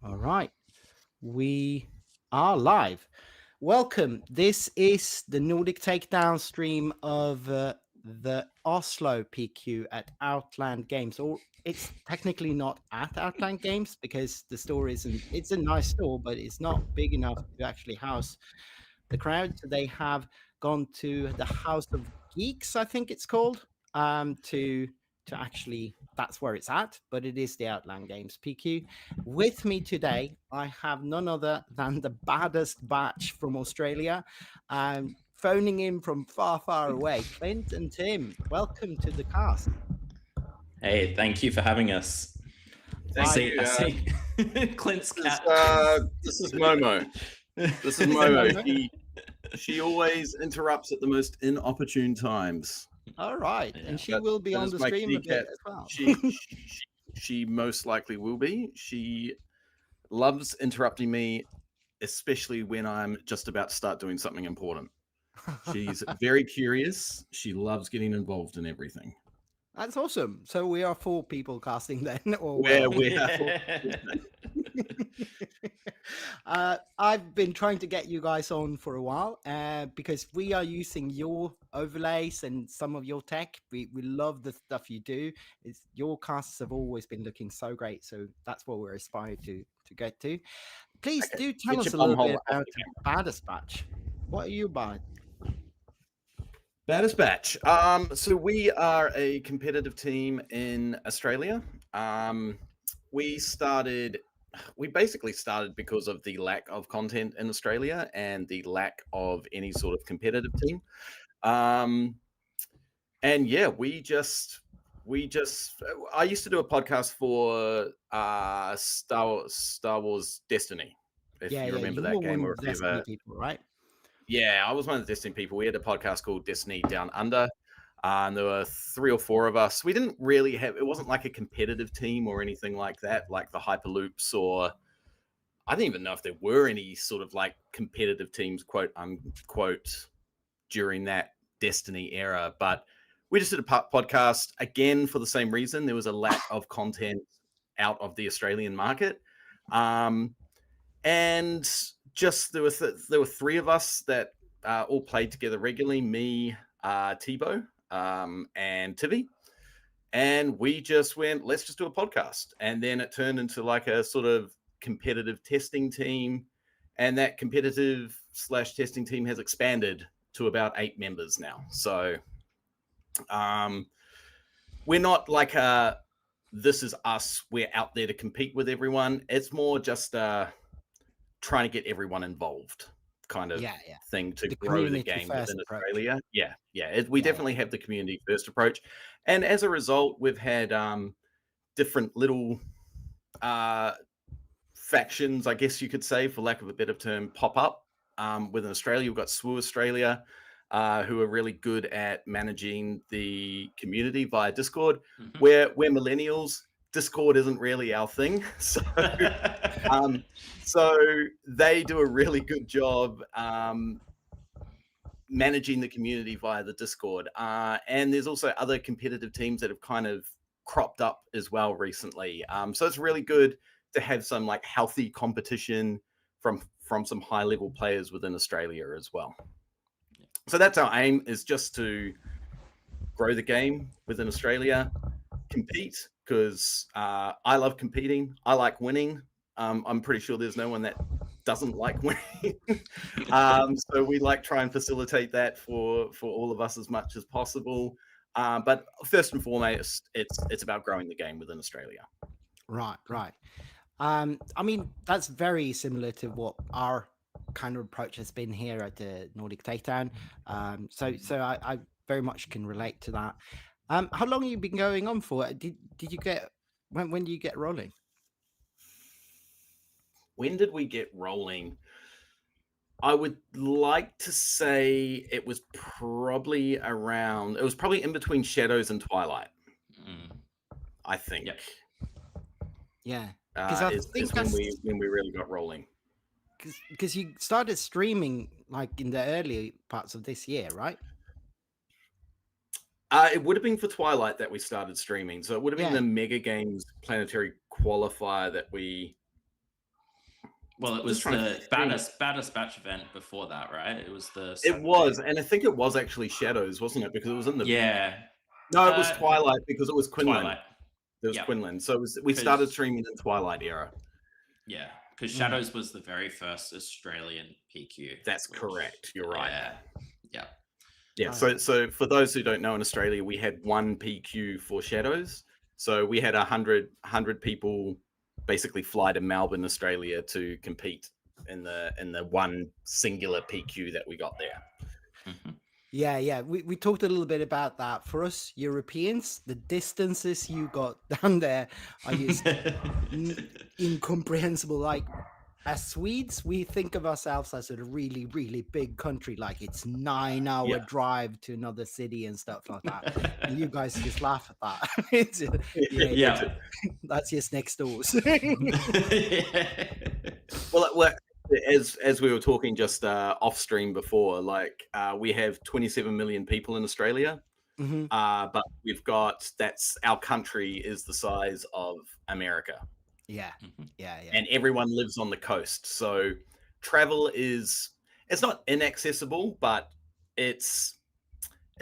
All right, we are live. Welcome. This is the Nordic Takedown stream of the Oslo PQ at Outland Games. Or it's technically not at Outland Games because the store isn't. It's a nice store, but it's not big enough to actually house the crowd. So they have gone to the House of Geeks, I think it's called, to actually that's where it's at, but it is the Outland Games PQ. With me today, I have none other than the baddest batch from Australia, phoning in from far, far away. Clint and Tim, welcome to the cast. Hey, thank you for having us. Thank you. I see Clint's cat. This is Momo. This is Momo. She always interrupts at the most inopportune times. All right, Yeah. and she will be on the stream a bit as well. She most likely will be. She loves interrupting me, especially when I'm just about to start doing something important. She's very curious. She loves getting involved in everything. That's awesome. So we are 4 people casting then, or I've been trying to get you guys on for a while because we are using your overlays and some of your tech. We love the stuff you do. Your casts have always been looking so great. So that's what we're aspired to get to. Please do tell us a little bit about Baddest Batch. What are you by? Baddest Batch. So we are a competitive team in Australia. We basically started because of the lack of content in Australia and the lack of any sort of competitive team. And yeah, I used to do a podcast for Star Wars Destiny. If you remember that game, or if you ever, people, right? Yeah, I was one of the Destiny people. We had a podcast called Destiny Down Under. And there were 3 or 4 of us. We didn't really it wasn't like a competitive team or anything like that, like the Hyperloops, or I didn't even know if there were any sort of like competitive teams, quote unquote, during that Destiny era. But we just did a podcast again for the same reason. There was a lack of content out of the Australian market. And just there were 3 of us that all played together regularly, me, Thibaut, and Tivi, and we just went, let's just do a podcast. And then it turned into like a sort of competitive testing team, and that competitive / testing team has expanded to about 8 members now. So we're not like this is us, we're out there to compete with everyone. It's more just trying to get everyone involved kind of thing to grow the game within Australia. We definitely have the community first approach, and as a result we've had different little factions, I guess you could say, for lack of a better term, pop up within Australia. We've got SWU Australia, who are really good at managing the community via Discord. We're millennials. Discord isn't really our thing, so so they do a really good job managing the community via the Discord. And there's also other competitive teams that have kind of cropped up as well recently. So it's really good to have some like healthy competition from some high level players within Australia as well. So that's our aim, is just to grow the game within Australia, compete, because I love competing. I like winning. I'm pretty sure there's no one that doesn't like winning. So we like try and facilitate that for all of us as much as possible. But first and foremost, it's about growing the game within Australia. Right. I mean, that's very similar to what our kind of approach has been here at the Nordic Takedown. So I very much can relate to that. How long have you been going on for? Did you get when do you get rolling? When did we get rolling? I would like to say it was probably in between Shadows and Twilight. I think. Yep. Yeah. Is when we really got rolling. Because you started streaming like in the early parts of this year, right? It would have been for Twilight that we started streaming. So it would have been the Mega Games Planetary Qualifier that we Well, it I'm was just trying to the think. baddest batch event before that, right? It was the It Saturday. was, and I think it was actually Shadows, wasn't it? Because it was in the Yeah. no, it was Twilight because it was Quinlan. Twilight. It was Yeah. Quinlan. So we started streaming in Twilight era. Yeah, because Shadows was the very first Australian PQ. That's correct. You're right. Yeah. Yeah. So for those who don't know, in Australia we had one PQ for Shadows. So we had 100 people basically fly to Melbourne, Australia, to compete in the one singular PQ that we got there. Mhm. Yeah. We talked a little bit about that. For us Europeans, the distances you got down there are just incomprehensible. Like, as Swedes, we think of ourselves as a really, really big country. Like, it's 9-hour drive to another city and stuff like that. And you guys just laugh at that. It's, Yeah. that's just next doors. Well, as we were talking just off stream before, like we have 27 million people in Australia, but we've got our country is the size of America. Yeah. And everyone lives on the coast, so travel it's not inaccessible, but it's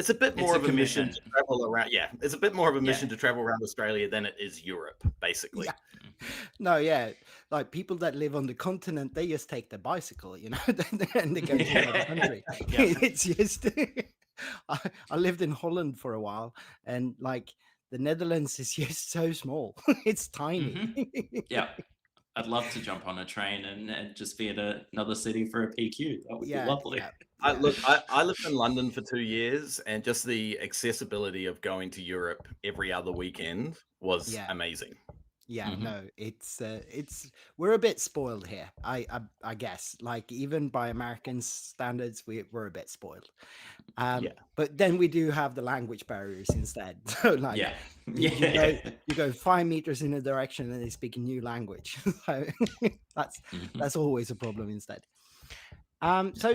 a bit more of a mission to travel around. Yeah, it's a bit more of a mission to travel around Australia than it is Europe, basically. No, like people that live on the continent, they just take the bicycle, and they go to another country. It's just I lived in Holland for a while, and like the Netherlands is just so small. It's tiny. Yeah. I'd love to jump on a train and just be in another city for a PQ. That would be lovely. I lived in London for 2 years, and just the accessibility of going to Europe every other weekend was amazing. No, it's we're a bit spoiled here. I guess, like, even by American standards, we're a bit spoiled. But then we do have the language barriers instead. So like, you go 5 meters in a direction and they speak a new language. So that's always a problem instead. So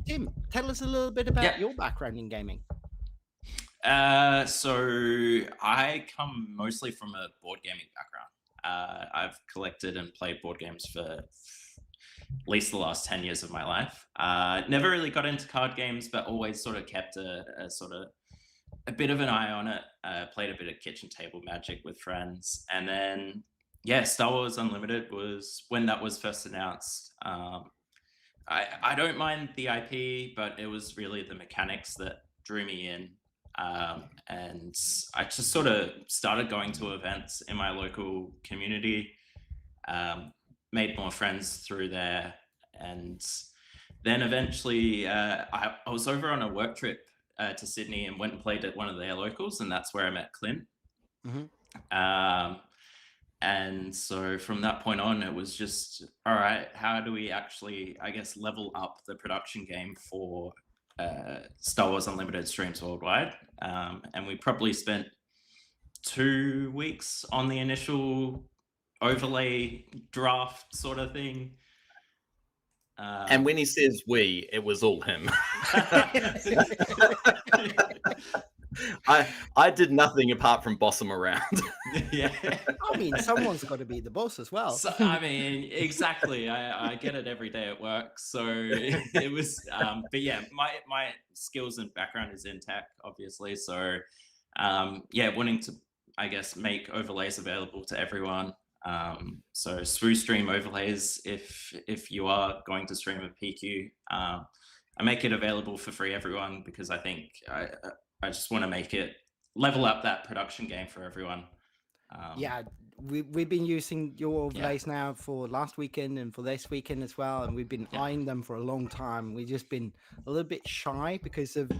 Tim, tell us a little bit about your background in gaming. So I come mostly from a board gaming background. I've collected and played board games for at least the last 10 years of my life. Never really got into card games, but always sort of kept a bit of an eye on it. Played a bit of kitchen table Magic with friends. And then, Star Wars Unlimited was when that was first announced. I don't mind the IP, but it was really the mechanics that drew me in. And I just sort of started going to events in my local community, made more friends through there. And then eventually I was over on a work trip to Sydney and went and played at one of their locals, and that's where I met Clint. And so from that point on, it was just, all right, how do we actually, I guess, level up the production game for Star Wars Unlimited streams worldwide? And we probably spent 2 weeks on the initial overlay draft sort of thing. And when he says we, it was all him. I did nothing apart from boss him around. I mean, someone's got to be the boss as well. So, I mean, exactly. I get it every day at work. So it was, but yeah, my skills and background is in tech, obviously. So wanting to, I guess, make overlays available to everyone. So SWU stream overlays, if you are going to stream a PQ, I make it available for free everyone, because I think I just want to make it level up that production game for everyone. We've been using your overlays now for last weekend and for this weekend as well, and we've been eyeing them for a long time. We've just been a little bit shy because of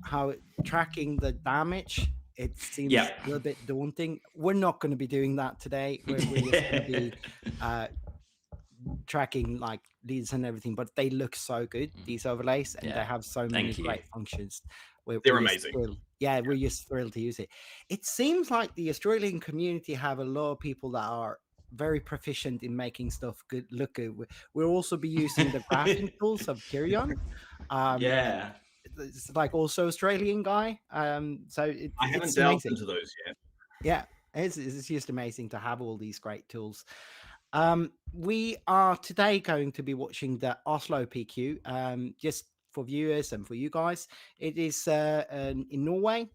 how tracking the damage, it seems a little bit daunting. We're not going to be doing that today. We're just going to be tracking like leads and everything, but they look so good, these overlays, and they have so many great functions. They're amazing. We're just thrilled to use it. It seems like the Australian community have a lot of people that are very proficient in making stuff look good. We'll also be using the graphing tools of Kirion. It's like also Australian guy. So I haven't delved into those yet. Yeah, it's just amazing to have all these great tools. We are today going to be watching the Oslo PQ. Just for viewers and for you guys, it is in Norway.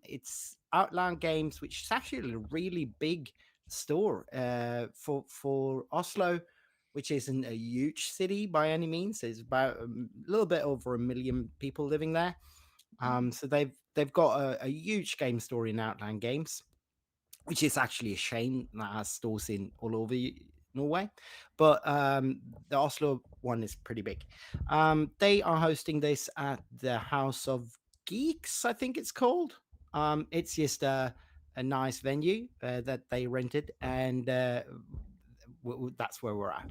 It's Outland Games, which is actually a really big store for Oslo, which isn't a huge city by any means. There's about a little bit over 1 million people living there. So they've got a huge game store in Outland Games, which is actually a shame that has stores in all over Norway. But the Oslo one is pretty big. They are hosting this at the House of Geeks, I think it's called. It's just a nice venue that they rented, and that's where we're at.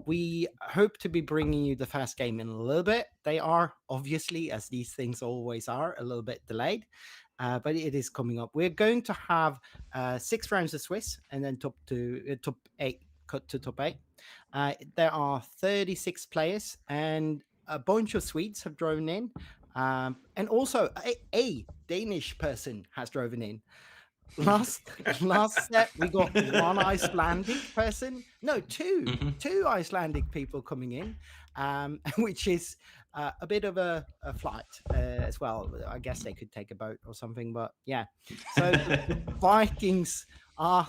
We hope to be bringing you the first game in a little bit. They are obviously, as these things always are, a little bit delayed. But it is coming up. We're going to have 6 rounds of Swiss, and then top 8, cut to top 8. There are 36 players, and a bunch of Swedes have driven in, and also a Danish person has driven in. Last set we got 1 Icelandic person, no, two Icelandic people coming in, which is a bit of a flight as well. I guess they could take a boat or something, but yeah. So the Vikings are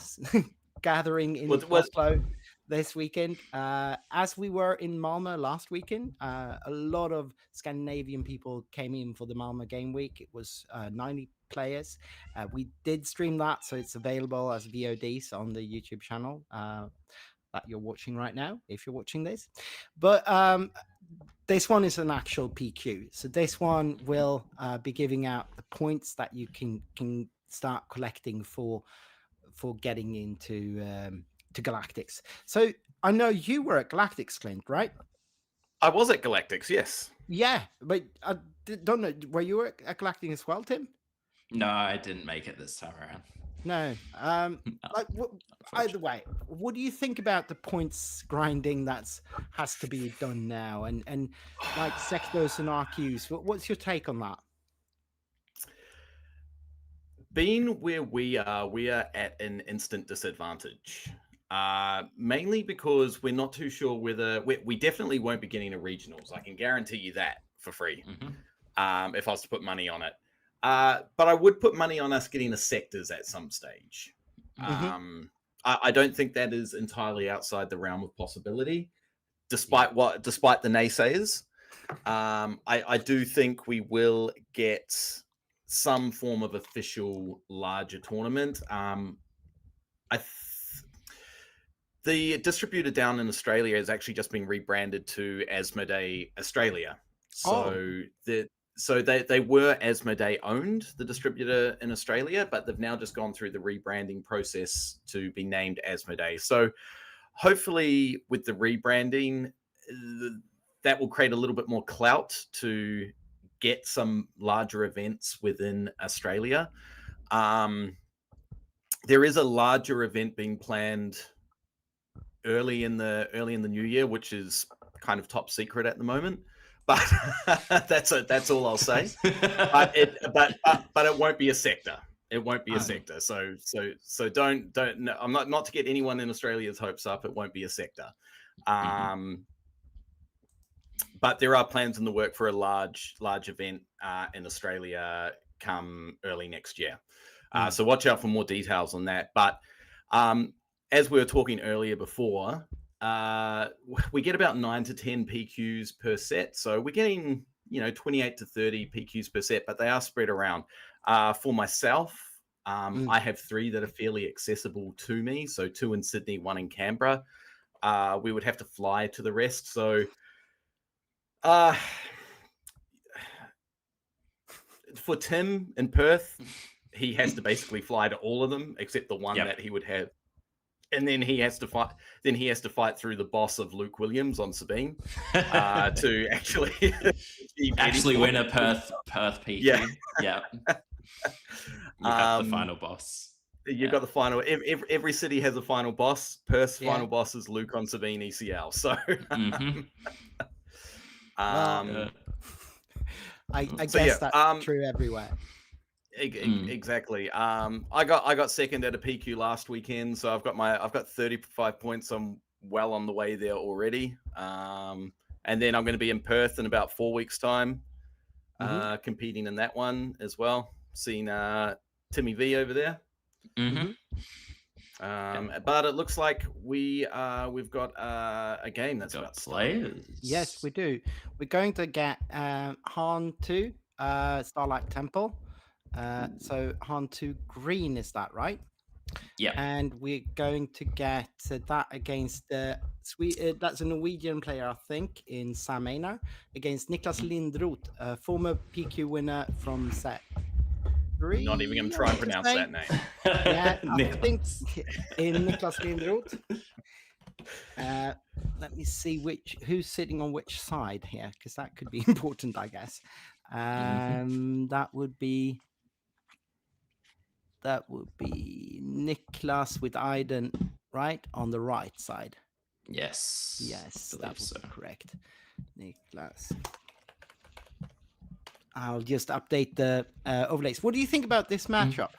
gathering in Oslo this weekend, as we were in Malmö last weekend. A lot of Scandinavian people came in for the Malmö game week. It was 90 players. We did stream that, so it's available as VODs on the YouTube channel that you're watching right now, if you're watching this. But this one is an actual PQ, so this one will be giving out the points that you can start collecting for getting into to Galactics. So I know you were at Galactics, Clint, right? I was at Galactics, yes. Yeah, but I don't know. Were you at Galactics as well, Tim? No, I didn't make it this time around. No. Either way, what do you think about the points grinding that has to be done now, and like sectors and RQs? What's your take on that? Being where we are at an instant disadvantage. Mainly because we're not too sure whether we definitely won't be getting a regionals. I can guarantee you that for free. If I was to put money on it. But I would put money on us getting the sectors at some stage. I don't think that is entirely outside the realm of possibility, despite the naysayers. I do think we will get some form of official larger tournament. The distributor down in Australia has actually just been rebranded to Asmodee Australia. So they were Asmodee owned, the distributor in Australia, but they've now just gone through the rebranding process to be named Asmodee. So hopefully with the rebranding, that will create a little bit more clout to get some larger events within Australia. There is a larger event being planned early in the new year, which is kind of top secret at the moment. But that's all I'll say. But it won't be a sector. It won't be a sector. So don't. No, I'm not to get anyone in Australia's hopes up. It won't be a sector. But there are plans in the work for a large event in Australia come early next year. So watch out for more details on that. But as we were talking earlier before, we get about 9 to 10 PQs per set. So we're getting 28 to 30 PQs per set, but they are spread around. For myself, I have 3 that are fairly accessible to me. So 2 in Sydney, 1 in Canberra. We would have to fly to the rest. So for Tim in Perth, he has to basically fly to all of them except the one that he would have. And then he has to fight. Then he has to fight through the boss of Luke Williams on Sabine to actually win a Perth PQ. Yeah. You have the final boss. You've got the final. Every city has a final boss. Perth's final boss is Luke on Sabine ECL. So, I guess that's true everywhere. Exactly. I got second at a PQ last weekend, so I've got 35 points. I'm well on the way there already. And then I'm going to be in Perth in about 4 weeks' time, competing in that one as well. Seeing Timmy V over there. Mm-hmm. But it looks like we've got a game that's Got about to start. players. Yes, we do. We're going to get Han 2, Starlight Temple. So Han 2 green, is that right? Yeah. And we're going to get that against the that's a Norwegian player, I think, in Sam Einar, against Niklas Lindroth, a former PQ winner from set 3. Not even going to try and pronounce that name. Yeah, I think Nicholas. in Niklas Lindroth. Let me see who's sitting on which side here, because that could be important, I guess. That would be Niklas with Aiden, right, on the right side. Yes. Yes, I that believe would be correct. Niklas. I'll just update the overlays. What do you think about this matchup?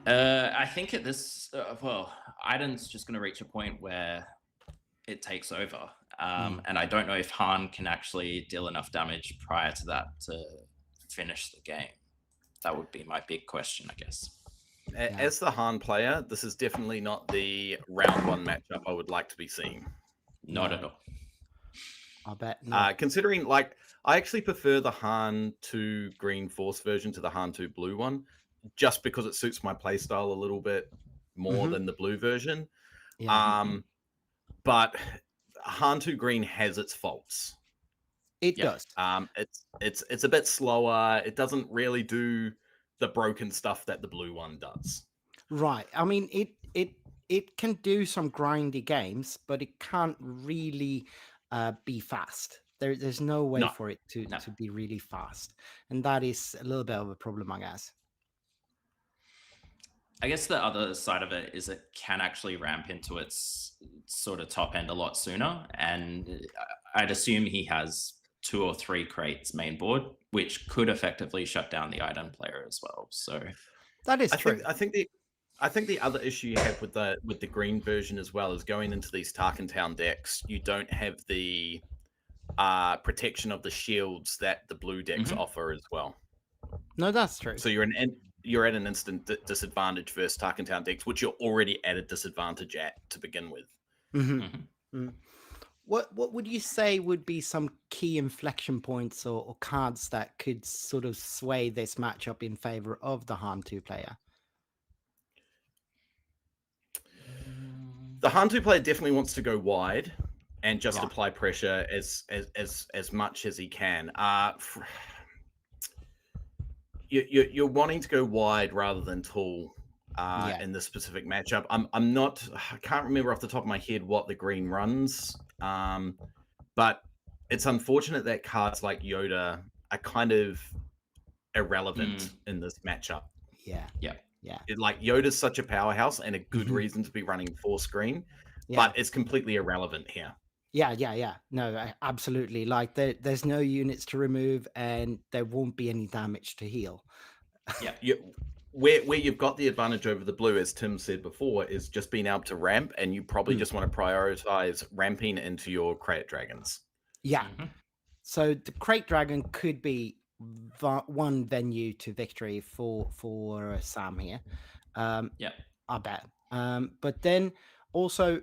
I think at this, Aiden's just going to reach a point where it takes over. And I don't know if Han can actually deal enough damage prior to that to finish the game. That would be my big question, I guess. As the Han player, this is definitely not the round one matchup I would like to be seeing. Not at all. I bet not. Considering, like, I actually prefer the Han 2 green force version to the Han 2 blue one, just because it suits my playstyle a little bit more than the blue version. Yeah. But Han 2 green has its faults. It does. It's a bit slower. It doesn't really do the broken stuff that the blue one does. Right. I mean, it can do some grindy games, but it can't really be fast. There's no way for it to be really fast, and that is a little bit of a problem, I guess. I guess the other side of it is it can actually ramp into its sort of top end a lot sooner, and I'd assume he has 2 or 3 crates main board, which could effectively shut down the Iden player as well. So that is true. I think the other issue you have with the green version as well is going into these Tarkentown decks, you don't have the protection of the shields that the blue decks offer as well. No, that's true. So you're at an instant disadvantage versus Tarkentown decks, which you're already at a disadvantage at to begin with. What would you say would be some key inflection points or cards that could sort of sway this matchup in favor of the Han 2 player? The Han 2 player definitely wants to go wide and just apply pressure as much as he can. You're wanting to go wide rather than tall in this specific matchup. I can't remember off the top of my head what the green runs, but it's unfortunate that cards like Yoda are kind of irrelevant in this matchup. Yeah. Like Yoda's such a powerhouse and a good reason to be running force green, but it's completely irrelevant here. Yeah. No, absolutely. Like there's no units to remove, and there won't be any damage to heal. Where you've got the advantage over the blue, as Tim said before, is just being able to ramp, and you probably just want to prioritize ramping into your crate dragons. Yeah. So the crate dragon could be one venue to victory for Sam here. I bet. But then also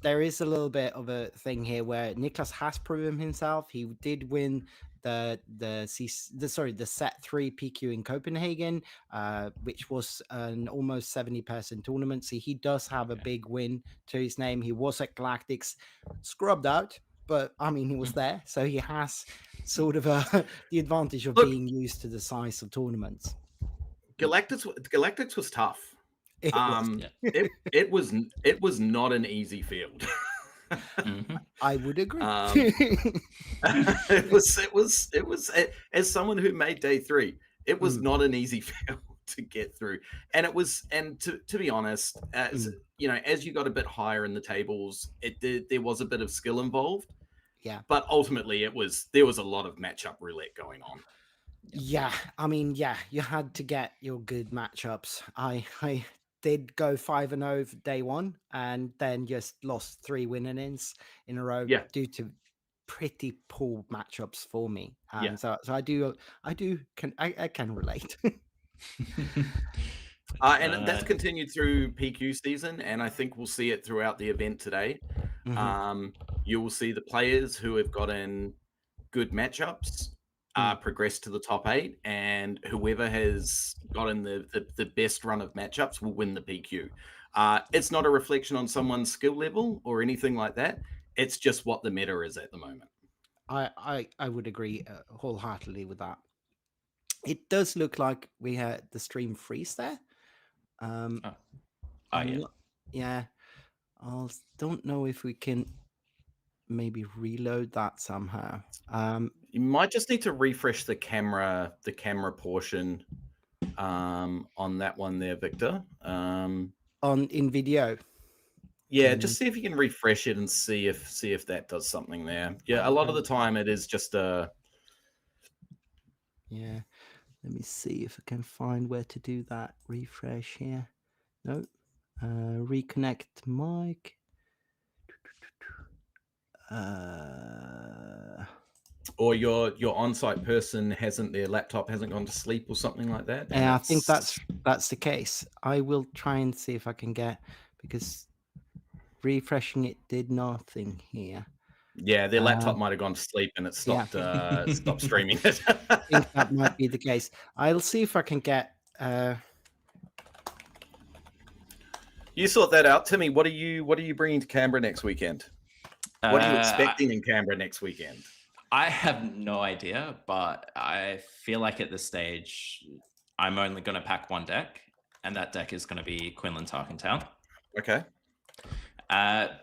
there is a little bit of a thing here where Niklas has proven himself. He did win the set 3 PQ in Copenhagen, which was an almost 70-person tournament. So he does have a big win to his name. He was at Galactics, scrubbed out, but I mean he was there, so he has sort of the advantage of being used to the size of tournaments. Galactics was tough. It was not an easy field. I would agree. It was as someone who made day 3, it was not an easy field to get through, and to be honest, as you got a bit higher in the tables, there was a bit of skill involved. Yeah, but ultimately there was a lot of matchup roulette going on. Yeah, I mean, yeah, you had to get your good matchups. I did go 5-0 for day one, and then just lost 3 win-ins in a row Yeah. due to pretty poor matchups for me. Yeah. And so I can relate. And that's continued through PQ season, and I think we'll see it throughout the event today. Mhm. You will see the players who have gotten good matchups progress to the top 8, and whoever has gotten the best run of matchups will win the PQ. It's not a reflection on someone's skill level or anything like that. It's just what the meta is at the moment. I would agree wholeheartedly with that. It does look like we had the stream freeze there. Oh, I'm yeah. not- yeah. I don't know if we can maybe reload that somehow. You might just need to refresh the camera portion on that one there, Victor. In video. Yeah, just see if you can refresh it and see if that does something there. Yeah, a lot of the time it is just a. Yeah, let me see if I can find where to do that. Refresh here. No. Reconnect mic. Or your on-site person their laptop hasn't gone to sleep or something like that. And I think that's the case. I will try and see if I can get, because refreshing it did nothing here. Yeah, their laptop might have gone to sleep and it stopped stopped streaming it. I think that might be the case. I'll see if I can get. You sort that out, Timmy. What are you bringing to Canberra next weekend? What are you expecting in Canberra next weekend? I have no idea, but I feel like at this stage, I'm only going to pack one deck, and that deck is going to be Quinlan Tarkentown. Okay.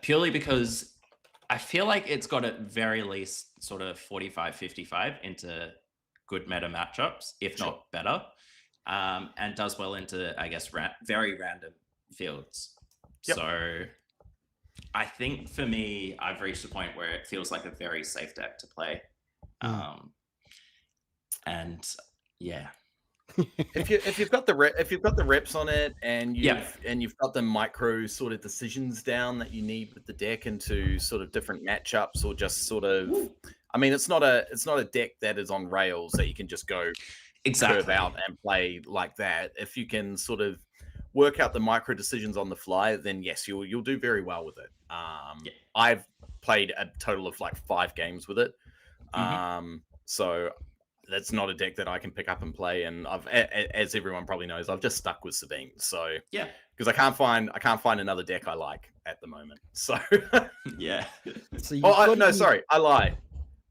Purely because I feel like it's got at very least sort of 45-55 into good meta matchups, if not better, and does well into, I guess, very random fields. Yep. So I think for me, I've reached a point where it feels like a very safe deck to play. And yeah. if you've got the reps on it and you've got the micro sort of decisions down that you need with the deck into sort of different matchups, or just sort of, I mean, it's not a deck that is on rails that you can just go curve out and play like that. If you can sort of work out the micro decisions on the fly, then yes, you'll do very well with it. I've played a total of like 5 games with it. So that's not a deck that I can pick up and play, and I've, as everyone probably knows, I've just stuck with Sabine. So yeah, because I can't find another deck I like at the moment. So yeah. So sorry, I lie.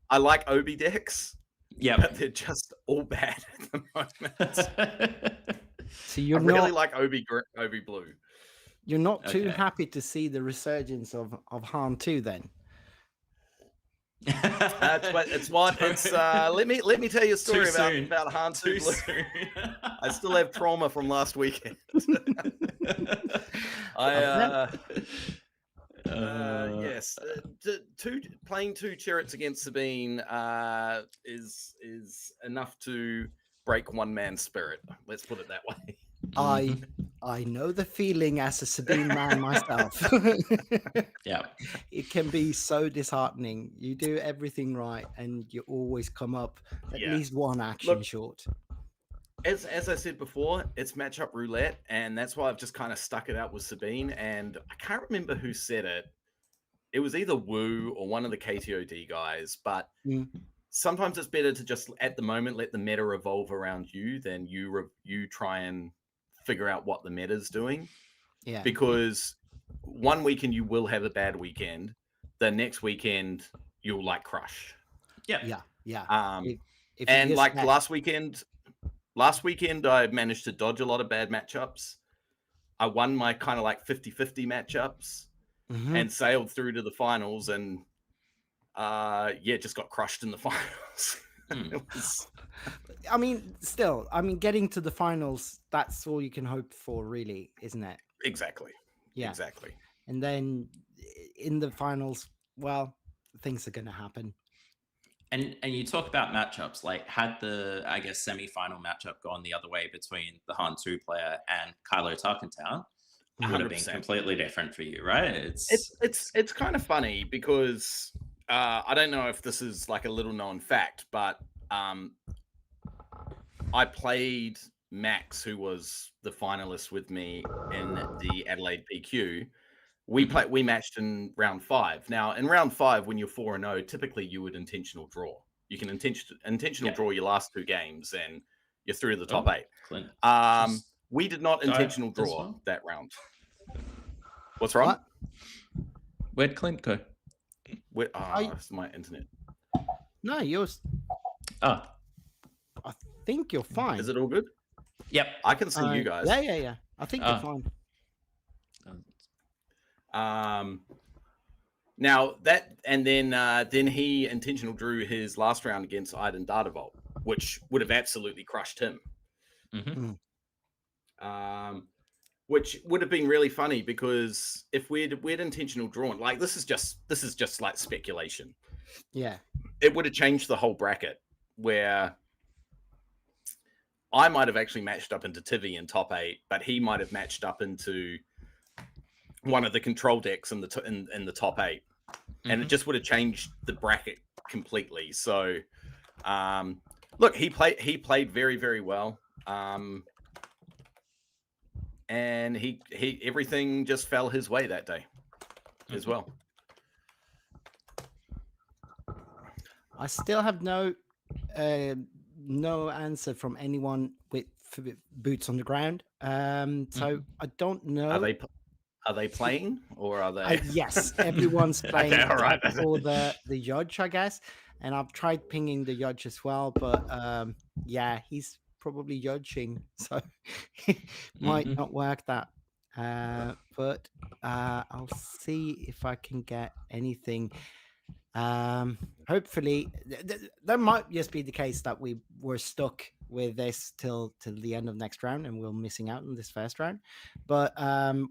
I like Obi decks. Yeah, but they're just all bad at the moment. So you're I really like Obi Blue. You're not too happy to see the resurgence of Han 2 then? It's let me tell you a story about Han 2 Blue. I still have trauma from last weekend. Yes, playing 2 Chariots against Sabine is enough to break one man's spirit. Let's put it that way. I know the feeling as a Sabine man myself. Yeah, it can be so disheartening. You do everything right, and you always come up at least one action short. As I said before, it's matchup roulette, and that's why I've just kind of stuck it out with Sabine. And I can't remember who said it. It was either Wu or one of the KTOD guys, but sometimes it's better to just, at the moment, let the meta revolve around you than you try and figure out what the meta is doing. Yeah. Because one weekend you will have a bad weekend. The next weekend you'll like crush. Yeah. And like last weekend I managed to dodge a lot of bad matchups. I won my kind of like 50-50 matchups and sailed through to the finals, and just got crushed in the finals. I mean, still, getting to the finals, that's all you can hope for, really, isn't it? Exactly. Yeah. Exactly. And then in the finals, well, things are going to happen. And you talk about matchups, like had the, I guess, semi-final matchup gone the other way between the Han 2 player and Kylo Tarkentown, it would have been 100%. completely different for you, right? It's kind of funny because I don't know if this is like a little known fact, but I played Max, who was the finalist with me in the Adelaide PQ. We matched in round 5. Now, in round 5, when you're 4-0, typically you would intentional draw. You can intentional Yeah. draw your last 2 games, and you're through to the top Oh, 8. Clint. We did not died intentional as draw well? that round. What's wrong? What? Where'd Clint go? It's my internet. No, yours. Oh, I think you're fine. Is it all good? yep. I can see you guys. Yeah. I think you're fine. Now that, and then he intentional drew his last round against Iden Dartavolt, which would have absolutely crushed him. Which would have been really funny because if we'd intentional drawn, like this is just like speculation. Yeah. It would have changed the whole bracket where I might have actually matched up into Tivy in top 8, but he might have matched up into one of the control decks in the top 8, and it just would have changed the bracket completely. So, look, he played very, very well, and he everything just fell his way that day as well. I still have no answer from anyone with boots on the ground. So I don't know. Are they playing or are they? Yes, everyone's playing Okay, all right. except for the judge, I guess. And I've tried pinging the judge as well, but yeah, he's probably judging, so it might not work that. But I'll see if I can get anything. Hopefully, that might just be the case that we were stuck with this till the end of next round, and we're missing out on this first round. But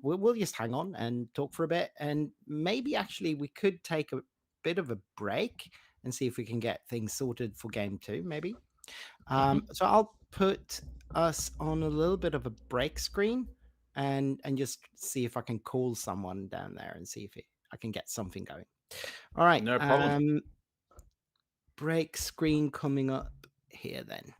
we'll just hang on and talk for a bit, and maybe actually we could take a bit of a break and see if we can get things sorted for game 2, maybe. So I'll put us on a little bit of a break screen and just see if I can call someone down there and see if I can get something going. All right. No problem. Break screen coming up here then.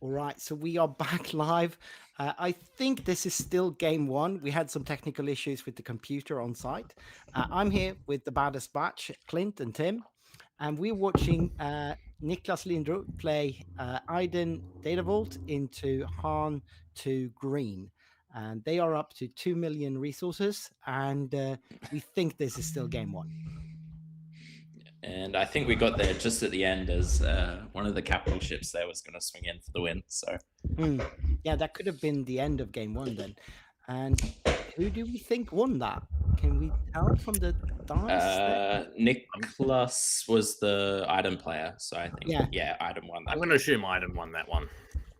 All right, so we are back live. I think this is still game one. We had some technical issues with the computer on site. I'm here with the baddest batch, Clint and Tim, and we're watching Niklas Lindroth play Iden Datavolt into Han to Green. And they are up to 2 million resources, and we think this is still game one. And I think we got there just at the end as one of the capital ships there was going to swing in for the win. So, yeah, that could have been the end of game one then. And who do we think won that? Can we tell from the dice? Niklas was the Iden player. So I think, yeah Iden won that. I'm going to assume Iden won that one.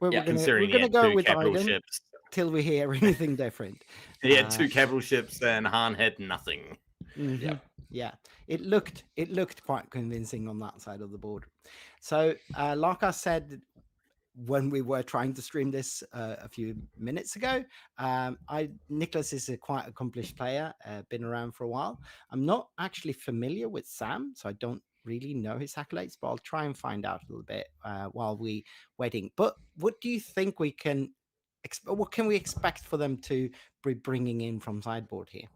We're going to go with Iden ships till we hear anything different. He had 2 capital ships and Han had nothing. Mm-hmm. Yeah, it looked quite convincing on that side of the board. So, like I said, when we were trying to stream this a few minutes ago, Niklas is a quite accomplished player, been around for a while. I'm not actually familiar with Sam, so I don't really know his accolades, but I'll try and find out a little bit while we waiting. But what do you think we can? What can we expect for them to be bringing in from sideboard here?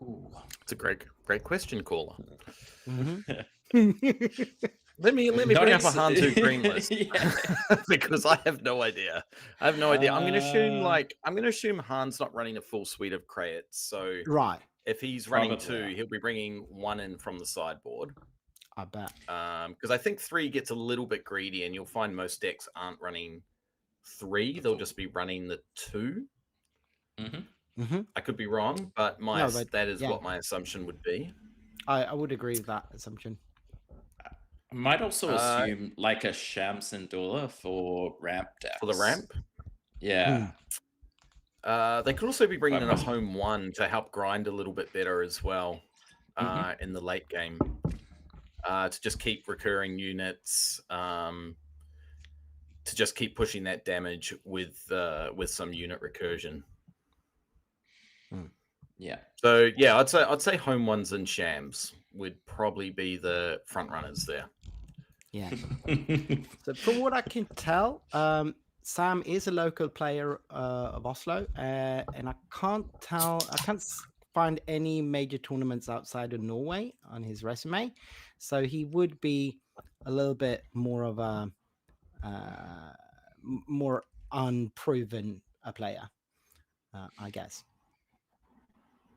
Ooh, it's a great question, caller. Mm-hmm. let me bring up a Han to Green list because I have no idea. I'm going to assume Han's not running a full suite of credits. So right, if he's running 2, he'll be bringing 1 in from the sideboard. I bet. Because I think 3 gets a little bit greedy, and you'll find most decks aren't running 3; they'll just be running the 2. Mm-hmm. I could be wrong, but that is what my assumption would be. I would agree with that assumption. I might also assume like a Shams and Dula for ramp decks. For the ramp? Yeah. They could also be bringing in a home 1 to help grind a little bit better as well in the late game. To just keep recurring units, to just keep pushing that damage with some unit recursion. Yeah. So yeah, I'd say home 1s and Shams would probably be the front runners there. Yeah. So from what I can tell, Sam is a local player of Oslo, and I can't find any major tournaments outside of Norway on his resume, so he would be a little bit more of a more unproven a player, I guess.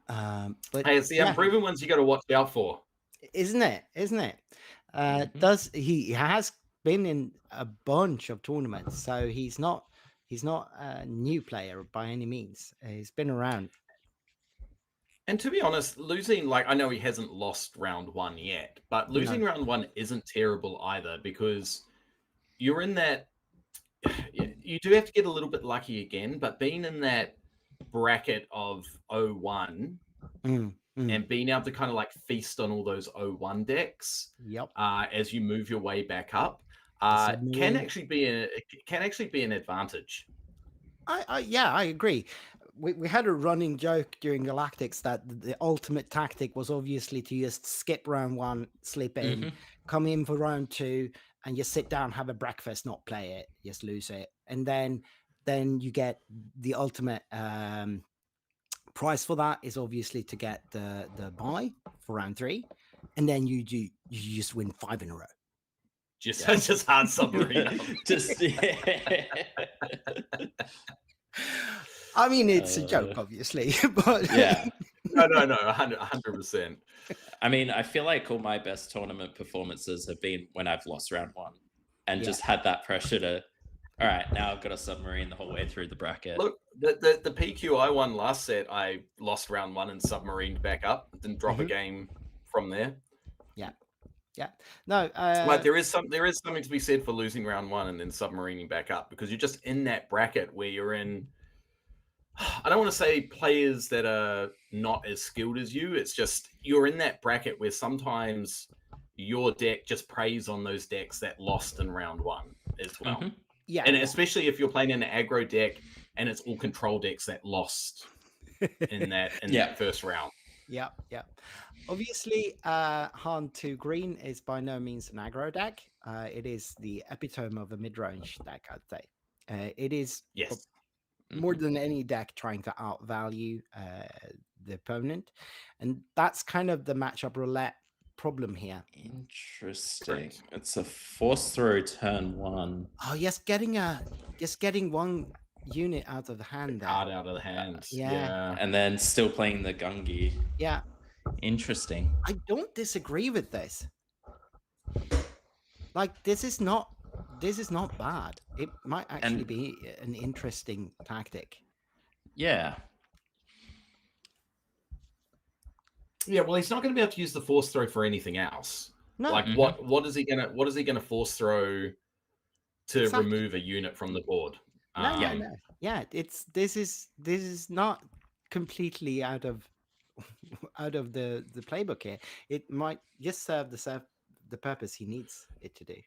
But hey, it's the unproven ones you got to watch out for, isn't it? He has been in a bunch of tournaments, so he's not a new player by any means. He's been around. And to be honest, losing, I know he hasn't lost round 1 yet, but losing round 1 isn't terrible either, because you're in that, you do have to get a little bit lucky again, but being in that bracket of 0-1 and being able to kind of feast on all those 0-1 decks as you move your way back up can actually be an advantage. I agree. We had a running joke during Galactics that the ultimate tactic was obviously to just skip round 1, slip in, come in for round 2, and just sit down, have a breakfast, not play it, just lose it, and then you get the ultimate price for that is obviously to get the buy for round 3, and then you just win 5 in a row. Just hard submarine. I mean, it's a joke, obviously, but no, 100%. I mean, I feel like all my best tournament performances have been when I've lost round 1 and just had that pressure to, all right, now I've got a submarine the whole way through the bracket. Look, the PQ I won last set, I lost round 1 and submarined back up. Didn't drop a game from there. Yeah. No, but there is something to be said for losing round 1 and then submarining back up, because you're just in that bracket where you're in, I don't want to say players that are not as skilled as you. It's just you're in that bracket where sometimes your deck just preys on those decks that lost in round 1 as well. Yeah. And especially if you're playing an aggro deck and it's all control decks that lost in that first round. Yeah, yeah. Obviously, Han 2 Green is by no means an aggro deck. It is the epitome of a mid-range deck, I'd say. It is Yes. more than any deck trying to outvalue the opponent, and that's kind of the matchup roulette problem here. Interesting. It's a force throw turn 1. Oh yes, just getting one unit out of the hand there. Card out of the hand. Yeah. And then still playing the Gungi. Yeah, Interesting. I don't disagree with this. Like this is not bad. It might actually And- be an interesting tactic. Yeah. Yeah, well, he's not going to be able to use the force throw for anything else. No, Like, what is he gonna force throw to Exactly. remove a unit from the board? no, no. Yeah, this is not completely out of the playbook here. It might just serve the purpose he needs it to do.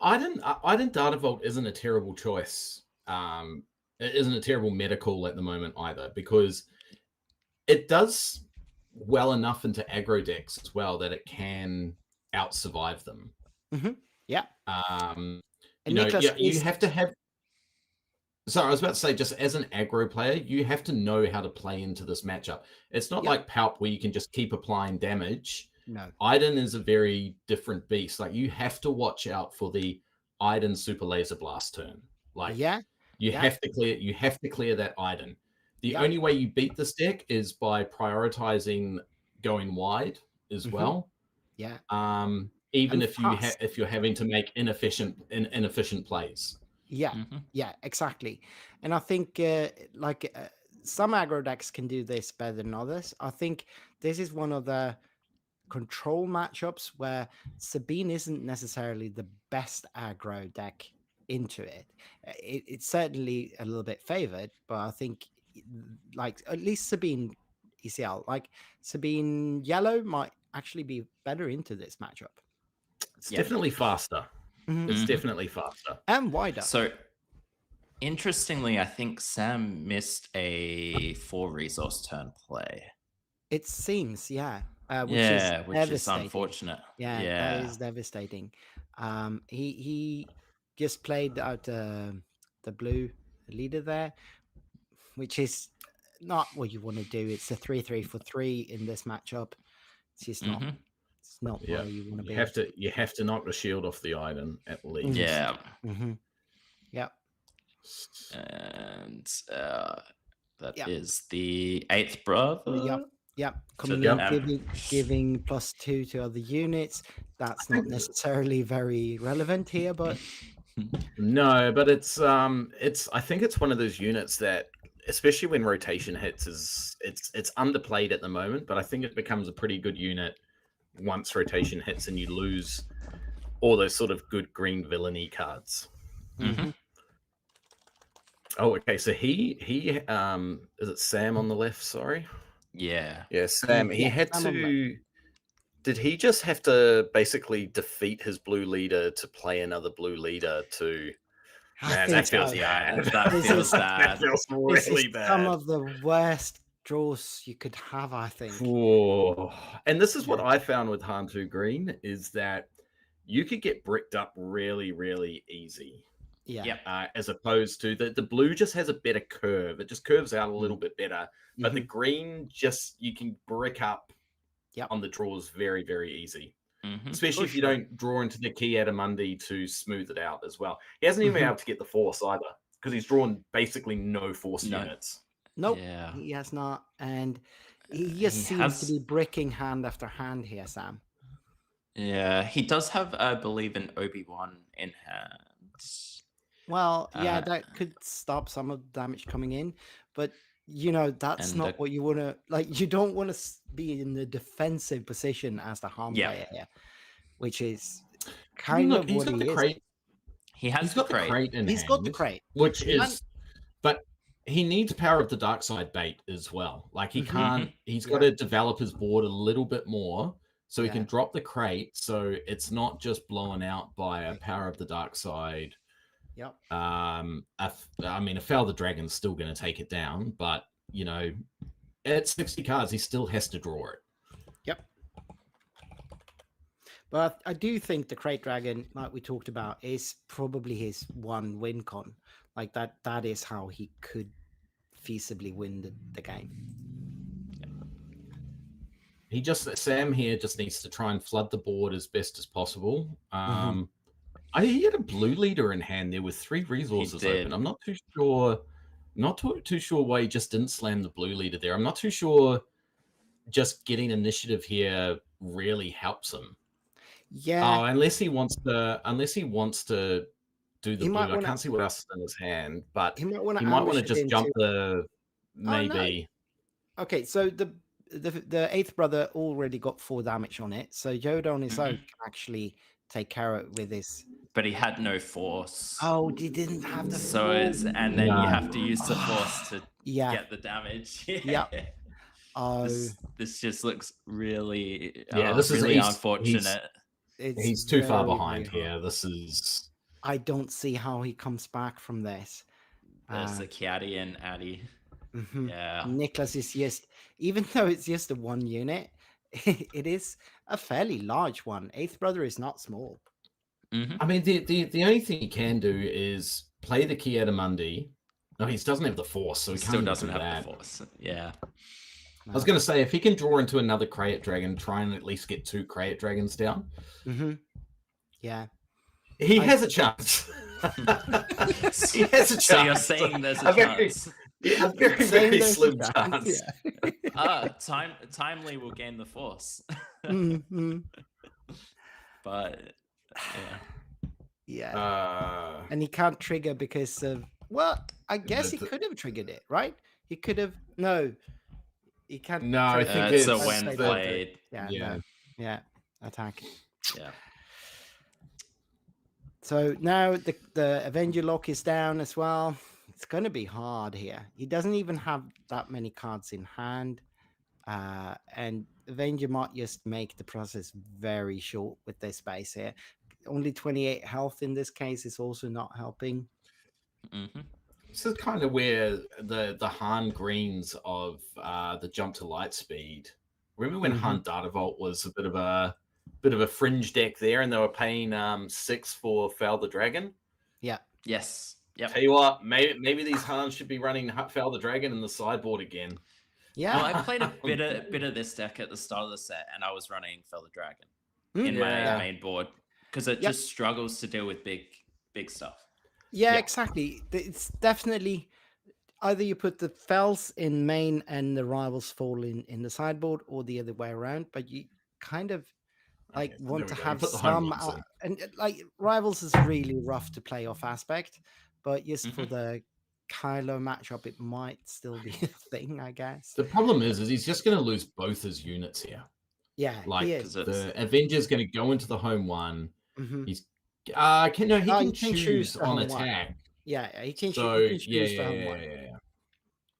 Iden Data Vault isn't a terrible choice. It isn't a terrible medical at the moment either, because it does well enough into aggro decks as well that it can out survive them. Yeah. And Niklas you is- have to have. Sorry, I was about to say, just as an aggro player, you have to know how to play into this matchup. It's not Yep. like Palp where you can just keep applying damage. No. Iden is a very different beast. Like, you have to watch out for the Iden Super Laser Blast turn. Like, Yeah. you yeah. have to clear that Iden. The Yeah. only way you beat this deck is by prioritizing going wide as Mhm. well. Yeah. Even And fast. if you're having to make inefficient plays. Yeah. Mhm. Yeah, exactly. And I think some aggro decks can do this better than others. I think this is one of the control matchups where Sabine isn't necessarily the best aggro deck into it. It's certainly a little bit favored, but I think like at least Sabine ECL, like Sabine Yellow might actually be better into this matchup. It's Yeah. definitely faster. Mhm. It's Mhm. definitely faster. And wider. So, interestingly, I think Sam missed a 4 resource turn play. It seems, yeah. Which Yeah, is which is devastating. unfortunate. Yeah, that is devastating. He just played out the blue leader there, which is not what you want to do. It's a 3-3 for 3 in this matchup. It's just not. Mhm. It's not Yeah. where you want to be. You have to knock the shield off the Iden at least. Yeah. Mm-hmm. Yep. And that is Yep. the 8th brother. Yep. Coming yep. in, giving +2 to other units. That's not necessarily very relevant here, but No, but it's I think it's one of those units that, especially when rotation hits, it's underplayed at the moment, but I think it becomes a pretty good unit once rotation hits and you lose all those sort of good green villainy cards. Mhm. Oh, okay. So he is it Sam on the left? Sorry. Yeah. Yeah, Sam. He Yeah, had Sam on the to. Did he just have to basically defeat his blue leader to play another blue leader to? I Man, think that feels so. bad. That This feels is- bad. That feels This really is bad. some of the worst draws you could have, I think. Whoa. And this is what Yeah. I found with Hantu Green is that you could get bricked up really, really easy. Yeah. Yep. As opposed to the blue just has a better curve. It just curves out a little bit better. But the Mhm. green just you can brick up Yep. on the draws very, very easy. Mhm. Especially For if you sure. don't draw into the key Adamundi to smooth it out as well. He hasn't even been able to get the force either, because he's drawn basically no force No. units. Nope, Yeah. he has not, and he He just seems has- to be bricking hand after hand here, Sam. Yeah, he does have, I believe, an Obi-Wan in hand. Well, yeah, Uh, that could stop some of the damage coming in, but you know that's And not the- what you want to like. You don't want to be in the defensive position as the harm Yeah. player here, which is I kind mean, of he's what got he the is. crate. He has He's the got the crate. crate in He's hand, got the crate, which He might- is, but he needs Power of the Dark Side bait as well. Like he Mhm. can't. He's Yeah. got to develop his board a little bit more so he Yeah. can drop the crate, so it's not just blown out by a Power of the Dark Side. Yep. I mean, a Foul the Dragon's still going to take it down, but you know, at 60 cards, he still has to draw it. Yep. But I do think the Crate Dragon, like we talked about, is probably his one win con. Like that is how he could feasibly win the game. Sam here just needs to try and flood the board as best as possible. He had a blue leader in hand there with 3 resources open. I'm not too sure why he just didn't slam the blue leader there. I'm not too sure just getting initiative here really helps him. Yeah. Oh, unless he wants to do the blue. I can't see what else is in his hand, but he might want to just jump the maybe. Oh, no. Okay, so the 8th brother already got 4 damage on it, so Yoda on his own can actually take care of it with his. But he had no force. Oh, he didn't have the so force. And then you have to use the force to get the damage. Yeah. Oh, this just looks really this is really unfortunate. He's too far behind here. This is. I don't see how he comes back from this. There's the Kiadi and Addy. Yeah. Nicholas is just, even though it's just a 1 unit, it is a fairly large one. 8th brother is not small. I mean, the only thing he can do is play the Kiadamundi. No, he doesn't have the force, so he still doesn't have the force. Yeah. I was going to say, if he can draw into another Krayt Dragon, try and at least get 2 Krayt Dragons down. Yeah. He has a chance. He has a chance. So you're saying there's a chance? A very, very slim chance. Timely will gain the force. But, yeah. And he can't trigger because of, well, I guess he could have triggered it, right? He could have, no. He can't. No, I think it's a when played. Yeah. Attack. Yeah. So now the Avenger lock is down as well. It's going to be hard here. He doesn't even have that many cards in hand. And Avenger might just make the process very short with this space here. Only 28 health in this case is also not helping. This is kind of where the Han Greens of the jump to light speed. Remember when Han Data Vault was a bit of a fringe deck there, and they were paying 6 for Foul the Dragon? Yeah. Yes. Yep. Tell you what, maybe these Hans should be running Foul the Dragon in the sideboard again. Yeah. Well, I played a bit of this deck at the start of the set, and I was running Foul the Dragon in my main board because it just struggles to deal with big stuff. Yeah, exactly. It's definitely either you put the fells in main and the rivals fall in the sideboard, or the other way around. But you kind of want to have some, and like rivals is really rough to play off aspect, but just for the Kylo matchup, it might still be a thing, I guess. The problem is he's just going to lose both his units here. Yeah, like the Avenger's going to go into the home one. He's he can choose on attack. Yeah, he can choose the home one.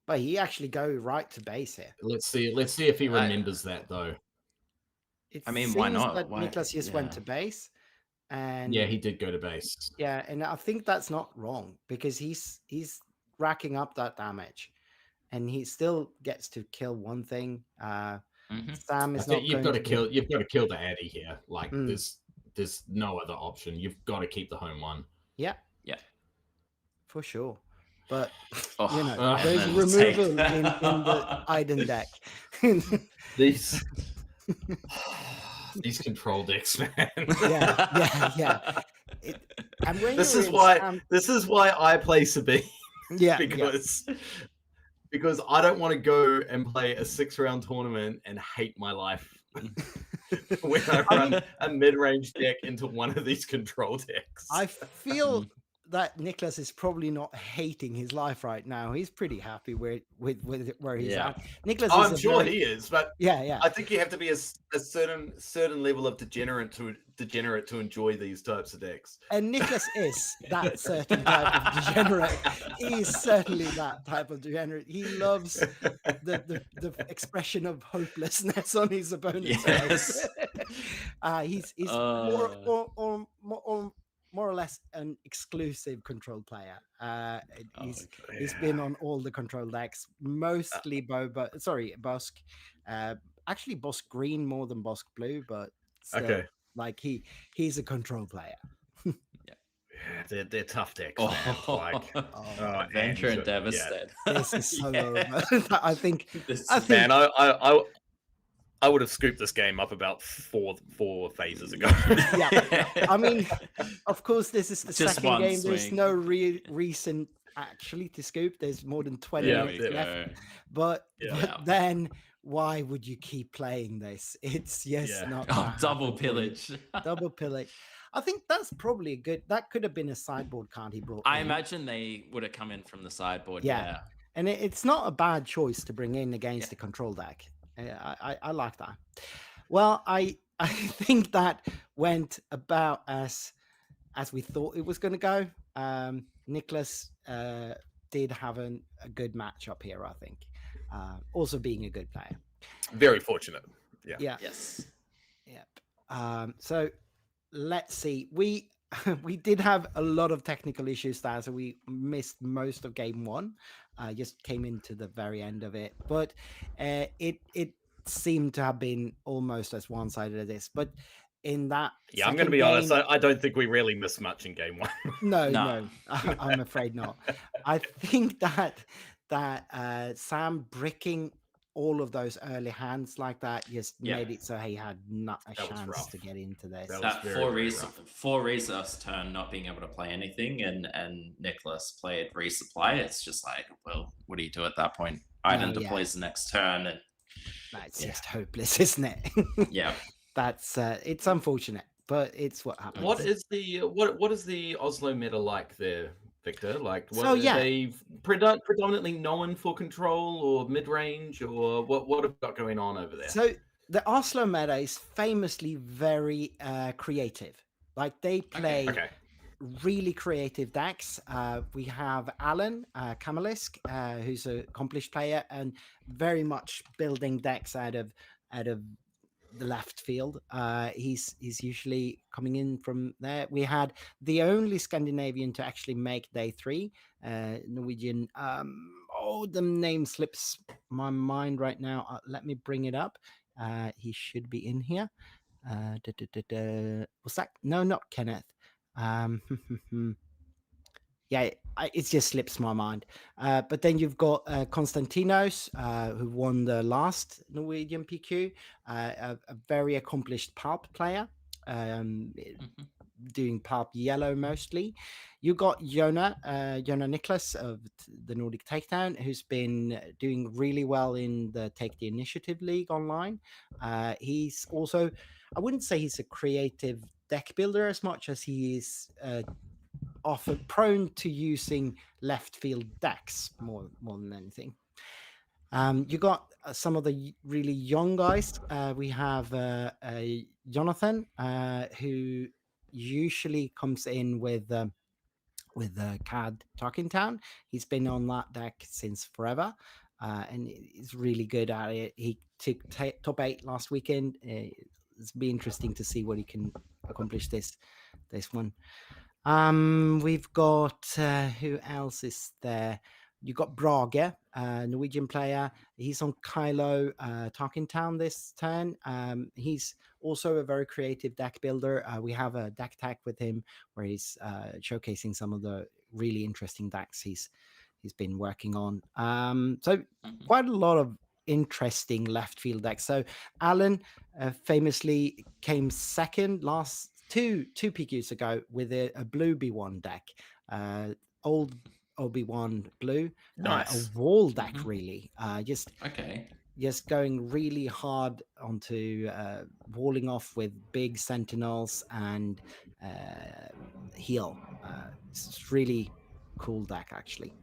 But he actually go right to base here. Let's see if he remembers that though. Why not? That Nicholas just went to base, and he did go to base. Yeah, and I think that's not wrong because he's racking up that damage, and he still gets to kill one thing. Sam is not. You've got to kill the Addy here. Like there's no other option. You've got to keep the home one. Yeah, for sure. But there's removal in the Iden deck. These control decks, man. Yeah. This is why I play Sabine. Yeah, because I don't want to go and play a 6-round tournament and hate my life when I run a mid-range deck into one of these control decks. I feel that Nicholas is probably not hating his life right now. He's pretty happy with where he's at. Nicholas, I'm sure he is, but yeah. I think you have to be a certain level of degenerate to enjoy these types of decks. And Nicholas is that certain type of degenerate. He is certainly that type of degenerate. He loves the expression of hopelessness on his opponent's face. He's more or less an exclusive control player. He's okay. he's been on all the control decks, mostly Bosk. Actually, Bosk Green more than Bosk Blue, but still, Okay. like he's a control player. Yeah, they're tough decks, man. Like, Adventure and yeah. Devastate. This is so over. I think Man, I would have scooped this game up about four phases ago. yeah. I mean, of course, this is the Just second one game. There's swing. no reason actually to scoop. There's more than 20 Yeah, minutes left. But Yeah. then why would you keep playing this? It's just not gonna Double happen for you. pillage. Double pillage. I think that's probably that could have been a sideboard card he brought I in. imagine they would have come in from the sideboard. Yeah. Yeah. And it's not a bad choice to bring in against the control deck. I like that. Well, I think that went about as we thought it was going to go. Nicholas did have a good matchup here, I think. Also being a good player. Very fortunate. Yeah. Yes. Yep. So let's see. We did have a lot of technical issues there, so we missed most of game one. Just came into the very end of it, but it seemed to have been almost as one-sided as this. But in that, I'm going to be honest. I don't think we really missed much in game one. No, I'm afraid not. I think that Sam bricking all of those early hands like that just made it so he had not a chance to get into this. That four resource turn not being able to play anything, and Nicholas played resupply. It's just like, well, what do you do at that point? Iden deploys the next turn, and that's just hopeless, isn't it? Yeah, that's it's unfortunate, but it's what happens. What is the Oslo meta like there, Victor? Like, are they predominantly known for control or mid range, or what have got going on over there? So the Oslo meta is famously very creative. Like they play really creative decks. We have Alan Kamalisk, who's an accomplished player and very much building decks out of the left field. He's usually coming in from there. We had the only Scandinavian to actually make day 3, Norwegian. The name slips my mind right now. Let me bring it up. He should be in here. Was that? No, not Kenneth. It just slips my mind. But then you've got Konstantinos, who won the last Norwegian PQ, a very accomplished pulp player, doing pulp yellow mostly. You got Jonah Nicholas of the Nordic Takedown, who's been doing really well in the Take the Initiative League online. He's also, I wouldn't say he's a creative deck builder as much as he is often prone to using left field decks more than anything. You got some of the really young guys. We have Jonathan, who usually comes in with CAD Talking Town. He's been on that deck since forever, and he's really good at it. He took top 8 last weekend. It's be interesting to see what he can accomplish this one. We've got who else is there? You got Brage, Norwegian player. He's on Kylo Talking Town this turn. He's also a very creative deck builder. We have a deck tag with him where he's showcasing some of the really interesting decks he's been working on. So quite a lot of interesting left field decks. So Alan famously came second last two PQs ago with a blue B1 deck, old Obi-Wan blue, nice. a wall deck really, just going really hard onto walling off with big sentinels and heal. It's really cool deck actually.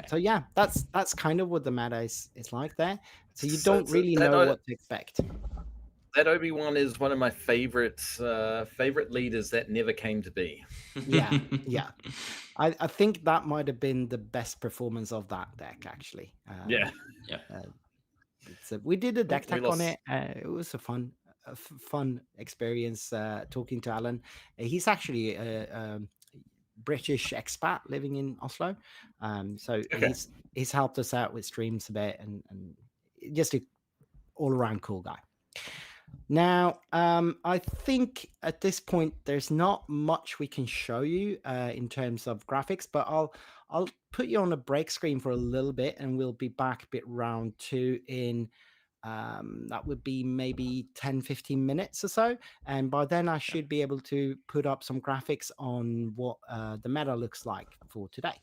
So yeah, that's kind of what the meta is like there. So you don't really know what to expect. That Obi-Wan is one of my favorite leaders that never came to be. Yeah. I think that might have been the best performance of that deck, actually. We did a deck tech on it. It was a fun fun experience talking to Alan. He's actually a British expat living in Oslo, so Okay. he's helped us out with streams a bit, and just a all around cool guy. Now, I think at this point there's not much we can show you in terms of graphics, but I'll put you on a break screen for a little bit, and we'll be back a bit round 2 in that would be maybe 10-15 minutes or so, and by then I should be able to put up some graphics on what the meta looks like for today.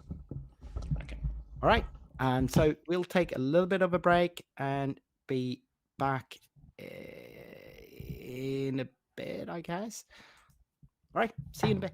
Okay. All right, so we'll take a little bit of a break and be back in a bit, I guess. All right, see you in a bit.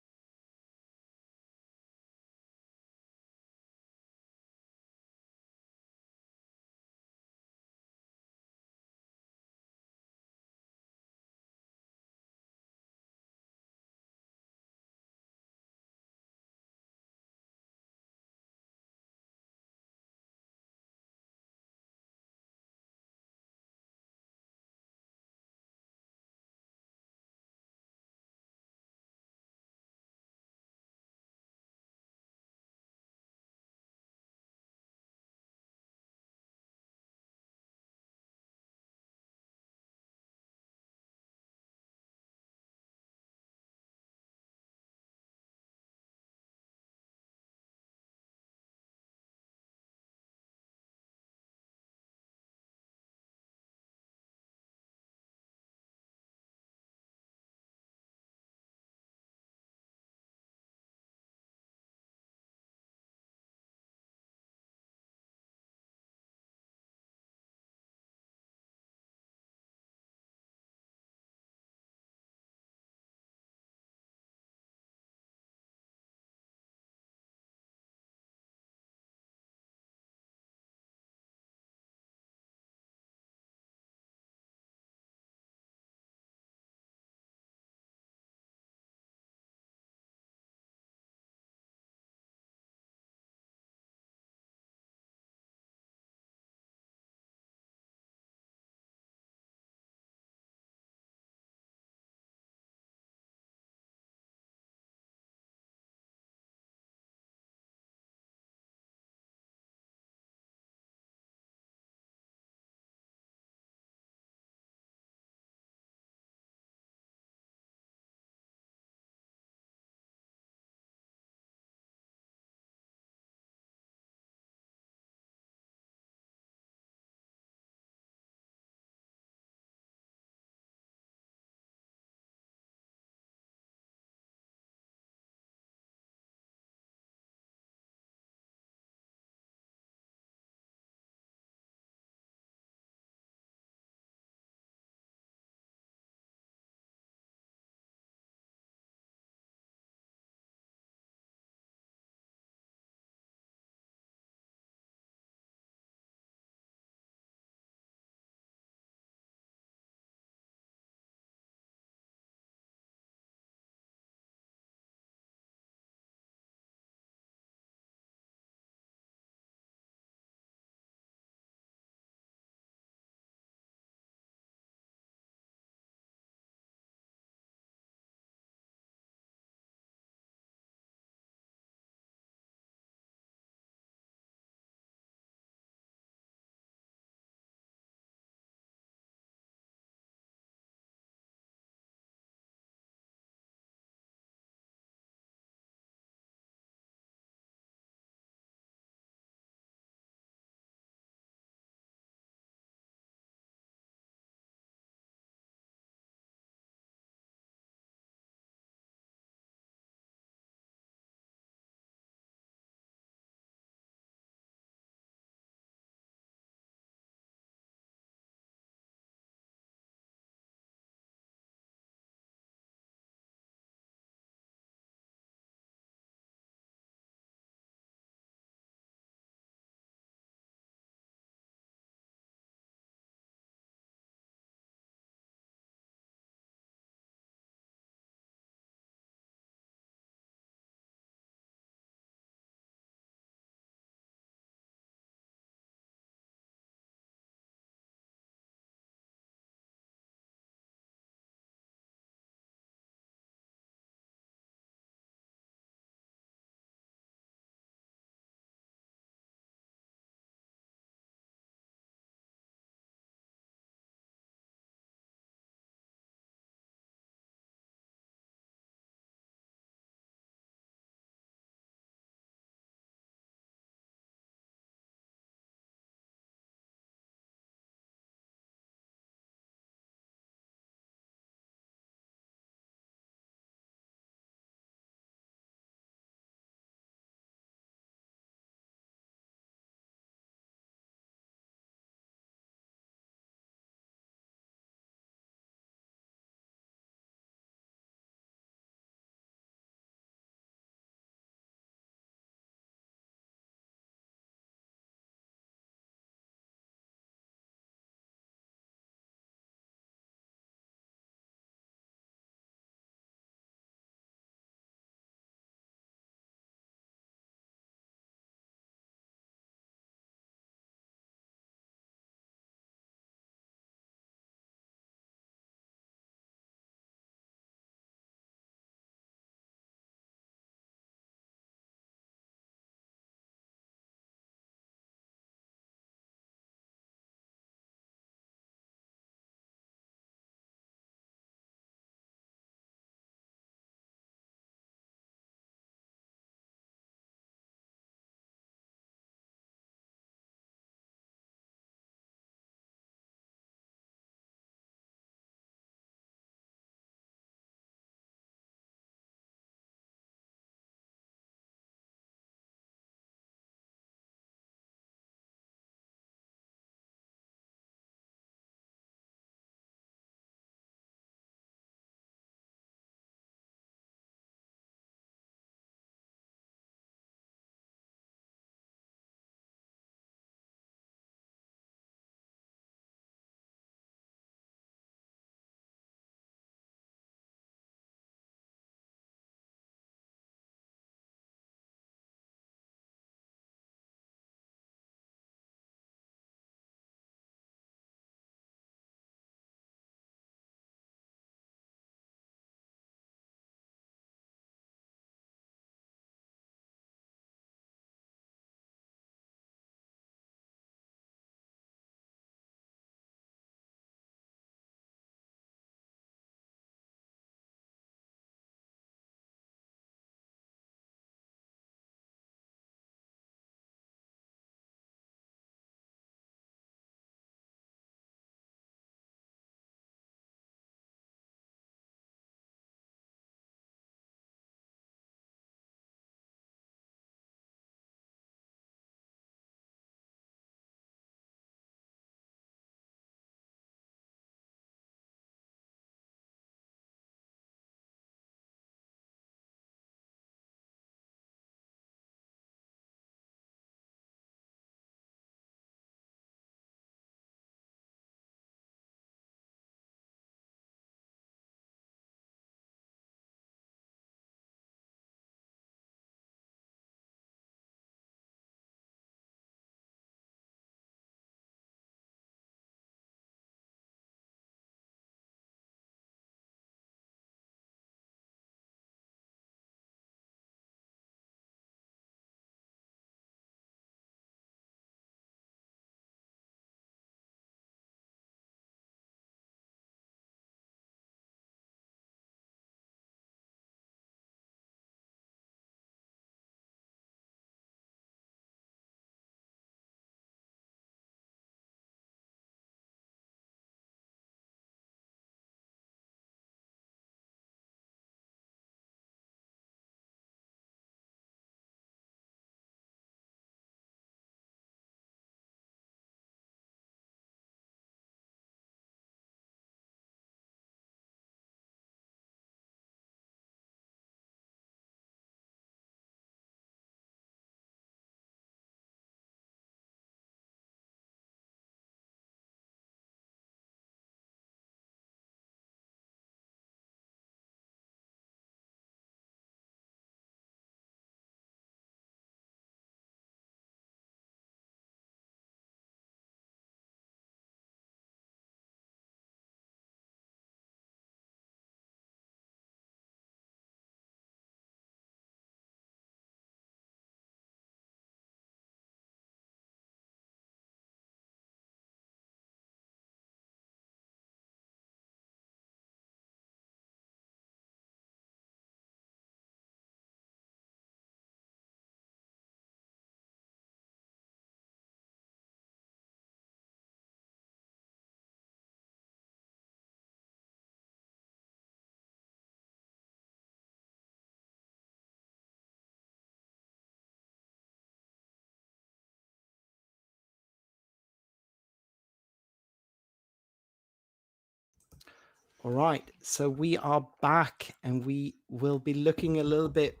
All right, so we are back, and we will be looking a little bit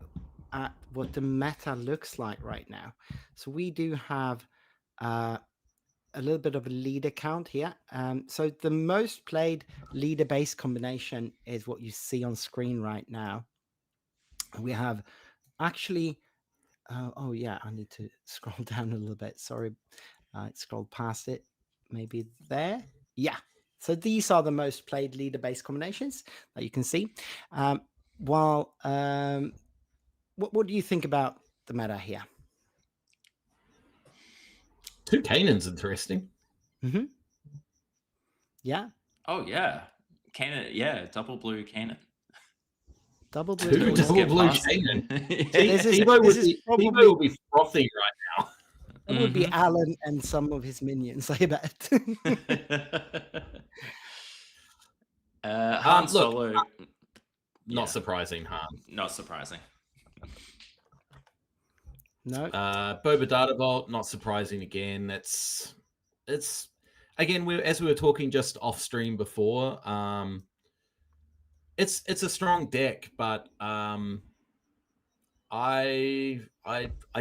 at what the meta looks like right now. So we do have a little bit of a leader count here. So the most played leader-based combination is what you see on screen right now. We have actually, oh yeah, I need to scroll down a little bit. Sorry, I scrolled past it. Maybe there. Yeah. So these are the most played leader-based combinations that you can see. What do you think about the meta here? 2 Canaan's interesting. Mm-hmm. Yeah. Oh yeah, Canaan. Yeah, double blue Canaan. Double blue. Two Let's double get blue past it. Canaan. This is- Tebow this is probably- will be frothing right now. That would be Mhm. Alan and some of his minions, I bet. Han Look, Solo. Not Yeah. surprising, Han. Not surprising. No. Boba Datavolt, not surprising again. It's again, as we were talking just off stream before. It's a strong deck, but I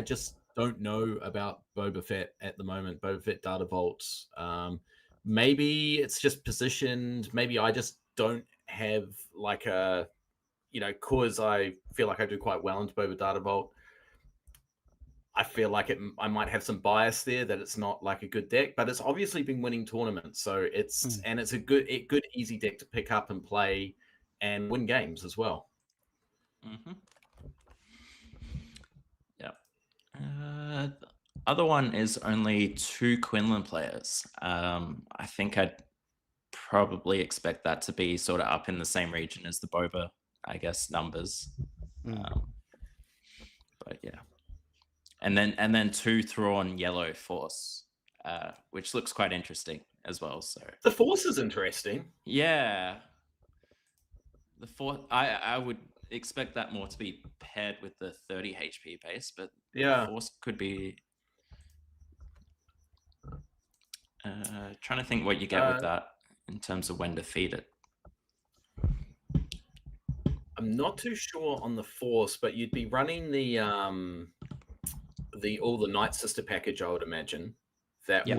just don't know about Boba Fett at the moment. Boba Fett Datavolt. Maybe it's just positioned. Maybe I just don't have like a, cause I feel like I do quite well into Boba Datavolt. I feel like I might have some bias there that it's not like a good deck, but it's obviously been winning tournaments. So it's a good easy deck to pick up and play and win games as well. Mm-hmm. Yep. The other one is only 2 Quinlan players. I think I'd probably expect that to be sort of up in the same region as the Boba, I guess, numbers. But yeah. And then 2 Thrawn yellow Force, which looks quite interesting as well. So The Force is interesting. yeah, the Force. I would expect that more to be paired with the 30 HP base, but Yeah. the Force could be. Trying to think what you get with that in terms of when to feed it. I'm not too sure on the Force, but you'd be running the all the Night Sister package, I would imagine. That Yep.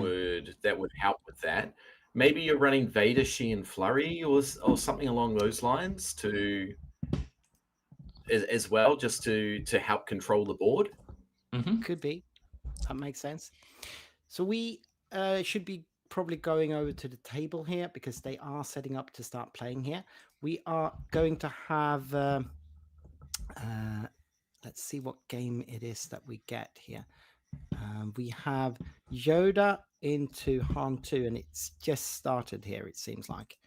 would help with that. Maybe you're running Vader, She, and Flurry or something along those lines as well, just to help control the board. Mm-hmm. Could be. That makes sense. So we should be probably going over to the table here because they are setting up to start playing here. We are going to have, let's see what game it is that we get here. We have Yoda into Han 2, and it's just started here, it seems like.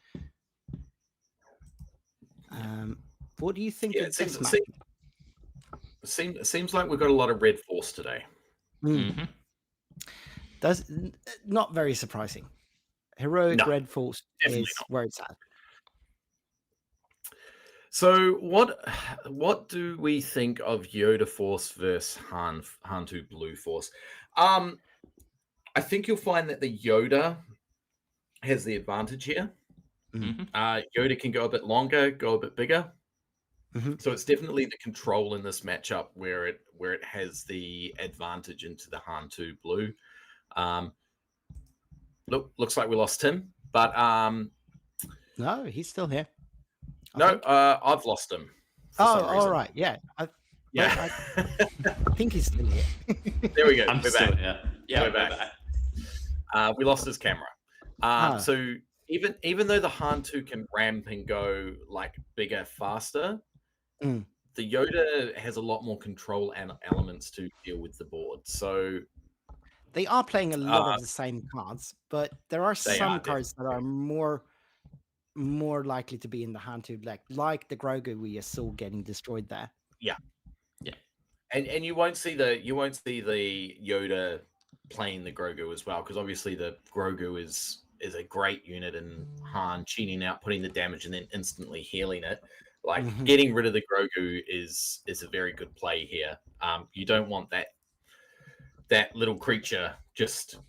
What do you think Yeah, of it this seems, match? seems like we've got a lot of Red Force today. Mm-hmm. Not very surprising. Heroic No, Red Force definitely is not. where it's at. So what do we think of Yoda Force versus Han 2 Blue Force? I think you'll find that the Yoda has the advantage here. Mm-hmm. Yoda can go a bit longer, go a bit bigger. Mhm. So it's definitely the control in this matchup where it has the advantage into the Han 2 Blue. Looks like we lost Tim, but No, he's still here. I no, think. I've lost him. For some all reason. right. Yeah. Yeah. I think he's still here. There we go. I'm We're still back. here. Yeah, We're back. We lost his camera. So even though the Han 2 can ramp and go like bigger, faster, Mm. the Yoda has a lot more control and elements to deal with the board. So They are playing a lot of the same cards, but there are They some are, cards that are more likely to be in the hand to like the Grogu we just saw getting destroyed there. and you won't see the Yoda playing the Grogu as well, because obviously the Grogu is a great unit, and Han cheating out, putting the damage, and then instantly healing it. Like Mhm. getting rid of the Grogu is a very good play here. You don't want that little creature just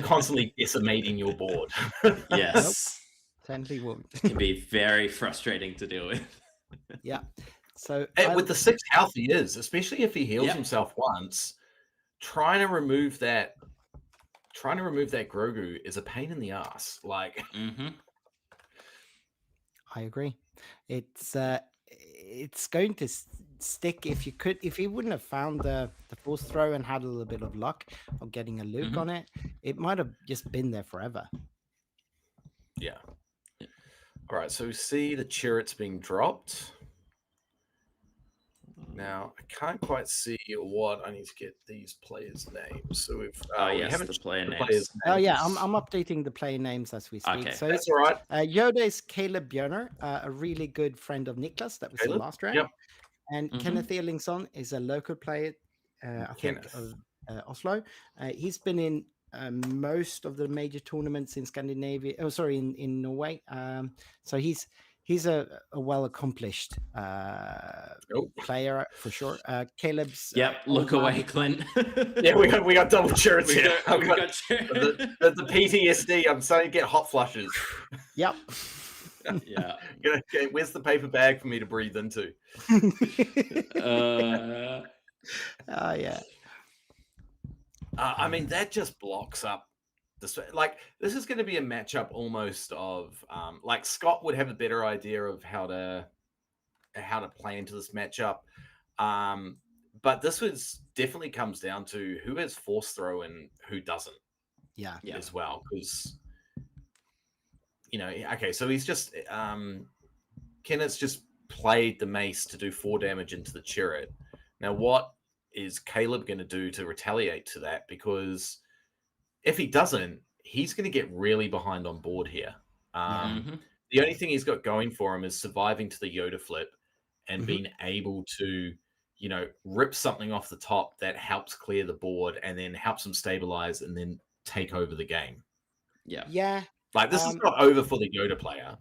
constantly decimating your board. Yes. Certainly won't. Can be very frustrating to deal with. Yeah. So And with the 6 health he is, especially if he heals Yep. himself once, trying to remove that Grogu is a pain in the ass. Like, I agree. It's going to stick if you wouldn't have found the force throw and had a little bit of luck of getting a Luke on it, it might have just been there forever. yeah. All right, so we see the turrets being dropped. Now, I can't quite see what I need to get these players' names. So we've we haven't the player the names. players' Oh yeah, names. I'm updating the player names as we speak. Okay. So That's all right. Yoda is Caleb Björner, a really good friend of Niklas that was in Caleb? last round. Yep. And Kenneth Erlingsson is a local player, I think, of Oslo. He's been in most of the major tournaments in Scandinavia. Oh, sorry, in Norway. So he's a well accomplished player for sure. Caleb's look away, Clint. Yeah, we got double turrets We here. got The PTSD. I'm starting to get hot flushes. Yep. Yeah. Okay, where's the paper bag for me to breathe into? Yeah. I mean, that just blocks up this. Like, this is going to be a matchup almost of like Scott would have a better idea of how to play into this matchup. But this was definitely comes down to who has force throw and who doesn't. Yeah. As well, because okay, so he's just Kenneth's just played the mace to do 4 damage into the turret. Now, what is Caleb going to do to retaliate to that? Because if he doesn't, he's going to get really behind on board here. The only thing he's got going for him is surviving to the Yoda flip and being able to, rip something off the top that helps clear the board and then helps him stabilize and then take over the game. Yeah. Like, this is not over for the Yoda player.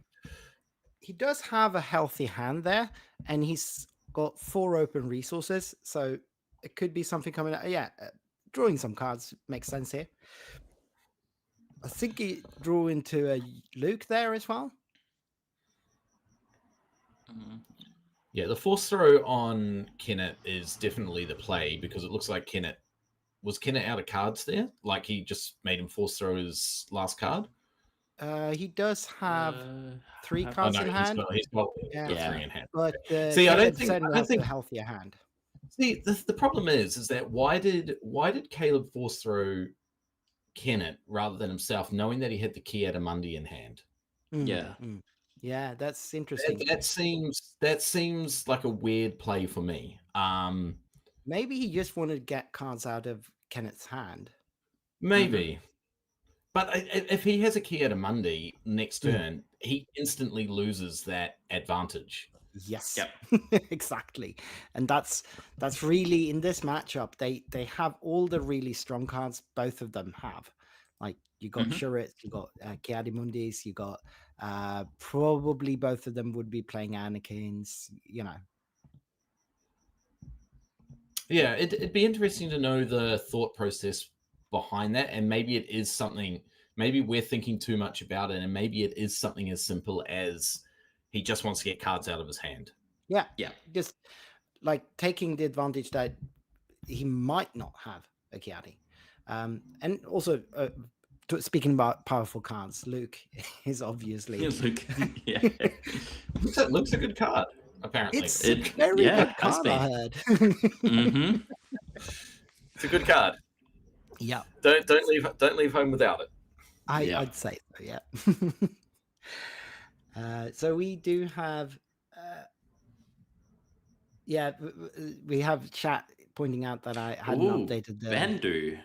He does have a healthy hand there, and he's got 4 open resources, so it could be something coming out. Yeah, drawing some cards makes sense here. I think he drew into a Luke there as well. Yeah, the force throw on Kenneth is definitely the play, because it looks like Kenneth out of cards there? Like, he just made him force throw his last card? He does have 3 cards in hand. He's got 3 in hand. But see, I don't think a healthier hand. See, the problem is that why did Caleb force throw Kenneth rather than himself, knowing that he had the key Adamundi in hand? Yeah, that's interesting. That seems like a weird play for me. Maybe he just wanted to get cards out of Kenneth's hand. Maybe. But if he has a key Adamundi next turn, he instantly loses that advantage. Yes. Exactly. And that's really, in this matchup, they have all the really strong cards both of them have. Like, you got Shuret, you got Kiadimundis, you got probably both of them would be playing Anakins, Yeah, it'd be interesting to know the thought process behind that, and maybe it is something, maybe we're thinking too much about it, and maybe it is something as simple as he just wants to get cards out of his hand. Yeah. Just like taking the advantage that he might not have a Kiadi. And also, speaking about powerful cards, Luke is obviously... Luke, Luke's a good card, apparently. It's a very good card, I heard. It's a good card. Yeah. Don't leave home without it. I'd say so, yeah. So we do have... we have chat pointing out that I hadn't updated the... Bendu.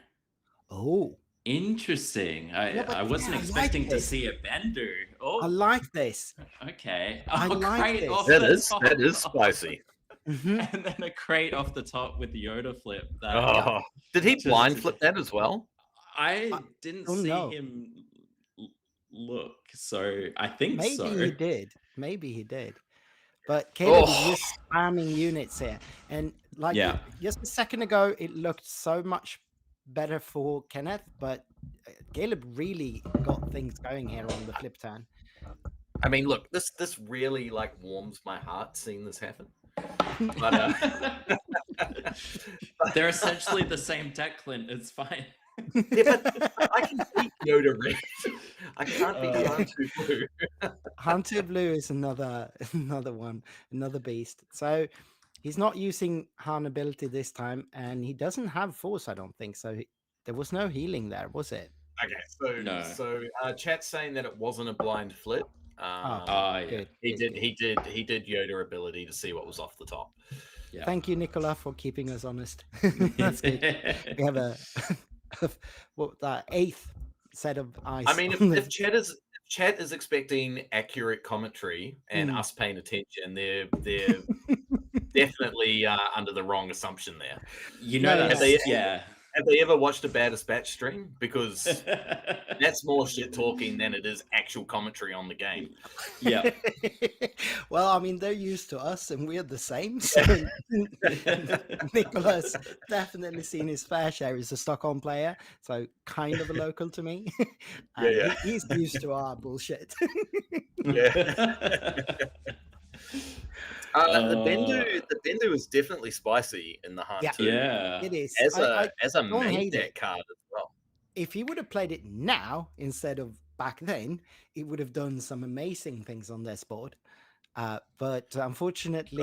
Oh. Interesting. I wasn't expecting to see a Bendu. Oh, I like this. Okay. I like this. That is spicy. And then a crate off the top with the Yoda flip. Did he blind flip that as well? I didn't see him look, so I think Maybe he did. But Caleb is just spamming units here. And just a second ago, it looked so much better for Kenneth, but Caleb really got things going here on the flip turn. I mean, look, this really like warms my heart seeing this happen. But They're essentially the same deck, Clint. It's fine. yeah, but I can beat Yoda Red. I can't beat Hantu Blue. Hunter Blue is another one, another beast. So he's not using Han ability this time, and he doesn't have force, I don't think. So there was no healing there, was it? Okay, so chat's saying that it wasn't a blind flip. Yeah. Good. He did Yoda ability to see what was off the top. Yeah. Thank you, Nicola, for keeping us honest. That's good. We have a that 8th set of eyes. I mean, if chat is expecting accurate commentary and us paying attention, they're definitely under the wrong assumption there. You know, No, yeah. Have they ever watched a Bad Dispatch stream? Because that's more shit talking than it is actual commentary on the game. Yeah. Well, I mean, they're used to us and we're the same. So Nicholas definitely seen his fair share as a Stockholm player, so kind of a local to me. Yeah. He's used to our bullshit. The Bendu is definitely spicy in the hunt Yeah. too. Yeah. It is. As a don't main hate deck it. card as well. If he would have played it now instead of back then, it would have done some amazing things on this board. But unfortunately,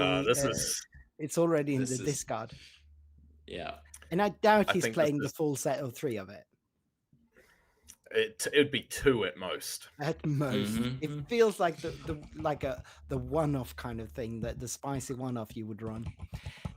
it's already in the discard. Yeah. And I doubt I he's think playing the full set of 3 of it. It would be 2 at most. At most, it feels like the one-off kind of thing, that the spicy one-off you would run.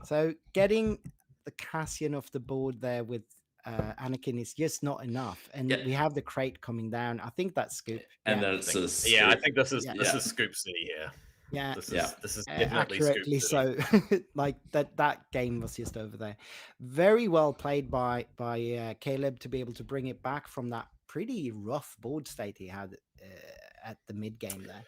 So getting the Cassian off the board there with Anakin is just not enough, and we have the crate coming down. I think that's Scoop. And yeah. then it's a Scoop. Yeah, I think this is Scoop City here. Yeah, this is definitely accurately Scoop City. so. Like that game was just over there. Very well played by Caleb to be able to bring it back from that pretty rough board state he had at the mid game there.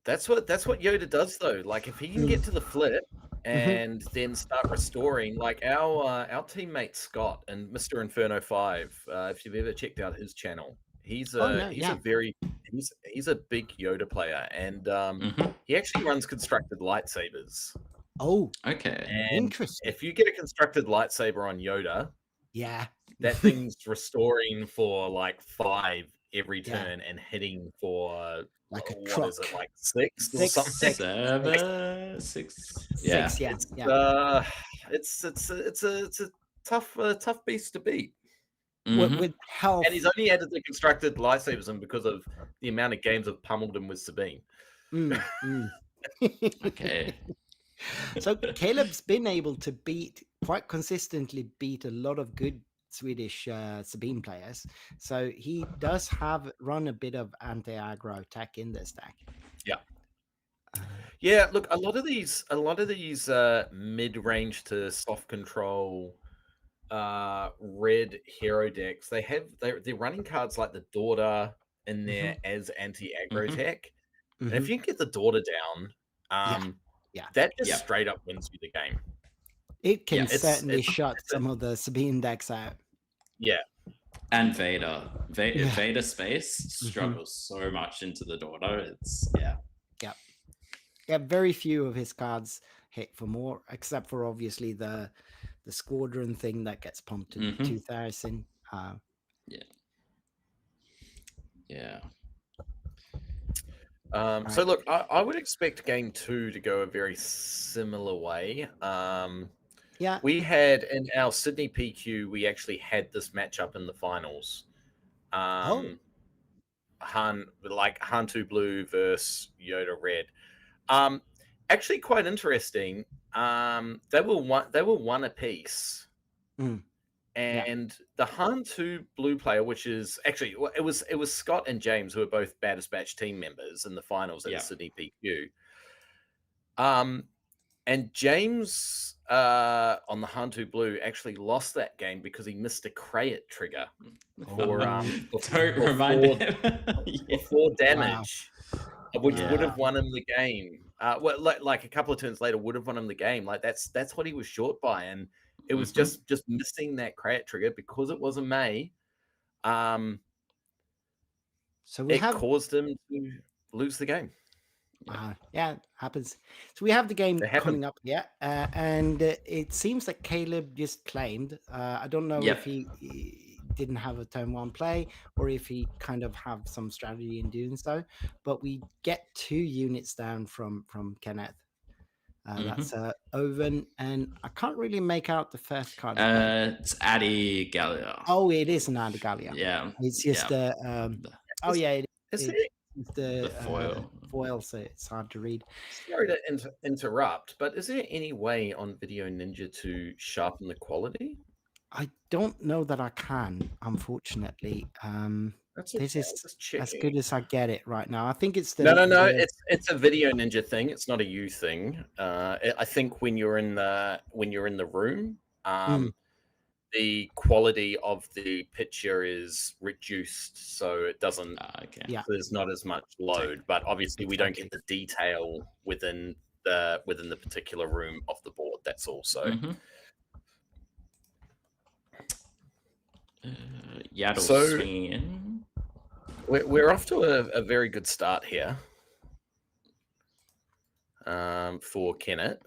That's what Yoda does though. Like if he can get to the flip and then start restoring, like our teammate Scott and Mr. Inferno 5, if you've ever checked out his channel, he's a big Yoda player, and he actually runs constructed lightsabers. Oh, okay. And interesting. if you get a constructed lightsaber on Yoda, that thing's restoring for like 5 every turn and hitting for like a what truck. is it, like 6 or something? 7, 6. Yeah. It's a tough beast to beat. With health. And he's only added the constructed lightsabers in because of the amount of games I've pummeled him with Sabine. Okay. So Caleb's been able to quite consistently beat a lot of good Swedish Sabine players. So he does run a bit of anti-aggro tech in this deck. Yeah, look, a lot of these mid-range to soft control red hero decks, they're running cards like the Daughter in there as anti-aggro tech. And if you can get the Daughter down, that just straight up wins you the game. It can certainly shut some of the Sabine decks out. Yeah. And Vader. Vader space struggles so much into the Daughter. It's very few of his cards hit for more, except for obviously the squadron thing that gets pumped to 2000. So look, I would expect game 2 to go a very similar way. We had in our Sydney PQ, we actually had this matchup in the finals. Hantu Blue versus Yoda Red. Actually quite interesting. They were one apiece. And the Hantu Blue player, which is actually it was Scott and James, who are both Bad Dispatch team members in the finals at the Sydney PQ. And James on the Hantu Blue actually lost that game because he missed a Krayt trigger for before damage, which would have won him the game. Like a couple of turns later, would have won him the game. Like that's what he was short by, and it was just missing that Krayt trigger because it was a May. So we it have caused him to lose the game. yeah, it happens. So we have the game It happened. coming up here, and it seems that Caleb just claimed. I don't know Yep. if he didn't have a turn one play or if he kind of have some strategy in doing so. But we get 2 units down from Kenneth. That's Owen, and I can't really make out the first card. It's Addy Gallia. Oh, it is an Adigalia. Yeah. It's just yeah. oh yeah, Is it's The foil. foil, so it's hard to read. Sorry to interrupt, but is there any way on Video Ninja to sharpen the quality? I don't know that I can, unfortunately. That's This okay, is just as checking. good as I get it right now. I think it's the No. It's a Video Ninja thing. It's not a you thing. I think when you're in the room, the quality of the picture is reduced, so it doesn't. Okay. Yeah. There's not as much load, but obviously we don't get the detail within the particular room of the board. That's also. Yaddle So- swinging in. We're off to a very good start here for Kenneth.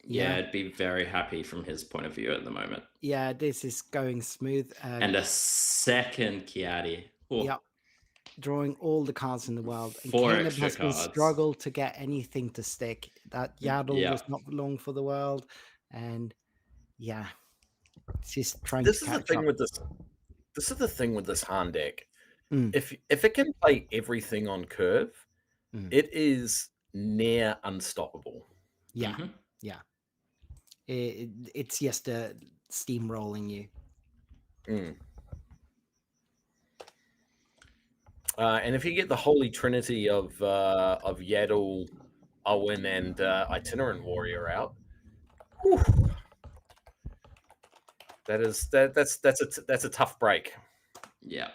Yeah, I'd be very happy from his point of view at the moment. Yeah, this is going smooth. And a second Kiadi. Oh, Yeah, drawing all the cards in the world. And 4 Caleb extra has been cards. struggled to get anything to stick. That Yaddle Yeah. was not long for the world, and yeah, it's just trying This to is the catch thing up. with this. This is the thing with this Han deck. Mm. If it can play everything on curve, it is near unstoppable. Yeah, yeah. It's just steamrolling you. And if you get the holy trinity of Yaddle, Owen, and Itinerant Warrior out, whew, that's a tough break. Yeah.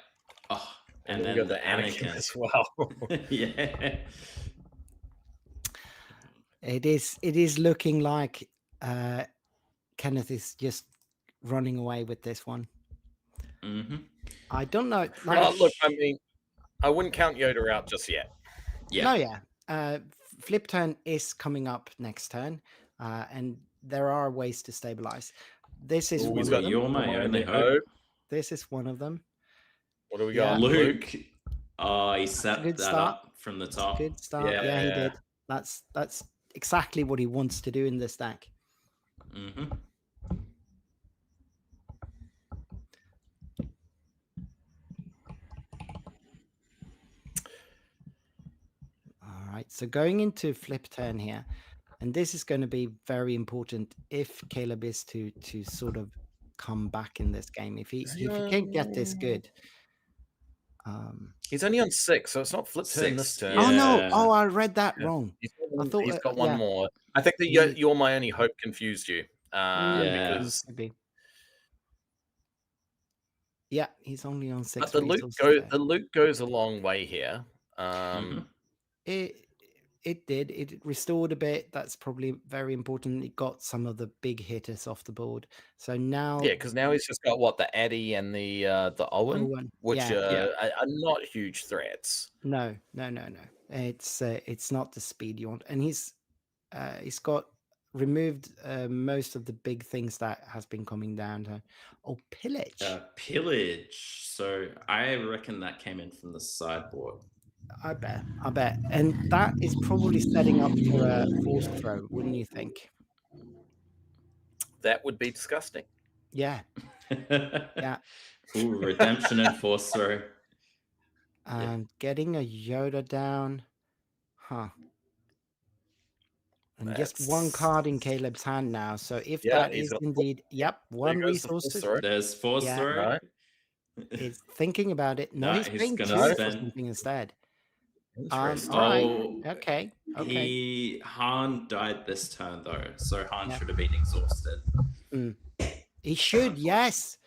Oh, and we then got the Anakin as well. Yeah. It is looking like Kenneth is just running away with this one. I don't know. Like, Look, I mean, I wouldn't count Yoda out just yet. Yeah. No, flip turn is coming up next turn, and there are ways to stabilize. This is one of them. You're my only hope. This is one of them. What do we Yeah. got? Luke. Oh, he set good that start. up from the top. Good start. Yeah, he did. That's exactly what he wants to do in this deck. All right, so going into flip turn here, and this is going to be very important if Caleb is to sort of come back in this game. If he can't get this good. He's only on 6, so it's not flip turn this 6, turn. yeah. Oh no! Oh, I read that wrong. He's got one yeah. more. I think that you're my only hope confused you. Because Maybe. Yeah, he's only on 6. but the Luke goes a long way here. It did. It restored a bit. That's probably very important. It got some of the big hitters off the board. So now, because now he's just got what, the Addy and the Owen, which are not huge threats. No. It's not the speed you want, and he's got removed most of the big things that has been coming down. Oh, pillage. Pillage. So I reckon that came in from the sideboard. I bet. And that is probably setting up for a force throw, wouldn't you think? That would be disgusting. Yeah. Yeah. Ooh, redemption and force throw. And getting a Yoda down. Huh. And just one card in Caleb's hand now. So if that is indeed, one resource. There's force throw. Right. He's thinking about it. No, he's paying 2 for something instead. All right. Okay. Han died this turn though, so Han should have been exhausted. He should, yes.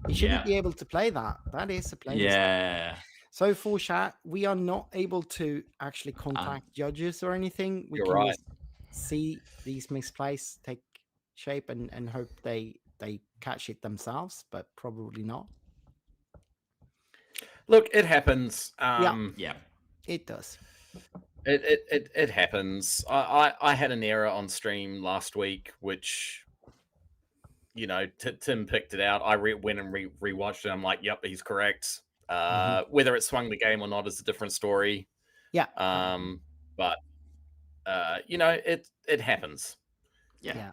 He shouldn't be able to play that. That is a play. Yeah. So for chat, we are not able to actually contact judges or anything. We can just see these misplays take shape and hope they catch it themselves, but probably not. Look, it happens. Yeah. It does. It happens. I had an error on stream last week, which, you know, Tim picked it out. I went and rewatched it. I'm like, yep, he's correct. Whether it swung the game or not is a different story. Yeah. But you know, it happens. Yeah.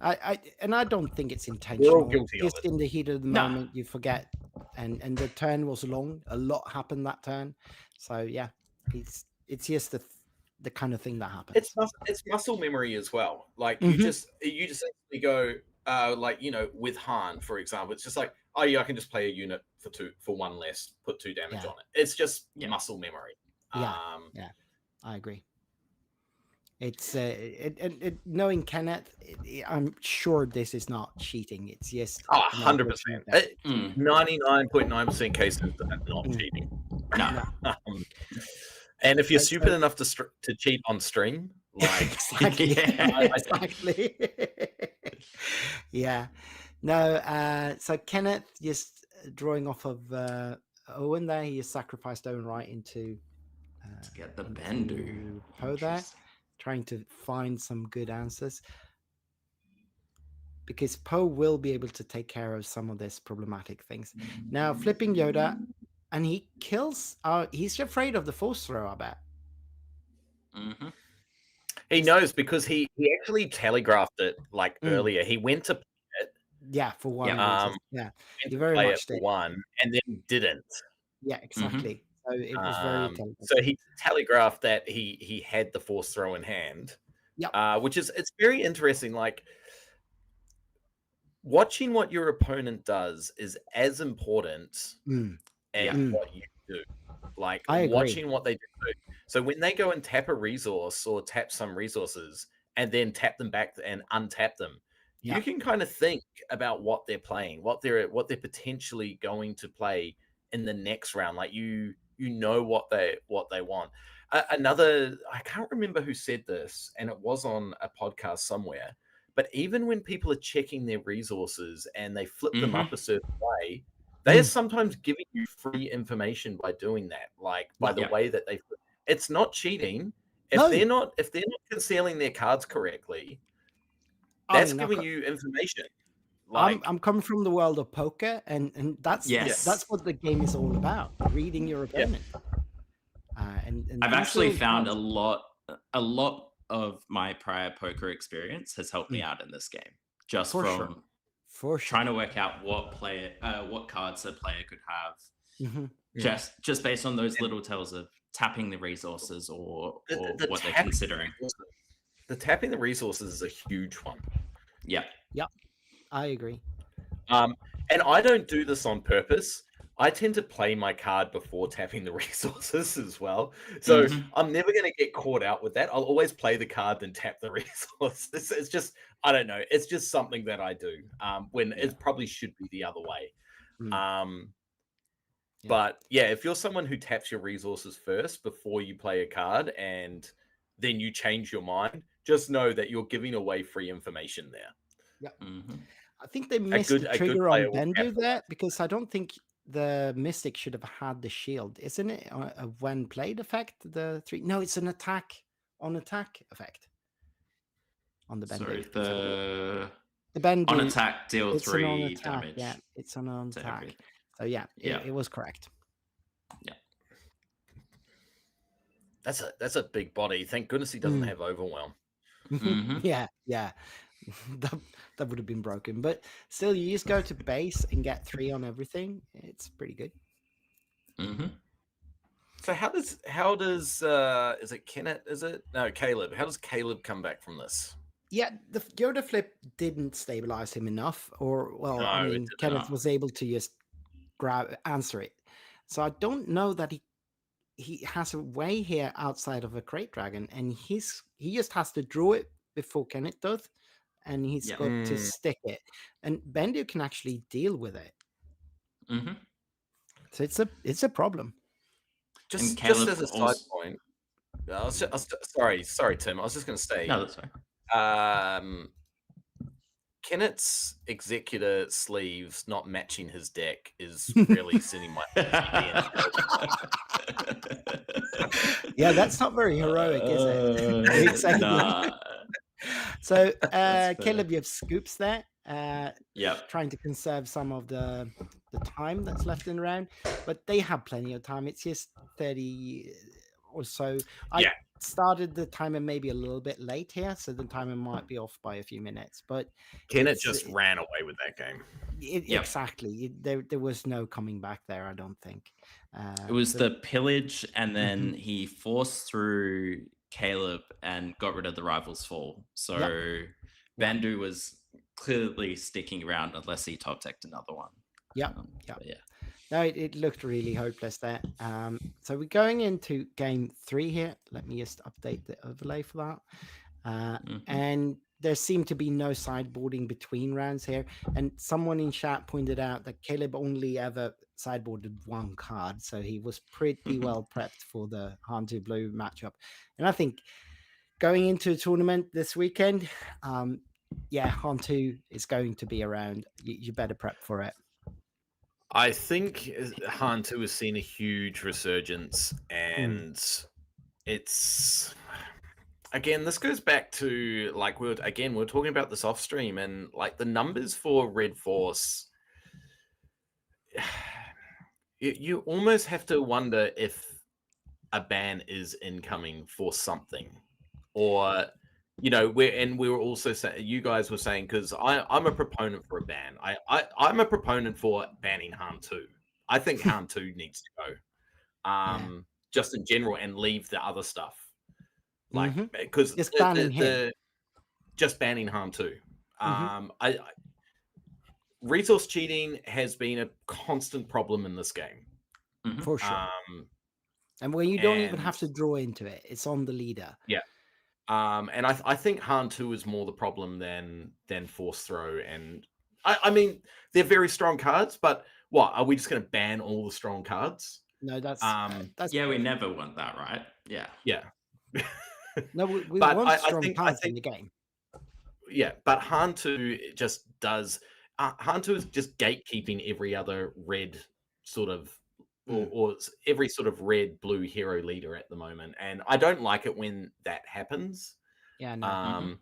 I don't think it's intentional. guilty of Just it. in the heat of the No. moment, you forget, and the turn was long. A lot happened that turn, so yeah, it's just the kind of thing that happens. It's muscle memory as well. Like Mhm. you just actually go like, you know, with Han, for example, it's just like, oh yeah, I can just play a unit for one less, put 2 damage Yeah. on it. It's just Yeah. muscle memory. Yeah. I agree. It's knowing Kenneth, I'm sure this is not cheating. It's just 100%. Yeah. 99.9% cases not Mm. cheating. No. And if you're That's stupid enough to cheat on stream, like exactly. Yeah. Exactly. Yeah. No, so Kenneth just drawing off of Owen there, he just sacrificed Owen right into To get the Bendu. into Poe there, trying to find some good answers. Because Poe will be able to take care of some of this problematic things. Now flipping Yoda, and he kills he's afraid of the force throw, I bet. Mm-hmm. he knows because he actually telegraphed it like Mm. earlier. He went to Yeah, for one. Yeah. reason. Yeah. went You to very play much it for did. one and then didn't. Yeah, exactly. So it was very intelligent. So he telegraphed that he had the force throw in hand. Yep. Which is, it's very interesting. Like, watching what your opponent does is as important Mm. as Yeah. what you do. Like, I agree. watching what they do. So when they go and tap a resource or tap some resources and then tap them back and untap them, Yeah. you can kind of think about what they're playing, what they're potentially going to play in the next round. Like, you know what they want. Another, I can't remember who said this, and it was on a podcast somewhere, but even when people are checking their resources and they flip them up a certain way, they are sometimes giving you free information by doing that. Like, by the Yeah. way that they flip. It's not cheating. If No. they're not concealing their cards correctly, that's giving you information. Like, I'm coming from the world of poker, and that's Yes. that's what the game is all about: reading your opponent. And I've these actually little found cards- a lot of my prior poker experience has helped me out in this game, just For from sure. For sure. trying to work out what cards a player could have, Mhm. just based on those little tells of tapping the resources or the what they're tapping considering. the tapping the resources is a huge one. Yeah. I agree. And I don't do this on purpose. I tend to play my card before tapping the resources as well. So I'm never going to get caught out with that. I'll always play the card then tap the resources. It's just, I don't know. It's just something that I do when it probably should be the other way. But yeah, if you're someone who taps your resources first before you play a card and then you change your mind, just know that you're giving away free information there. I think they missed the good trigger player on will Bendu capitalize. there, because I don't think the Mystic should have had the shield, isn't it? A when played effect, the 3. No, it's an attack effect on the Bendu. So the Bendu on attack deal it's an on 3 attack. damage. Yeah, it's an on to attack. every- So yeah, Yeah. It was correct. Yeah. That's a big body. Thank goodness he doesn't have overwhelm. Yeah. that would have been broken, but still, you just go to base and get 3 on everything. It's pretty good. So how does is it Kenneth? Is it no Caleb? How does Caleb come back from this? Yeah, the Yoda flip didn't stabilize him enough, or well, No, I it mean, did Kenneth not. was able to just answer it. So I don't know that he has a way here outside of a crate dragon, and he just has to draw it before Kenneth does, and he's got to stick it. And Bendu can actually deal with it. So it's a problem. Just Caleb as a side point. Sorry, Tim. I was just going to say. No, that's fine. Kennett's Executor sleeves not matching his deck is really sending my Yeah, that's not very heroic, is it? Exactly. Nah. So, That's fair. Caleb, you have scoops there. Yep. Trying to conserve some of the time that's left in the round, but they have plenty of time. It's just 30 or so. I started the timer maybe a little bit late here, so the timer might be off by a few minutes. But Kennett just ran away with that game. Exactly. There was no coming back there, I don't think. It was the pillage, and then he forced through Caleb and got rid of the Rival's Fall. So Bandu was clearly sticking around unless he top decked another one. Yeah. But yeah. No, it looked really hopeless there. So we're going into game 3 here. Let me just update the overlay for that. And there seemed to be no sideboarding between rounds here. And someone in chat pointed out that Caleb only ever sideboarded one card. So he was pretty well prepped for the Han2 Blue matchup. And I think going into a tournament this weekend, Han2 is going to be around. You better prep for it. I think Han2 has seen a huge resurgence, and it's again, this goes back to like we're talking about this off stream, and like the numbers for Red Force, you almost have to wonder if a ban is incoming for something, or we were also saying, you guys were saying, because I'm a proponent for a ban. I'm a proponent for banning Han2. I think Han2 needs to go, just in general, and leave the other stuff, like because just banning him. Just banning Han2. Resource cheating has been a constant problem in this game, for sure. And when you don't even have to draw into it, it's on the leader. Yeah. And I think Han2 is more the problem than Force Throw. And I mean, they're very strong cards, but what, are we just going to ban all the strong cards? No, that's we never want that, right? Yeah. No, we want strong cards in the game. Yeah, but Han2 just does. Han2 is just gatekeeping every other red sort of, or every sort of red blue hero leader at the moment, and I don't like it when that happens. Yeah, no.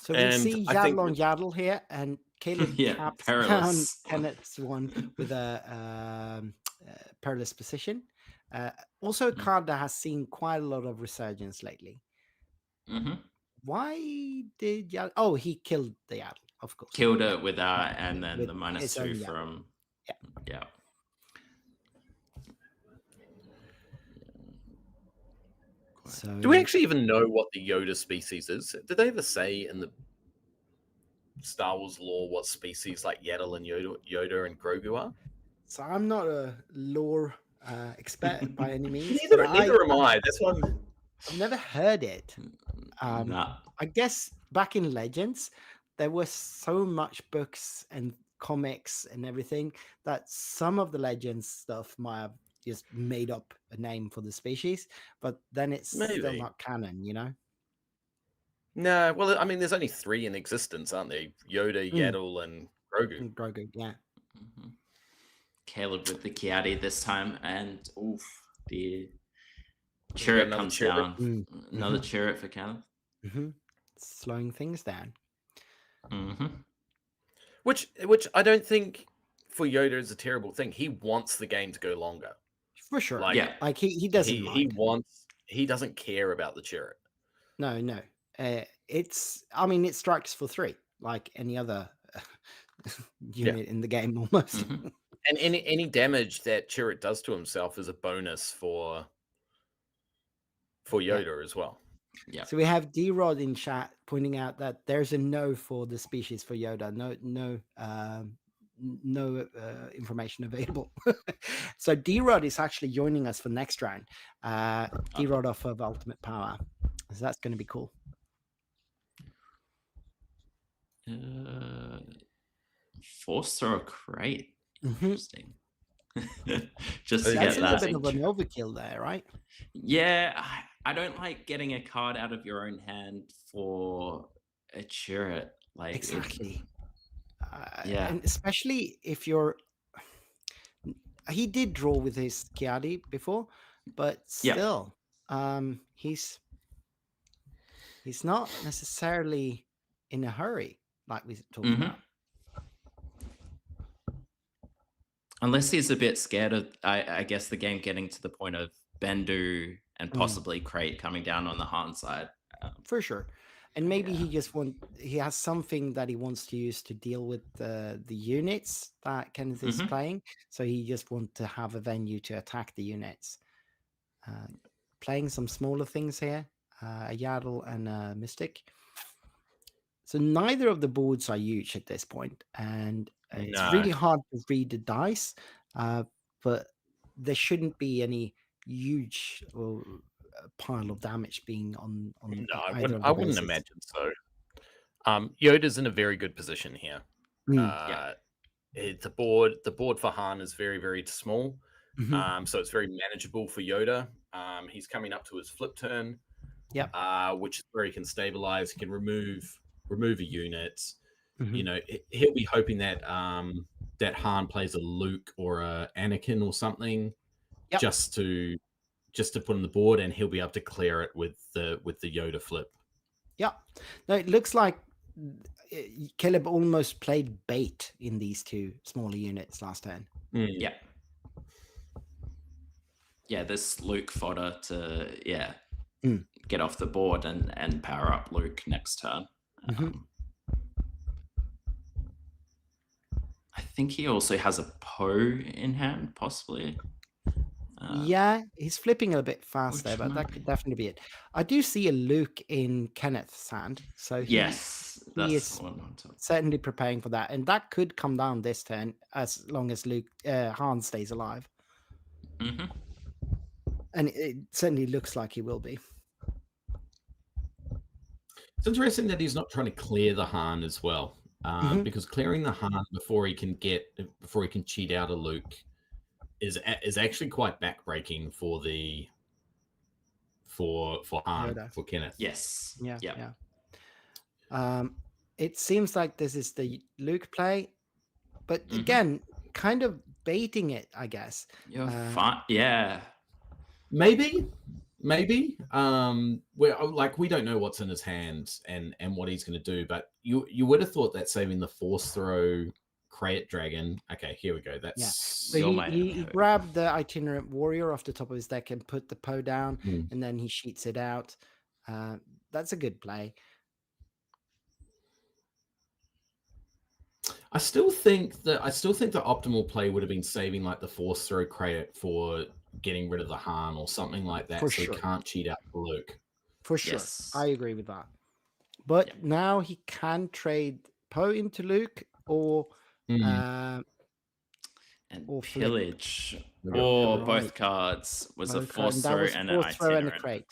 So we see Yaddle on Yaddle here, and Caleb taps down Kennett's one with a perilous position. Also a card that has seen quite a lot of resurgence lately. Why did Yaddle? Oh, he killed the Yaddle, of course. Killed it with and then the -2 from So, do we actually even know what the Yoda species is? Did they ever say in the Star Wars lore what species like Yaddle and Yoda and Grogu are? So I'm not a lore expert by any means. Neither am I. That's one. I've never heard it. Nah. I guess back in Legends, there was so much books and comics and everything that some of the Legends stuff might have just made up a name for the species, but then it's still not canon, No, well, I mean, there's only 3 in existence, aren't there? Yoda, Yaddle, and Grogu. Grogu, yeah. Caleb with the Kiadi this time, and the Chirrut comes down. Another Chirrut for Caleb. Slowing things down. Which I don't think for Yoda is a terrible thing. He wants the game to go longer. For sure. Like he doesn't mind. He doesn't care about the Chirrut. No. It strikes for 3 like any other unit in the game almost. And any damage that Chirrut does to himself is a bonus for Yoda as well. Yeah. So we have D-Rod in chat pointing out that there's a no for the species for Yoda. No information available. So D-Rod is actually joining us for next round. D-Rod off of Ultimate Power. So that's going to be cool. Force Throw Crate. Interesting. Just to that's get a that. bit of an overkill there, right? Yeah, I don't like getting a card out of your own hand for a Chirrut. Like Exactly. Yeah. And especially if you're, he did draw with his Chiadi before, but Yeah. still, he's not necessarily in a hurry, like we talked Mhm. about. Unless he's a bit scared of, I guess, the game getting to the point of Bendu and possibly Crate coming down on the Han side. For sure. And maybe Yeah. he has something that he wants to use to deal with the units that Kenneth is Mhm. playing. So he just wants to have a venue to attack the units. Playing some smaller things here, a Yaddle and a Mystic. So neither of the boards are huge at this point, and it's No. really hard to read the dice, but there shouldn't be any huge pile of damage being on No, either of I the wouldn't bases. imagine so. Yoda's in a very good position here. Mm. The board for Han is very, very small. Mhm. So it's very manageable for Yoda. He's coming up to his flip turn, Yep. which is where he can stabilize. He can remove a unit. Mhm. You know, he'll be hoping that that Han plays a Luke or a Anakin or something, Yep. just to put on the board, and he'll be able to clear it with the Yoda flip. Yeah. No, it looks like Caleb almost played bait in these two smaller units last turn. Yeah. Yeah, this Luke fodder to get off the board and power up Luke next turn. I think he also has a Poe in hand, possibly. Yeah, he's flipping a bit fast there, which but that might could be- definitely be it. I do see a Luke in Kenneth's hand, so Yes, he that's is the one on top. certainly preparing for that, and that could come down this turn as long as Han stays alive, Mhm. and it certainly looks like he will be. It's interesting that he's not trying to clear the Han as well, because clearing the Han before he can cheat out a Luke is actually quite backbreaking for Han, Yoda. for Kenneth. Yes. Yeah. It seems like this is the Luke play, but again, kind of baiting it, I guess. You're fine. Yeah. Maybe. We don't know what's in his hands and what he's going to do, but you would have thought that saving the force throw Crate Dragon. Okay, here we go. That's So he grabbed the itinerant warrior off the top of his deck and put the Poe down, and then he sheets it out. That's a good play. I still think the optimal play would have been saving like the force throw Crate for getting rid of the Han or something like that, For so sure. he can't cheat out the Luke. For sure. Yes. I agree with that. But now he can trade Poe into Luke or and or pillage flip. or Right. both cards was a Both force cards. And that throw was and force an throw and a itinerant. crate.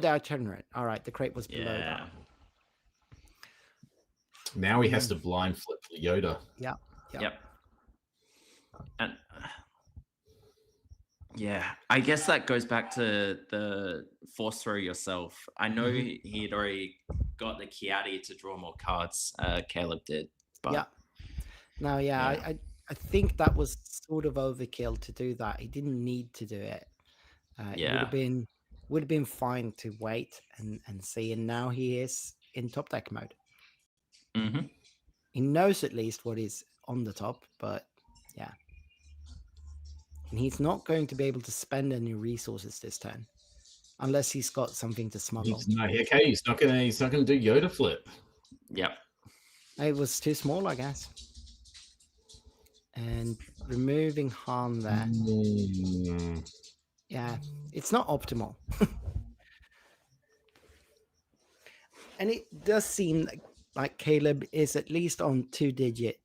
The itinerant. All right, the crate was below that. Now he has to blind flip for Yoda. Yep. And yeah, I guess that goes back to the force throw yourself. I know he had already got the Chiadi to draw more cards. Caleb did, but I think that was sort of overkill to do that. He didn't need to do it. It would have been fine to wait and see. And now he is in top deck mode. He knows at least what is on the top, but yeah. And he's not going to be able to spend any resources this turn, unless he's got something to smuggle. He's not gonna do Yoda flip. Yep. It was too small, I guess. And removing Han there. Yeah, it's not optimal. And it does seem like Caleb is at least on 2-digit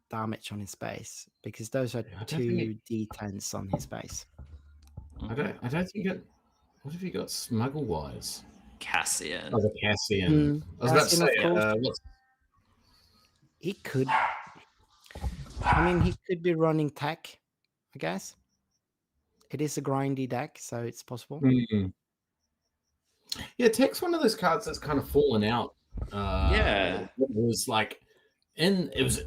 damage on his base, because those are 2 D10s on his base. I don't think it. What have you got smuggle wise? Cassian. Oh, the Cassian. I was about to say, he could. I mean, he could be running tech, I guess. It is a grindy deck, so it's possible. Yeah, tech's one of those cards that's kind of fallen out Yeah. It was like, and it was.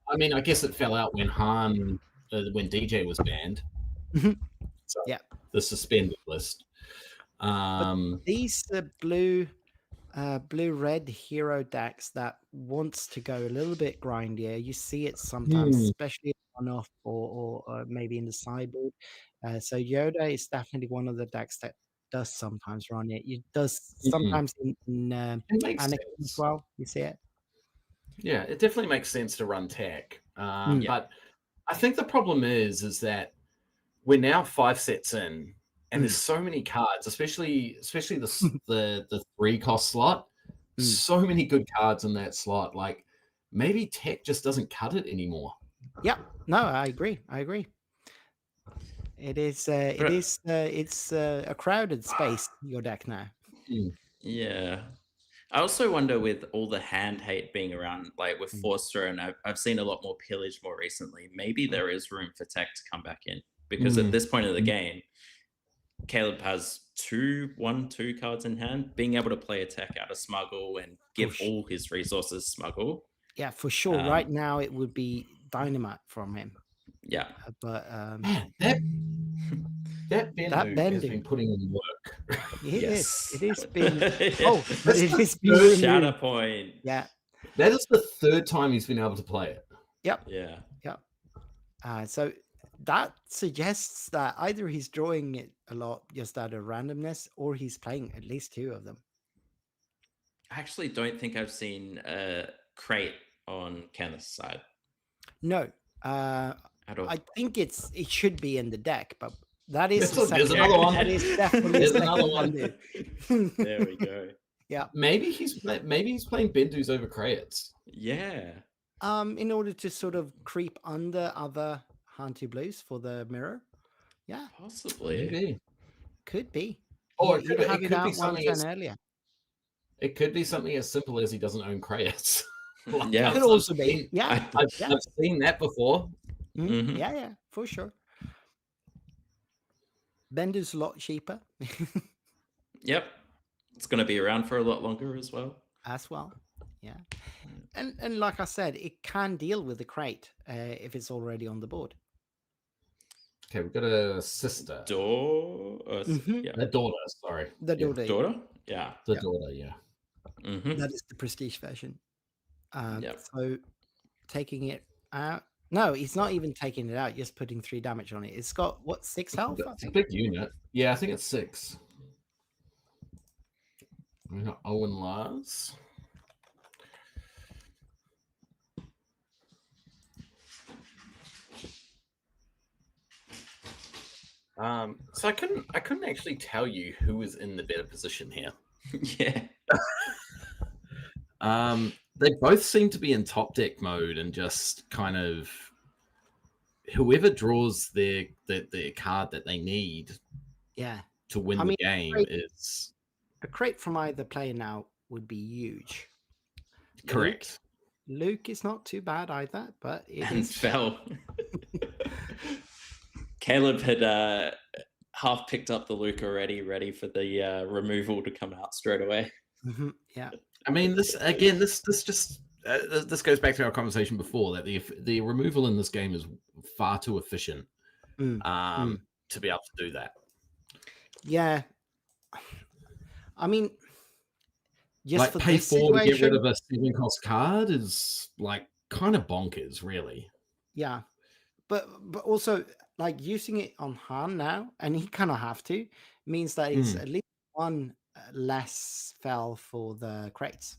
I mean, I guess it fell out when when DJ was banned. Mhm. So Yeah. the suspended list. These blue-red hero decks that wants to go a little bit grindier. You see it sometimes, especially on off or maybe in the sideboard. So Yoda is definitely one of the decks that does sometimes run it. It does sometimes in It makes Anakin as sense. well. You see it. Yeah, it definitely makes sense to run tech. Mm. But I think the problem is that we're now 5 sets in, and there's so many cards, especially the 3-cost slot. So many good cards in that slot. Like maybe tech just doesn't cut it anymore. Yeah. No, I agree. It is. It's a crowded space. Your deck now. Yeah. I also wonder with all the hand hate being around, like with Force Throne, I've seen a lot more pillage more recently. Maybe there is room for tech to come back in because at this point of the game, Caleb has 2 cards in hand. Being able to play a tech out of Smuggle and give all his resources Smuggle. Yeah, for sure. Right now, it would be dynamite from him. Yeah. But Man, that Bendu has been putting in work. Yes. It has been. But it has been removed. Shatterpoint. Yeah. That is the 3rd time he's been able to play it. Yep. Yeah. Yep. So that suggests that either he's drawing it a lot just out of randomness, or he's playing at least 2 of them. I actually don't think I've seen a crate on Kenneth's side. No. At all. I think it should be in the deck, but that is There's another one. That is definitely There's another one. There we go. Yeah. Maybe he's playing Bendus over crates. Yeah. In order to sort of creep under other Hantu Blues for the mirror. Yeah. Possibly. Maybe. Could be. Or You'd have it out one turn earlier. It could be something as simple as he doesn't own crates. Yeah. Could also be. Yeah. I've seen that before. Mm-hmm. Yeah, for sure. Bender's a lot cheaper. Yep. It's going to be around for a lot longer as well. Yeah. And like I said, it can deal with the crate if it's already on the board. Okay, we've got a sister. Yeah. A daughter, sorry. The daughter. Daughter? Yeah. The daughter, yeah. Mm-hmm. That is the prestige version. Yep. So taking it out. No, he's not even taking it out, just putting 3 damage on it. It's got, what, 6 health? It's a big unit. Yeah, I think it's 6. We got Owen Lars. So I couldn't actually tell you who was in the better position here. Yeah. They both seem to be in top deck mode and just kind of whoever draws their card that they need to win the game is a crate from either player now would be huge. correct. Luke is not too bad either, but it And is fell. Caleb had half picked up the Luke already, ready for the removal to come out straight away. Yeah. I mean, this just this goes back to our conversation before that the removal in this game is far too efficient to be able to do that. Yeah. I mean, just like for pay this 4 to get rid situation, of a 7-cost card is like kind of bonkers, really. yeah. But also like using it on Han now, and he kind of have to, means that it's at least 1 less fell for the crates.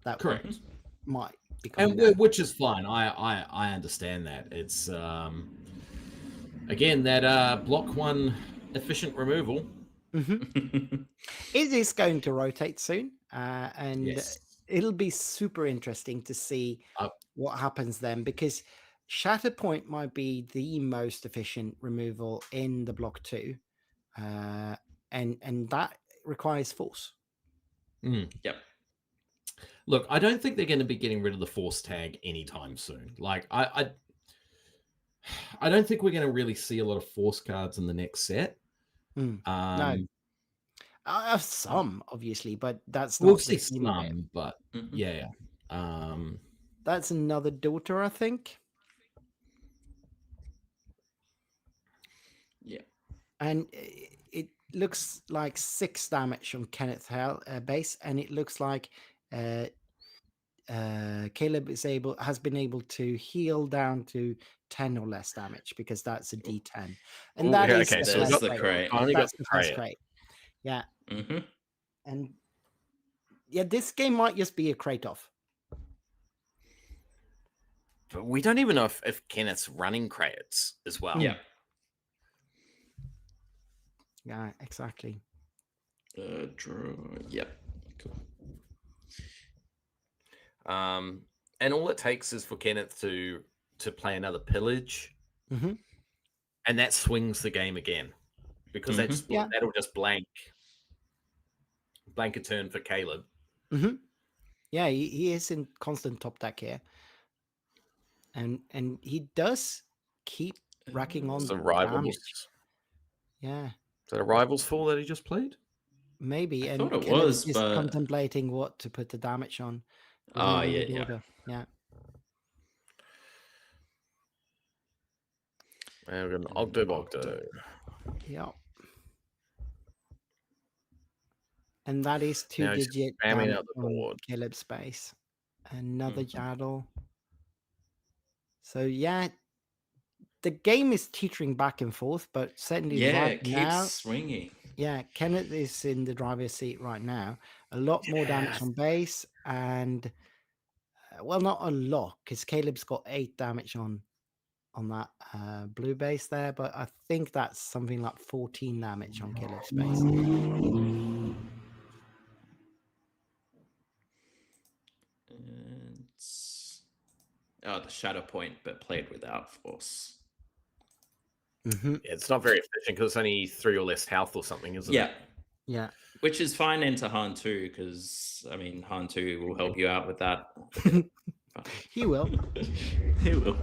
That Correct. might become which is fine. I understand that. It's again that block 1 efficient removal. It is going to rotate soon, and Yes. it'll be super interesting to see what happens then, because Shatterpoint might be the most efficient removal in the block 2, and that requires force. Yep. Look, I don't think they're going to be getting rid of the force tag anytime soon. Like I don't think we're going to really see a lot of force cards in the next set. No. Some, obviously, but that's We'll not see the theme of it. some, but Mhm. yeah. That's another daughter, I think. Yeah. And it looks like 6 damage on Kenneth's base, and it looks like Caleb has been able to heal down to 10 or less damage, because that's a D10, and Ooh, that yeah, is okay, the so we There's first got the crate. crate. finally got That's the the first crate. crate. Yeah, Mm-hmm. and yeah, this game might just be a crate off. But we don't even know if Kenneth's running crates as well. Yeah. Yeah, exactly. Draw. Yep. Cool. And all it takes is for Kenneth to play another pillage, Mhm. and that swings the game again, because Yeah. that'll just blank a turn for Caleb. Mm-hmm. Yeah, he is in constant top deck here, and he does keep racking on Some rivals. damage. Yeah, Is that a rivals fall that he just played? maybe. I And thought it Caleb was, is but- contemplating what to put the damage on. Oh, removing yeah, the yeah. order. Yeah. And we're going Ogdo. Yeah. And that is Now he's 2-digit spamming damage out the on board. Caleb's space. Another Mhm. Yaddle. So yeah, the game is teetering back and forth, but certainly Yeah, right it keeps now, swinging. yeah, Kenneth is in the driver's seat right now. A lot more damage on base, and well, not a lot, because Caleb's got 8 damage on that blue base there, but I think that's something like 14 damage on Caleb's base. And the Shadow Point, but played without force. Mm-hmm. Yeah, it's not very efficient because it's only 3 or less health or something, isn't Yeah. it? Yeah. Which is fine into Han 2, because, I mean, Han 2 will help you out with that. He will. He will.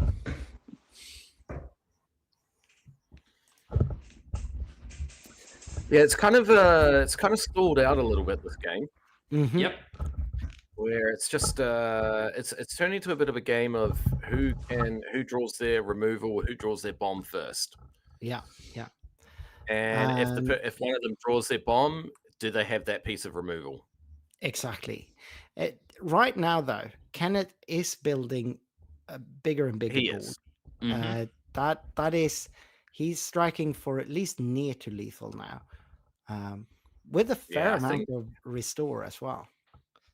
Yeah, it's kind of stalled out a little bit, this game, Mm-hmm. Yep. where it's just it's turning into a bit of a game of who draws their removal, who draws their bomb first. Yeah. Yeah. And if one of them draws their bomb, do they have that piece of removal? Exactly. Right now, though, Kenneth is building a bigger and bigger He board. is. Mhm. That is, he's striking for at least near to lethal now, with a fair Yeah, I amount think- of restore as well.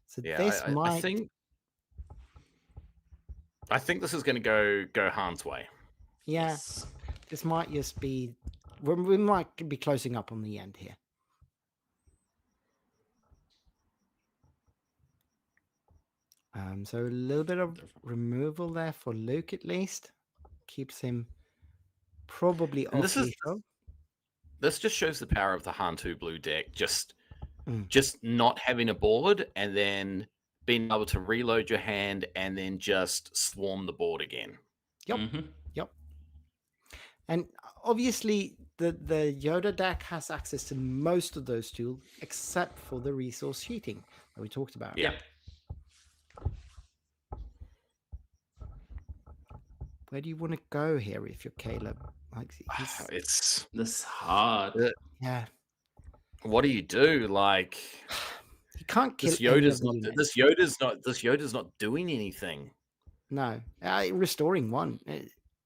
So Yeah, this I might, think this is going to go Han's way. yeah, Yes. this might just be, we might be closing up on the end here. So a little bit of removal there for Luke, at least keeps him probably And off lethal. This just shows the power of the Han 2 blue deck. Just Mm. just not having a board and then being able to reload your hand and then just swarm the board again. Yep. Mhm. Yep. And obviously, the Yoda deck has access to most of those tools, except for the resource cheating that we talked about. Yeah. Yep. Where do you want to go here if you're Caleb? Like, he's, It's This is hard. yeah, what do you do? Like, he can't kill this any of Yoda's the not units. this Yoda's not doing anything. No, restoring 1.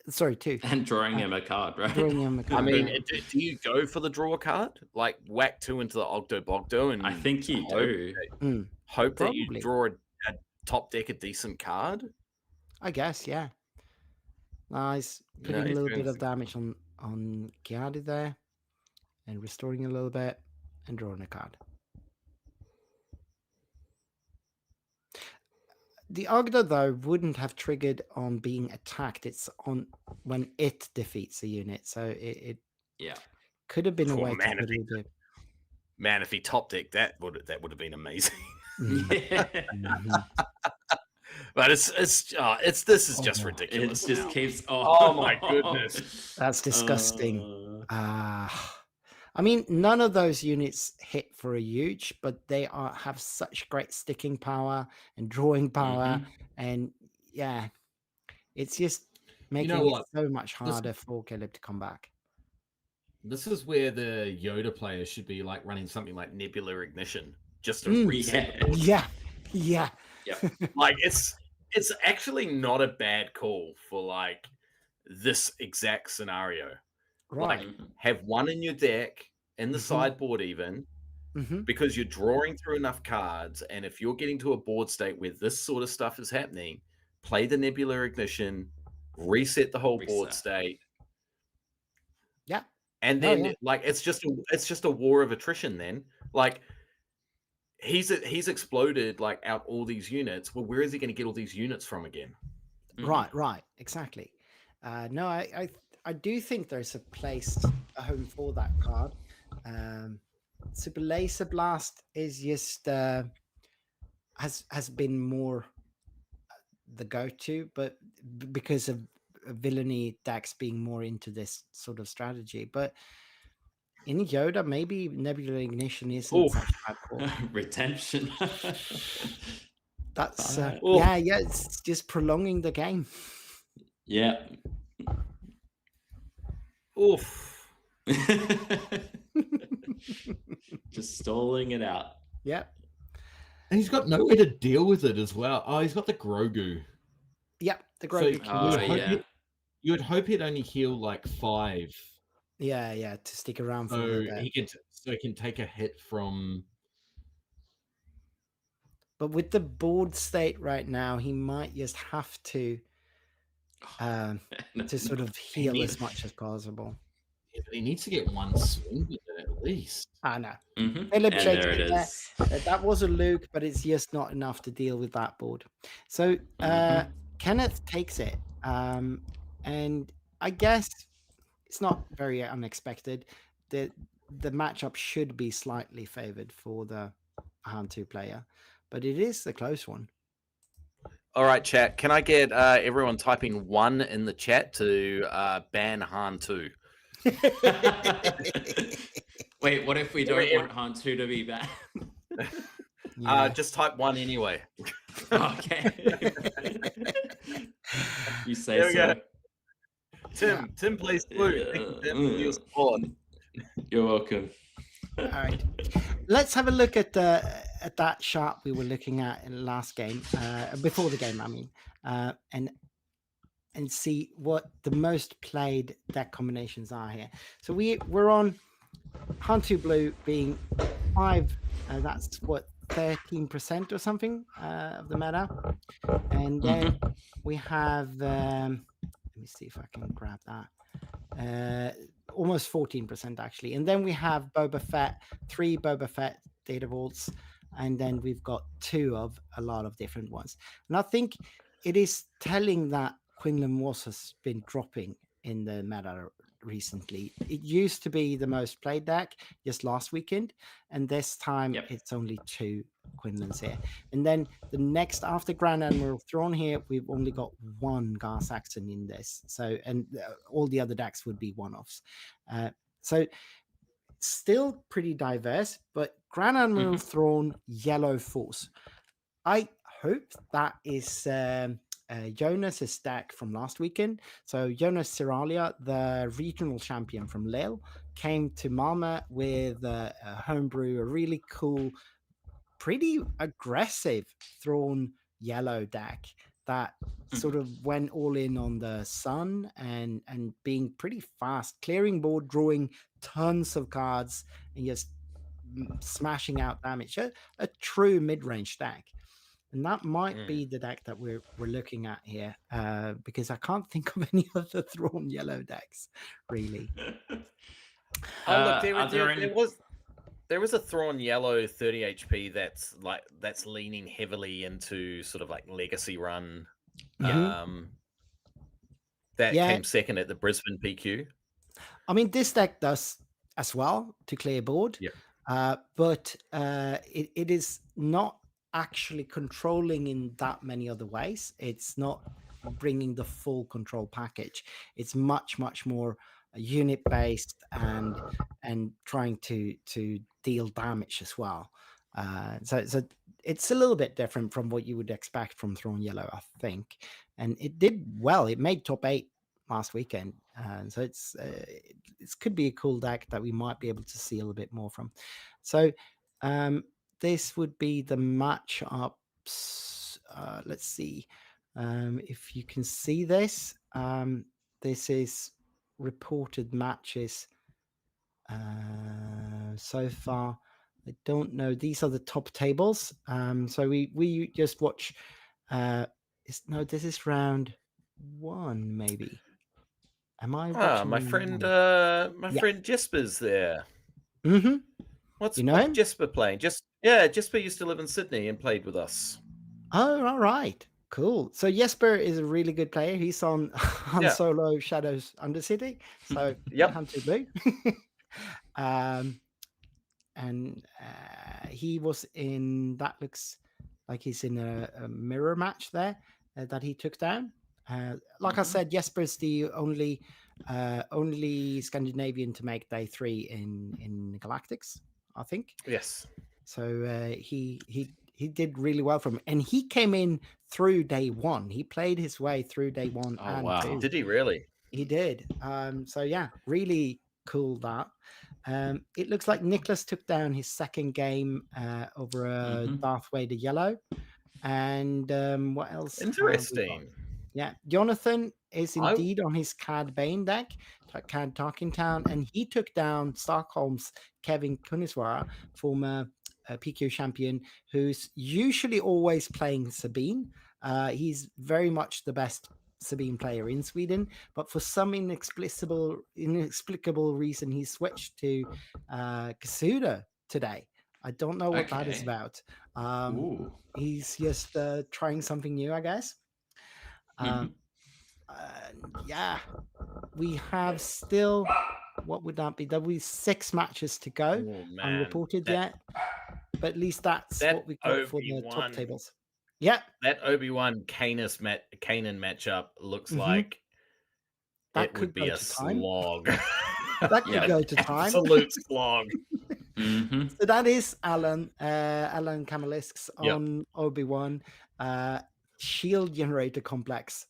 Sorry, 2. And drawing him a card, right? Drawing him a I card. mean, yeah. do you go for the draw card? Like, whack 2 into the Ogdo Bogdo and I think you hope- do. hope that you Probably. draw a top deck a decent card. I guess, yeah. Nice. Putting No, a he's little doing bit of damage on Kiadi there, and restoring a little bit, and drawing a card. The Ogda, though, wouldn't have triggered on being attacked. It's on when it defeats a unit, so it Yeah. could have been a Oh, way to man, put a little bit. Man, if he top decked that would have been amazing. Yeah. Mhm. But this is just Oh, It ridiculous. just now. keeps. Oh my goodness. That's disgusting. I mean, none of those units hit for a huge, but they have such great sticking power and drawing power, Mhm. and yeah, it's just You making know it what? so much This harder for Caleb to come back. this is where the Yoda players should be like running something like Nebula Ignition just to Mm. reset Yeah. the board. Yeah. Yep. Like it's actually not a bad call for like this exact scenario. Right. Like Mhm. have one in your deck in the Mhm. sideboard even, Hmm. because you're drawing through enough cards, and if you're getting to a board state where this sort of stuff is happening, play the Nebula Ignition, reset the whole board Reset. state, Yeah. and No, then yeah. like it's just a war of attrition. Then like he's exploded like out all these units. Well, where is he going to get all these units from again? Mhm. Right. Exactly. No, I do think there's a place, a home for that card. Super Laser Blast is just has been more the go-to, but because of villainy decks being more into this sort of strategy. But in Yoda, maybe Nebula Ignition isn't Oof. such a bad call. Redemption. That's Fire. Oof. yeah, it's just prolonging the game. Yeah. Oof. Just stalling it out. Yep. And he's got no way to deal with it as well. Oh, he's got the Grogu. Yep, the So Grogu you King. Oh, would hope yeah. you would hope he'd only heal like 5, Yeah, to stick around for a so little bit. he can take a hit from. But with the board state right now, he might just have to sort of heal needs- as much as possible. Yeah, but he needs to get one swing with it at least. I know. Mhm. Philip And shakes there it his head. is. That was a Luke, but it's just not enough to deal with that board. So Mhm. Kenneth takes it, and I guess it's not very unexpected. The matchup should be slightly favored for the Han 2 player, but it is a close one. All right, chat. Can I get everyone typing 1 in the chat to ban Han 2? Wait, what if we don't want Han 2 to be bad? Yeah. Just type 1 anyway. Okay. You say There we so. go. Tim plays blue. Thank you, Tim, for your support. You're welcome. All right, let's have a look at that chart we were looking at in the last game, before the game, I mean, and see what the most played deck combinations are here. So we're on Han 2 blue being 5. That's what 13% or something of the meta, and then we have. Let me see if I can grab that. Almost 14% actually, and then we have Boba Fett, 3 Boba Fett data vaults, and then we've got 2 of a lot of different ones. And I think it is telling that Quinlan Moss has been dropping in the meta recently. It used to be the most played deck just last weekend, and this time it's only 2 Quinlans here. And then the next after Grand Admiral Thrawn here, we've only got 1 Gar Saxon in this. So, and all the other decks would be one-offs. So still pretty diverse, but Grand Admiral Thrawn, Yellow Force. I hope that is Jonas' deck from last weekend. So Jonas Siralia, the regional champion from Lille, came to Malmö with a homebrew, a really cool, pretty aggressive Thrawn yellow deck that sort of went all in on the sun and being pretty fast, clearing board, drawing tons of cards, and just smashing out damage. A true mid-range deck. And that might be the deck that we're looking at here, because I can't think of any other Thrawn yellow decks, really. Oh, look, there was a Thrawn yellow 30 HP that's leaning heavily into sort of like legacy run. That came second at the Brisbane PQ. I mean, this deck does as well to clear board, but it is not actually controlling in that many other ways. It's not bringing the full control package. It's much more unit based and trying to deal damage as well. So it's a little bit different from what you would expect from Throne Yellow, I think, and it did well. It made top 8 last weekend, so it could be a cool deck that we might be able to see a little bit more from. So this would be the matchups. Let's see if you can see this. This is reported matches so far. I don't know. These are the top tables. So we just watch. This is round 1, maybe. Am I watching? my friend, round one? friend Jesper's there. Mm-hmm. What's You know him? Jesper playing? Jesper used to live in Sydney and played with us. Oh, all right. Cool. So Jesper is a really good player. He's on Solo Shadows Undercity. So Yep. Hunter Blue. And he was in, that looks like he's in a mirror match there that he took down. Like I said, Jesper's the only Scandinavian to make day 3 in Galactics, I think. Yes. So he did really well from it, and he came in through day 1. He played his way through day 1 Oh, and wow. 2. Did he really? He did. So yeah, really cool that. It looks like Nicholas took down his second game over Darth Vader Yellow. And what else? have we got? Interesting. Yeah, Jonathan is indeed on his Cad Bane deck, Cad Tarkintown, and he took down Stockholm's Kevin Kuniswara, former PQ champion, who's usually always playing Sabine. He's very much the best Sabine player in Sweden, but for some inexplicable reason, he switched to Kasuda today. I don't know what that is about. He's just trying something new, I guess. Yeah, we have still, what would that be? There'll be 6 matches to go, unreported yet. But at least that's what we got for the top tables. Yeah, that Obi-Wan Kanan matchup looks like that it would be a slog. That could go to time. Absolute slog. So that is Alan Kamalisks on Obi-Wan. Shield generator complex.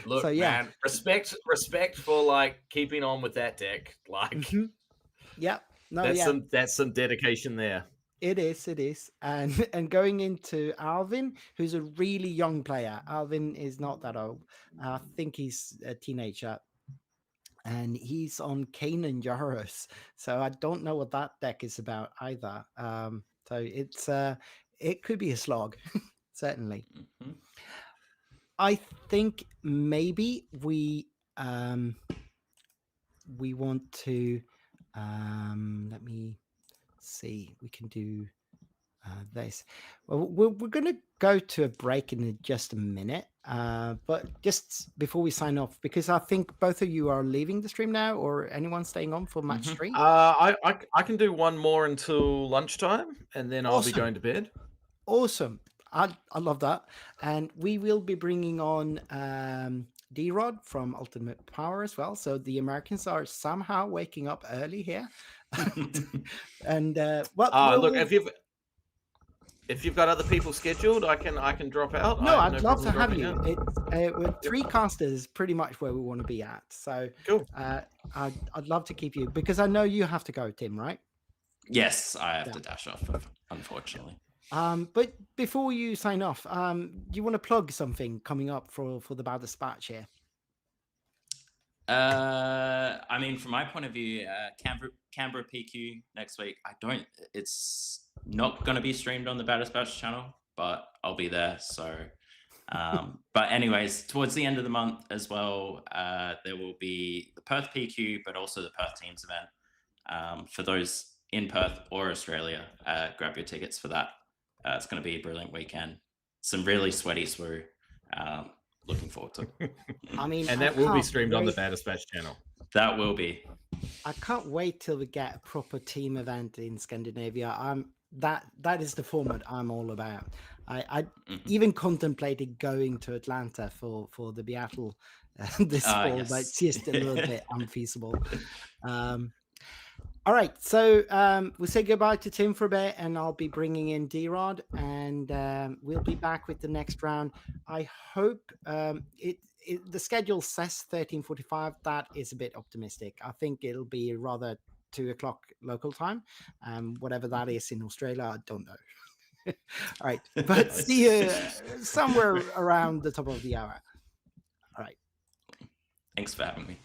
Look, so, yeah. man, respect for like keeping on with that deck. Like, yeah, no, that's some dedication there. It is, and going into Alvin, who's a really young player. Alvin is not that old. I think he's a teenager, and he's on Kanan Yaros. So I don't know what that deck is about either. So it's it could be a slog, certainly. I think maybe we want to let me see. We can do this. Well, we're going to go to a break in just a minute, but just before we sign off, because I think both of you are leaving the stream now, or anyone staying on for match 3. I can do one more until lunchtime, and then I'll be going to bed. Awesome. I love that. And we will be bringing on D-Rod from Ultimate Power as well. So the Americans are somehow waking up early here. And look, if you've got other people scheduled, I can drop out. No, I'd love to have you. With 3 casters is pretty much where we want to be at. So cool. I'd love to keep you, because I know you have to go, Tim, right? Yes, I have to dash off, unfortunately. But before you sign off, do you want to plug something coming up for the Bad Dispatch here? I mean, from my point of view, Canberra PQ next week. It's not going to be streamed on the Bad Dispatch channel, but I'll be there. So, but anyways, towards the end of the month as well, there will be the Perth PQ, but also the Perth Teams event. For those in Perth or Australia, grab your tickets for that. It's going to be a brilliant weekend. Some really sweaty SWU. Looking forward to it. I mean, and that will be streamed on the Bad Dispatch channel. That will be. I can't wait till we get a proper team event in Scandinavia. That is the format I'm all about. I even contemplated going to Atlanta for the Beatle this fall, but Yes. it's just a little bit unfeasible. All right, so we'll say goodbye to Tim for a bit, and I'll be bringing in D-Rod, and we'll be back with the next round. I hope the schedule says 13:45. That is a bit optimistic. I think it'll be rather 2 o'clock local time, whatever that is in Australia. I don't know. All right, but see you somewhere around the top of the hour. All right. Thanks for having me.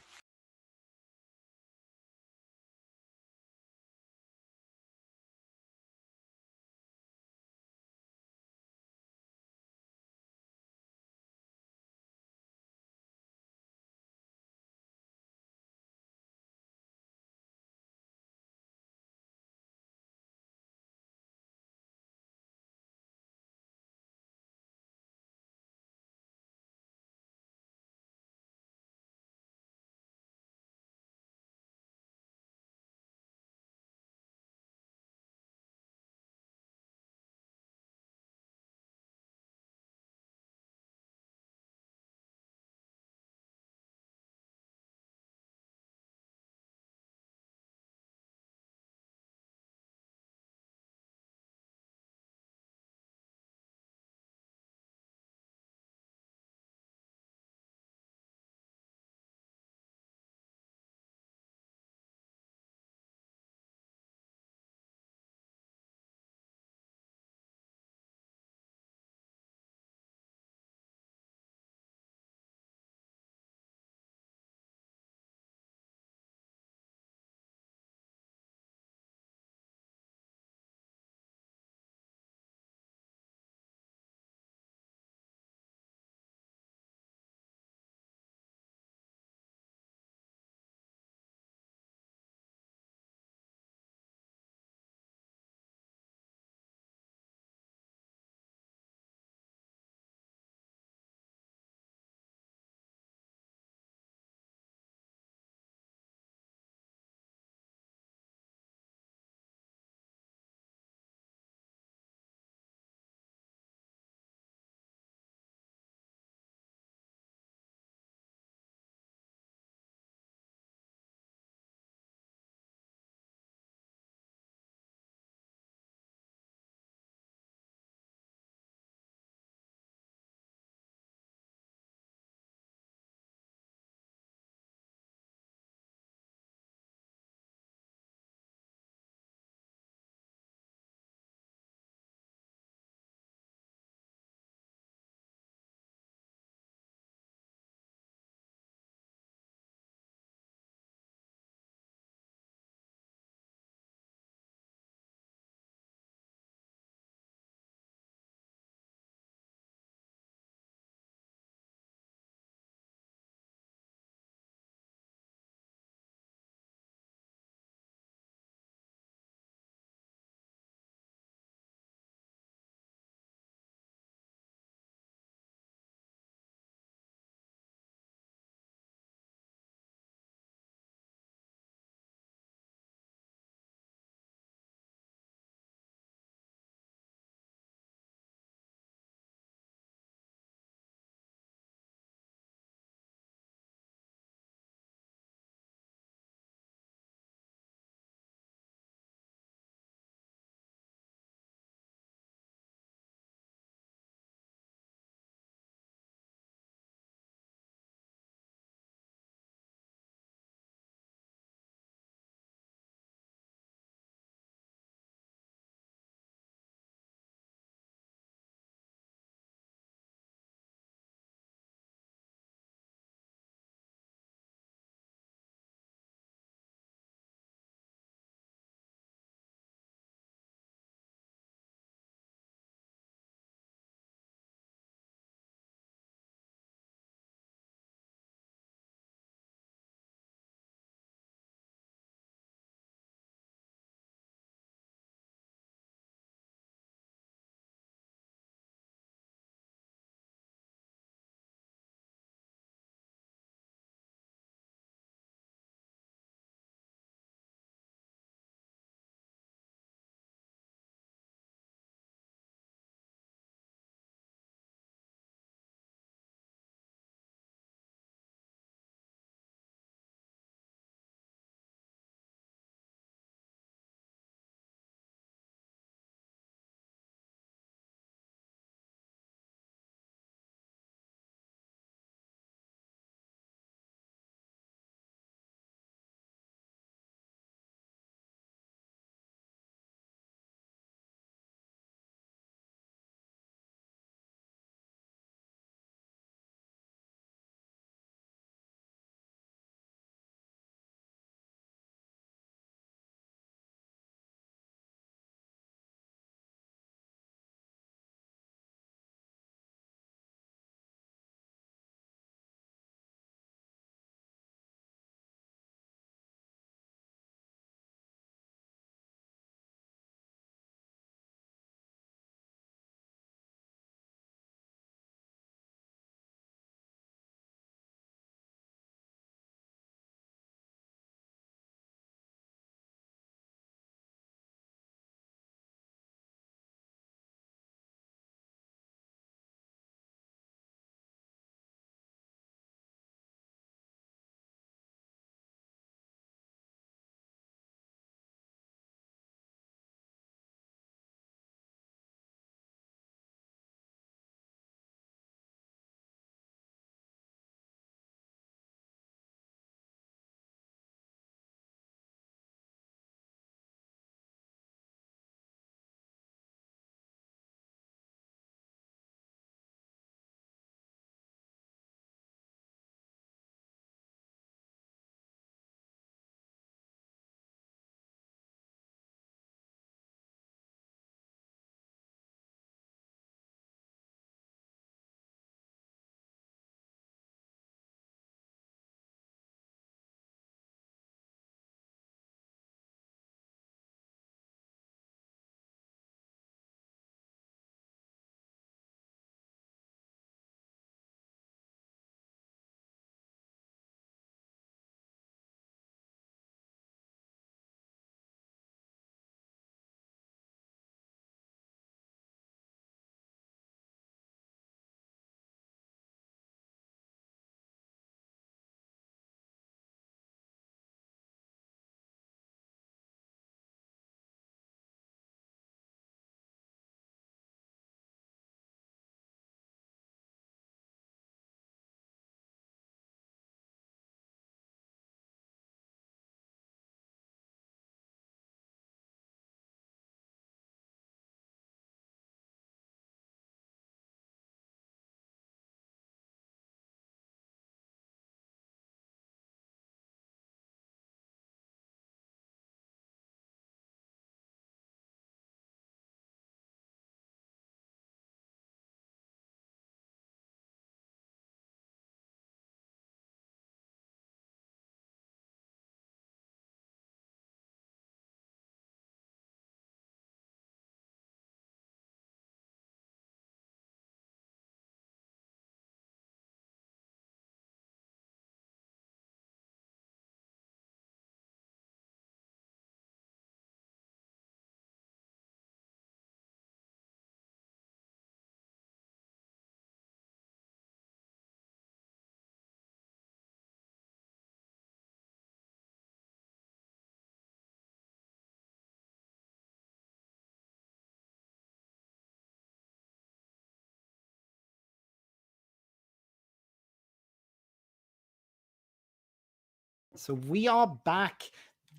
So we are back.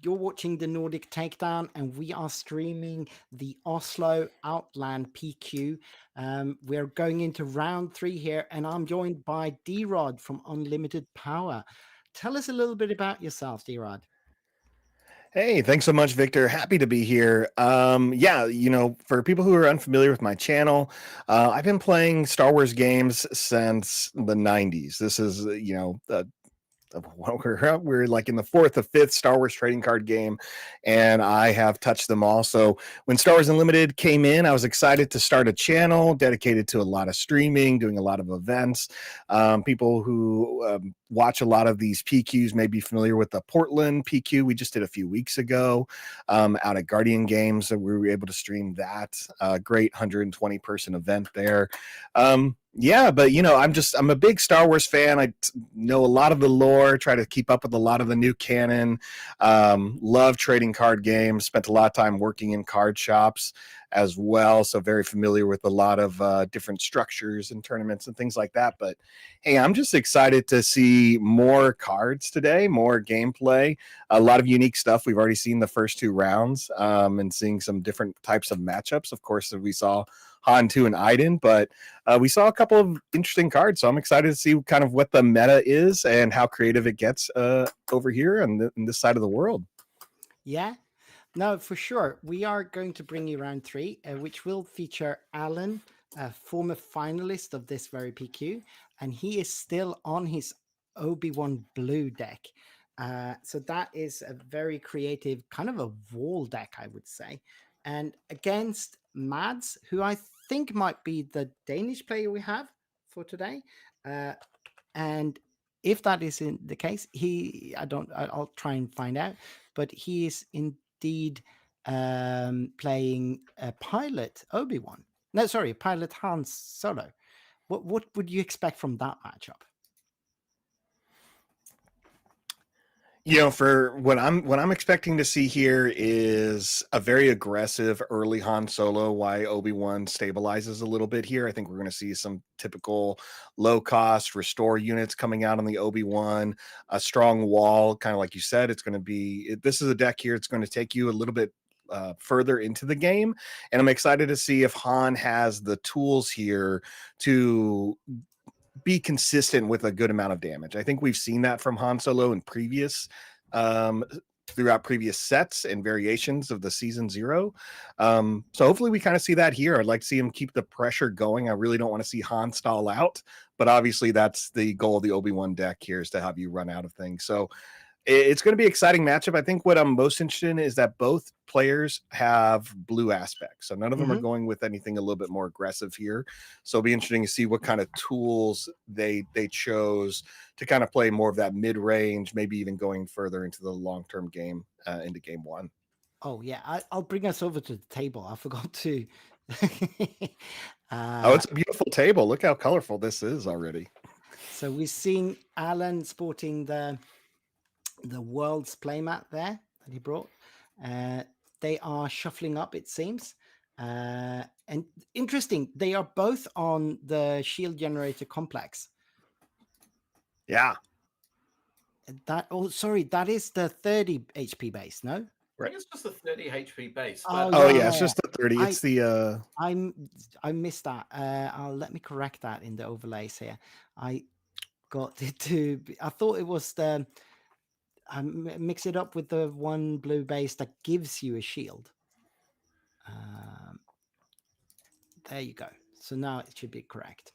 You're watching the Nordic Takedown, and we are streaming the Oslo Outland PQ. We're going into round 3 here, and I'm joined by D-Rod from Unlimited Power. Tell us a little bit about yourself, D-Rod. Hey, thanks so much, Victor. Happy to be here. Yeah, for people who are unfamiliar with my channel, I've been playing Star Wars games since the 90s. This is, we're like in the 4th or 5th Star Wars trading card game, and I have touched them all. So when Star Wars Unlimited came in, I was excited to start a channel dedicated to a lot of streaming, doing a lot of events. People who watch a lot of these PQs may be familiar with the Portland PQ we just did a few weeks ago out at Guardian Games. We were able to stream that great 120 person event there. Yeah, but I'm a big Star Wars fan. I know a lot of the lore, try to keep up with a lot of the new canon. Love trading card games. Spent a lot of time working in card shops as well, so very familiar with a lot of different structures and tournaments and things like that. But hey, I'm just excited to see more cards today, more gameplay, a lot of unique stuff. We've already seen the first 2 rounds and seeing some different types of matchups. Of course, we saw Han 2 and Iden, but we saw a couple of interesting cards, so I'm excited to see kind of what the meta is and how creative it gets over here on this side of the world. Yeah, no, for sure. We are going to bring you round 3, which will feature Alan, a former finalist of this very PQ, and he is still on his Obi-Wan Blue deck. So that is a very creative, kind of a wall deck, I would say. And against Mads, who I think might be the Danish player we have for today. And if that isn't the case, I'll try and find out. But he is indeed playing a pilot Obi-Wan. No, sorry, pilot Han Solo. What would you expect from that matchup? For what I'm expecting to see here is a very aggressive early Han Solo, why Obi-Wan stabilizes a little bit here. I think we're going to see some typical low cost restore units coming out on the Obi-Wan, a strong wall, kind of like you said. This is a deck here. It's going to take you a little bit further into the game, and I'm excited to see if Han has the tools here to be consistent with a good amount of damage. I think we've seen that from Han Solo in throughout previous sets and variations of the season 0. So hopefully we kind of see that here. I'd like to see him keep the pressure going. I really don't want to see Han stall out, but obviously that's the goal of the Obi-Wan deck here, is to have you run out of things. So it's going to be an exciting matchup. I think what I'm most interested in is that both players have blue aspects. So none of them are going with anything a little bit more aggressive here. So it'll be interesting to see what kind of tools they chose to kind of play more of that mid-range, maybe even going further into the long-term game, into game 1. Oh, yeah. I'll bring us over to the table. I forgot to. Oh, it's a beautiful table. Look how colorful this is already. So we've seen Alan sporting the world's playmat there that he brought. They are shuffling up, it seems. And interesting, they are both on the shield generator complex. Yeah. That is the 30 HP base, no? I think it's just a 30 HP base. Yeah, it's just the 30. It's the I missed that. Let me correct that in the overlays here. I got it to I thought it was the mix it up with the one blue base that gives you a shield. There you go. So now it should be correct.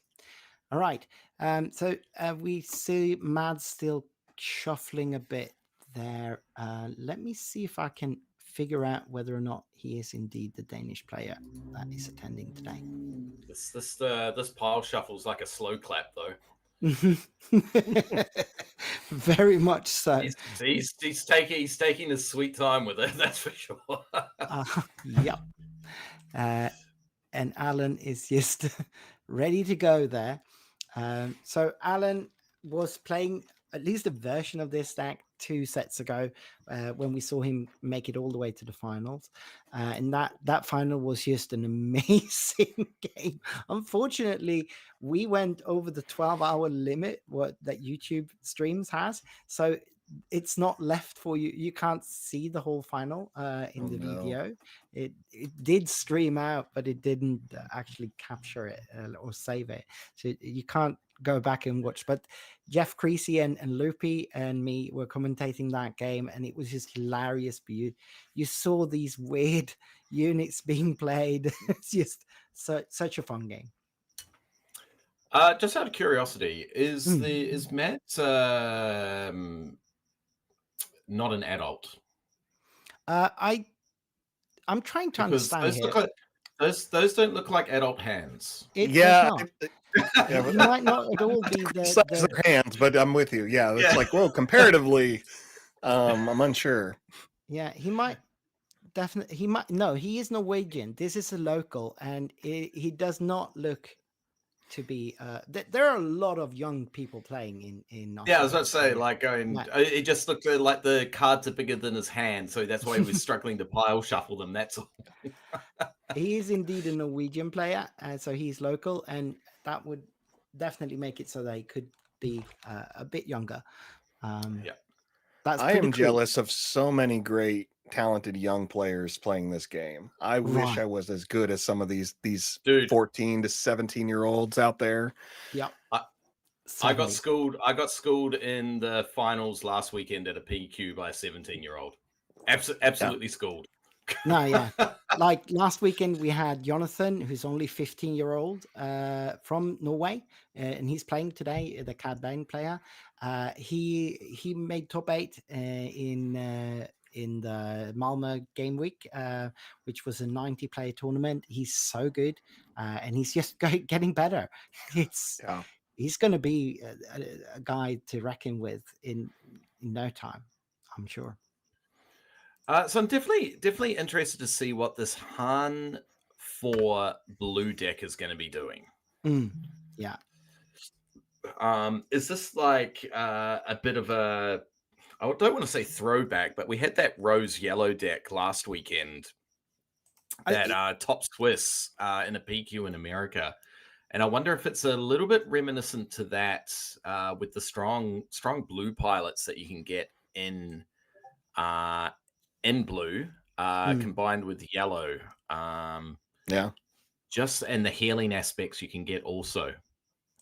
All right. So we see Mads still shuffling a bit there. Let me see if I can figure out whether or not he is indeed the Danish player that is attending today. This pile shuffle's like a slow clap, though. Very much so. He's taking his sweet time with it. That's for sure. Yep. And Alan is just ready to go there. So Alan was playing at least a version of this deck 2 sets ago when we saw him make it all the way to the finals. And that final was just an amazing game. Unfortunately, we went over the 12-hour limit that YouTube streams has. So it's not left for you. You can't see the whole final in Oh, the no. video. It did stream out, but it didn't actually capture it or save it. So you can't go back and watch. But Jeff Creasy and Loopy and me were commentating that game, and it was just hilarious. But you saw these weird units being played. It's just such a fun game. Just out of curiosity, is Matt not an adult? I'm trying to Because understand those here. look like those don't look like adult hands. It does Yeah, not. yeah, It might not at all be size the their hands, but I'm with you. Yeah, it's Yeah. like, well, comparatively, I'm unsure. yeah. He might definitely. He might. No, he is Norwegian. This is a local, and he does not look to be. There are a lot of young people playing in. Yeah, I was Oslo. about to say, like, going. Yeah. It just looked like the cards are bigger than his hand, so that's why he was struggling to pile shuffle them. That's all. He is indeed a Norwegian player, so he's local, and that would definitely make it so they could be a bit younger. Yeah. That's I pretty am cool. jealous of so many great, talented young players playing this game. I wish Right. I was as good as some of these Dude. 14 to 17-year-olds out there. Yeah. I got schooled. I got schooled in the finals last weekend at a PQ by a 17-year-old. Absolutely schooled. No, yeah. Like last weekend, we had Jonathan, who's only 15-year-old from Norway, and he's playing today. The Cad Bane player. He made top 8 in the Malmö game week, which was a 90-player tournament. He's so good, and he's just getting better. He's going to be a guy to reckon with in no time, I'm sure. So I'm definitely interested to see what this Han for blue deck is going to be doing. Yeah. Is this like a bit of a, I don't want to say throwback, but we had that rose yellow deck last weekend that top Swiss in a PQ in America. And I wonder if it's a little bit reminiscent to that with the strong blue pilots that you can get in blue combined with yellow. Yeah. And the healing aspects you can get also.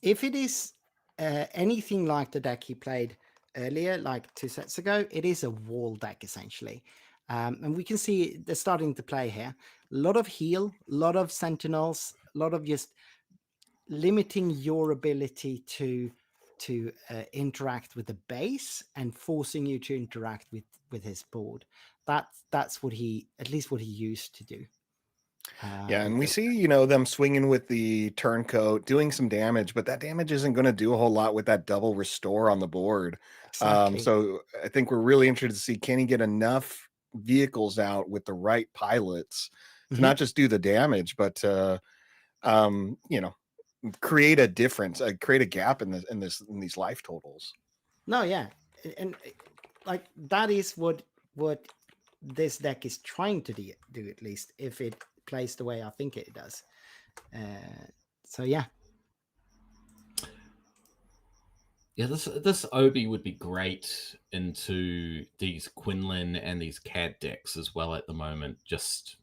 If it is anything like the deck he played earlier, like 2 sets ago, it is a wall deck essentially. And we can see they're starting to play here. A lot of heal, a lot of sentinels, a lot of just limiting your ability to interact with the base and forcing you to interact with his board. That's what he used to do. Yeah, and we see, them swinging with the turncoat, doing some damage, but that damage isn't going to do a whole lot with that double restore on the board. Exactly. So I think we're really interested to see, can he get enough vehicles out with the right pilots to not just do the damage, but create a difference, create a gap in these life totals. No, yeah, and like that is what this deck is trying to do at least, if it plays the way I think it does. So yeah. Yeah, this Obi would be great into these Quinlan and these CAD decks as well at the moment. Just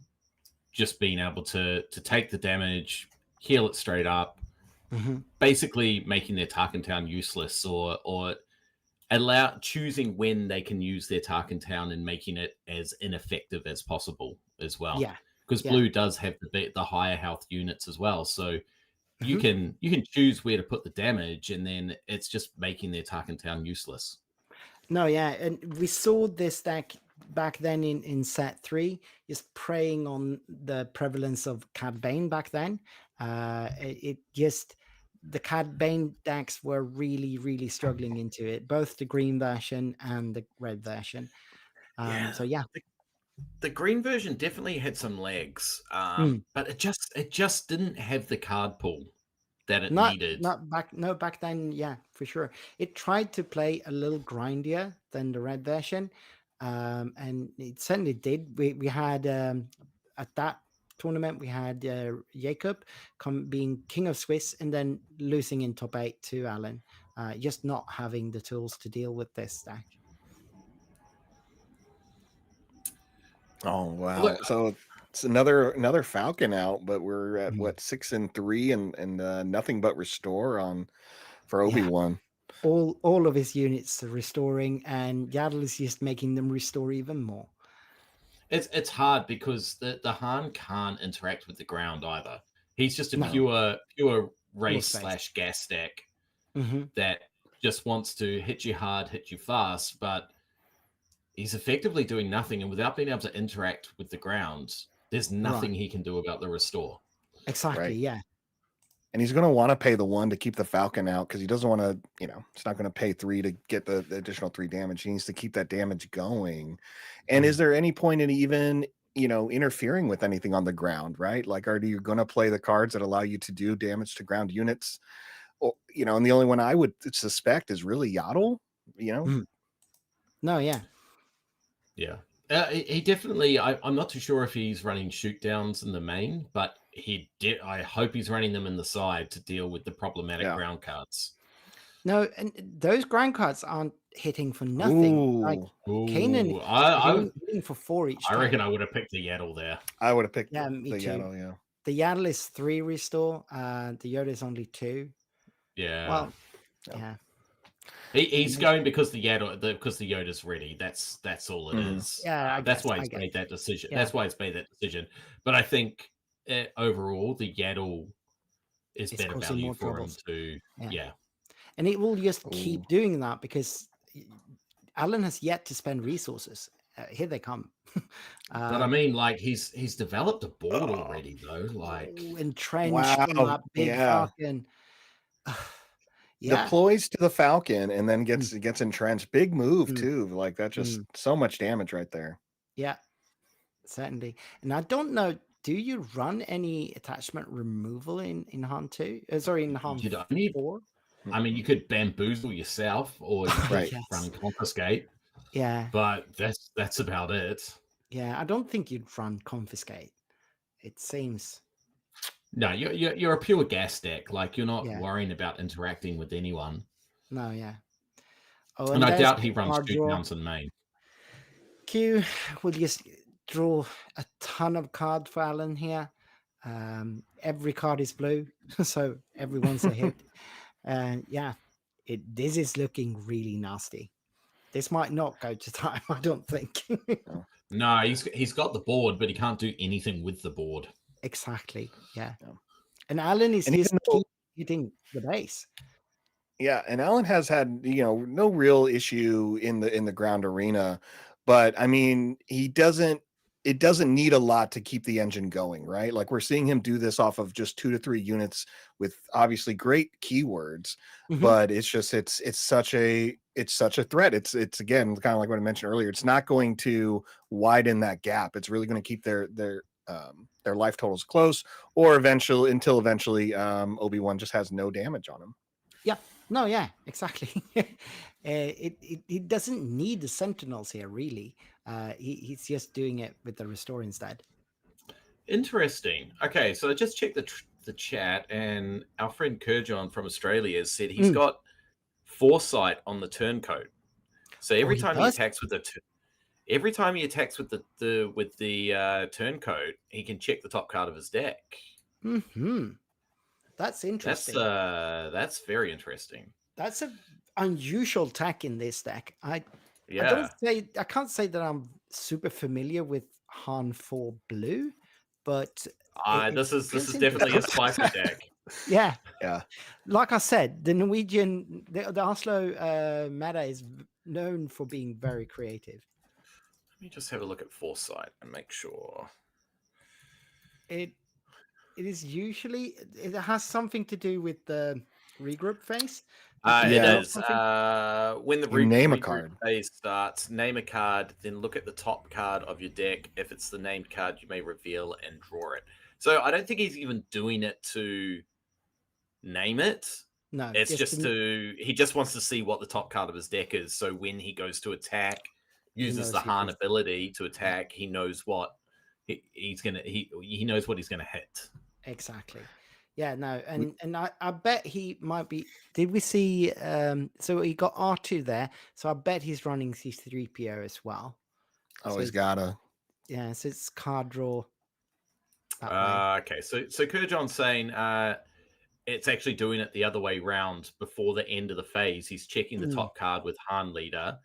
being able to take the damage, heal it straight up, basically making their Tarkin Town useless, or choosing when they can use their Tarkin Town and making it as ineffective as possible as well. Yeah, because blue does have the higher health units as well, so you can choose where to put the damage, and then it's just making their Tarkin Town useless. No, yeah, and we saw this deck back then in set 3, just preying on the prevalence of Cad Bane back then. The Cad Bane decks were really, really struggling into it, both the green version and the red version. So yeah. The green version definitely had some legs, but it just didn't have the card pool that it needed. Back then, yeah, for sure. It tried to play a little grindier than the red version, and it certainly did. We had at that tournament we had Jacob being king of Swiss and then losing in top 8 to Alan, just not having the tools to deal with this stack. Oh wow! Look, So it's another Falcon out, but we're at Mm. what 6-3 and nothing but restore on for Yeah. Obi-Wan. All of his units are restoring, and Yaddle is just making them restore even more. it's hard because the Han can't interact with the ground either. He's just a No. pure race space. / gas stack Hmm. that just wants to hit you hard, hit you fast, but he's effectively doing nothing. And without being able to interact with the ground, there's nothing he can do about the restore. Exactly. Right. Yeah. And he's going to want to pay the 1 to keep the Falcon out because he doesn't want to, it's not going to pay 3 to get the additional 3 damage. He needs to keep that damage going. And is there any point in even, interfering with anything on the ground, right? Like, are you going to play the cards that allow you to do damage to ground units? Or, and the only one I would suspect is really Yaddle, No, yeah. Yeah. He definitely, I'm not too sure if he's running shoot downs in the main, but I hope he's running them in the side to deal with the problematic ground cards. No, and those ground cards aren't hitting for nothing. Like Kanan hitting for 4 each time. I reckon I would have picked the Yaddle there. I would have picked the the Yaddle, yeah. The Yaddle is 3 restore, the Yoda is only 2. Yeah. Well, yeah. He's going because the Yoda's ready. That's all it is. Yeah, that's why he's made that decision. Yeah. That's why he's made that decision. But I think overall the Yaddle is better value for him to. Yeah. And it will just keep doing that because Alan has yet to spend resources. Here they come. But I mean, like he's developed a board already, though. Like entrenched on that big Falcon. Deploys to the Falcon and then gets entrenched. Big move too. Like that, just so much damage right there. Yeah, certainly. And I don't know. Do you run any attachment removal in Han 2? Sorry, in Han 4? I mean, you could bamboozle yourself, or you could run confiscate. Yeah, but that's about it. Yeah, I don't think you'd run confiscate. It seems. No, you're a pure gas stack. Like you're not worrying about interacting with anyone. No, yeah. Oh, and I doubt he runs shoot downs in main. Q will just draw a ton of cards for Alan here. Every card is blue, so everyone's a hit. This is looking really nasty. This might not go to time, I don't think. No, he's got the board, but he can't do anything with the board. Exactly. Yeah. And Alan is just keep hitting the base. Yeah, and Alan has had no real issue in the ground arena, but I mean it doesn't need a lot to keep the engine going, right? Like we're seeing him do this off of just 2 to 3 units with obviously great keywords, but it's such a threat. It's again kind of like what I mentioned earlier. It's not going to widen that gap. It's really going to keep their life totals close, or eventually Obi-Wan just has no damage on him. Yeah. No, yeah, exactly. It doesn't need the Sentinels here, really. He's just doing it with the restore instead. Interesting. Okay, so I just checked the chat, and our friend Kurjon from Australia has said he's got foresight on the turncoat. So every time he attacks with the turncoat, he can check the top card of his deck. That's interesting. That's very interesting. That's an unusual tech in this deck. I can't say that I'm super familiar with Han 4 blue, but this is definitely a spicy deck. Yeah. Yeah. Like I said, the Norwegian, the Oslo meta is known for being very creative. Let me just have a look at foresight and make sure. It is usually, it has something to do with the regroup phase. It is. When the regroup card phase starts, name a card, then look at the top card of your deck. If it's the named card, you may reveal and draw it. So I don't think he's even doing it to name it. No, it's he just wants to see what the top card of his deck is. So when he goes to attack, uses the Han ability to attack, he knows what he knows what he's gonna hit. Exactly. Yeah, no, and I bet he might be. Did we see? So he got R2 there. So I bet he's running C3PO as well. Oh, so he's gotta. Yeah, so it's card draw that way. Okay, so Kurjon's saying it's actually doing it the other way round before the end of the phase. He's checking the top card with Han Leader,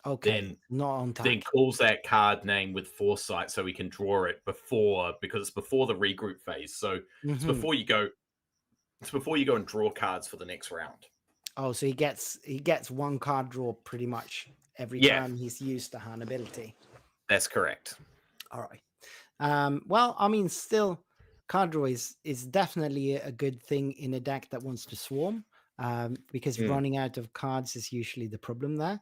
Okay, then not on then tap. calls that card name with Foresight so he can draw it because it's before the regroup phase. So it's before you go. It's before you go and draw cards for the next round. Oh, so he gets one card draw pretty much every Yeah. time he's used the Han ability. That's correct. All right. Well, I mean, still, card draw is definitely a good thing in a deck that wants to swarm, because running out of cards is usually the problem there.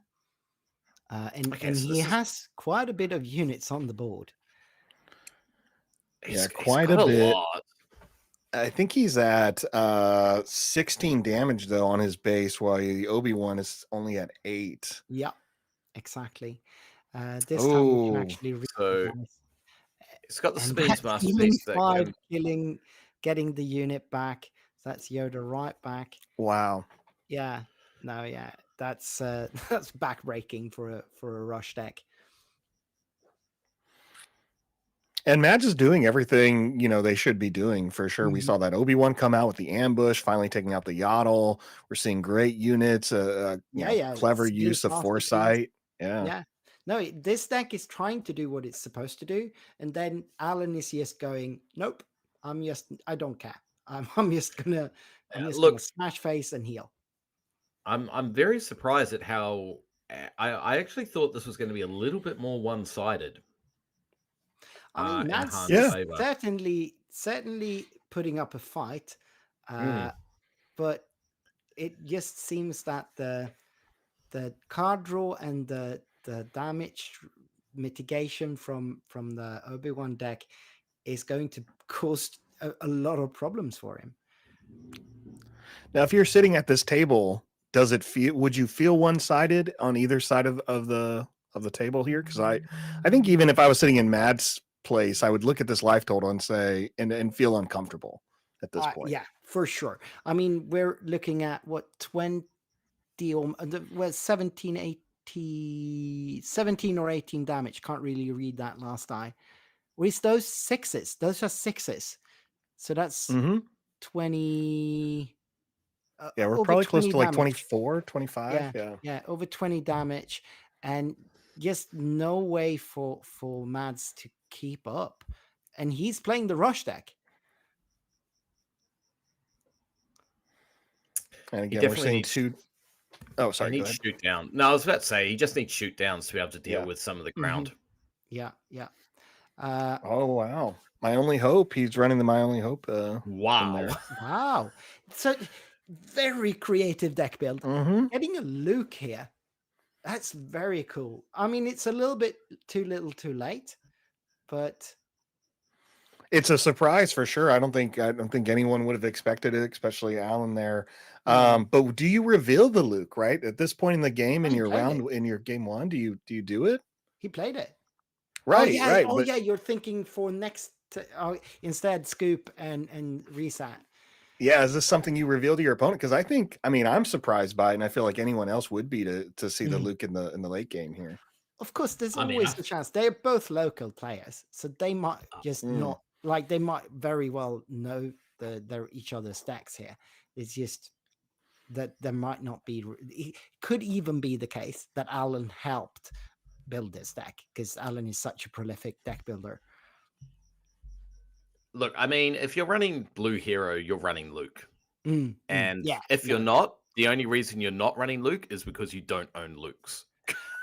And he has quite a bit of units on the board. Yeah, quite a bit. Lot. I think he's at 16 damage though on his base, while the Obi-Wan is only at 8. Yeah, exactly. This time we can actually read so it's got the and Speed's that's Masterpiece even 5 getting the unit back. So that's Yoda right back. Wow. Yeah. No, yeah. That's that's backbreaking for a rush deck. And Madge is doing everything, they should be doing for sure. We saw that Obi-Wan come out with the ambush, finally taking out the Yaddle. We're seeing great units, clever use of foresight. Yeah. No, this deck is trying to do what it's supposed to do. And then Alan is just going, nope, I don't care. I'm just gonna smash face and heal. I'm very surprised at how I actually thought this was going to be a little bit more one-sided. I mean, Matt's certainly putting up a fight, but it just seems that the card draw and the damage mitigation from the Obi-Wan deck is going to cause a lot of problems for him. Now, if you're sitting at this table, would you feel one-sided on either side of the table here? Because I think even if I was sitting in Matt's place, I would look at this life total and say and feel uncomfortable at this point. Yeah, for sure. I mean, we're looking at what 20 or 17 or 18 damage. Can't really read that last eye. With those sixes, those are sixes. So that's 20. Yeah, we're probably close to like damage. 24, 25. Yeah, over 20 damage. And just no way for Mads to keep up. And he's playing the rush deck. And again, we're seeing two. Oh, sorry. He needs shoot down. No, I was about to say he just needs shoot downs to be able to deal with some of the ground. Yeah. Oh wow! My only hope. He's running the My Only Hope. Wow! So very creative deck build. Getting a Luke here. That's very cool. I mean, it's a little bit too little, too late, but it's a surprise for sure. I don't think anyone would have expected it, especially Alan there. But do you reveal the Luke right at this point in the game in your round in your game one? Do you do it? He played it. Right. Yeah. You're thinking for next instead scoop and reset. Yeah, is this something you reveal to your opponent? Because I'm surprised by it, and I feel like anyone else would be to see the Luke in the late game here. Of course, there's always a chance. They're both local players, so they might just not like. They might very well know their each other's decks here. It's just that there might not be. It could even be the case that Alan helped build this deck because Alan is such a prolific deck builder. Look, I mean, if you're running Blue Hero, you're running Luke. If you're not, the only reason you're not running Luke is because you don't own Lukes.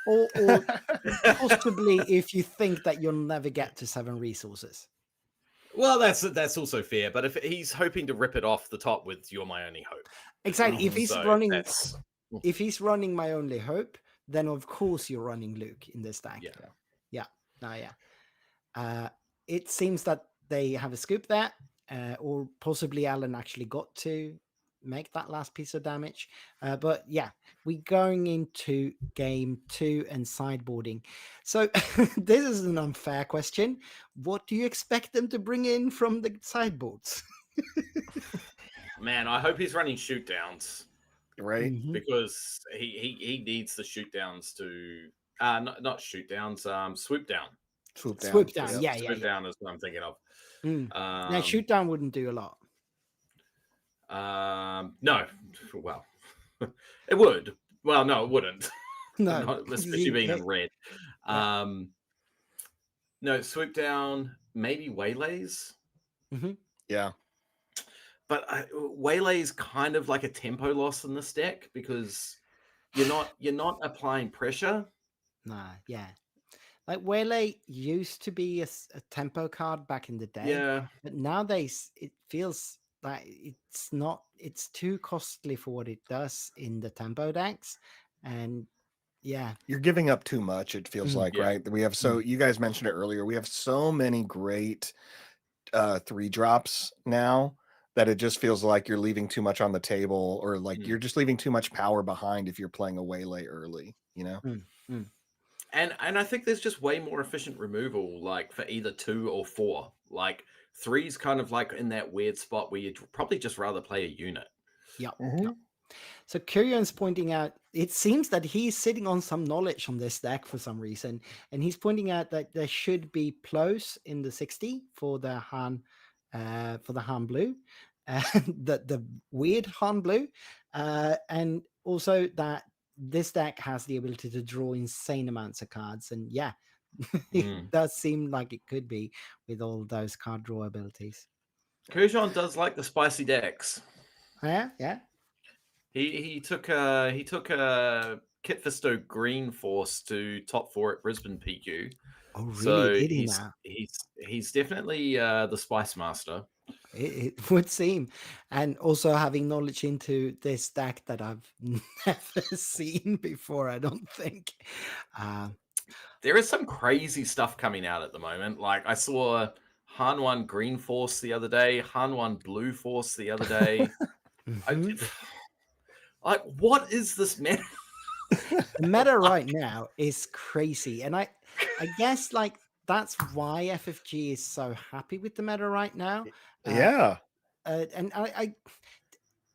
Or possibly if you think that you'll never get to 7 resources. Well, that's also fair. But if he's hoping to rip it off the top with "You're My Only Hope," exactly. If he's running My Only Hope, then of course you're running Luke in this deck. It seems that they have a scoop there, or possibly Alan actually got to make that last piece of damage. But yeah, we're going into game 2 and sideboarding. So this is an unfair question. What do you expect them to bring in from the sideboards? Man, I hope he's running shoot downs. Right. Because he needs the shoot downs to not shoot downs, swoop down. Swoop down. Swoop down. Yep. Yeah, Swoop down is what I'm thinking of. Now, shoot down wouldn't do a lot. No. Well, it would. Well, no, it wouldn't. No, Not, especially being in red. No, swoop down, maybe waylays. Yeah. But Waylay is kind of like a tempo loss in this deck because you're not applying pressure. Nah, yeah. Like Waylay used to be a tempo card back in the day. Yeah. But nowadays it feels like it's too costly for what it does in the tempo decks. And yeah. You're giving up too much, it feels like, Yeah. right? We have you guys mentioned it earlier. We have so many great 3-drops now that it just feels like you're leaving too much on the table, or like you're just leaving too much power behind if you're playing a Waylay early, you know? And I think there's just way more efficient removal, like for either 2 or 4. Like 3's kind of like in that weird spot where you'd probably just rather play a unit. Yep. So Kurion's pointing out, it seems that he's sitting on some knowledge on this deck for some reason, and he's pointing out that there should be plos in the 60 for the Han blue, the weird Han blue, and also that this deck has the ability to draw insane amounts of cards, and yeah, it does seem like it could be with all those card draw abilities. Kurjon does like the spicy decks. Yeah. He took a Kitfisto Green Force to top 4 at Brisbane PQ. Oh, really? So Did he now? he's definitely the Spice Master. It would seem, and also having knowledge into this deck that I've never seen before. I don't think. There is some crazy stuff coming out at the moment. Like I saw Han 1 Green Force the other day, Han 1 Blue Force the other day. Like, what is this meta? The meta right now is crazy, and I guess like that's why FFG is so happy with the meta right now. Yeah. And I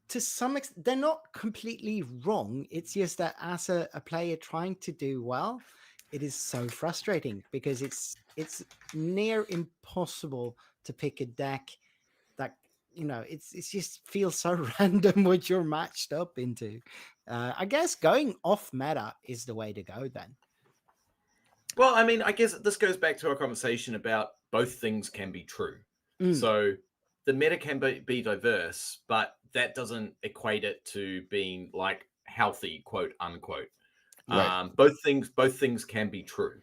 to some extent, they're not completely wrong. It's just that as a player trying to do well, it is so frustrating because it's near impossible to pick a deck that, you know, it's just feels so random what you're matched up into. I guess going off meta is the way to go then. Well, I mean, I guess this goes back to our conversation about both things can be true. So the meta can be diverse, but that doesn't equate it to being like healthy, quote unquote. Right. Both things can be true.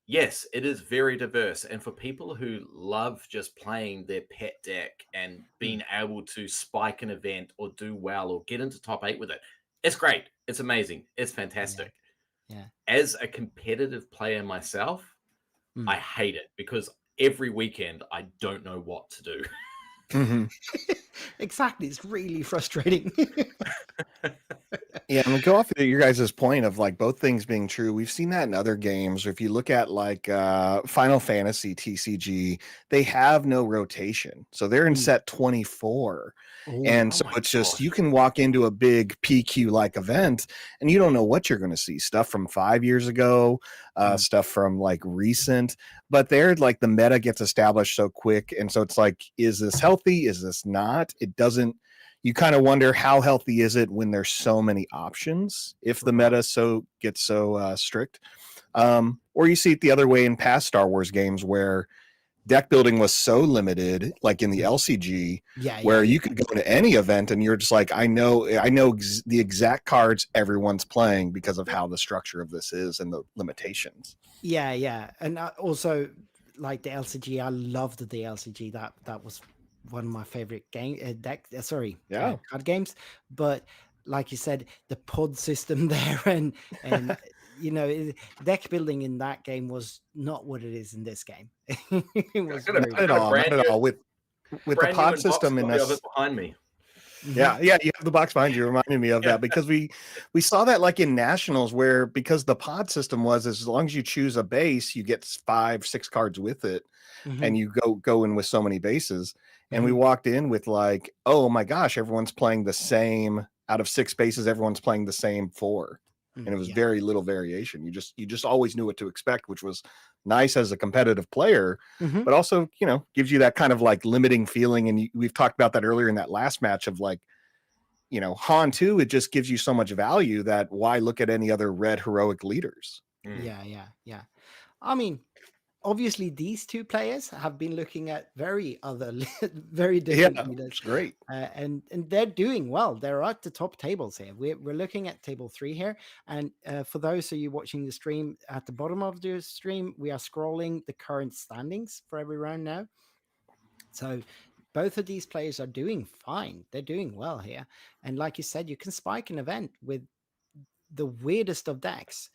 Yes, it is very diverse, and for people who love just playing their pet deck and being able to spike an event or do well or get into top 8 with it, it's great. It's amazing. It's fantastic. Yeah. As a competitive player myself, I hate it because every weekend I don't know what to do. Exactly. It's really frustrating. Yeah, and we go off of your guys' point of like both things being true. We've seen that in other games. Or if you look at like Final Fantasy TCG, they have no rotation. So they're in set 24. And so it's just, you can walk into a big PQ like event and you don't know what you're going to see. Stuff from 5 years ago, stuff from like recent, but they're like the meta gets established so quick. And so it's like, is this healthy? Is this not? It doesn't. You kind of wonder how healthy is it when there's so many options if the meta gets so strict, or you see it the other way in past Star Wars games where deck building was so limited, like in the LCG, where you could go to any event and you're just like, I know the exact cards everyone's playing because of how the structure of this is and the limitations. Yeah, and also like the LCG, I loved the LCG. That was one of my favorite card games. But like you said, the pod system there and you know, deck building in that game was not what it is in this game. It was not at all. With the pod system in this behind me. Yeah, you have the box behind you. Reminded me of that because we saw that like in nationals where, because the pod system was, as long as you choose a base, you get 5-6 cards with it, and you go in with so many bases. And we walked in with like, oh my gosh, everyone's playing the same out of 6 bases. Everyone's playing the same 4. And it was very little variation. You just always knew what to expect, which was nice as a competitive player, Mhm. but also, you know, gives you that kind of like limiting feeling. And we've talked about that earlier in that last match of like, you know, Han 2, it just gives you so much value that why look at any other red heroic leaders? Yeah. I mean, obviously, these two players have been looking at very different Yeah, leaders, it's great. and they're doing well. They're at the top tables here. We're looking at table 3 here, and for those of you watching the stream, at the bottom of the stream, we are scrolling the current standings for every round now. So both of these players are doing fine. They're doing well here, and like you said, you can spike an event with the weirdest of decks.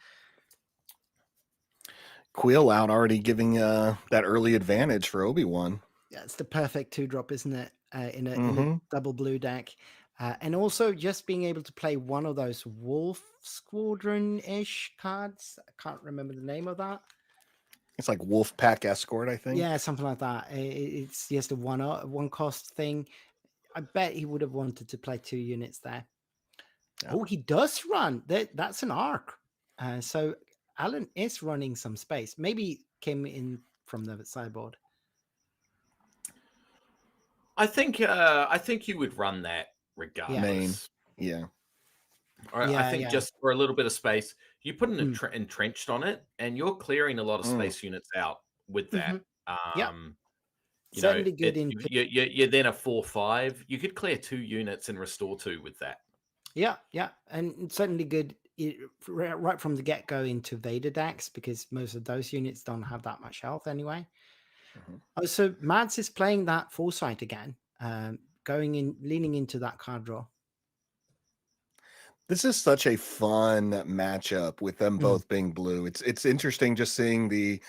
Quill out already giving that early advantage for Obi-Wan. Yeah, it's the perfect 2-drop, isn't it? In a Mhm. double blue deck. And also just being able to play one of those Wolf Squadron-ish cards. I can't remember the name of that. It's like Wolf Pack Escort, I think. Yeah, something like that. It's just a one cost thing. I bet he would have wanted to play 2 units there. Yeah. Oh, he does run. That's an arc. So Alan is running some space. Maybe came in from the sideboard. I think you would run that regardless. Main. Yeah. I think just for a little bit of space, you put an entrenched on it, and you're clearing a lot of space units out with that. Certainly good into. You're then a 4/5. You could clear 2 units and restore 2 with that. Yeah, and certainly good right from the get go into Vader decks, because most of those units don't have that much health anyway. So Mads is playing that foresight again, leaning into that card draw. This is such a fun matchup with them both being blue. It's interesting just seeing the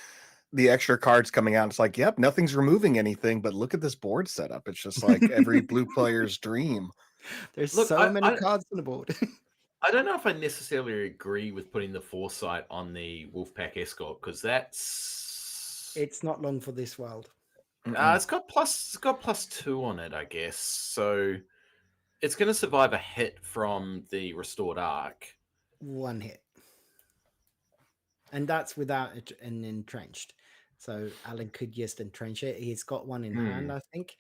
extra cards coming out. It's like, yep, nothing's removing anything, but look at this board setup. It's just like every blue player's dream. There's so many cards on the board. I don't know if I necessarily agree with putting the foresight on the Wolfpack Escort, because it's not long for this world. It's got +2 on it, I guess. So it's going to survive a hit from the restored arc. 1 hit. And that's without an entrenched. So Alan could just entrench it. He's got one in hand, I think.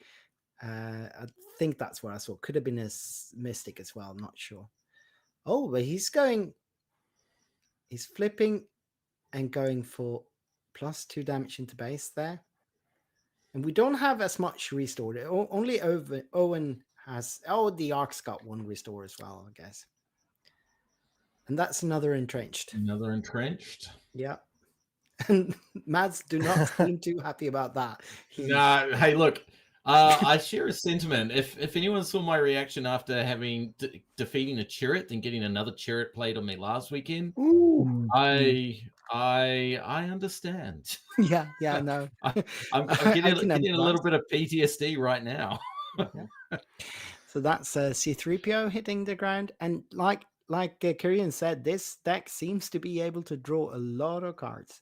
I think that's what I saw. Could have been a Mystic as well. I'm not sure. Oh, but he's flipping and going for +2 damage into base there. And we don't have as much restored. Only Owen has. Oh, the Ark's got 1 restore as well, I guess. And that's another entrenched. Yeah. And Mads do not seem too happy about that. No, hey, look, I share a sentiment. If anyone saw my reaction after having defeating a Chirrut and getting another Chirrut played on me last weekend, I understand. Yeah, no. I'm getting a little bit of PTSD right now. So that's C3PO hitting the ground, and like Kyrian said, this deck seems to be able to draw a lot of cards.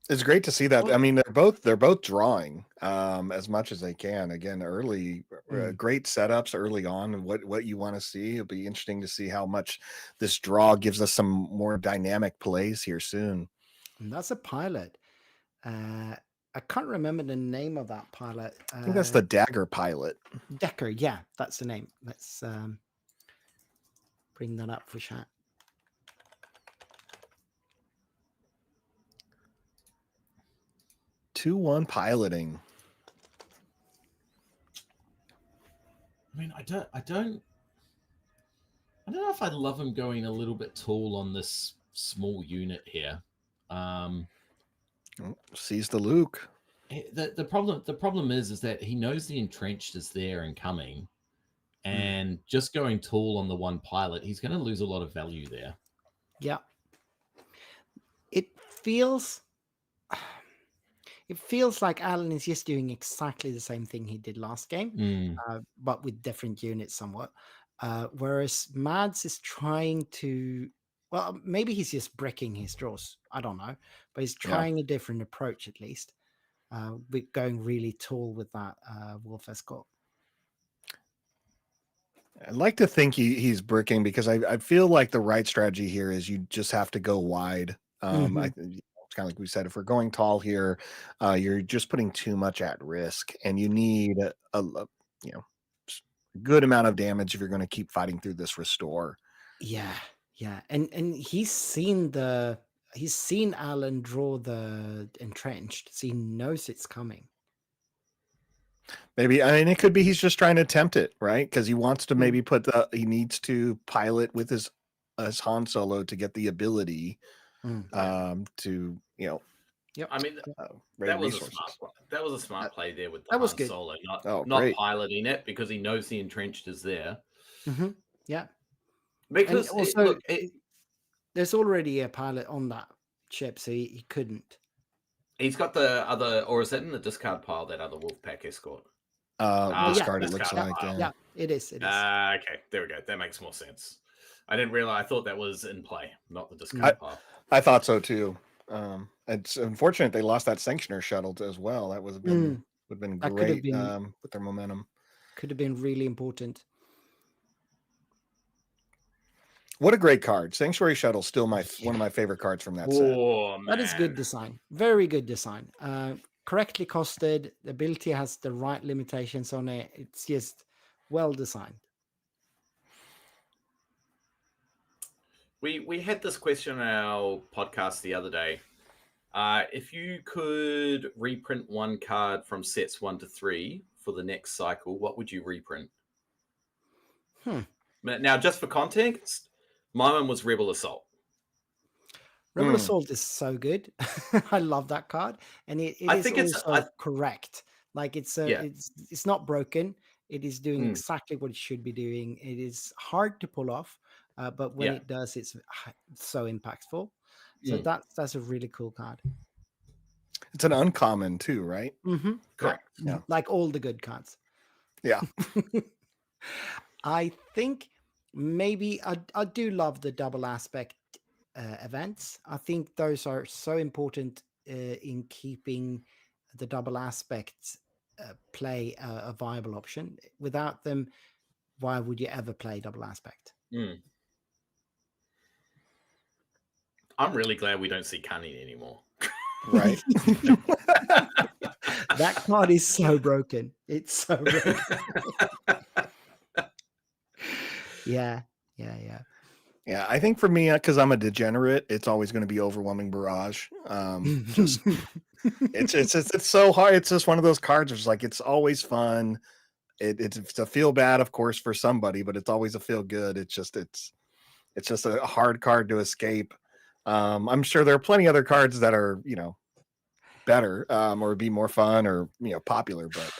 It's great to see that. I mean, they're both drawing as much as they can. Again, early, great setups early on, and what you want to see. It'll be interesting to see how much this draw gives us some more dynamic plays here soon. And that's a pilot. I can't remember the name of that pilot. I think that's the Dagger pilot. Decker, yeah, that's the name. Let's bring that up for chat. Two-one piloting. I mean, I don't know if I love him going a little bit tall on this small unit here. Sees the Luke. The problem is that he knows the entrenched is there and coming, and just going tall on the 1 pilot, he's going to lose a lot of value there. Yeah. It feels like Alan is just doing exactly the same thing he did last game, but with different units somewhat. Whereas Mads is trying to, well, maybe he's just bricking his draws. I don't know, but he's trying a different approach at least, with going really tall with that Wolf Escort. I'd like to think he's bricking, because I feel like the right strategy here is you just have to go wide I think it's kind of like we said, if we're going tall here, you're just putting too much at risk, and you need you know good amount of damage if you're going to keep fighting through this restore. Yeah, yeah, and he's seen Alan draw the entrenched, so he knows it's coming. Maybe, I mean, it could be he's just trying to tempt it, right? Because he wants to maybe he needs to pilot with his Han Solo to get the ability to Yep. I mean, raid that was resources. that was a smart play there with the That was Han good. Solo, not great. piloting it because he knows the entrenched is there. Yeah, Because and also there's already a pilot on that ship, so he couldn't. he's got the other, or is that in the discard pile? That other Wolfpack escort. Discard. It looks discard like. pile. Yeah, it is. It is. Okay, there we go. That makes more sense. I didn't realize. I thought that was in play, not the discard pile. I thought so too. It's unfortunate they lost that sanctioner shuttle as well. That would have been That could have great been- with their momentum. Could have been really important. What a great card! Sanctuary Shuttle, still one of my favorite cards from that set. Oh, man. That is good design. Very good design. Correctly costed. The ability has the right limitations on it. It's just well designed. We had this question on our podcast the other day. If you could reprint one card from sets 1 to 3 for the next cycle, what would you reprint? Now, just for context, my one was Rebel Assault. Rebel Assault is so good. I love that card, and I think it's also correct. Like it's not broken. It is doing exactly what it should be doing. It is hard to pull off, but when it does, it's so impactful. So that's a really cool card. It's an uncommon too, right? Correct. Yeah. Like all the good cards. Yeah. I think maybe I do love the double aspect events. I think those are so important in keeping the double aspect play a viable option. Without them, why would you ever play double aspect? I'm really glad we don't see Cunning anymore. Right. That card is so broken. It's so broken. Yeah. I think for me, because I'm a degenerate, it's always going to be Overwhelming Barrage. It's so hard. It's just one of those cards. It's like it's always fun. It's a feel bad, of course, for somebody, but it's always a feel good. It's just a hard card to escape. I'm sure there are plenty other cards that are better or be more fun or popular, but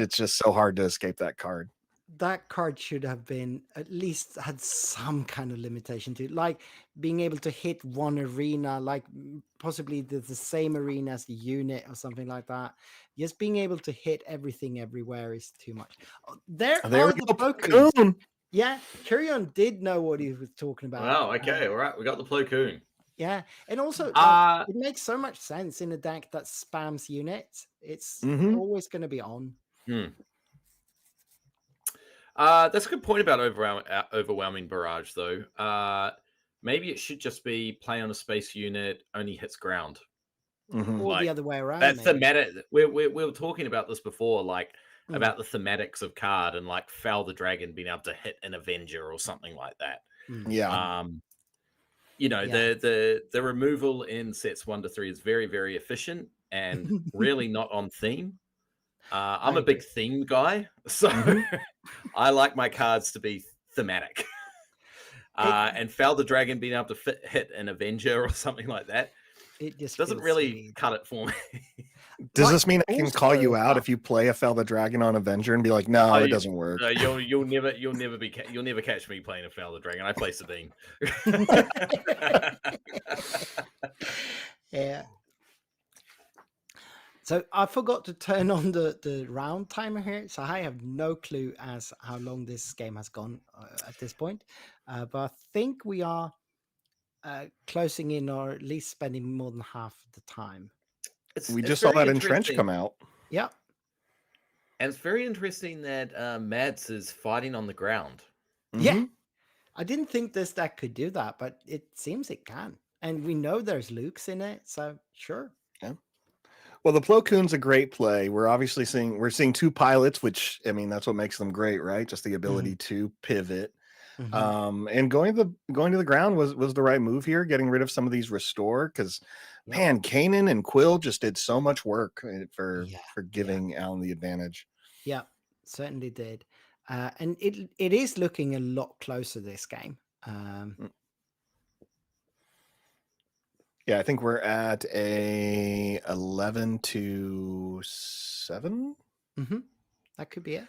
it's just so hard to escape that card. That card should have been at least had some kind of limitation to it, like being able to hit one arena, like possibly the same arena as the unit or something like that. Just being able to hit everything everywhere is too much. There are the Plo Koons. Yeah, Kyrion did know what he was talking about. Wow, okay, all right. We got the Plo Koon. Yeah, and also it makes so much sense in a deck that spams units. It's always going to be on. That's a good point about overwhelming barrage, though. Maybe it should just be play on a space unit, only hits ground. Or the other way around. That's thematic. We were talking about this before, like about the thematics of card and like Foul the Dragon being able to hit an Avenger or something like that. Yeah. The removal in sets 1 to 3 is very, very efficient and really not on theme. I'm a big theme guy, so I like my cards to be thematic. And Foul the Dragon being able to hit an Avenger or something like that, it just doesn't really cut it for me. Does this mean I can call you out if you play a Foul the Dragon on Avenger and be like, no, it doesn't work? You'll never catch me playing a Foul the Dragon. I play Sabine. Yeah. So I forgot to turn on the round timer here, so I have no clue as how long this game has gone at this point. But I think we are closing in, or at least spending more than half the time. We just saw that Entrench come out. Yeah. And it's very interesting that Mads is fighting on the ground. Yeah. I didn't think this deck could do that, but it seems it can. And we know there's Lukes in it, so sure. Well, the Plo Koon's a great play. We're seeing two pilots, which I mean that's what makes them great, right? Just the ability to pivot. And going to the ground was the right move here. Getting rid of some of these restore because man, Kanan and Quill just did so much work for giving Alan the advantage. Yeah, certainly did. And it is looking a lot closer this game. Yeah, I think we're at a 11-7. That could be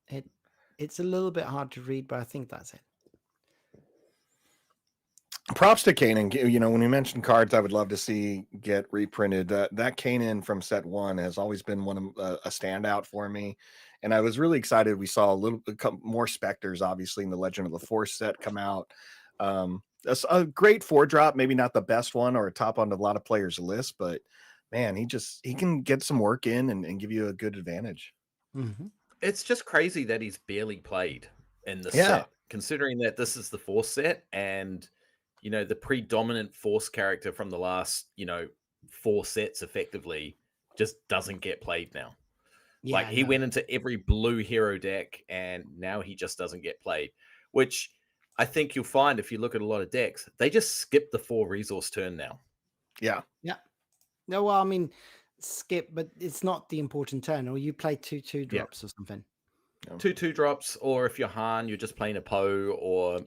it. It's a little bit hard to read, but I think that's it. Props to Kanan. You know, when you mentioned cards, I would love to see get reprinted. That Kanan from set 1 has always been a standout for me, and I was really excited. We saw a more Spectres, obviously, in the Legend of the Force set come out. A great 4-drop, maybe not the best one or a top on a lot of players' list, but man, he can get some work in and give you a good advantage. It's just crazy that he's barely played in the set, considering that this is the Force set, and you know the predominant Force character from the last 4 sets effectively just doesn't get played now. Like he went into every blue hero deck, and now he just doesn't get played, which I think you'll find if you look at a lot of decks, they just skip the 4 resource turn now. Yeah. No, well, I mean, skip, but it's not the important turn, or you play 2/2 drops or something. 2/2 drops, or if you're Han, you're just playing a Poe or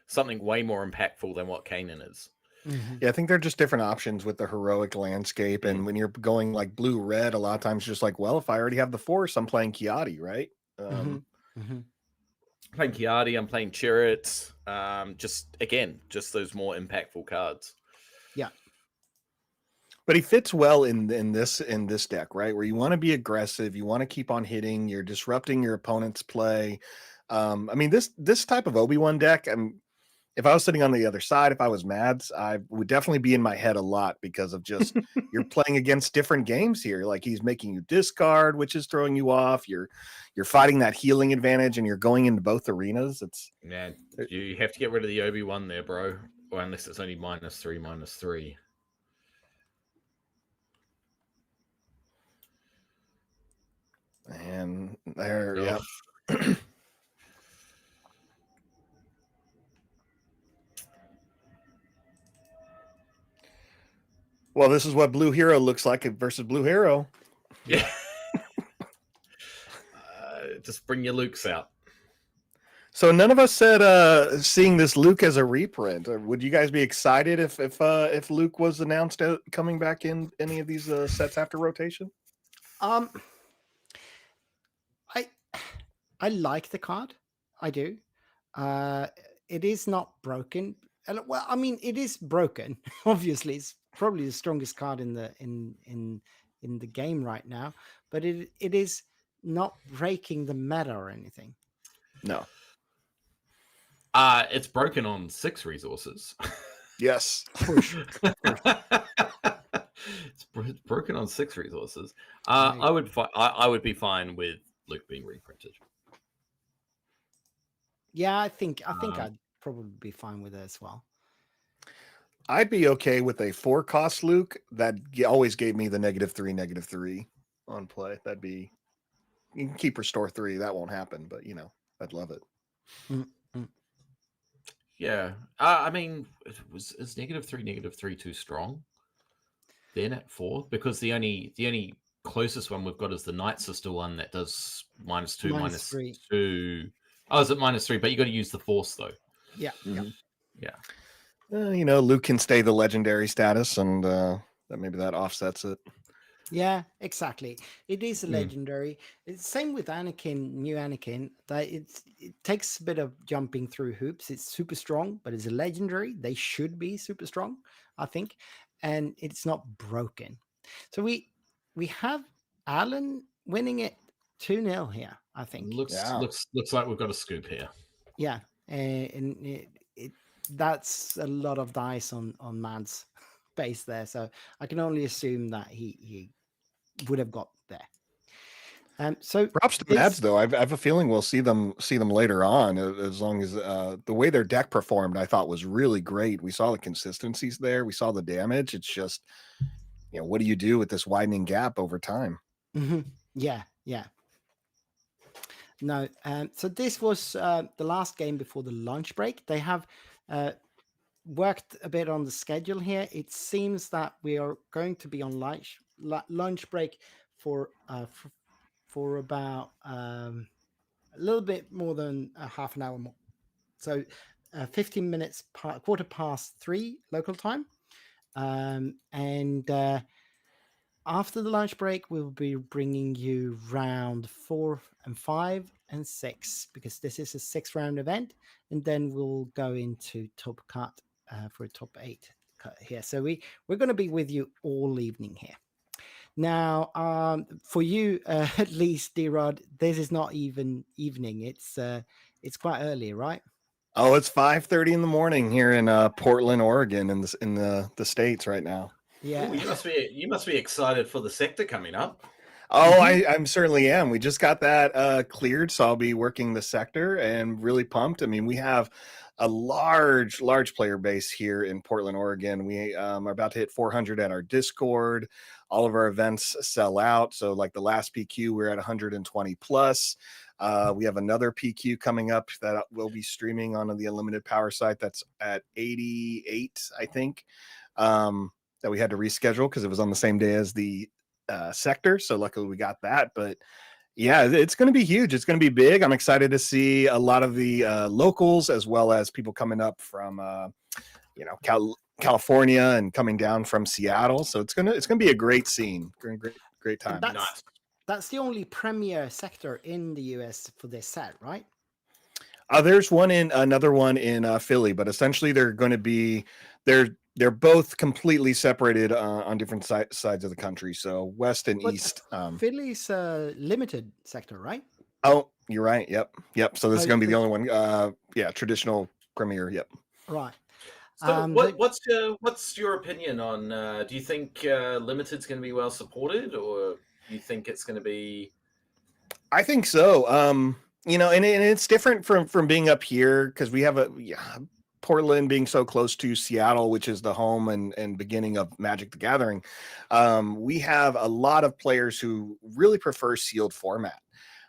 something way more impactful than what Kanan is. Yeah, I think they're just different options with the heroic landscape. And when you're going like blue-red, a lot of times just like, well, if I already have the Force, I'm playing Kiadi, right? Playing Kiadi, I'm playing Chirrut. Just those more impactful cards. Yeah. But he fits well in this deck, right? Where you want to be aggressive, you want to keep on hitting, you're disrupting your opponent's play. I mean, this type of Obi-Wan deck, if I was sitting on the other side, if I was Mads, I would definitely be in my head a lot because of just you're playing against different games here. Like he's making you discard, which is throwing you off. You're fighting that healing advantage, and you're going into both arenas. You have to get rid of the Obi-Wan there, bro. Or unless it's only -3/-3. And there, yeah. Well, this is what Blue Hero looks like versus Blue Hero. Yeah. Just bring your Lukes out. So none of us said seeing this Luke as a reprint. Would you guys be excited if Luke was announced coming back in any of these sets after rotation? I like the card. I do. It is not broken. Well, I mean, it is broken. Obviously, it's probably the strongest card in the game right now. But it is not breaking the meta or anything. No. It's broken on 6 resources. Yes. Push. It's broken on 6 resources. I would be fine with Luke being reprinted. Yeah, I think I'd probably be fine with it as well. I'd be okay with a 4-cost Luke that always gave me the -3/-3 on play. That'd be, you can keep restore 3. That won't happen, but I'd love it. Yeah, I mean, is -3/-3 too strong? Then at 4, because the only closest one we've got is the Night Sister one that does -2, -2. Oh, is it -3? But you got to use the Force though. Yeah. Yeah. Luke can stay the legendary status, and maybe that offsets it. Yeah, exactly. It is a legendary. It's same with Anakin, new Anakin. That it takes a bit of jumping through hoops. It's super strong, but it's a legendary. They should be super strong, I think, and it's not broken. So we have Alan winning it 2-0 here. I think Looks like we've got a scoop here. Yeah, and that's a lot of dice on Mads' base there. So I can only assume that he would have got there. So Props to this, Mads though. I have a feeling we'll see them later on. As long as the way their deck performed, I thought was really great. We saw the consistencies there. We saw the damage. It's just, what do you do with this widening gap over time? yeah. No, so this was the last game before the lunch break. They have worked a bit on the schedule here. It seems that we are going to be on lunch break for about a little bit more than a half an hour more. So 15 minutes, quarter past 3 local time. And after the lunch break, we'll be bringing you round 4 and 5 and 6, because this is a 6-round event. And then we'll go into top cut for a top 8 cut here. So we're going to be with you all evening here. Now, for you, at least, D-Rod, this is not even evening. It's quite early, right? Oh, it's 5:30 in the morning here in Portland, Oregon, in the States right now. Yeah. Ooh, you must be excited for the sector coming up. Oh, I'm certainly am. We just got that cleared, so I'll be working the sector and really pumped. I mean, we have a large player base here in Portland, Oregon. We are about to hit 400 at our Discord. All of our events sell out. So like the last PQ, we're at 120 plus. We have another PQ coming up that will be streaming on the Unlimited Power site. That's at 88, I think, that we had to reschedule because it was on the same day as the sector. So luckily we got that. But yeah, it's going to be huge. It's going to be big. I'm excited to see a lot of the locals, as well as people coming up from California and coming down from Seattle. So it's gonna be a great scene. Great time. That's the only premier sector in the US for this set, right? There's another one in Philly, but essentially they're going to be they're both completely separated on different sides of the country. So west and east. Philly's a limited sector, right? Oh, you're right. Yep. So this is going to be the only one. Traditional premier. Yep. Right. So what's your opinion on? Do you think limited's going to be well supported, or do you think it's going to be? I think so. And it's different from being up here because we have Portland being so close to Seattle, which is the home and beginning of Magic the Gathering. We have a lot of players who really prefer sealed format.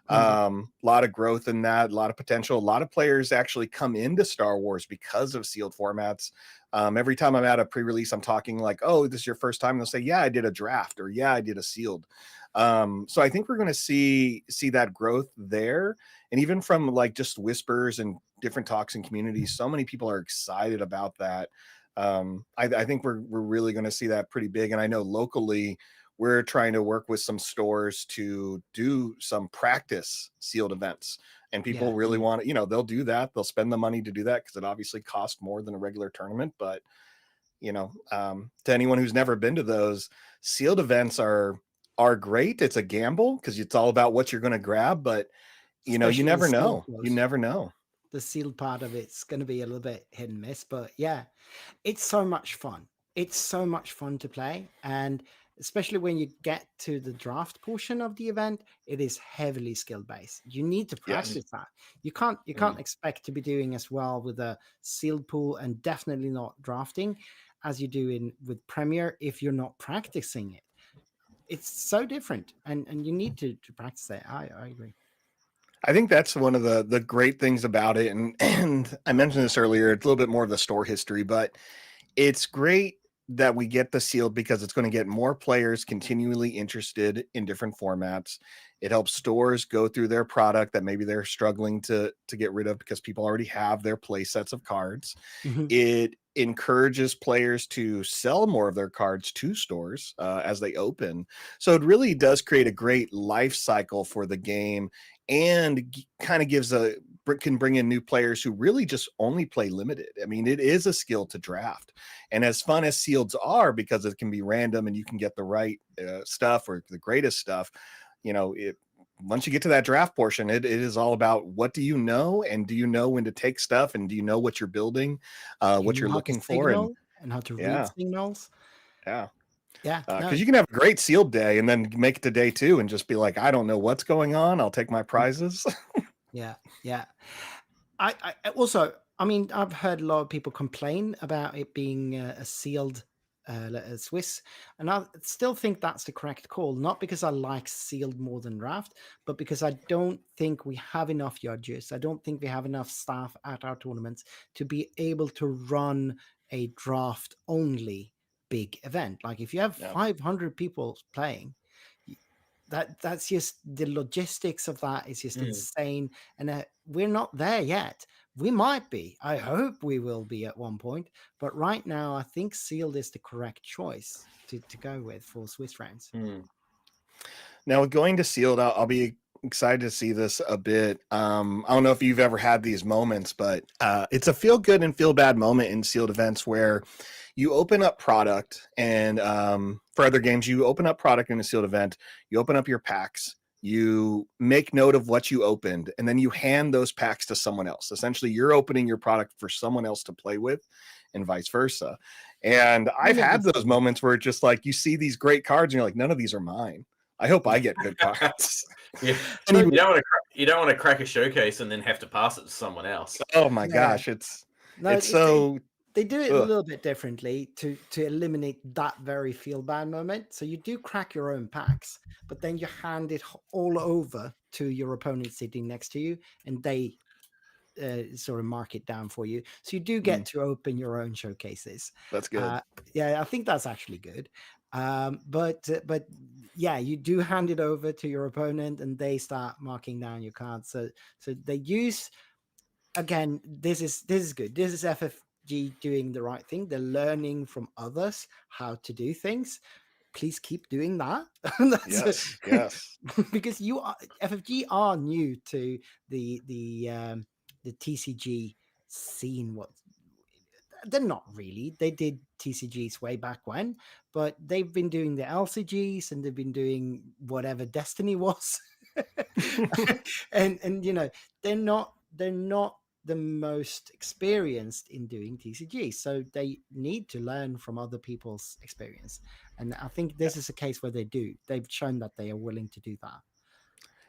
A lot of growth in that, a lot of potential. A lot of players actually come into Star Wars because of sealed formats. Every time I'm at a pre-release, I'm talking like, oh, this is your first time. They'll say, yeah, I did a draft, or yeah, I did a sealed. So I think we're going to see that growth there. And even from like just whispers and different talks in communities, so many people are excited about that. I think we're really going to see that pretty big. And I know locally, we're trying to work with some stores to do some practice sealed events. And people really want to, they'll do that. They'll spend the money to do that because it obviously costs more than a regular tournament. But, to anyone who's never been to those, sealed events are great. It's a gamble because it's all about what you're going to grab. But, you never know. You never know. The sealed part of it's going to be a little bit hit and miss. But yeah, it's so much fun. It's so much fun to play. And especially when you get to the draft portion of the event, it is heavily skill based. You need to practice that. You can't expect to be doing as well with a sealed pool, and definitely not drafting, as you do with Premier if you're not practicing it. It's so different, and you need to practice it. I agree. I think that's one of the great things about it. And I mentioned this earlier, it's a little bit more of the store history, but it's great that we get the sealed because it's going to get more players continually interested in different formats. It helps stores go through their product that maybe they're struggling to get rid of because people already have their play sets of cards. It encourages players to sell more of their cards to stores as they open. So it really does create a great life cycle for the game, and kind of can bring in new players who really just only play limited. I mean, it is a skill to draft, and as fun as sealeds are, because it can be random and you can get the right stuff or the greatest stuff, once you get to that draft portion, it is all about what do you know, and do you know when to take stuff, and do you know what you're building, what you're looking for, and how to read signals. Yeah. Yeah. Because you can have a great sealed day and then make it to day 2 and just be like, I don't know what's going on. I'll take my prizes. Yeah. I also, I mean, I've heard a lot of people complain about it being a sealed Swiss, and I still think that's the correct call. Not because I like sealed more than draft, but because I don't think we have enough judges. I don't think we have enough staff at our tournaments to be able to run a draft only big event. Like if you have 500 people playing, that's just the logistics of that is just insane, and we're not there yet. We might be. I hope we will be at one point, but right now I think sealed is the correct choice to go with for Swiss rounds. Now, with going to sealed, I'll be excited to see this a bit. I don't know if you've ever had these moments, but it's a feel good and feel bad moment in sealed events where you open up product, and for other games, you open up product in a sealed event, you open up your packs, you make note of what you opened, and then you hand those packs to someone else. Essentially, you're opening your product for someone else to play with, and vice versa. And I've had those moments where it's just like you see these great cards and you're like, none of these are mine. I hope I get good cards. Yeah. Anyway. You don't want to crack a showcase and then have to pass it to someone else. Oh my gosh, it's so they do it a little bit differently to eliminate that very feel bad moment. So you do crack your own packs, but then you hand it all over to your opponent sitting next to you, and they sort of mark it down for you. So you do get to open your own showcases. That's good. Yeah, I think that's actually good. But yeah, you do hand it over to your opponent, and they start marking down your cards. So they use, again, this is good. This is FFG doing the right thing. They're learning from others how to do things. Please keep doing that. Yes. Because FFG are new to the TCG scene. They're not really. They did TCGs way back when, but they've been doing the LCGs, and they've been doing whatever Destiny was. and they're not the most experienced in doing TCG, so they need to learn from other people's experience. And I think this is a case where they've shown that they are willing to do that.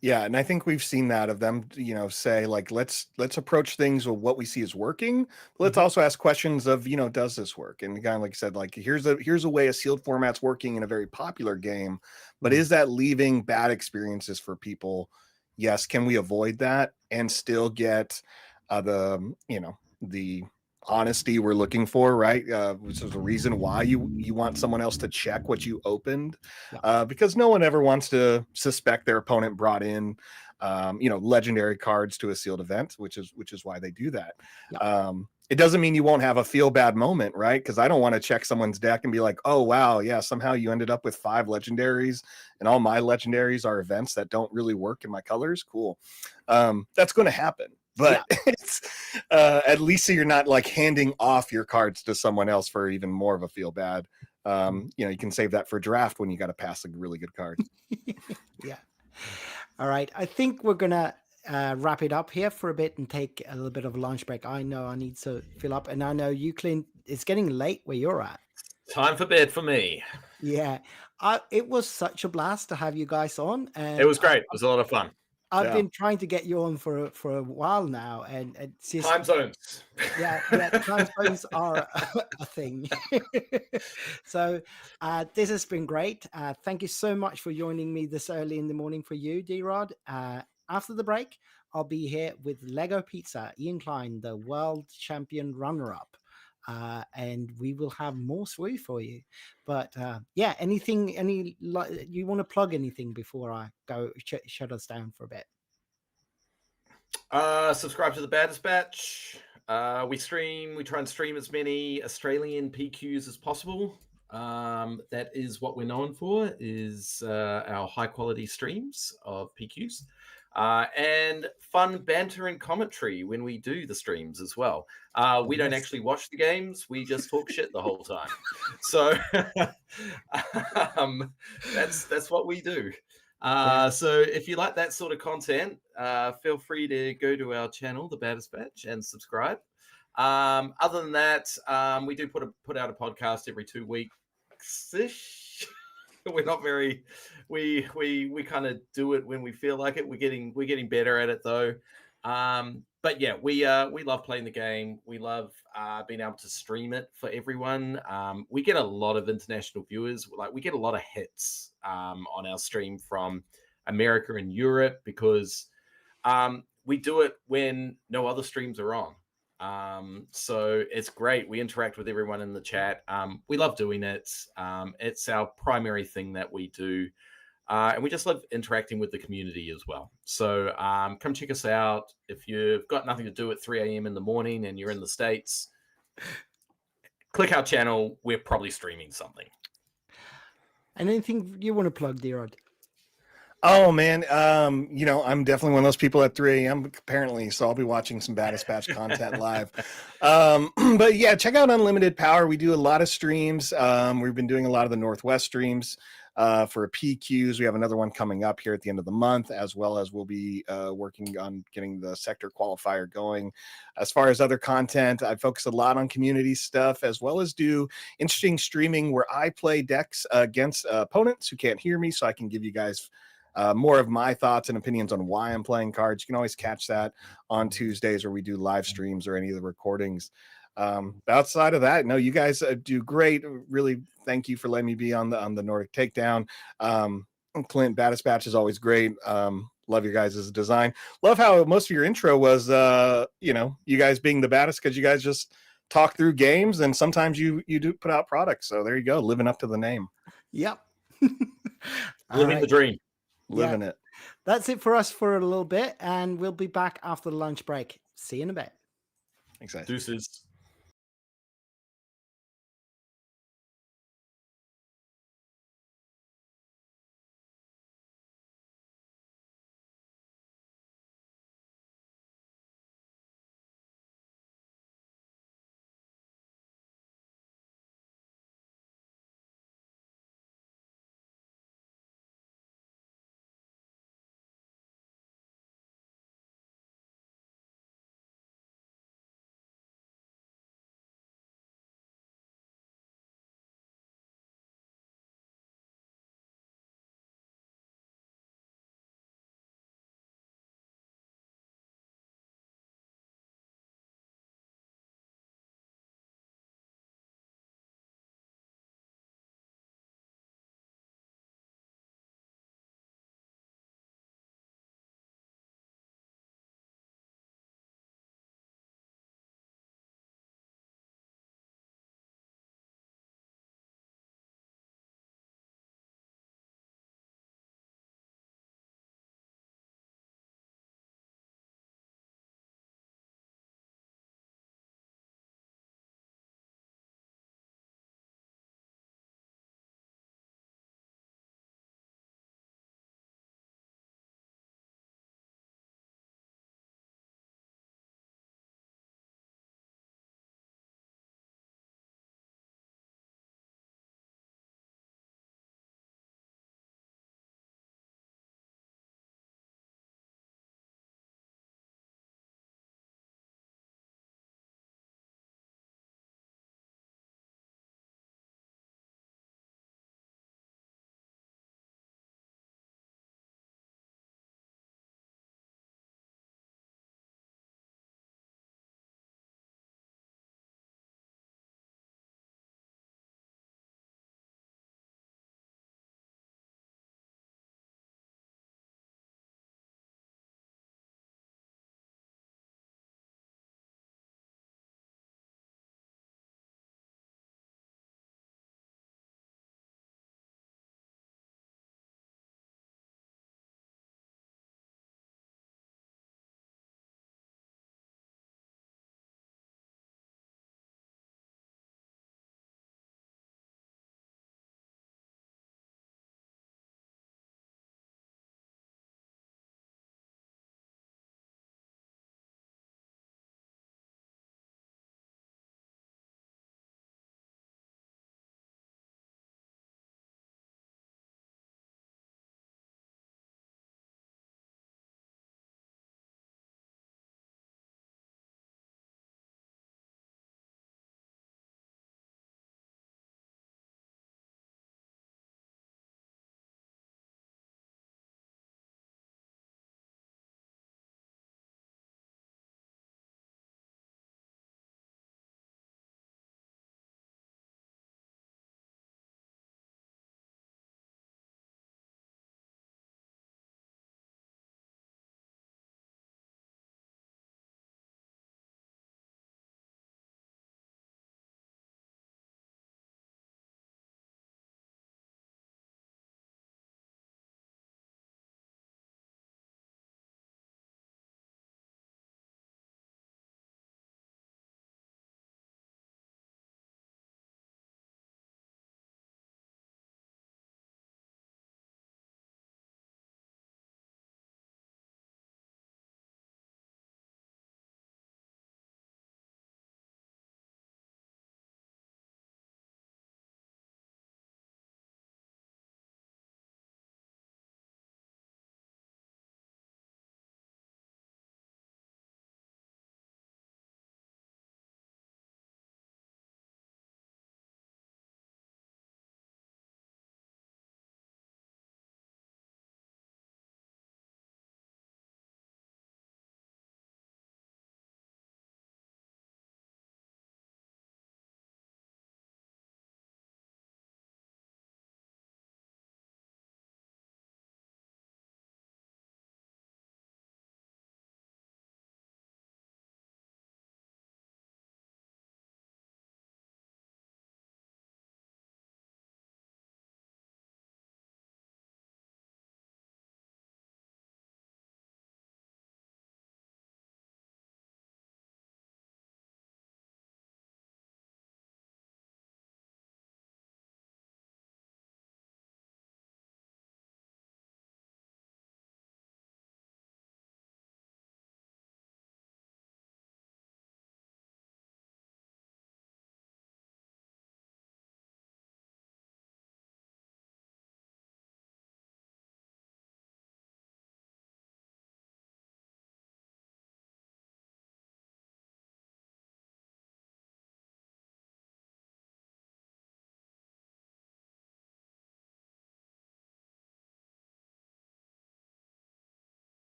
Yeah, and I think we've seen that of them, say like, let's approach things with what we see is working. But let's also ask questions of, does this work? And kind of like I said, like here's a way a sealed format's working in a very popular game, but is that leaving bad experiences for people? Yes. Can we avoid that and still get the honesty we're looking for, right? Which is the reason why you want someone else to check what you opened, because no one ever wants to suspect their opponent brought in legendary cards to a sealed event, which is why they do that. It doesn't mean you won't have a feel bad moment, right? Because I don't want to check someone's deck and be like, oh wow, yeah, somehow you ended up with 5 legendaries and all my legendaries are events that don't really work in my colors. Cool. That's going to happen. But it's at least so you're not like handing off your cards to someone else for even more of a feel bad. You can save that for draft when you got to pass a really good card. Yeah. All right. I think we're going to wrap it up here for a bit and take a little bit of a lunch break. I know I need to fill up, and I know you, Clint, it's getting late where you're at. Time for bed for me. Yeah. It was such a blast to have you guys on. And it was great. It was a lot of fun. I've been trying to get you on for a while now, and it's just time zones. Yeah, time zones are a thing. So this has been great. Thank you so much for joining me this early in the morning for you, D-Rod. After the break, I'll be here with Lego Pizza, Ian Klein, the world champion runner-up. And we will have more SWU for you. But you want to plug anything before I go shut us down for a bit? Subscribe to the Baddest Batch. We try and stream as many Australian PQs as possible. That is what we're known for, is our high quality streams of PQs. And fun banter and commentary when we do the streams as well. We don't actually watch the games, we just talk shit the whole time. So that's what we do. So if you like that sort of content, feel free to go to our channel, The Baddest Batch, and subscribe. Other than that, we do put out a podcast every 2 weeks-ish. we're not very. We kind of do it when we feel like it. We're getting better at it though. But yeah, we love playing the game. We love being able to stream it for everyone. We get a lot of international viewers. Like we get a lot of hits on our stream from America and Europe because we do it when no other streams are on. So it's great. We interact with everyone in the chat. We love doing it. It's our primary thing that we do. And we just love interacting with the community as well. So come check us out. If you've got nothing to do at 3 a.m. in the morning and you're in the States, click our channel. We're probably streaming something. And anything you want to plug, Derod? Oh man, I'm definitely one of those people at 3 a.m. apparently, so I'll be watching some Baddest Batch content live. But yeah, check out Unlimited Power. We do a lot of streams. We've been doing a lot of the Northwest streams for PQs. We have another one coming up here at the end of the month, as well as we'll be working on getting the sector qualifier going. As far as other content, I focus a lot on community stuff, as well as do interesting streaming where I play decks against opponents who can't hear me, so I can give you guys more of my thoughts and opinions on why I'm playing cards. You can always catch that on Tuesdays where we do live streams or any of the recordings. Outside of that, no, you guys do great. Really, thank you for letting me be on the Nordic Takedown. Clint, Baddest Batch is always great. Love your guys' design. Love how most of your intro was, you guys being the baddest because you guys just talk through games and sometimes you do put out products. So there you go, living up to the name. Yep. Living the dream. Living it. That's it for us for a little bit, and we'll be back after the lunch break. See you in a bit. Thanks, guys. Deuces.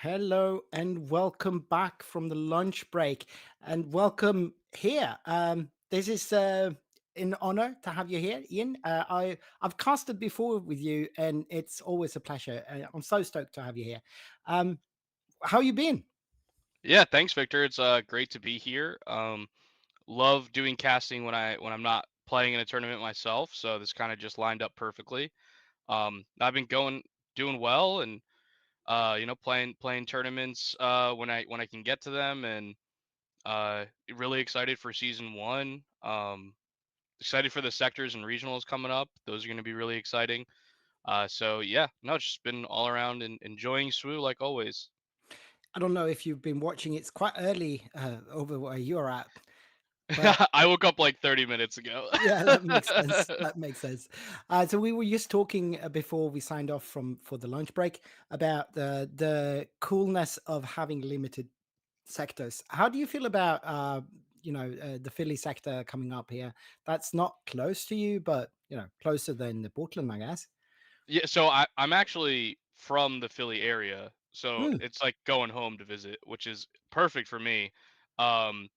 Hello and welcome back from the lunch break, and welcome here. This is an honor to have you here, Ian. I've casted before with you, and it's always a pleasure. I'm so stoked to have you here. How you been? Yeah, thanks, Victor. It's great to be here. Love doing casting when I'm not playing in a tournament myself, so this kind of just lined up perfectly. I've been doing well, and playing tournaments when I can get to them, and really excited for season one. Excited for the sectors and regionals coming up. Those are going to be really exciting. So yeah, no, it's just been all around and enjoying SWU like always. I don't know if you've been watching. It's quite early over where you're at, but I woke up like 30 minutes ago. yeah, that makes sense. That makes sense. So we were just talking before we signed off for the lunch break about the coolness of having limited sectors. How do you feel about the Philly sector coming up here? That's not close to you, but closer than the Portland, I guess. Yeah, so I'm actually from the Philly area, so Hmm. it's like going home to visit, which is perfect for me. Um,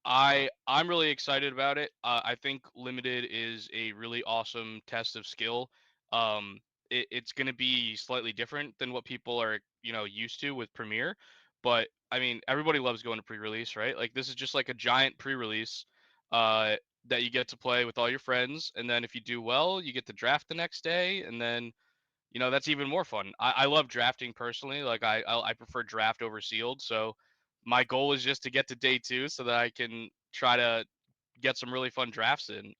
I'm really excited about it. I think limited is a really awesome test of skill. Um, it's going to be slightly different than what people are used to with Premiere, but I mean everybody loves going to pre-release, right? Like this is just like a giant pre-release uh, that you get to play with all your friends, and then if you do well, you get to draft the next day, and then that's even more fun. I love drafting personally. Like I prefer draft over sealed. So my goal is just to get to day two so that I can try to get some really fun drafts in.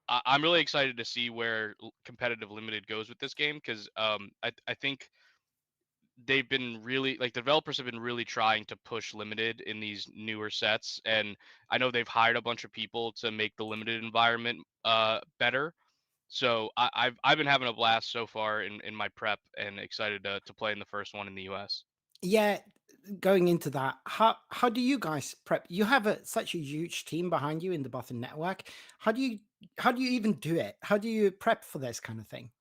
I'm really excited to see where competitive limited goes with this game because I think they've been really like developers have been really trying to push limited in these newer sets, and I know they've hired a bunch of people to make the limited environment better. So I've been having a blast so far in my prep and excited to play in the first one in the US. Yeah, going into that, how do you guys prep? You have such a huge team behind you in the Boston network. How do you even do it? How do you prep for this kind of thing?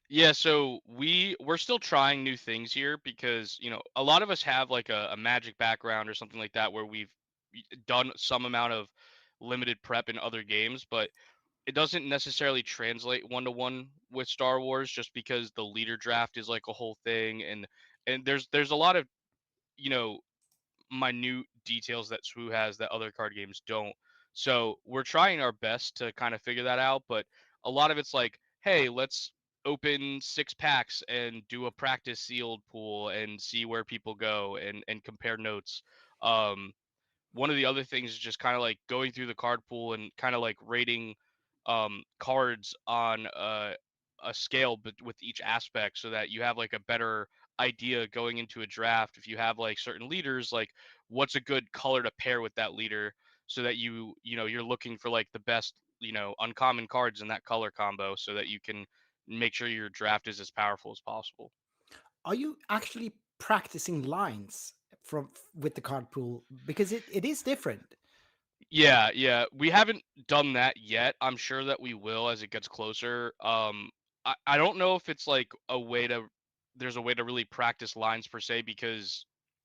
Yeah, so we're still trying new things here because a lot of us have like a magic background or something like that where we've done some amount of limited prep in other games, but it doesn't necessarily translate one to one with Star Wars just because the leader draft is like a whole thing, and there's a lot of you know minute details that SWU has that other card games don't. So we're trying our best to kind of figure that out, but a lot of it's like, hey, let's open 6 packs and do a practice sealed pool and see where people go and compare notes. Um, One of the other things is just kind of like going through the card pool and kind of like rating cards on a scale but with each aspect so that you have like a better idea going into a draft if you have like certain leaders, like what's a good color to pair with that leader so that you're looking for like the best uncommon cards in that color combo so that you can make sure your draft is as powerful as possible. Are you actually practicing lines with the card pool? Because it is different. Yeah, yeah. We haven't done that yet. I'm sure that we will as it gets closer. I don't know if it's like there's a way to really practice lines per se because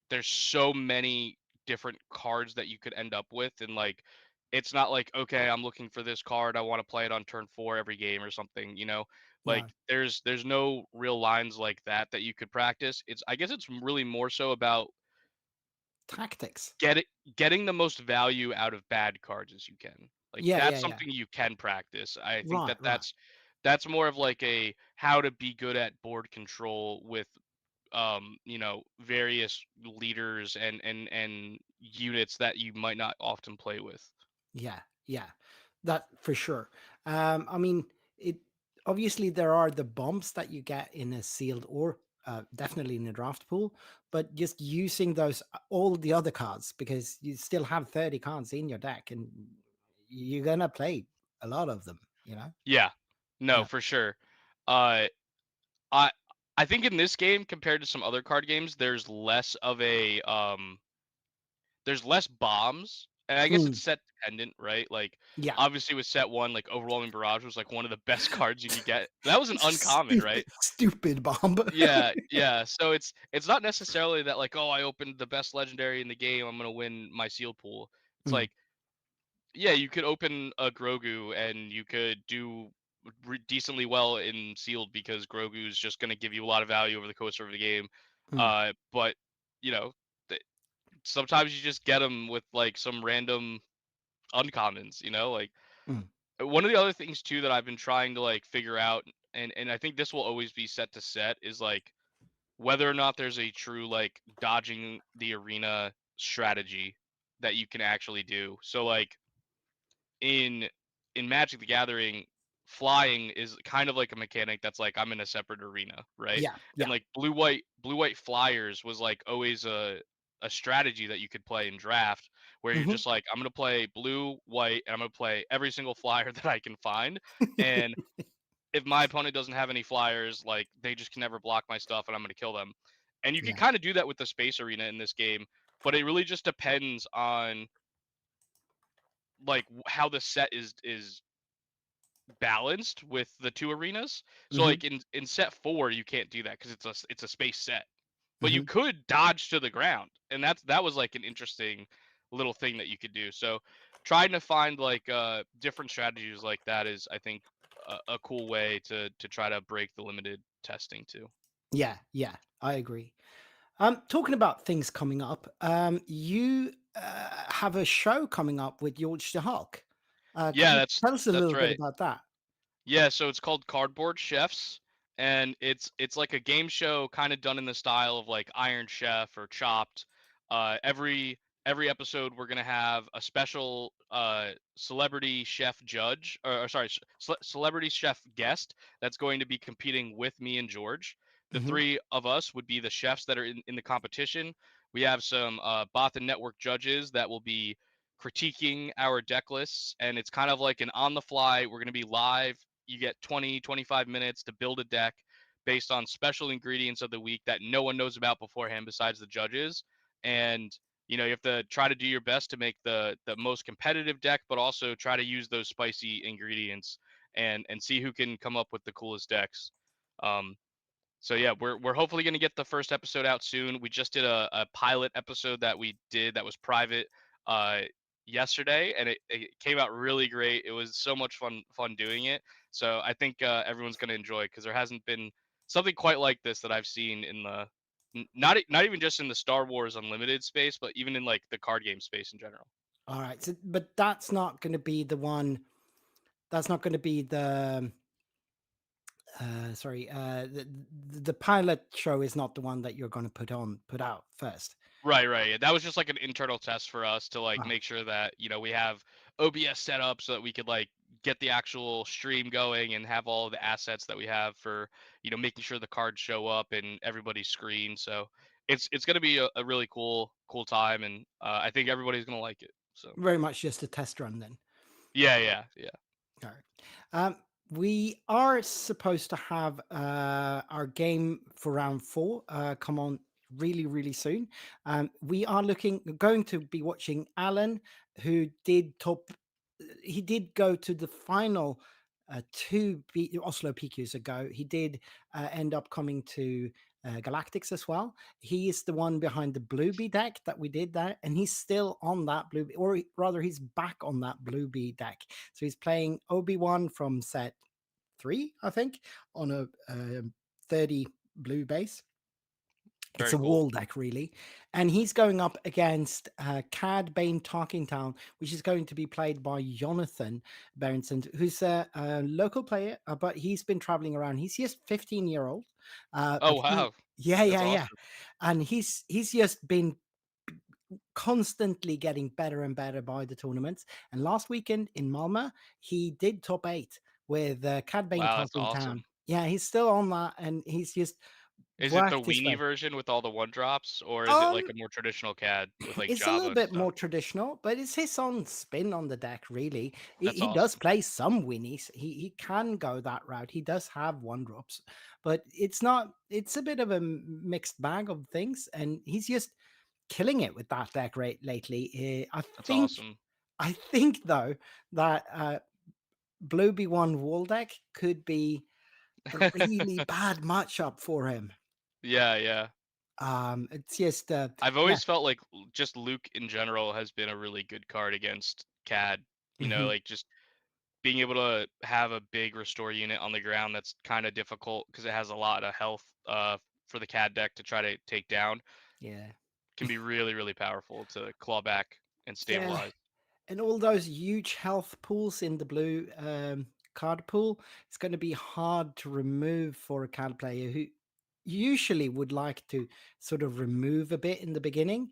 there's so many different cards that you could end up with, and like it's not like, okay, I'm looking for this card, I want to play it on turn 4 every game or something. Like Yeah, there's no real lines like that you could practice. I guess it's really more so about tactics. get it getting the most value out of bad cards as you can. Like Yeah, yeah, that's yeah. something you can practice. I think Right, that right. that's more of like a how to be good at board control with various leaders and units that you might not often play with. Yeah, yeah, that for sure. I mean, it obviously there are the bumps that you get in a sealed or definitely in a draft pool, but just using those all the other cards because you still have 30 cards in your deck and you're gonna play a lot of them. Yeah. No, Yeah, for sure. Uh I I think in this game compared to some other card games there's less bombs And I guess it's set dependent, right? Like, Yeah. obviously with set 1, like, Overwhelming Barrage was, like, one of the best cards you could get. That was an uncommon, right? Stupid bomb. Yeah, yeah. So it's not necessarily that, like, "Oh, I opened the best legendary in the game, I'm gonna win my sealed pool." It's Mm. like, yeah, you could open a Grogu and you could do decently well in sealed because Grogu is just gonna give you a lot of value over the course of the game. Mm. But, you know, th sometimes you just get them with, like, some random uncommons, like Mm. one of the other things too that I've been trying to like figure out, and I think this will always be set to set, is like whether or not there's a true like dodging the arena strategy that you can actually do. So like in Magic the Gathering, flying is kind of like a mechanic that's like I'm in a separate arena, right? Yeah. And Yeah. like blue white flyers was like always a strategy that you could play in draft where you're Mhm. just like I'm gonna play blue white and I'm gonna play every single flyer that I can find, and if my opponent doesn't have any flyers, like they just can never block my stuff and I'm gonna kill them. And you can Yeah. kind of do that with the space arena in this game, but it really just depends on like how the set is balanced with the two arenas. So Mhm. like in set 4 you can't do that because it's a space set. But you Mhm. could dodge to the ground. And that was like an interesting little thing that you could do. So trying to find like different strategies like that is I think a cool way to try to break the limited testing too. Yeah. Yeah. I agree. Talking about things coming up, you have a show coming up with George the Hulk. Could Yeah, you tell us a that's little bit right. about that? Yeah, so it's called Cardboard Chefs, and it's like a game show kind of done in the style of like Iron Chef or Chopped. Every episode we're gonna have a special celebrity chef judge, or sorry, celebrity chef guest that's going to be competing with me and George. The Hmm. three of us would be the chefs that are in the competition. We have some bot and network judges that will be critiquing our deck lists, and it's kind of like an on the fly. We're going to be live. You get 20-25 minutes to build a deck based on special ingredients of the week that no one knows about beforehand besides the judges. And you have to try to do your best to make the most competitive deck, but also try to use those spicy ingredients and see who can come up with the coolest decks. um so yeah, we're hopefully going to get the first episode out soon. We just did a pilot episode that we did that was private uh yesterday, and it came out really great. It was so much fun doing it. So I think everyone's going to enjoy it because there hasn't been something quite like this that I've seen in the not even just in the Star Wars Unlimited space, but even in like the card game space in general. All right. So, but that's not going to be the one. That's not going to be the. Sorry. The pilot show is not the one that you're going to put out first. Right. Yeah, that was just like an internal test for us to like Ah, make sure that we have OBS set up so that we could like get the actual stream going and have all of the assets that we have for making sure the cards show up in everybody's screen. So it's gonna be a really cool time, and I think everybody's gonna like it. So very much just a test run then. yeah. All right. We are supposed to have our game for round 4 come on really, really soon. We are going to be watching Alan, who did top. He did go to the final Oslo PQs ago. He did end up coming to Galactics as well. He is the one behind the Blue Bee deck that we did that, and he's still on that Blue Bee, or rather, he's back on that Blue Bee deck. So he's playing Obi-Wan from set 3, I think, on a 30 blue base. It's Very a cool. wall deck, really. And he's going up against Cad Bane Talkingtown, which is going to be played by Jonathan Berenson, who's a local player, but he's been traveling around. He's just 15-year-old. Oh wow, that's Yeah. awesome. And he's just been constantly getting better and better by the tournaments. And last weekend in Malmö, he did top 8 with Cad Bane Wow, that's awesome. Talkingtown. Yeah, he's still on that, and he's just Is it the worked his weenie way. version with all the one drops, or is it like Um, a more traditional CAD with like it's a Java little and bit stuff? more traditional, but it's his own spin on the deck, really. That's He does awesome. play some winnies. He can go that route. He does have one drops, but it's not. It's a bit of a mixed bag of things, and he's just killing it with that deck lately. That's awesome. I think though that Blue B1 wall deck could be a really bad matchup for him. Yeah. It's just I've yeah. always felt like just Luke in general has been a really good card against CAD. You know, Mhm. like just being able to have a big restore unit on the ground that's kind of difficult because it has a lot of health for the CAD deck to try to take down Yeah. can be really, really powerful to claw back and Yeah. stabilize. And all those huge health pools in the blue card pool, it's going to be hard to remove for a card player who usually would like to sort of remove a bit in the beginning.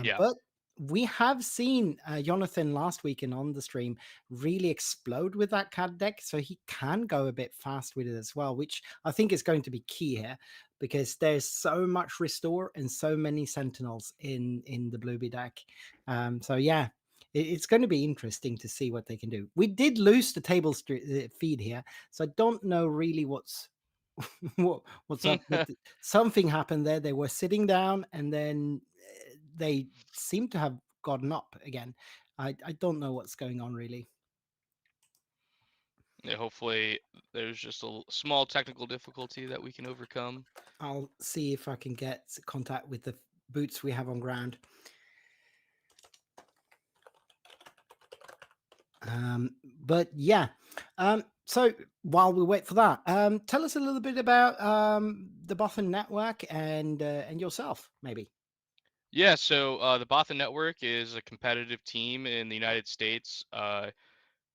Yeah. But we have seen Jonathan last weekend on the stream really explode with that card deck, so he can go a bit fast with it as well, which I think is going to be key here because there's so much restore and so many sentinels in the Blueby deck. So yeah, it's going to be interesting to see what they can do. We did lose the feed here, so I don't know really what's up. But something happened there. They were sitting down, and then they seem to have gotten up again. I don't know what's going on really. Yeah, hopefully there's just a small technical difficulty that we can overcome. I'll see if I can get contact with the boots we have on ground. But yeah, so while we wait for that, tell us a little bit about the Bothan Network and yourself, maybe. Yeah, so the Bothan Network is a competitive team in the United States.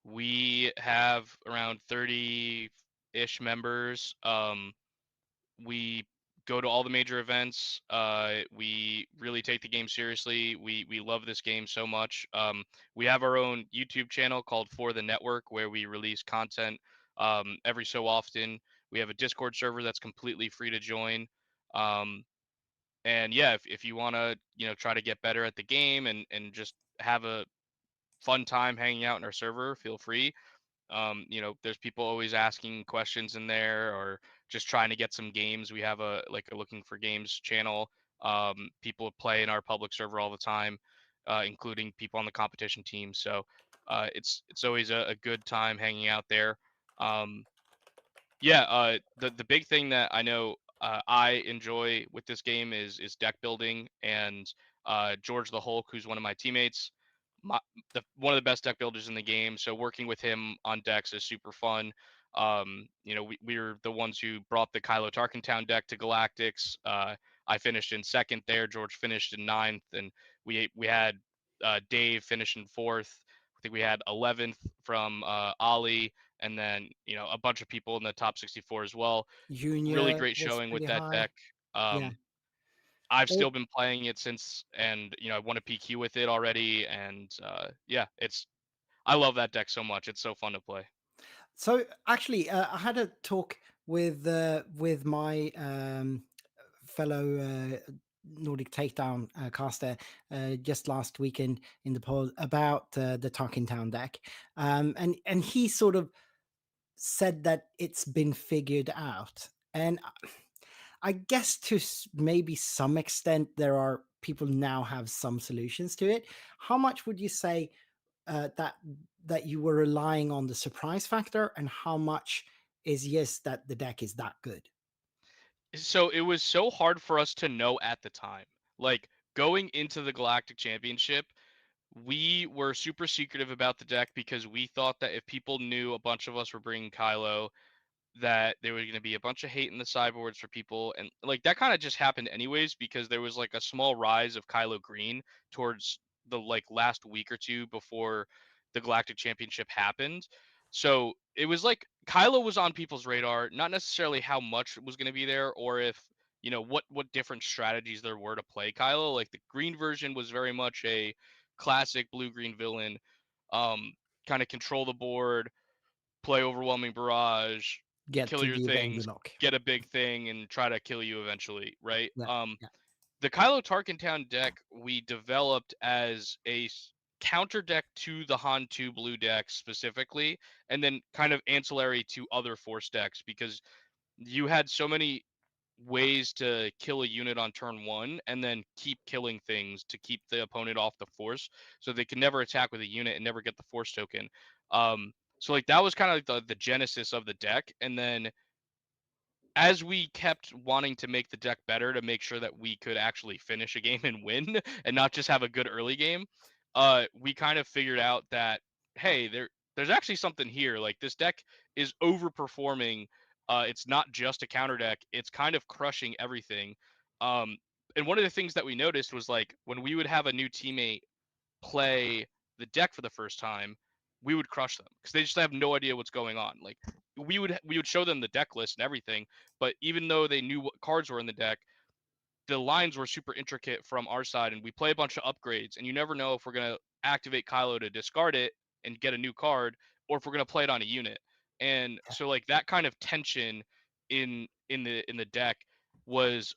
We have around 30-ish members. We go to all the major events. We really take the game seriously. We love this game so much. We have our own YouTube channel called For the Network where we release content every so often. We have a Discord server that's completely free to join. And yeah, if you want to, try to get better at the game and just have a fun time hanging out in our server, feel free. There's people always asking questions in there or just trying to get some games. We have a looking for games channel. People play in our public server all the time, including people on the competition team. So it's always a good time hanging out there. Um, yeah, the big thing that I know I enjoy with this game is deck building, and George the Hulk, who's one of my teammates, my, one of the best deck builders in the game. So working with him on decks is super fun. We were the ones who brought the Kylo Tarkentown deck to Galactics. I finished in second there. George finished in ninth, and we had Dave finish in fourth. I think we had 11th from Ali, and then a bunch of people in the top 64 as well. Really Junior great was showing with pretty that high. deck. Yeah. I've Oh, still been playing it since, and I won a PQ with it already, and yeah, I love that deck so much. It's so fun to play. so actually, I had a talk with my fellow Nordic Takedown caster just last weekend in the poll about the Talking Town deck, and he sort of said that it's been figured out, and I guess to maybe some extent there are people now have some solutions to it. How much would you say that you were relying on the surprise factor, and how much is yes that the deck is that good? So it was so hard for us to know at the time. Like going into the Galactic Championship, we were super secretive about the deck because we thought that if people knew a bunch of us were bringing Kylo, that there was going to be a bunch of hate in the sideboards for people, and like that kind of just happened anyways because there was like a small rise of Kylo Green towards the last week or two before the Galactic Championship happened. So it was like Kylo was on people's radar, not necessarily how much was going to be there or if what different strategies there were to play Kylo. Like the green version was very much a classic blue green villain, um kind of control the board, play overwhelming barrage, Get kill to your the event things, lock. get a big thing, and try to kill you eventually, right? Yeah, yeah. The Kylo Tarkentown deck we developed as a counter deck to the Han 2 blue deck specifically, and then kind of ancillary to other force decks because you had so many ways to kill a unit on turn 1 and then keep killing things to keep the opponent off the force, so they can never attack with a unit and never get the force token. So like that was kind of like the genesis of the deck, and then as we kept wanting to make the deck better to make sure that we could actually finish a game and win and not just have a good early game, we kind of figured out that, hey, there's actually something here. Like this deck is overperforming. It's not just a counter deck. It's kind of crushing everything. Um, and one of the things that we noticed was like when we would have a new teammate play the deck for the first time, we would crush them because they just have no idea what's going on. Like we would show them the deck list and everything, but even though they knew what cards were in the deck, the lines were super intricate from our side, and we play a bunch of upgrades, and you never know if we're gonna activate Kylo to discard it and get a new card, or if we're gonna play it on a unit. And so like that kind of tension in the deck was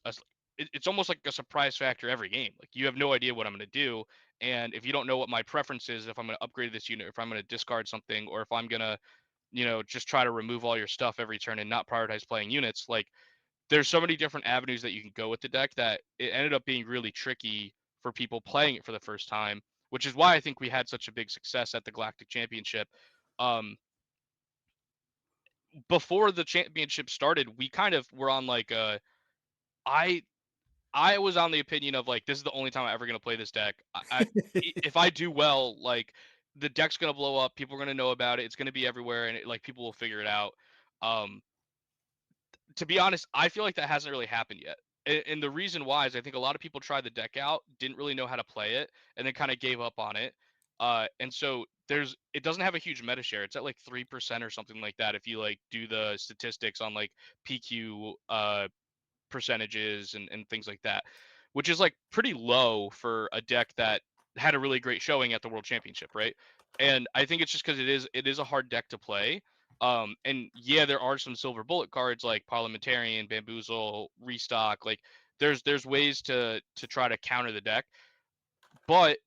it's almost like a surprise factor every game. Like you have no idea what I'm gonna do, and if you don't know what my preference is, if I'm gonna upgrade this unit, if I'm gonna discard something, or if I'm gonna just try to remove all your stuff every turn and not prioritize playing units, like there's so many different avenues that you can go with the deck that it ended up being really tricky for people playing it for the first time, which is why I think we had such a big success at the Galactic Championship. Um, Before the championship started, we kind of were on like I I was on the opinion of like this is the only time I'm ever gonna play this deck. If I do well, like the deck's gonna blow up, people are gonna know about it, it's gonna be everywhere, and like people will figure it out. Um, to be honest, I feel like that hasn't really happened yet. And the reason why is I think a lot of people tried the deck out, didn't really know how to play it, and then kind of gave up on it. And so it doesn't have a huge meta share. It's at like 3% or something like that if you like do the statistics on like PQ percentages and things like that, which is like pretty low for a deck that had a really great showing at the World Championship, right? And I think it's just because it is a hard deck to play. And yeah, there are some silver bullet cards like Parliamentarian, Bamboozle, Restock. Like there's ways to try to counter the deck, but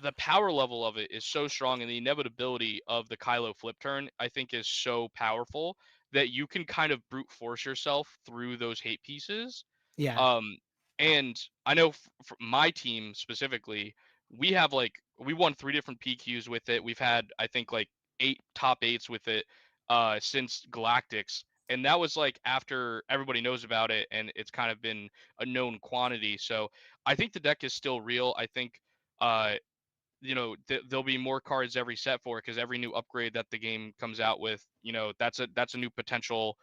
the power level of it is so strong, and the inevitability of the Kylo flip turn, I think, is so powerful that you can kind of brute force yourself through those hate pieces. Yeah. And I know for my team specifically, we won 3 different PQs with it. We've had, I think, like 8 top 8s with it since Galactics. And that was like after everybody knows about it and it's kind of been a known quantity. So I think the deck is still real. I think uh there'll be more cards every set for it because every new upgrade that the game comes out with, that's a new potential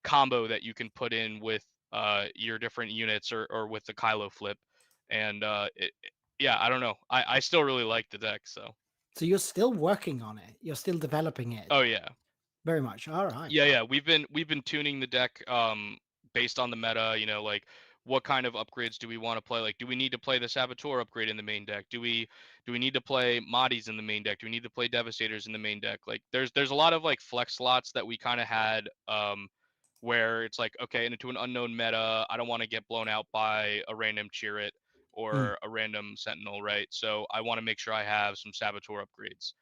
combo that you can put in with your different units or with the Kylo flip. And yeah, I don't know. I still really like the deck. So you're still working on it. You're still developing it. oh yeah, Very much. All right. yeah. We've been tuning the deck based on the meta. Like what kind of upgrades do we want to play? Like, do we need to play the Saboteur upgrade in the main deck? Do we need to play Mahdi's in the main deck? Do we need to play Devastators in the main deck? Like, there's a lot of like flex slots that we kind of had where it's like, okay, into an unknown meta, I don't want to get blown out by a random Chirrut or a random Sentinel, right? So I want to make sure I have some Saboteur upgrades.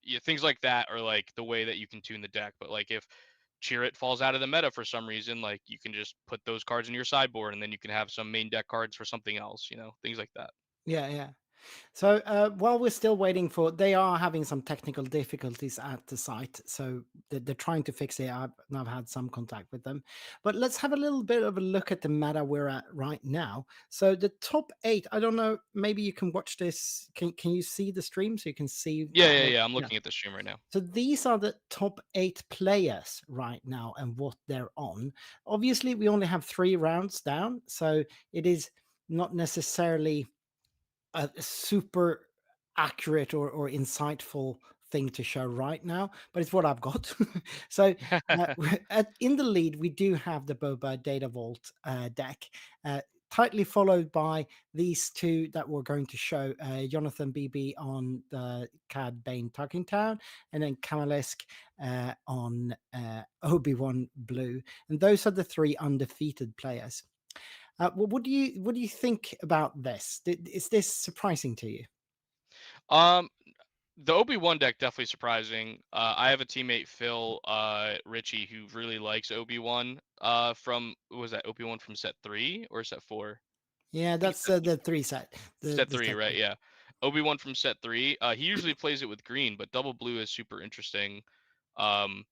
Yeah, things like that are like the way that you can tune the deck. But like if Chirrut falls out of the meta for some reason, like you can just put those cards in your sideboard, and then you can have some main deck cards for something else. Things like that. Yeah, yeah. So while we're still waiting they are having some technical difficulties at the site. So they're trying to fix it. I've had some contact with them. But let's have a little bit of a look at the meta we're at right now. So the top 8, I don't know, maybe you can watch this. Can you see the stream so you can see? Yeah. I'm looking at the stream right now. So these are the top 8 players right now and what they're on. Obviously, we only have 3 rounds down. So it is not necessarily a super accurate or insightful thing to show right now, but it's what I've got. So in the lead, we do have the Boba Data Vault deck, tightly followed by these 2 that we're going to show, Jonathan BB on the Cad Bane Talking Town, and then Kamalesk on Obi-Wan Blue. And those are the 3 undefeated players. What do you think about this? Is this surprising to you? The Obi-Wan deck definitely surprising. I have a teammate Phil Richie who really likes Obi-Wan from what was that Obi-Wan from set 3 or set 4? Yeah, I think that's the three set. set The 3, set right? three. Yeah. Obi-Wan from set 3. He usually plays it with green, but double blue is super interesting. Um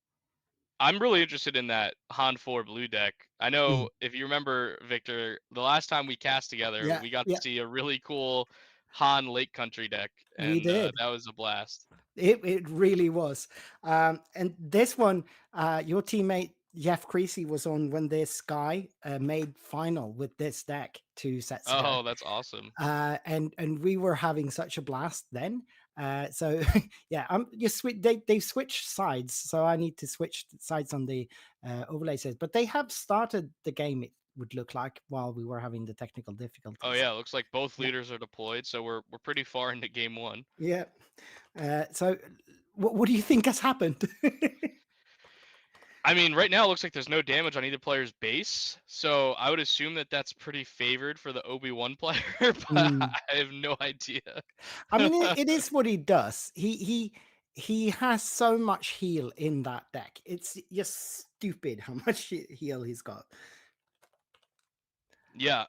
I'm really interested in that Han 4 blue deck. I Mm. know if you remember, Victor, the last time we cast together, Yeah, we got to yeah, see a really cool Han Lake Country deck, we and did. that was a blast. It really was. And this one, your teammate Jeff Creasy was on when this guy made final with this deck 2 sets ago. Oh, that's awesome. And we were having such a blast then. So yeah, they switched sides, so I need to switch sides on the overlay says. But they have started the game. It would look like while we were having the technical Oh difficulties. yeah, looks like both Yeah, leaders are deployed, so we're pretty far into game 1. yeah. So what do you think has happened? I mean, right now it looks like there's no damage on either player's base, so I would assume that that's pretty favored for the Obi-Wan player, but Mm. I have no idea. I mean, it is what he does. He has so much heal in that deck. It's just stupid how much heal he's got. Yeah,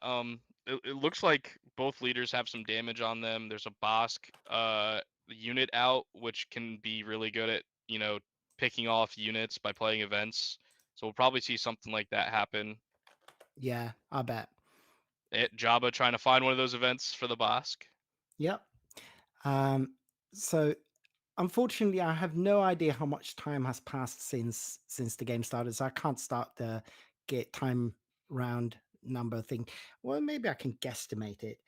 it looks like both leaders have some damage on them. There's a Bosk unit out, which can be really good at, picking off units by playing events. So we'll probably see something like that happen. Yeah, I bet. Jabba trying to find one of those events for the Bosk. Yep. So unfortunately, I have no idea how much time has passed since the game started, so I can't start the get time round number thing. Well, maybe I can guesstimate it.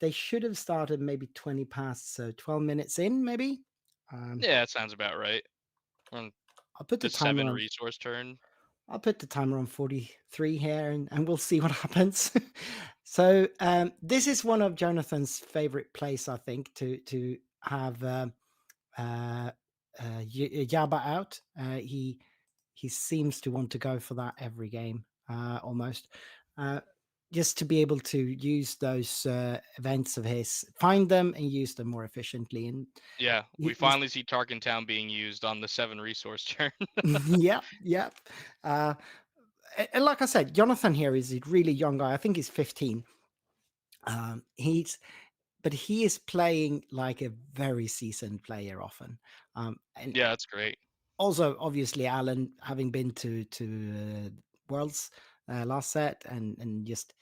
They should have started maybe 20 past, so 12 minutes in, maybe. Yeah, that sounds about right. On I'll put the the timer 7 on. resource turn. I'll put the timer on 43 here, and we'll see what happens. So this is one of Jonathan's favorite plays, I think, to have Yaba out. He seems to want to go for that every game, almost. Just to be able to use those events of his, find them and use them more efficiently. And Yeah, we he's finally see Tarkin Town being used on the 7 resource turn. yep, yep. And like I said, Jonathan here is a really young guy. I think he's 15. But he is playing like a very seasoned player often. And Yeah, that's great. also, obviously, Alan having been to Worlds last set and just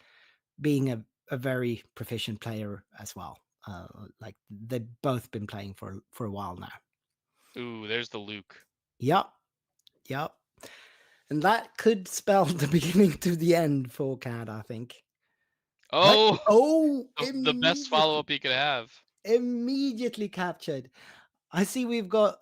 being a very proficient player as well. Like they've both been playing for a while now. Ooh, there's the Luke. Yep, yep. And that could spell the beginning to the end for CAD, I think. Oh, Oh, the best follow-up he could have. immediately captured. I see we've got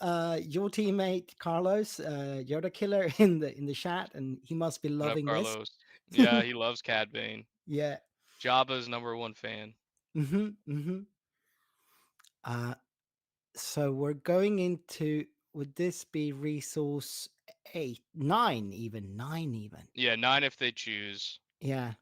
your teammate Carlos, Yoda Killer, in the chat, and he must be What up, loving this. Carlos? Yeah, he loves Cad Bane. Yeah. Jabba's #1 fan. Mm-hmm. Mm-hmm. So we're going into, would this be resource 8, 9 even, 9 even? Yeah, 9 if they choose. Yeah.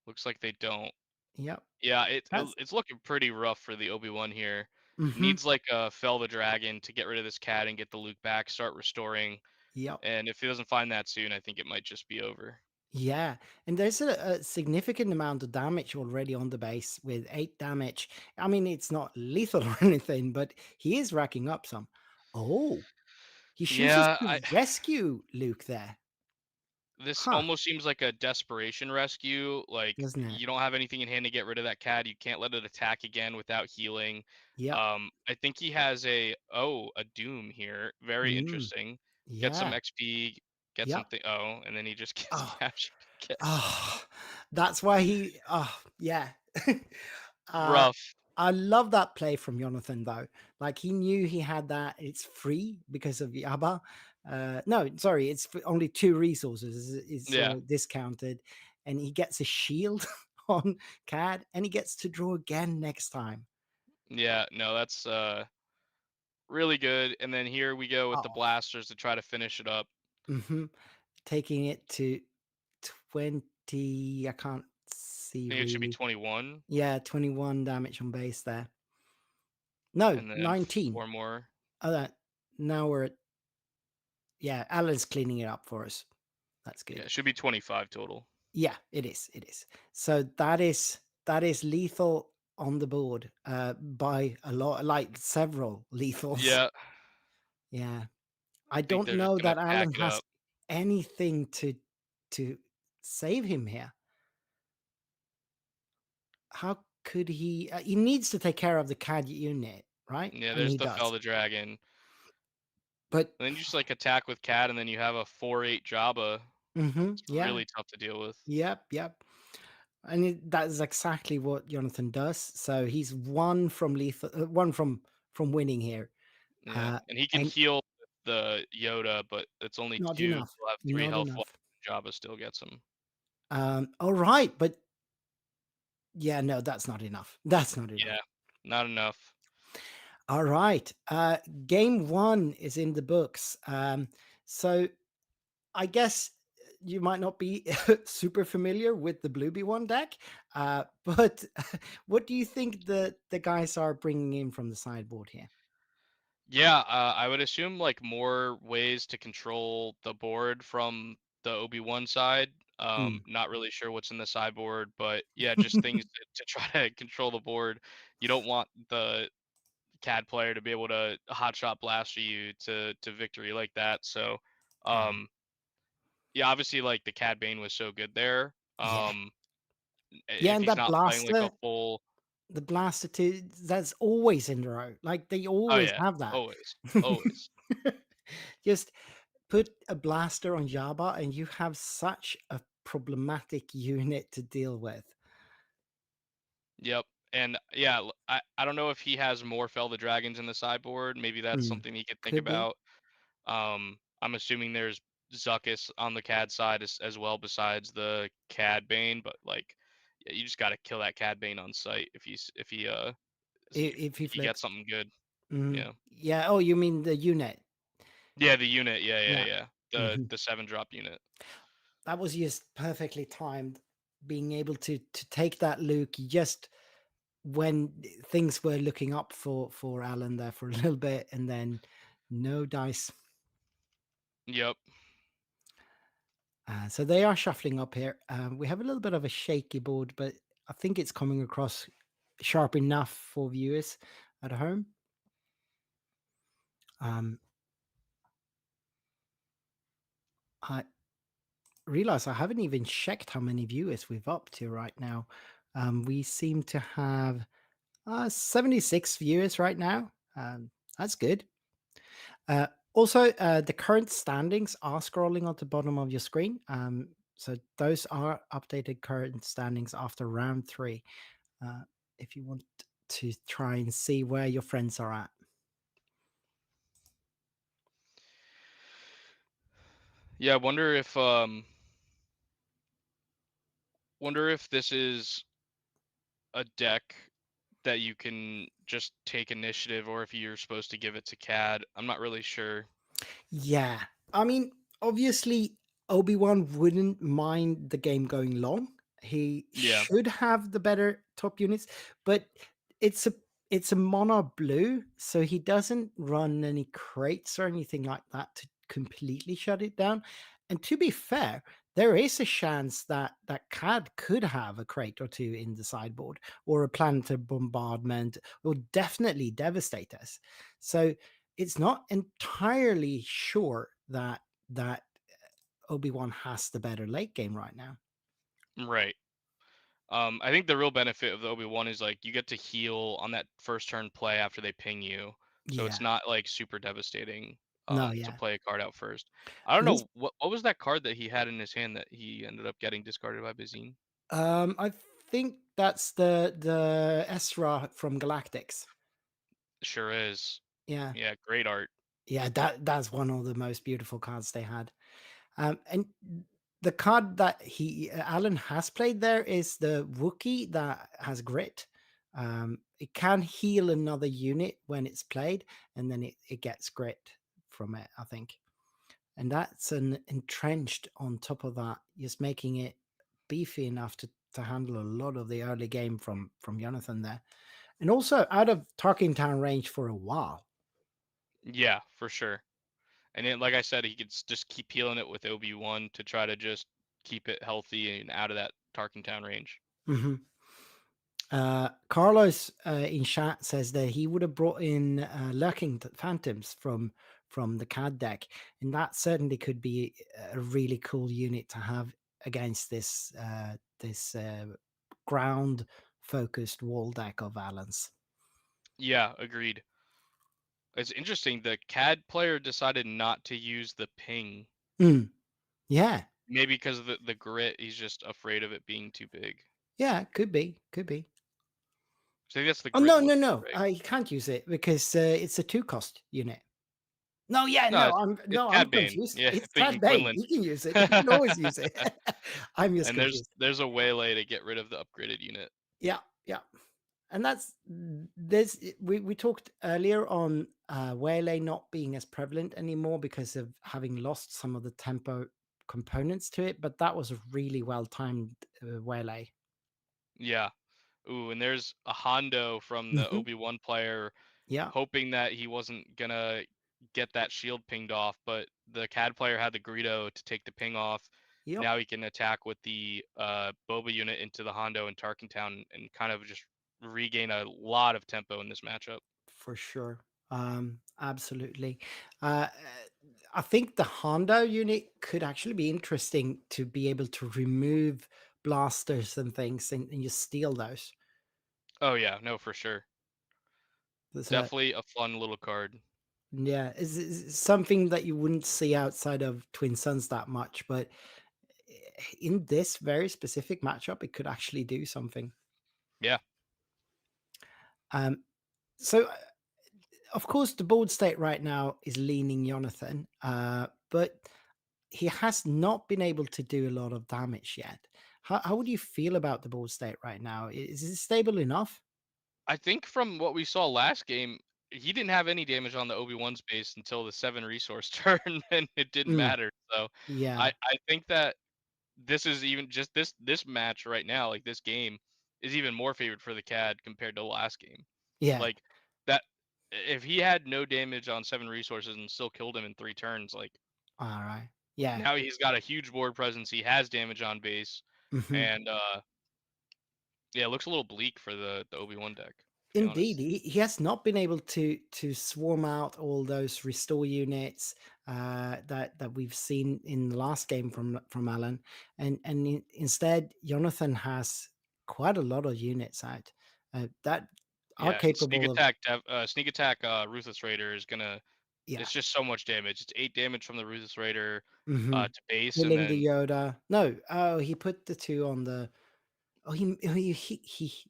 Looks like they don't. Yep. Yeah, That's it's looking pretty rough for the Obi-Wan here. mm-hmm. Needs like a Fell the Dragon to get rid of this cat and get the Luke back, start restoring. Yep. And if he doesn't find that soon, I think it might just be over. Yeah, and there's a significant amount of damage already on the base with 8 damage. I mean, it's not lethal or anything, but he is racking up some. Oh, he chooses Yeah, to rescue Luke there, this huh? almost seems like a desperation rescue. Like Doesn't it? you don't have anything in hand to get rid of that cat. You can't let it attack again without healing. Yep. I think he has a Doom here. Very interesting. Get some Yeah. XP, get Yep. something. Oh, and then he just gets Oh. captured again. Oh, that's why he. Oh, yeah. Rough. I love that play from Jonathan though. Like he knew he had that. It's free because of Yaba. No, sorry, it's only 2 resources. It's Yeah. discounted, and he gets a shield on CAD, and he gets to draw again next time. Yeah. No, that's really good. And then here we go with the Oh. blasters to try to finish it up. Mm-hmm. Taking it to 20. I can't see I think really. it should be 21. Yeah, 21 damage on base there. No, And then 19. 4 more. Now we're at, yeah, Alan's cleaning it up for us. That's Yeah, good. it should be 25 total. Yeah, it is. It is. So that is lethal on the board by a lot, like several lethals. Yeah, Yeah. I think don't they're just know gonna that pack Alan it has up. anything to save him here. How could he? He needs to take care of the CAD unit, right? Yeah, And there's he the Fell does. the Dragon. But And then you just like attack with Cat, and then you have a 4/8 Jabba. It's yeah, really tough to deal with. yep. And that is exactly what Jonathan does. So he's one from lethal, one from winning here, Yeah, and he can and heal the Yoda, but it's only not 2. enough. He'll have 3 Not health left. enough. Jabba still gets him. All right, but yeah, no, that's not enough. That's not enough. Yeah, not enough. All right. Game one is in the books. So I guess you might not be super familiar with the Blueby one deck, but what do you think the guys are bringing in from the sideboard here? Yeah, I would assume like more ways to control the board from the Obi-Wan side. Not really sure what's in the sideboard, but yeah, just things to try to control the board. You don't want the CAD player to be able to hotshot blaster you to victory like that. So, Yeah. yeah, obviously like the Cad Bane was so good there. Yeah. Yeah, If and he's that not playing like a blaster, full, the blaster too, that's always in the row. Like they oh always yeah, have that. always, always. Just put a blaster on Jabba and you have such a problematic unit to deal with. Yep. And yeah, I don't know if he has more Fell the Dragons in the sideboard. Maybe that's something he could think Could be. about. I'm assuming there's Zuckuss on the CAD side as well, besides the CAD Bane. But like, yeah, you just got to kill that CAD Bane on sight if If he he gets flips. something good. Mhm. Yeah. Yeah. Oh, you mean the unit? Yeah, the unit. Yeah. Yeah. Mhm. The 7-drop unit. That was just perfectly timed. Being able to take that Luke just when things were looking up for Alan there for a little bit, and then no dice. Yep. So they are shuffling up here. We have a little bit of a shaky board, but I think it's coming across sharp enough for viewers at home. I realize I haven't even checked how many viewers we've up to right now. We seem to have 76 viewers right now. That's good. Also, the current standings are scrolling on the bottom of your screen. So those are updated current standings after round 3. If you want to try and see where your friends are at. Yeah, I wonder if this is a deck that you can just take initiative, or if you're supposed to give it to CAD. I'm not really sure. Yeah. I mean, obviously, Obi-Wan wouldn't mind the game going long. He Yeah. should have the better top units, but it's a mono blue, so he doesn't run any crates or anything like that to completely shut it down. And to be fair, there is a chance that CAD could have a crate or two in the sideboard, or a planetary bombardment will definitely devastate us. So it's not entirely sure that Obi-Wan has the better late game right now. Right. I think the real benefit of the Obi-Wan is like you get to heal on that first turn play after they ping you. So Yeah. it's not like super devastating No, to yeah. play a card out first. I don't It is know what was that card that he had in his hand that he ended up getting discarded by Bazine? I think that's the Ezra from Galactics. Sure is. Yeah. Yeah, great art. Yeah, that's one of the most beautiful cards they had. And the card that Alan has played there is the Wookiee that has grit. It can heal another unit when it's played, and then it gets grit from it, I think. And that's an entrenched on top of that, just making it beefy enough to handle a lot of the early game from Jonathan there. And also out of Tarkin Town range for a while. Yeah, for sure. And then, like I said, he could just keep healing it with OB1 to try to just keep it healthy and out of that Tarkentown range. Hmm. Carlos in chat says that he would have brought in lurking phantoms from the CAD deck, and that certainly could be a really cool unit to have against this ground focused wall deck of Alan's. Yeah, agreed. It's interesting. The CAD player decided not to use the ping. Yeah, Maybe because of the grit, he's just afraid of it being too big. yeah, could be. So I think that's the Oh grit no, one, no, no! right? You can't use it because it's a 2 cost unit. No, yeah, No, no, it's I'm CAD Bane. confused. Yeah, It's thinking Cad Bane. Quinlan. You can use it. You can always use it. I'm just And confused. there's a waylay to get rid of the upgraded unit. Yeah, yeah. And that's there's we talked earlier on Waylay not being as prevalent anymore because of having lost some of the tempo components to it, but that was a really well timed Waylay. Yeah. Ooh, and there's a Hondo from the Hmm. Obi-Wan player Yeah. hoping that he wasn't gonna get that shield pinged off, but the CAD player had the Greedo to take the ping off. Yep. Now he can attack with the Boba unit into the Hondo and Tarkentown and kind of just regain a lot of tempo in this matchup. For sure. Absolutely. I think the Hondo unit could actually be interesting to be able to remove blasters and things and you steal those. Oh yeah, no, for sure. There's a, Definitely a fun little card. yeah, it's something that you wouldn't see outside of Twin Suns that much, but in this very specific matchup, it could actually do something. Yeah. Um, so of course, the board state right now is leaning Jonathan, but he has not been able to do a lot of damage yet. How would you feel about the board state right now? Is it stable enough? I think from what we saw last game, he didn't have any damage on the Obi-Wan space until the 7 resource turn, and it didn't Mm, matter. So yeah. I think that this is even just this match right now, like this game, is even more favored for the CAD compared to the last game. Yeah. Like that, if he had no damage on 7 resources and still killed him in 3 turns, like All right. Yeah. now he's got a huge board presence. He has damage on base, Mhm. and yeah, it looks a little bleak for the Obi-Wan deck, to be Indeed, honest. he has not been able to swarm out all those restore units that we've seen in the last game from Alan, and instead Jonathan has quite a lot of units out that are Yeah, and capable of, sneak attack, Ruthless Raider is gonna. yeah, It's just so much damage. It's 8 damage from the Ruthless Raider, hmm, to base, and killing the then Yoda. No, oh, he put the 2 on the. Oh, he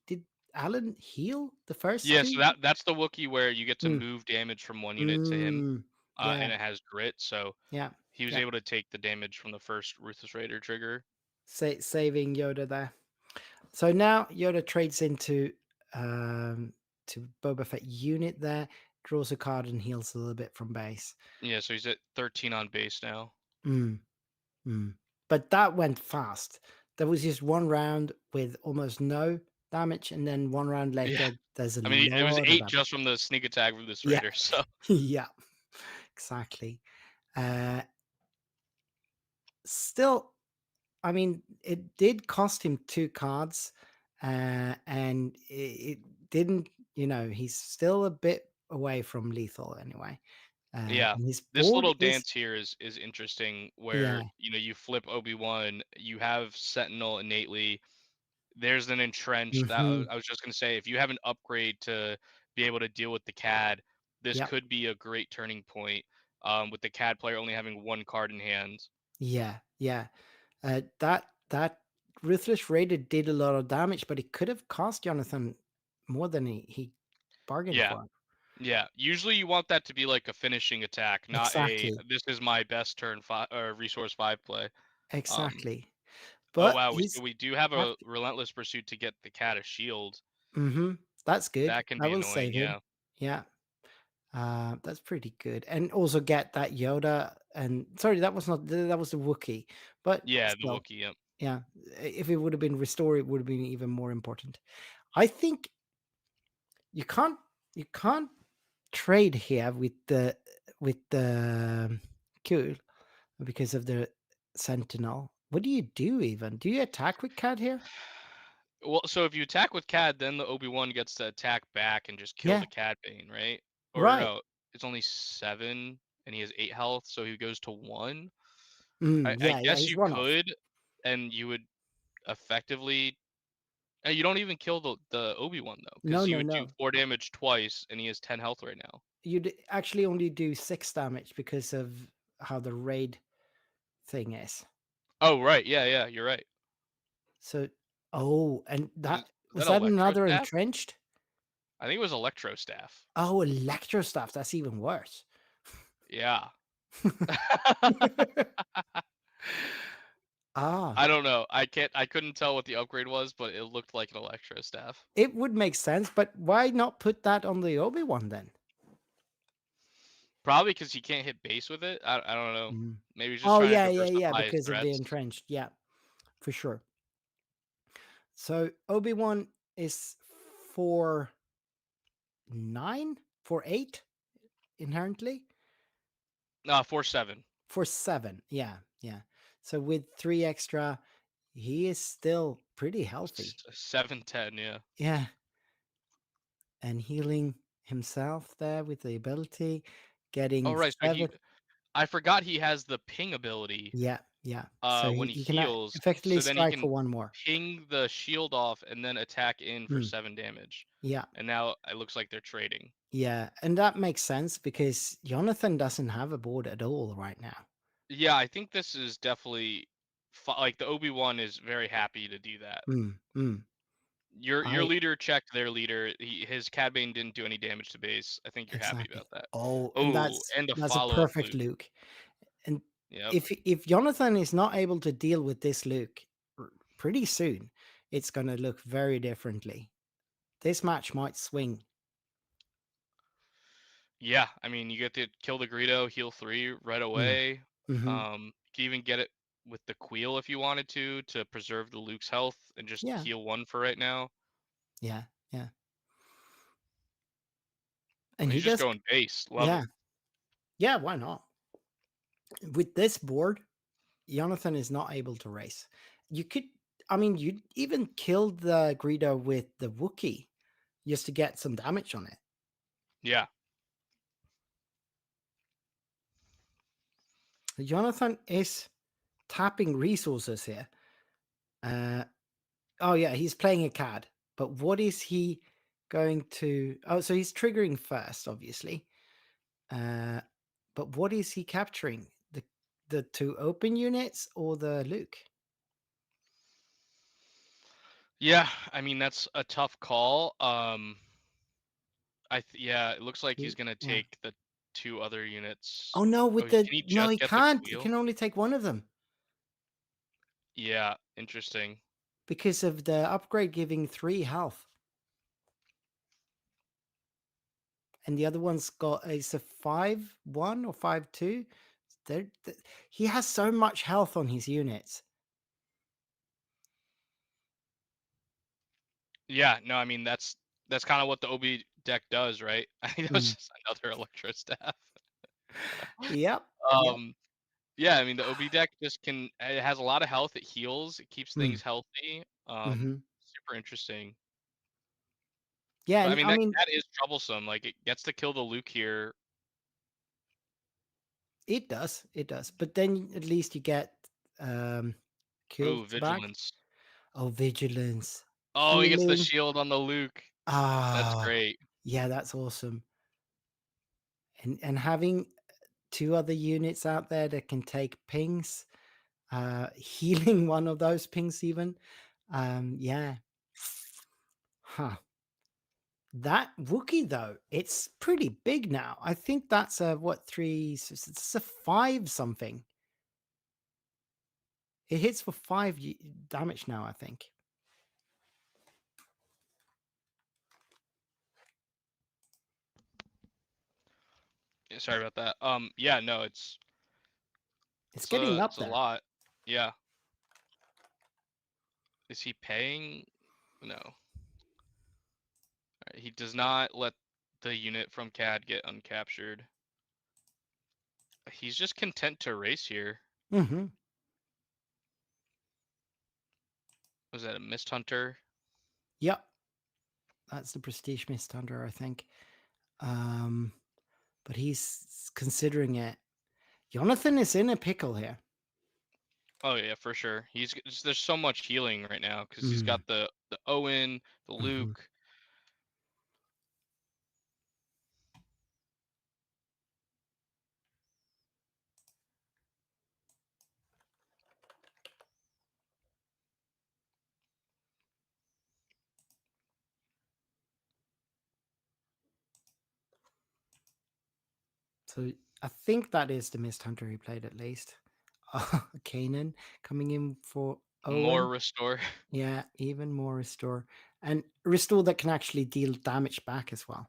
did. Alan heal the first yeah. So 2? that's the Wookiee where you get to Mm, move damage from one unit to him, mm, yeah, and it has grit. So yeah, he was yeah. able to take the damage from the first Ruthless Raider trigger. Saving Yoda there. So now Yoda trades into to Boba Fett unit there, draws a card and heals a little bit from base. Yeah, so he's at 13 on base now. Mm, mm. But that went fast. There was just one round with almost no damage, and then one round Yeah, later, there's a I mean it was lot of 8 damage. just from the sneak attack Ruthless Yeah, Raider. So yeah, exactly. Uh, Still, I mean, it did cost him 2 cards, and it didn't. He's still a bit away from lethal anyway. yeah, And his this board little is, dance here is interesting. yeah, Where you flip Obi-Wan, you have Sentinel innately. There's an entrenched. That hmm, I was just gonna say, if you have an upgrade to be able to deal with the CAD, this yep, could be a great turning point. With the CAD player only having 1 card in hand. yeah, yeah. That ruthless raider did a lot of damage, but it could have cost Jonathan more than he bargained Yeah, for. yeah. Usually you want that to be like a finishing attack, not a Exactly, this is my best turn 5 or resource 5 play. Um, exactly. oh But wow, he's we do have have a relentless pursuit to get the CAD a shield. hmm, that's good. That can That be will annoying. save him. Yeah, Yeah. That's pretty good, and also get that Yoda. And sorry, that was not that was the Wookiee, but yeah. The still, Wookiee. Yep. yeah. If it would have been restore, it would have been even more important. I think you can't trade here with the cool because of the sentinel. What do you do even? Do you attack with CAD here? Well, so if you attack with CAD, then the Obi-Wan gets to attack back and just kill Yeah. the Cad Bane, right? Or Right. no, it's only 7 and he has 8 health, so he goes to 1. I Yeah, guess he's you one off. could, and you would effectively. You don't even kill the Obi-Wan though, No, because you no, would do no. 4 damage twice, and he has 10 health right now. You'd actually only do 6 damage because of how the raid thing is. Oh right, yeah, you're right. So, and that was that that Electro another Staff? entrenched? I think it was Electro Staff. Oh, electro staff. That's even worse. Yeah. Ah, I don't know. I couldn't tell what the upgrade was, but it looked like an Electro Staff. it would make sense, but why not put that on the Obi-Wan then? Probably because he can't hit base with it. I don't know. Mm. Maybe he's just Oh, trying to yeah, diversify his because of the threats. entrenched. Yeah, for sure. So Obi-Wan is 4-9, 4-8 inherently. 4-7. 4-7. Yeah. So with 3 extra, he is still pretty healthy. 7-10, yeah. Yeah. And healing himself there with the ability, getting Oh right, so 7. I forgot he has the ping ability. Yeah. So When he he can heals, effectively so then he strike can for 1 more. ping the shield off and then attack in for 7 damage. Yeah. And now it looks like they're trading. Yeah. And that makes sense because Jonathan doesn't have a board at all right now. Yeah, I think this is definitely like the Obi-Wan is very happy to do that. Your leader checked their leader. His Cad Bane didn't do any damage to base. I think you're happy Exactly. about that. Oh, Oh, and a that's a follow-up perfect Luke. Luke. And Yep. if Jonathan is not able to deal with this Luke pretty soon, it's going to look very differently. This match might swing. Yeah, I mean, you get to kill the Greedo, heal 3 right away. You can even get it with the Queel if you wanted to preserve the Luke's health and just heal 1 for right now. Yeah. And And he's he just does. going base. Love it. Yeah, why not? With this board, Jonathan is not able to race. You'd even kill the Greedo with the Wookiee just to get some damage on it. Yeah. Jonathan is tapping resources here. Oh yeah, he's playing a CAD. But what is he going to... Oh, so he's triggering first, obviously. But what is he capturing? The 2 open units or the Luke? Yeah, I mean, that's a tough call. It looks like he's gonna take the 2 other units. Oh no, Can he just he get the can't. He Queel? can only take 1 of them. Yeah, interesting. Because of the upgrade giving 3 health. And the other one's got is a 5-1 or 5-2. He has so much health on his units. Yeah, no, I mean that's kind of what the Obi deck does, right? I think that was just another Electro Staff. Yep. Yeah, I mean the OB deck just it has a lot of health, it heals, it keeps things healthy. Super interesting. Yeah, But, and I mean that is troublesome. Like it gets to kill the Luke here. It does. But then at least you get kills Vigilance. back. Oh, vigilance. Oh, he gets the shield on the Luke. That's great. Yeah, that's awesome. And having 2 other units out there that can take pings, healing 1 of those pings even. Yeah. That Wookiee though, it's pretty big now. I think that's a 3, it's a 5 something. It hits for 5 damage now, I think. Sorry about that. Yeah, no, it's getting up it's there. a lot. Yeah. Is he paying? No. He does not let the unit from CAD get uncaptured. He's just content to race here. Mm-hmm. Was that a Mist Hunter? Yep. That's the Prestige Mist Hunter, I think. But he's considering it. Jonathan is in a pickle here. Oh yeah, for sure. There's so much healing right now because he's Mm. got the Owen, the Mhm. Luke. So I think that is the Mist Hunter he played at least. Kanan coming in for More Owen. restore. Yeah, even more restore. And restore that can actually deal damage back as well.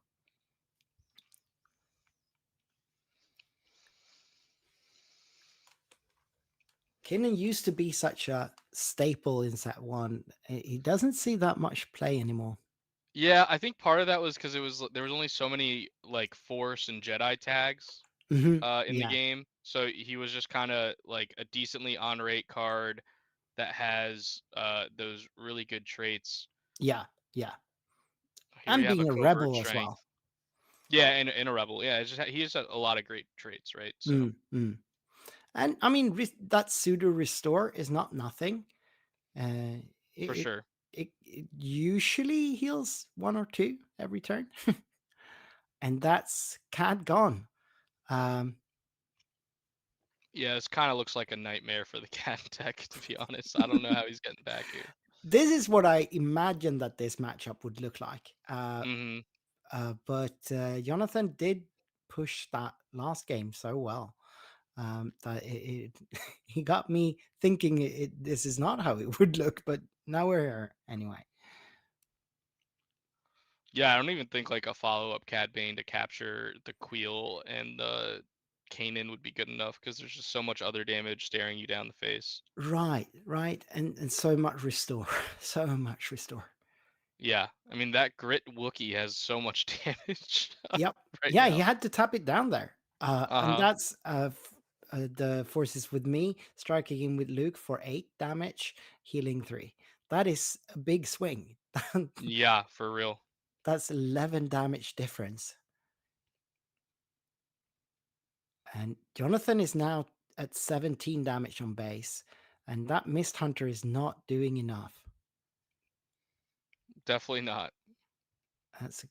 Kanan used to be such a staple in set 1. He doesn't see that much play anymore. Yeah, I think part of that was because there was only so many like Force and Jedi tags Mhm. in the Yeah. game, so he was just kind of like a decently on rate card that has those really good traits. Yeah. Yeah. Here we And have a being a covert rebel as strength. well. Yeah, and a rebel. Yeah, he has a lot of great traits, right? So And I mean, that pseudo restore is not nothing. for sure. It usually heals 1 or 2 every turn. And that's CAD gone. Yeah, this kind of looks like a nightmare for the cat tech, to be honest. I don't know how he's getting back here. This is what I imagined that this matchup would look like. But Jonathan did push that last game so well that he got me thinking this is not how it would look, but now we're here anyway. Yeah, I don't even think like a follow-up Cad Bane to capture the Queel and the Kanan would be good enough because there's just so much other damage staring you down the face. Right. And so much restore. So much restore. Yeah, I mean that Grit Wookiee has so much damage Yep. right Yeah, now. he had to tap it down there. And Uh-huh. that's the forces with me striking in with Luke for 8 damage, healing 3. That is a big swing. Yeah, for real. That's 11 damage difference. And Jonathan is now at 17 damage on base. And that Mist Hunter is not doing enough. Definitely not. That's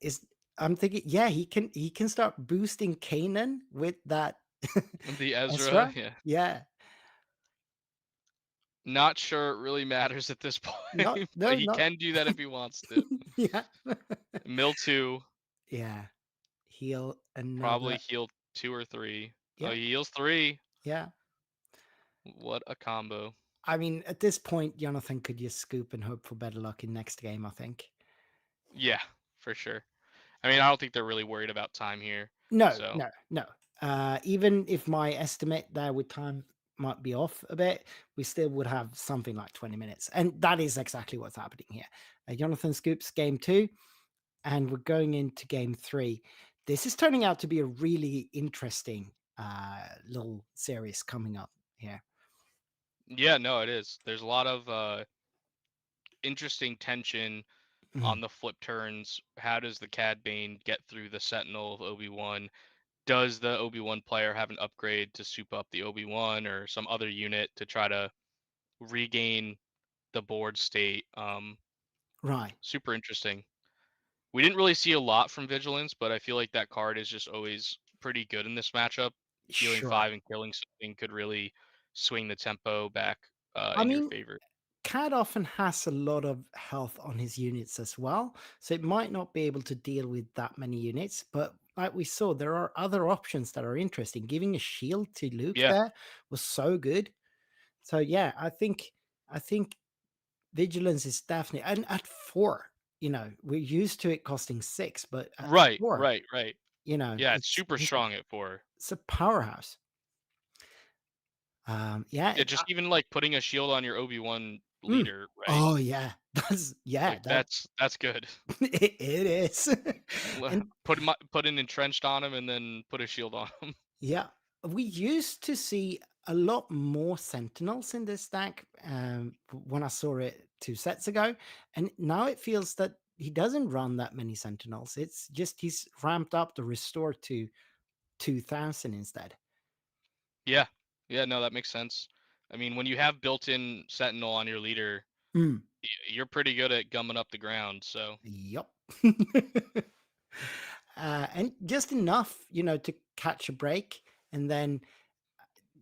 is I'm thinking, yeah, he can start boosting Kanan with that The Ezra, Ezra. yeah. Yeah. Not sure it really matters at this No, point, but he not can do that if he wants to. yeah. Mill 2, Yeah. Heal probably another. heal 2 or 3. Oh, Yeah. he heals 3. Yeah. What a combo. I mean, at this point, Jonathan could just scoop and hope for better luck in next game, I think. Yeah, for sure. I mean, I don't think they're really worried about time here. No. So Even if my estimate there with time might be off a bit, we still would have something like 20 minutes. And that is exactly what's happening here. Jonathan scoops game 2, and we're going into game 3. This is turning out to be a really interesting little series coming up here. yeah, no, it is. There's a lot of interesting tension on the flip turns. How does the Cad Bane get through the Sentinel of Obi-Wan? Does the Obi-Wan player have an upgrade to soup up the Obi-Wan or some other unit to try to regain the board state? Right. Super interesting. We didn't really see a lot from Vigilance, but I feel like that card is just always pretty good in this matchup. Healing Sure. 5 and killing something could really swing the tempo back I in your mean, favor. Cad often has a lot of health on his units as well, so it might not be able to deal with that many units. But like we saw, there are other options that are interesting. Giving a shield to Luke Yeah. there was so good. So yeah, I think Vigilance is definitely, and at 4, we're used to it costing 6, but at 4, Right. Yeah, it's super strong at 4. it's a powerhouse. Yeah. Yeah, just even like putting a shield on your Obi-Wan leader, right? Oh yeah, Yeah, Like that's good. it is. And Put an entrenched on him and then put a shield on him. yeah, we used to see a lot more sentinels in this deck when I saw it 2 sets ago, and now it feels that he doesn't run that many sentinels. It's just he's ramped up the restore to 2000 instead. Yeah. Yeah, no, that makes sense. I mean, when you have built-in Sentinel on your leader, Mm, you're pretty good at gumming up the ground, so yep. And just enough, to catch a break, and then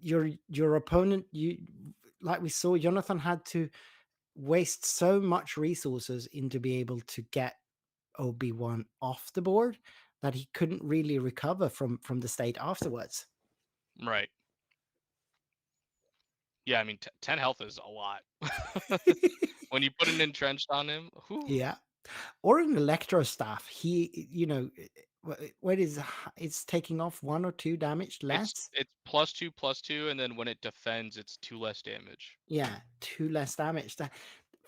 your opponent, you like we saw, Jonathan had to waste so much resources into be able to get Obi-Wan off the board that he couldn't really recover from the state afterwards. right. Yeah, I mean, 10 health is a lot. When you put an entrenched on him, whew, Yeah. Or an electro staff. He, what is it's taking off 1 or 2 damage less? it's +2/+2, and then when it defends, it's 2 less damage. Yeah, 2 less damage. That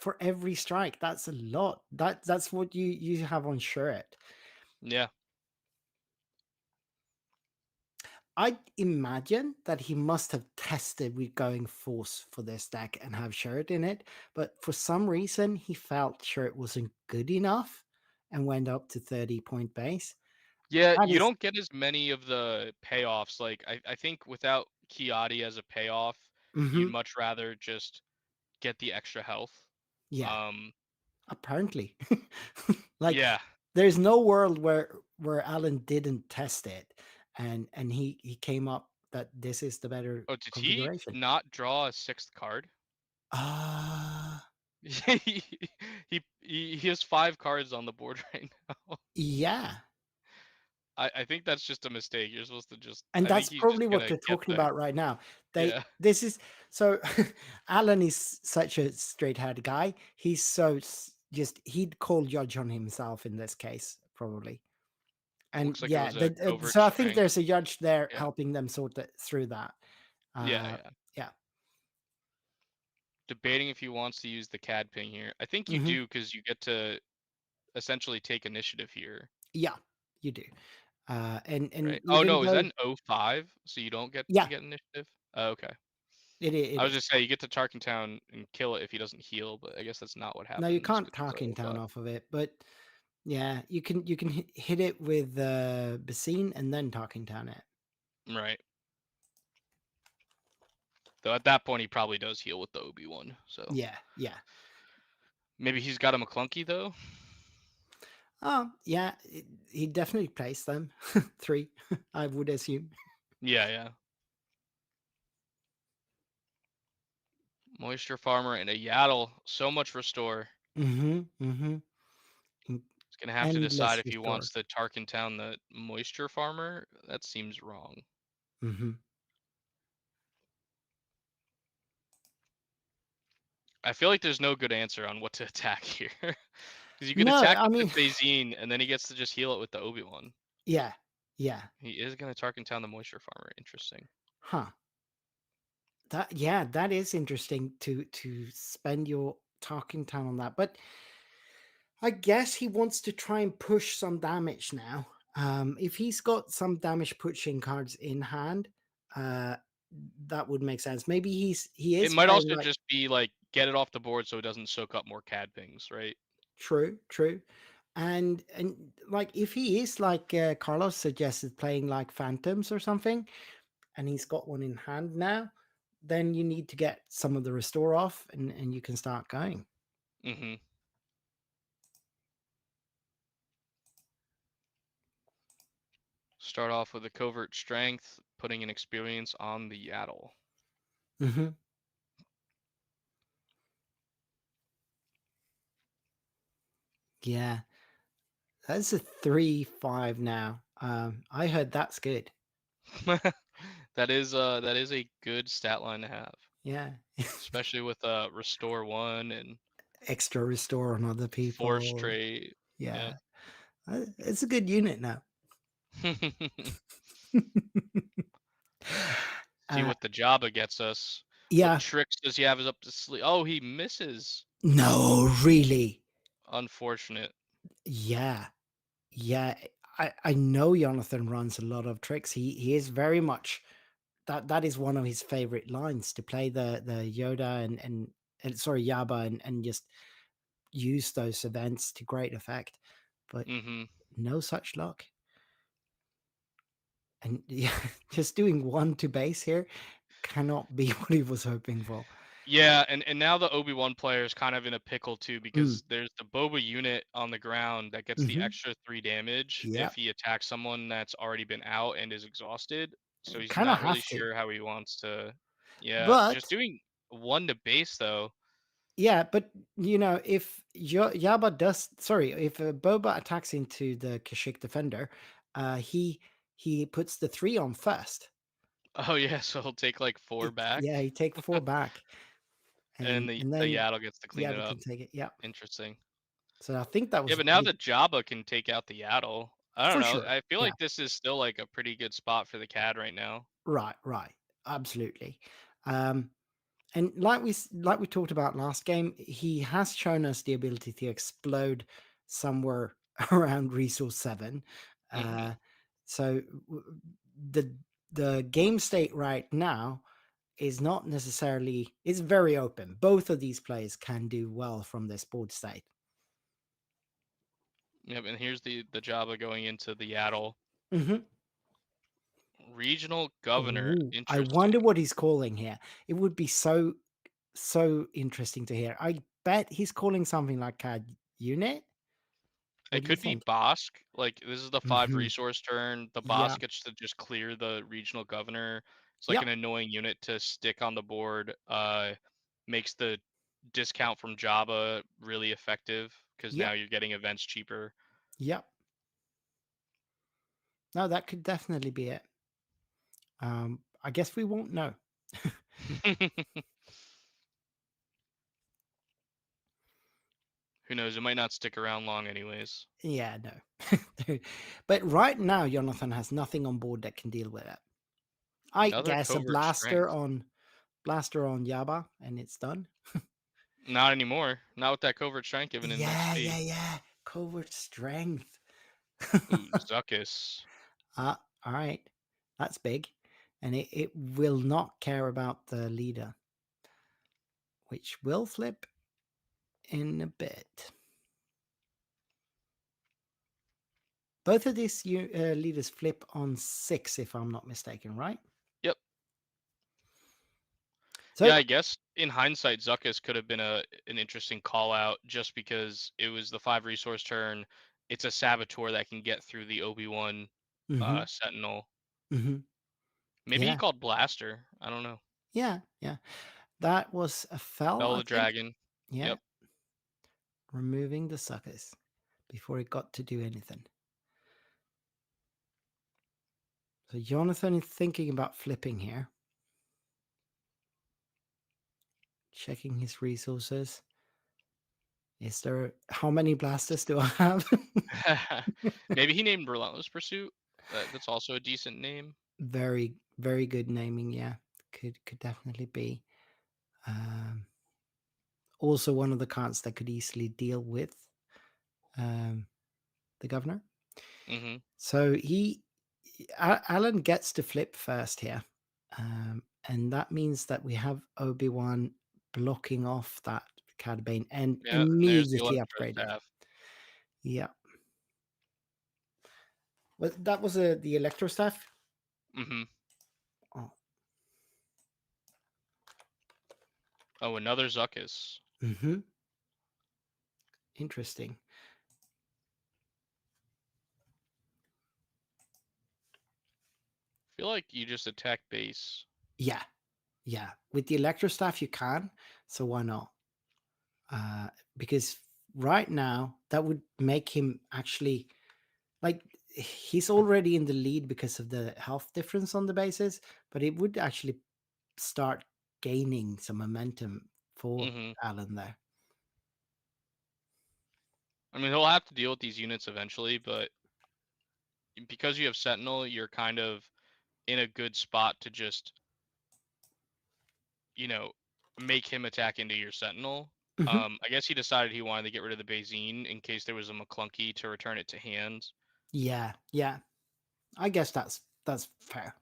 for every strike, that's a lot. That's what you have on Shirt. Yeah. I imagine that he must have tested with going force for this deck and have Shirt in it, but for some reason he felt Shirt wasn't good enough and went up to 30-point base. Yeah, That you is, don't get as many of the payoffs. Like I think without Kiadi as a payoff, you'd mhm, much rather just get the extra health. yeah, Um, apparently. Like yeah. there's no world where Alan didn't test it and he came up that this is the better Oh, did he configuration. not draw a 6th card? Ah, He has 5 cards on the board right now. yeah. I think that's just a mistake. You're supposed to just. And I think that's he's just probably what gonna they're get talking there. about right now. Yeah. This is so Alan is such a straight-haired guy. He's so just he'd call judge on himself in this case, probably. And Looks like it yeah, was a covert so I think strength. there's a judge there Yeah. helping them sort through that. Yeah. Yeah. Debating if he wants to use the CAD ping here. I think you Mhm. do because you get to essentially take initiative here, Yeah, you do. And right? Oh even no, is that though an 05? So you don't get to yeah, get initiative? Oh, okay. it I was is. just saying you get to Tarkin Town and kill it if he doesn't heal, but I guess that's not what No, you happens can't because talk in it's a town 05. off of it, but yeah, you can hit it with Basine and then talking town it. Right. Though at that point he probably does heal with the Obi-Wan. So Yeah, yeah. maybe he's got a McClunky though. Oh, yeah, he definitely plays them. 3, I would assume. Yeah. Moisture Farmer and a Yaddle. So much restore. Mm-hmm. He's gonna have to decide Endless if he restore. wants to Tarkin Town the Moisture Farmer. That seems wrong. Mm-hmm. I feel like there's no good answer on what to attack here. Because you can No, attack I with mean, the Phasine, and then he gets to just heal it with the Obi-Wan. yeah. He is gonna Tarkin Town the Moisture Farmer. Interesting. Huh. That is interesting to spend your talking time on that. But I guess he wants to try and push some damage now. If he's got some damage pushing cards in hand, uh, that would make sense. Maybe he It is might playing also like just be like get it off the board so it doesn't soak up more CAD pings, right? true, and like if he is like Carlos suggested, playing like phantoms or something, and he's got one in hand now, then you need to get some of the restore off, and you can start going. Mm-hmm. Start off with a covert strength, putting an experience on the Yaddle. Mm-hmm. Yeah, that's a 3/5 now. I heard that's good. That is a good stat line to have, Yeah, especially with restore 1 and extra restore on other force people. trait. Yeah. Yeah, it's a good unit now. See uh, what the Jabba gets us. Yeah. What tricks does he have is up to sleep? Oh, he misses. No, really. Unfortunate. Yeah. Yeah. I know Jonathan runs a lot of tricks. He is very much that is one of his favorite lines, to play the Yoda and sorry, Yaba, and just use those events to great effect. But Mm-hmm. no such luck. And yeah, just doing 1 to base here cannot be what he was hoping for. Yeah, and now the Obi-Wan player is kind of in a pickle too, Mm. because there's the Boba unit on the ground that gets the Mhm. extra 3 damage Yep. if he attacks someone that's already been out and is exhausted. So he's Kind of not really have to. sure how he wants to. Yeah, just But doing 1 to base though. yeah, but if Yaba does, sorry, if Boba attacks into the Kashyyyk defender, he puts the 3 on first. Oh yeah, so he'll take like 4 back, Yeah, he take 4 back, and and the then Yaddle gets to clean it Yaba up. can take it. Yeah. Interesting. So I think that Yeah, was a but now pretty, the Jabba can take out the Yaddle. I don't for know. sure. I feel Yeah. like this is still like a pretty good spot for the CAD right now. Right. Absolutely. And like we talked about last game, he has shown us the ability to explode somewhere around resource 7. Mm-hmm. So the game state right now is not necessarily, it's very open. Both of these players can do well from this board state. Yep, and here's the Jabba going into the Yaddle. Mm-hmm. Regional governor. Ooh, I Interesting. wonder what he's calling here. It would be so interesting to hear. I bet he's calling something like a unit. What It do you could be think? Bosk. Like this is the 5 Mhm. resource turn. The Yeah. Bosk gets to just clear the regional governor. It's like Yep. an annoying unit to stick on the board. Makes the discount from Jabba really effective because now Yep. you're getting events cheaper. Yep. No, that could definitely be it. I guess we won't know. Who knows? It might not stick around long, anyways. Yeah, no. But right now, Jonathan has nothing on board that can deal with it. I Another guess a covert blaster strength. on Yaba, and it's done. Not anymore. Not with that covert strength given in XP. Yeah. Covert strength. Ooh, Zuckus. All right. That's big. And it will not care about the leader, which will flip in a bit. Both of these leaders flip on 6, if I'm not mistaken, right? Yep. So Yeah, I guess in hindsight, Zuckus could have been an interesting call out just because it was the 5 resource turn. It's a Saboteur that can get through the Obi-Wan mhm, Sentinel. mhm. Maybe he Yeah. called Blaster. I don't know. Yeah. That was a fell, Bell I the think. Dragon. Yeah. Yep. Removing the suckers before it got to do anything. So Jonathan is thinking about flipping here. Checking his resources. Is there, how many blasters do I have? Maybe he named Relentless Pursuit. That's also a decent name. Very, very good naming. Yeah, could definitely be. Also, one of the cards that could easily deal with the governor. Mm-hmm. So Alan gets to flip first here, and that means that we have Obi-Wan blocking off that Cad Bane and Yeah, there's the immediately Electro upgraded. Staff. Yeah. Well, that was the Electro Staff. Mm-hmm. Oh. Oh, another Zuckus. Mm-hmm. Interesting. Feel like you just attack base. Yeah. With the Electro Staff, you can. So why not? Because right now, that would make him actually, like, he's already in the lead because of the health difference on the bases, but it would actually start gaining some momentum for Mm-hmm. Alan there. I mean, he'll have to deal with these units eventually, but because you have Sentinel, you're kind of in a good spot to just you know, make him attack into your sentinel. Mhm. I guess he decided he wanted to get rid of the Bazine in case there was a McClunky to return it to hand. Yeah, yeah. I guess that's fair.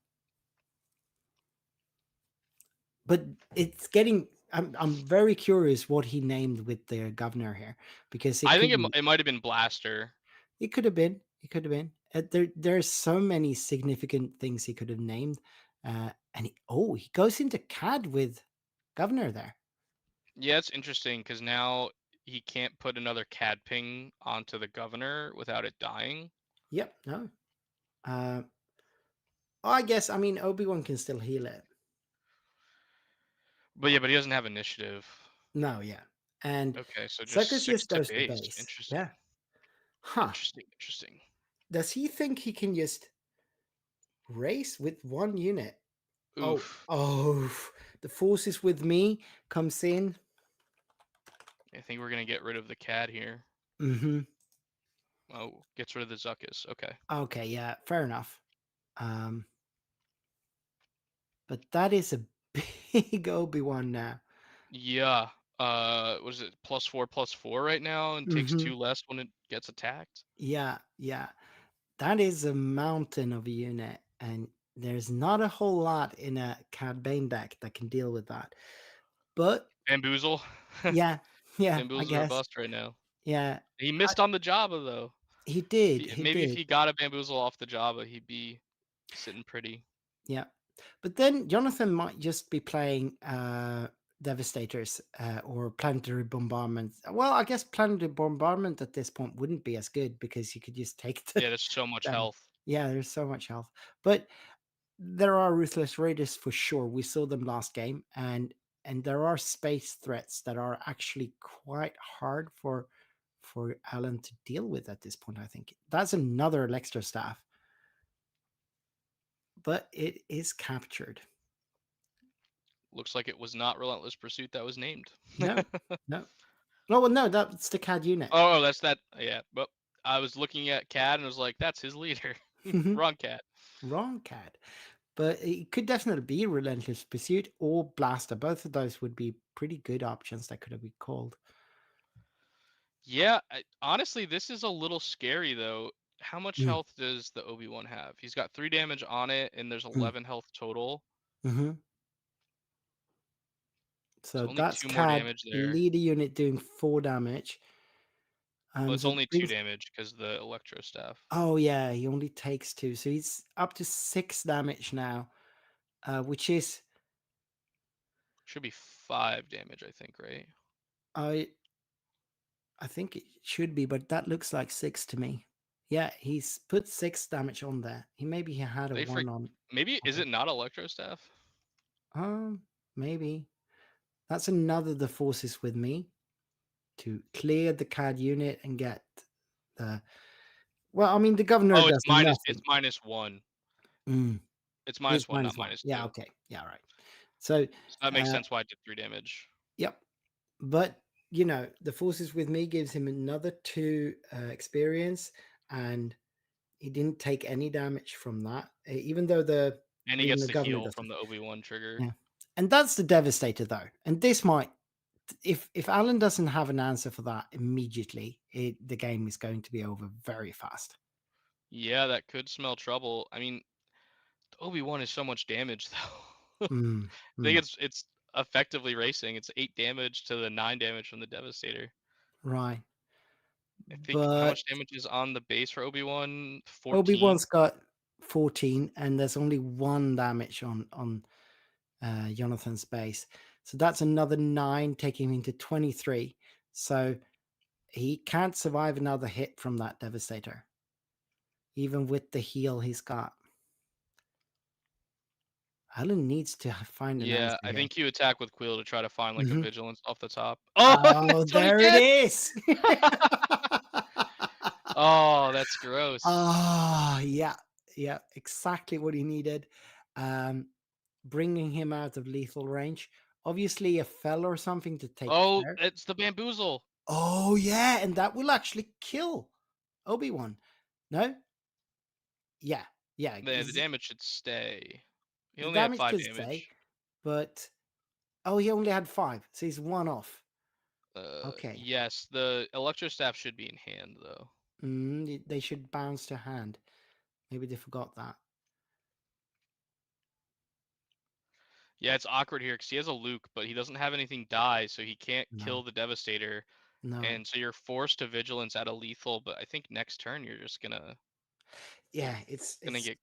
But it's getting. I'm very curious what he named with the governor here, because I think it might have been Blaster. it could have been. It could have been. There's so many significant things he could have named. And he goes into CAD with governor there. Yeah, it's interesting because now he can't put another CAD ping onto the governor without it dying. Yep. No. I guess. I mean, Obi-Wan can still heal it. But yeah, but he doesn't have initiative. No. Yeah. And Okay, so just Circus 6 just to goes to base. base. Interesting. Yeah. Huh. Interesting. Does he think he can just race with one unit? Oof. Oh, the forces with me comes in. I think we're gonna get rid of the CAD here. Mm-hmm. Oh, gets rid of the Zuckus. Okay. Okay, yeah, fair enough. But that is a big Obi-Wan now. Yeah. What is it? +4/+4 right now, and takes Mhm. 2 less when it gets attacked. Yeah, yeah. That is a mountain of a unit, and there's not a whole lot in a Cad Bane deck that can deal with that. But Bamboozle. yeah, yeah, I Bamboozle or guess. bust right now. Yeah, He missed on the Jabba though. he did. Maybe if he got a Bamboozle off the Jabba, he'd be sitting pretty. Yeah. But then Jonathan might just be playing Devastators or Planetary Bombardment. Well, I guess Planetary Bombardment at this point wouldn't be as good because you could just take the Yeah, there's so much damage. health. Yeah, there's so much health. But there are Ruthless Raiders for sure. We saw them last game, and there are space threats that are actually quite hard for Alan to deal with at this point. I think that's another Lexter staff, but it is captured. Looks like it was not Relentless Pursuit that was named. No, no. Oh, well, no, that's the CAD unit. Oh, that's that. Yeah, but I was looking at CAD and was like, that's his leader. Wrong CAD. Wrong CAD. But it could definitely be Relentless Pursuit or Blaster. Both of those would be pretty good options that could have been called. Yeah, honestly, this is a little scary though. How much Mm. health does the Obi-Wan have? He's got 3 damage on it, and there's 11 health total. Mm-hmm. So only that's 2 more CAD damage there. leader unit doing 4 damage. Well, it's so only 2 damage because the Electro Staff. Oh yeah, he only takes 2, so he's up to 6 damage now, which is Should be 5 damage, I think, right? I think it should be, but that looks like 6 to me. Yeah, he's put 6 damage on there. Maybe he had a 1 on. Maybe is it not Electro Staff? Maybe. That's another the forces with me to clear the CAD unit and get the. Well, I mean the governor Oh, does nothing. it's -1. Mm. It's -1, not -1. -2. Yeah. Okay. Yeah. Right. So that makes sense why I did 3 damage. Yep. But the forces with me gives him another 2 experience, and he didn't take any damage from that, even though And he gets the governor heal doesn't. from the Obi-Wan trigger. Yeah. And that's the Devastator though. And this might, if Alan doesn't have an answer for that immediately, the game is going to be over very fast. Yeah, that could smell trouble. I mean, Obi-Wan is so much damage though. I think it's effectively racing. It's 8 damage to the 9 damage from the Devastator. Right. I think how much damage is on the base for Obi-Wan? 14. Obi-Wan's got 14, and there's only 1 damage on Jonathan's base. So that's another 9, taking him to 23. So he can't survive another hit from that Devastator, even with the heal he's got. Alan needs to find an answer. I think you attack with Quill to try to find like a vigilance off the top. Oh, there it is. Oh, that's gross. Oh, yeah, exactly what he needed. Bringing him out of lethal range. Obviously, a fell or something to take. Oh, it's the bamboozle. Oh yeah, and that will actually kill Obi-Wan. No? Yeah. The damage should stay. He The only had damage 5 should damage. stay, but Oh, he only had 5, so he's 1 off. Okay. Yes, the electro staff should be in hand though. They should bounce to hand. Maybe they forgot that. Yeah, it's awkward here because he has a Luke, but he doesn't have anything die, so he can't kill No, the Devastator. no. And so you're forced to vigilance at a lethal, but I think next turn you're just gonna Yeah, it's get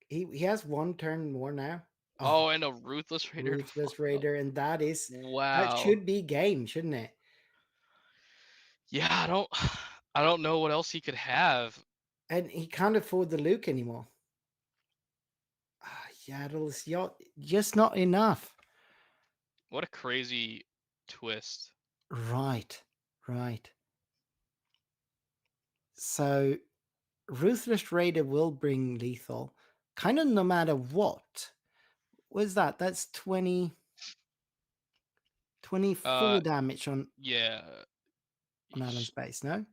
he has 1 turn more now. oh, and a Ruthless Raider to Ruthless follow. Raider, and that Wow. should be game, shouldn't it? Yeah, I don't know what else he could have. And he can't afford the Luke anymore. Yaddle's just not enough. What a crazy twist. Right. So Ruthless Raider will bring lethal, kind of no matter what. What is that? That's 24 damage on Yeah. Alan's base, no?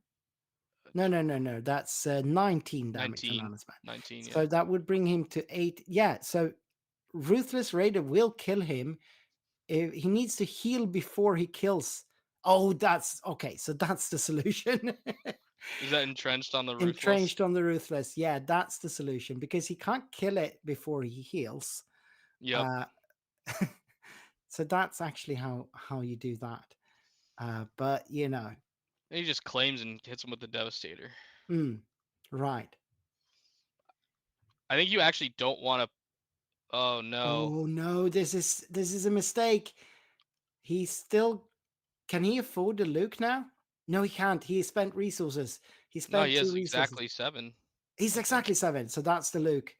No. That's 19 damage on 19. Alan's base. 19, yeah. So that would bring him to 8. Yeah, so Ruthless Raider will kill him. He needs to heal before he kills. Oh, that's okay. So that's the solution. Is that entrenched on the Ruthless? Entrenched on the Ruthless. Yeah, that's the solution because he can't kill it before he heals. Yep. So that's actually how you do that. But He just claims and hits him with the Devastator. Right. I think you actually don't want to. Oh no. Oh no, this is a mistake. He still can he afford the Luke now? No, he can't. He spent resources. He spent No, he has 2 resources. exactly 7. He's exactly 7. So that's the Luke.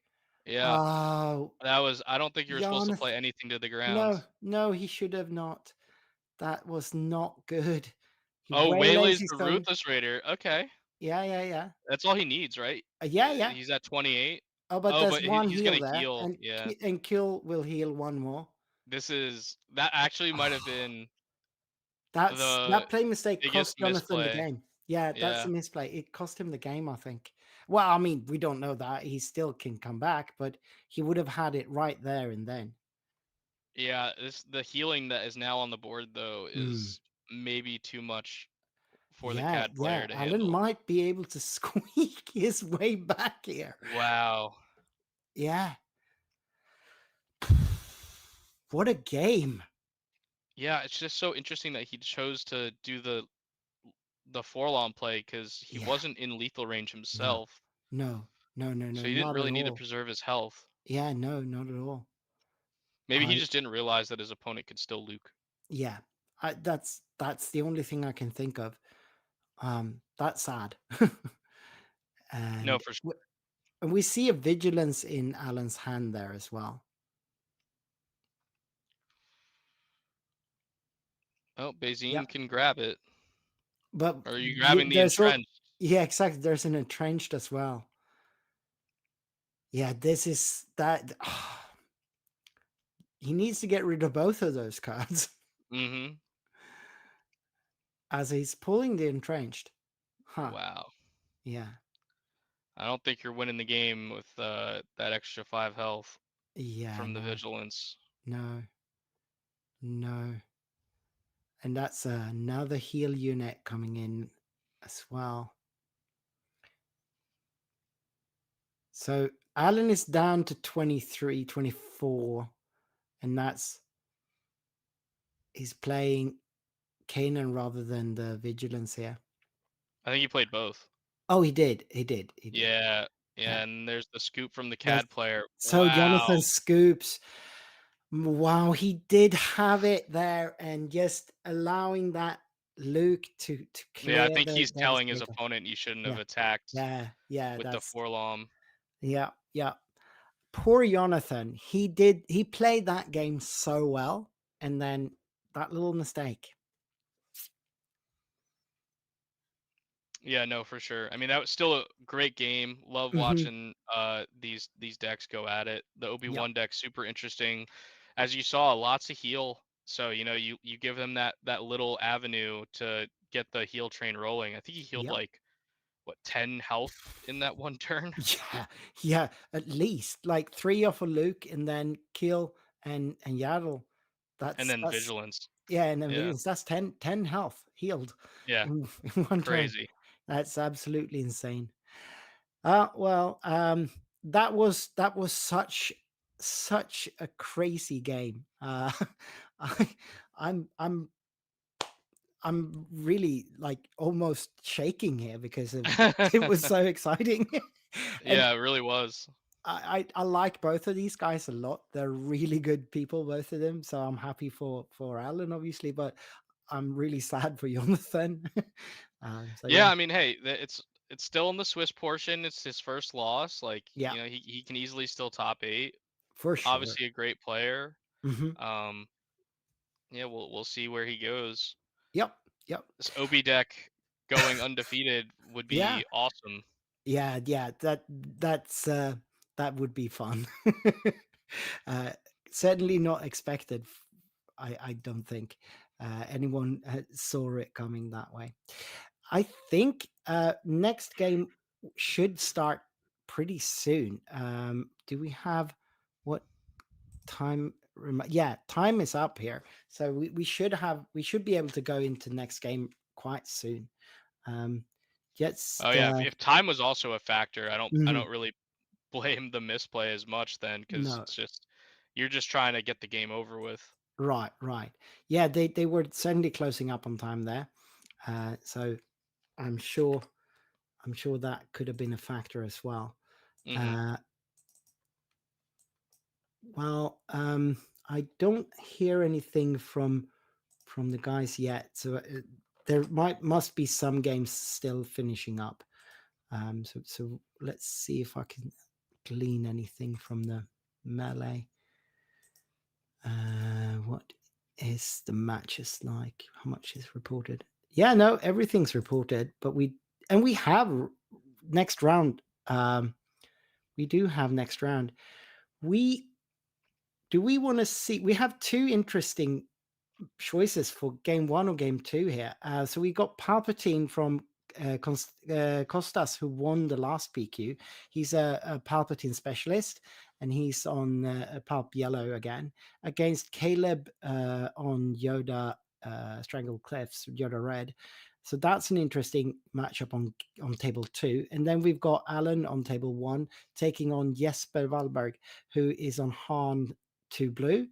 Yeah. Oh, I don't think you were supposed to play anything to the ground. No, he should have not. That was not good. He waylays his the own- Ruthless Raider. Okay. Yeah. That's all he needs, right? Yeah. He's at 28. Oh, but there's one he's heal gonna there, heal. and Yeah. and kill will heal 1 more. That actually might have been that play mistake cost biggest Jonathan the misplay. game. Yeah, that's a misplay. It cost him the game, I think. Well, I mean, we don't know that. He still can come back, but he would have had it right there and then. Yeah, the healing that is now on the board though is maybe too much for the CAD player to Alan handle. might be able to squeak his way back here. Wow. Yeah. What a game. Yeah, it's just so interesting that he chose to do the Forlom play because he wasn't in lethal range himself. No. So he didn't really need to preserve his health. Yeah, no, not at all. Maybe he just didn't realize that his opponent could still Luke. Yeah, that's the only thing I can think of. That's sad. And No, for sure. And we see a vigilance in Alan's hand there as well. Oh, Bazine can grab it. But are you grabbing the entrenched? Yeah, exactly. There's an entrenched as well. Yeah, this is that. He needs to get rid of both of those cards. Mm-hmm. As he's pulling the entrenched. Huh. Wow. Yeah. I don't think you're winning the game with that extra 5 health. Yeah. From the vigilance. No. And that's another heal unit coming in as well. So Alan is down to 23, 24. And he's playing Kanan rather than the vigilance here. I think he played both. Oh, he did. Yeah. And there's the scoop from the CAD player. So wow. Jonathan scoops. Wow, he did have it there, and just allowing that Luke to clear. Yeah, I think he's telling his opponent you shouldn't have attacked. Yeah, with the Forlom. Yeah. Poor Jonathan. He played that game so well, and then that little mistake. Yeah, no, for sure. I mean, that was still a great game. Love watching these decks go at it. The Obi-Wan deck, super interesting. As you saw, lots of heal. So, you give him that little avenue to get the heal train rolling. I think he healed like, what, 10 health in that one turn? Yeah, at least. Like 3 off of Luke and then kill and Yaddle. That's And then that's vigilance. yeah, and then Yeah. Vigilance, that's 10 health healed Yeah. in one turn. Crazy. That's absolutely insane. Well, that was such a crazy game. I, I'm really like almost shaking here because it was so exciting. And Yeah, it really was. I like both of these guys a lot. They're really good people, both of them. So I'm happy for Alan, obviously, but I'm really sad for Jonathan. So Yeah, yeah, I mean, hey, it's still in the Swiss portion. It's his first loss. Like, yeah, he can easily still top 8. for sure. Obviously a great player. Hmm. Um, yeah, we'll see where he goes. Yep, yep, This OB deck going undefeated would yeah, be awesome. yeah, yeah. That would be fun. uh, Certainly not expected. I don't think anyone saw it coming that way. I think next game should start pretty soon. Do we have what time? Yeah, time is up here, so we should be able to go into next game quite soon. Oh Just yeah, if time was also a factor, I mhm, don't really blame the misplay as much then, because no, it's just you're just trying to get the game over with. right, right. Yeah, they were certainly closing up on time there, so I'm sure that could have been a factor as well. Hmm. Uh, Well, I don't hear anything from the guys yet, so there must be some games still finishing up. So let's see if I can glean anything from the melee. What is the matches like? How much is reported? Yeah, no, everything's reported, but we have next round. We do have next round. We Do we want to see? We have two interesting choices for game 1 or game 2 here. So we got Palpatine from Costas, who won the last PQ. He's a Palpatine specialist, and he's on Palp Yellow again against Caleb on Yoda Strangled Cliffs, Yoda Red. So that's an interesting matchup on table 2. And then we've got Alan on table 1 taking on Jesper Wallberg, who is on Han 2 Blue.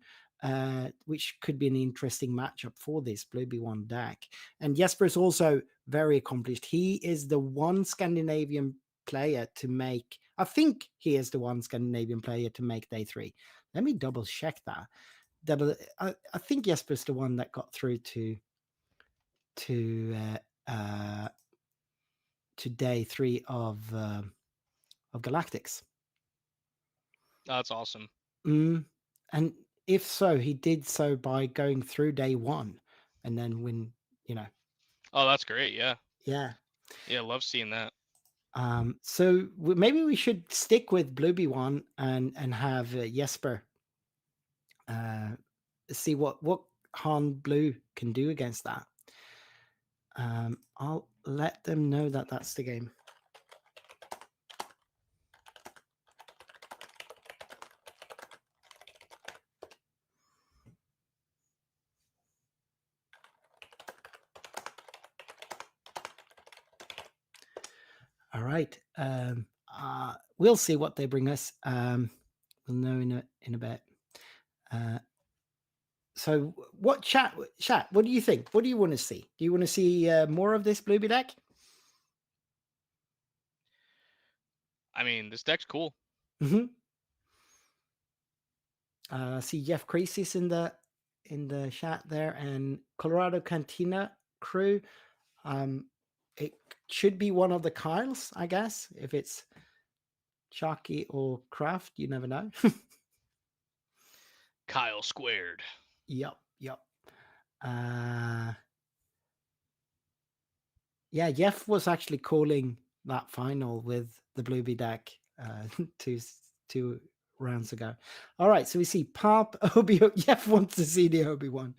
Which could be an interesting matchup for this Blue B1 deck. And Jesper is also very accomplished. He is the one Scandinavian player to make, I think he is the one Scandinavian player to make day 3. Let me double check that. I think Jesper's the one that got through to day 3 of Galactics. That's awesome. And if so, he did so by going through day 1 and then when, Oh, that's great. Yeah. yeah. Yeah, love seeing that. So maybe we should stick with Blue B1 and have Jesper see what Han Blue can do against that. I'll let them know that that's the game. All right. We'll see what they bring us. We'll know in a bit. So, what chat? What do you think? What do you want to see? Do you want to see more of this Blueberry deck? I mean, this deck's cool. Mm-hmm. See Jeff Creasy's in the chat there, and Colorado Cantina crew. It should be one of the Kyles, I guess. If it's Chalky or Kraft, you never know. Kyle squared. Yep. Yeah, Jeff was actually calling that final with the Blueby deck two rounds ago. All right, so we see Pop, Obi. Jeff wants to see the Obi one.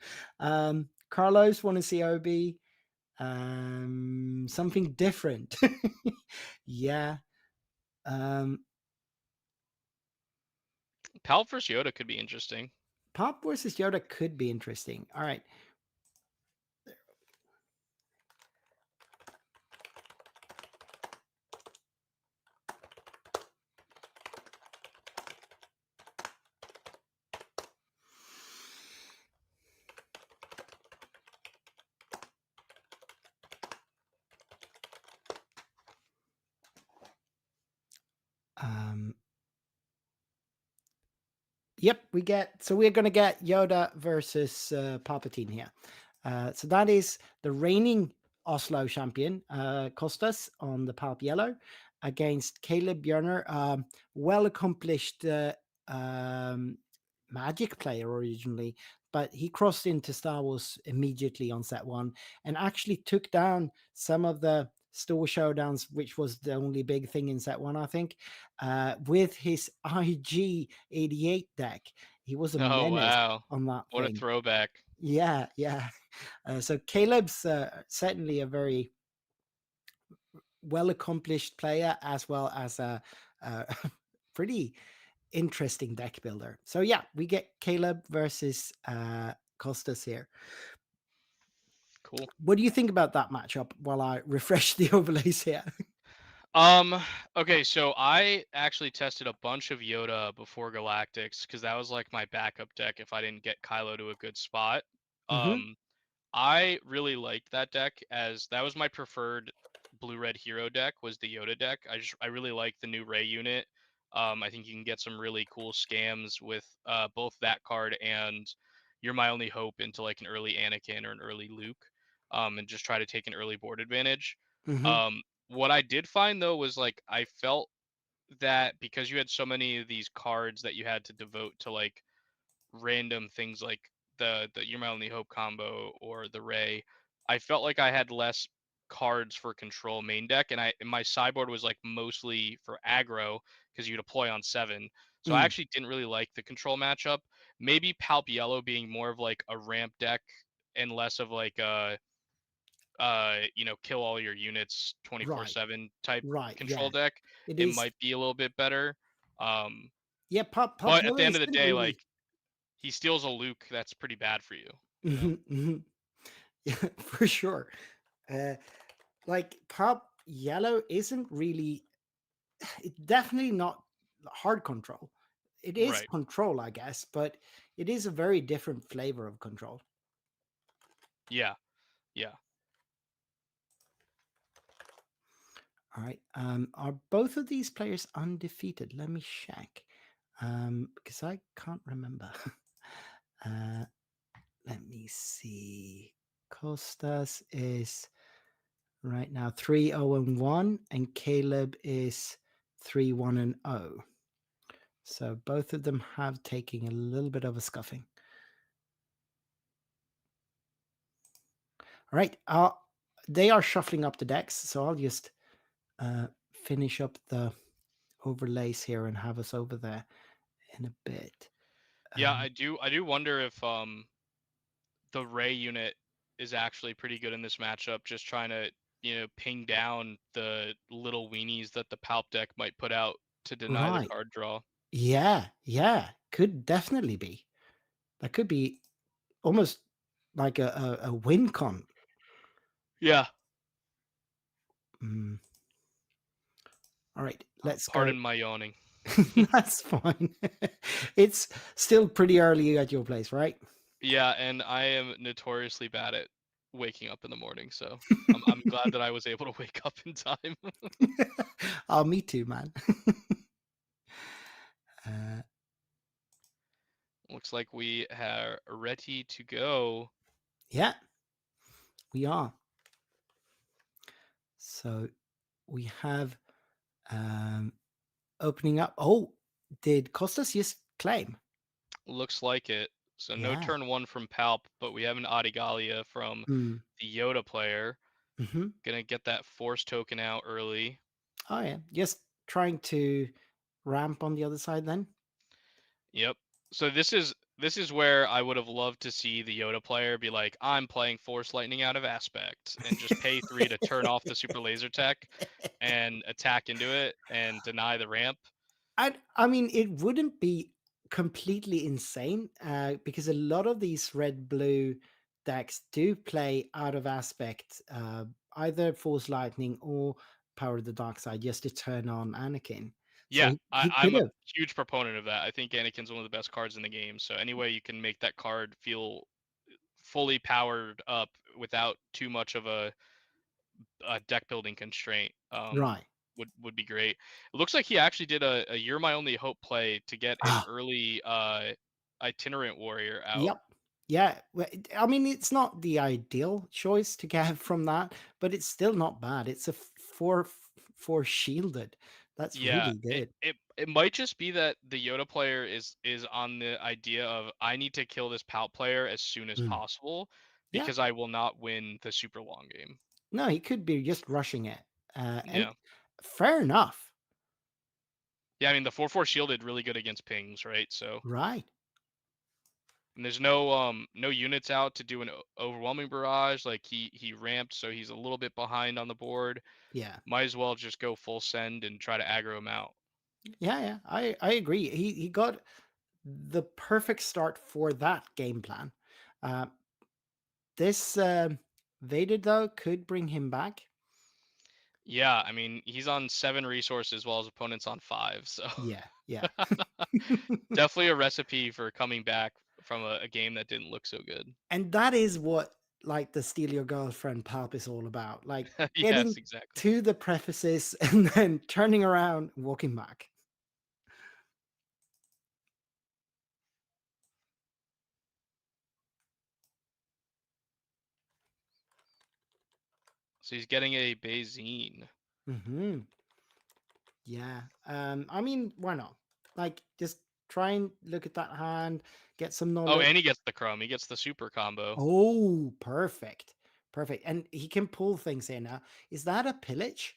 Carlos want to see Obi. Something different. Yeah. Pal vs Yoda could be interesting. Pop versus Yoda could be interesting. All right. Yep, we're going to get Yoda versus Palpatine here. So that is the reigning Oslo champion, Kostas, on the Palp Yellow against Caleb Björner, well accomplished Magic player originally, but he crossed into Star Wars immediately on set one and actually took down some of the store showdowns, which was the only big thing in set one, I think, with his IG-88 deck. He was a Oh menace wow, on that what a thing. throwback! Yeah. So Caleb's certainly a very well accomplished player, as well as a pretty interesting deck builder. So yeah, we get Caleb versus Costas here. Cool. What do you think about that matchup while I refresh the overlays here? Okay, so I actually tested a bunch of Yoda before Galactics because that was like my backup deck if I didn't get Kylo to a good spot. Mhm. I really liked that deck as that was my preferred blue-red hero deck was the Yoda deck. I really like the new Rey unit. I think you can get some really cool scams with both that card and You're My Only Hope into like an early Anakin or an early Luke, and just try to take an early board advantage. Mhm. What I did find though was like I felt that because you had so many of these cards that you had to devote to like random things like the You're My Only Hope combo or the Ray, I felt like I had less cards for control main deck, and my sideboard was like mostly for aggro because you deploy on 7. So I Mm. actually didn't really like the control matchup. Maybe Palp Yellow being more of like a ramp deck and less of like a kill all your units Right. 24/7 type Right. control Yeah. deck, It it is. might be a little bit better. Um, Yeah. Pop but at Yellow the end of the isn't day, really. like he steals a Luke, that's pretty bad for you. Yeah, for sure. Like Pop Yellow isn't really. It's definitely not hard control. It is Right. control, I guess, but it is a very different flavor of control. Yeah. Yeah. All right. Are both of these players undefeated? Let me check. Because I can't remember. Let me see. Costas is right now 3-0-1, and Caleb is 3-1-0. So both of them have taken a little bit of a scuffing. All right. They are shuffling up the decks, so I'll just finish up the overlays here and have us over there in a bit. Yeah, I do wonder if the Ray unit is actually pretty good in this matchup, just trying to, ping down the little weenies that the Palp deck might put out to deny the Right. card draw. Yeah. Could definitely be. That could be almost like a win con. Yeah. Mm. All right, let's Pardon go. my yawning. That's fine. It's still pretty early at your place, right? Yeah, and I am notoriously bad at waking up in the morning, so I'm glad that I was able to wake up in time. Oh, me too, man. uh, Looks like we are ready to go. yeah, we are. So we have opening up. Oh, did Costas just claim? Looks like it. So no Yeah. turn 1 from Palp, but we have an Adigalia from Mm. the Yoda player. Mm-hmm. Gonna get that force token out early. Oh yeah, just trying to ramp on the other side then. Yep. So this is where I would have loved to see the Yoda player be like, I'm playing Force Lightning out of Aspect, and just pay 3 to turn off the Super Laser Tech and attack into it and deny the ramp. I mean, it wouldn't be completely insane because a lot of these red-blue decks do play out of aspect, either Force Lightning or Power of the Dark Side, just to turn on Anakin. So Yeah, he could I'm a have. huge proponent of that. I think Anakin's one of the best cards in the game. So any way you can make that card feel fully powered up without too much of a deck building constraint Right. would be great. It looks like he actually did a "You're My Only Hope" play to get an Ah, early itinerant warrior out. yep. Yeah. I mean, it's not the ideal choice to get from that, but it's still not bad. It's a four shielded. That's Yeah, really good. it might just be that the Yoda player is on the idea of I need to kill this Pout player as soon as Mm. possible Yeah. because I will not win the super long game. No, he could be just rushing it. And Yeah. fair enough. Yeah, I mean the 4/4 shielded really good against pings, right? So Right. and there's no units out to do an overwhelming barrage. Like he ramped, so he's a little bit behind on the board. Yeah. Might as well just go full send and try to aggro him out. Yeah. Yeah. I agree. He got the perfect start for that game plan. Uh, this Vader though could bring him back. Yeah, I mean he's on 7 resources while his opponent's on 5, so Yeah. Yeah. definitely a recipe for coming back from a game that didn't look so good. And that is what like the steal your girlfriend pulp is all about. Like Yes, getting exactly. to the prefaces and then turning around, and walking back. So he's getting a Bayzine. Hmm. Yeah. I mean, why not? Like, just try and look at that hand, get some Oh, knowledge. and he gets the Chrome. He gets the super combo. Oh, perfect. Perfect. And he can pull things here now. Is that a pillage?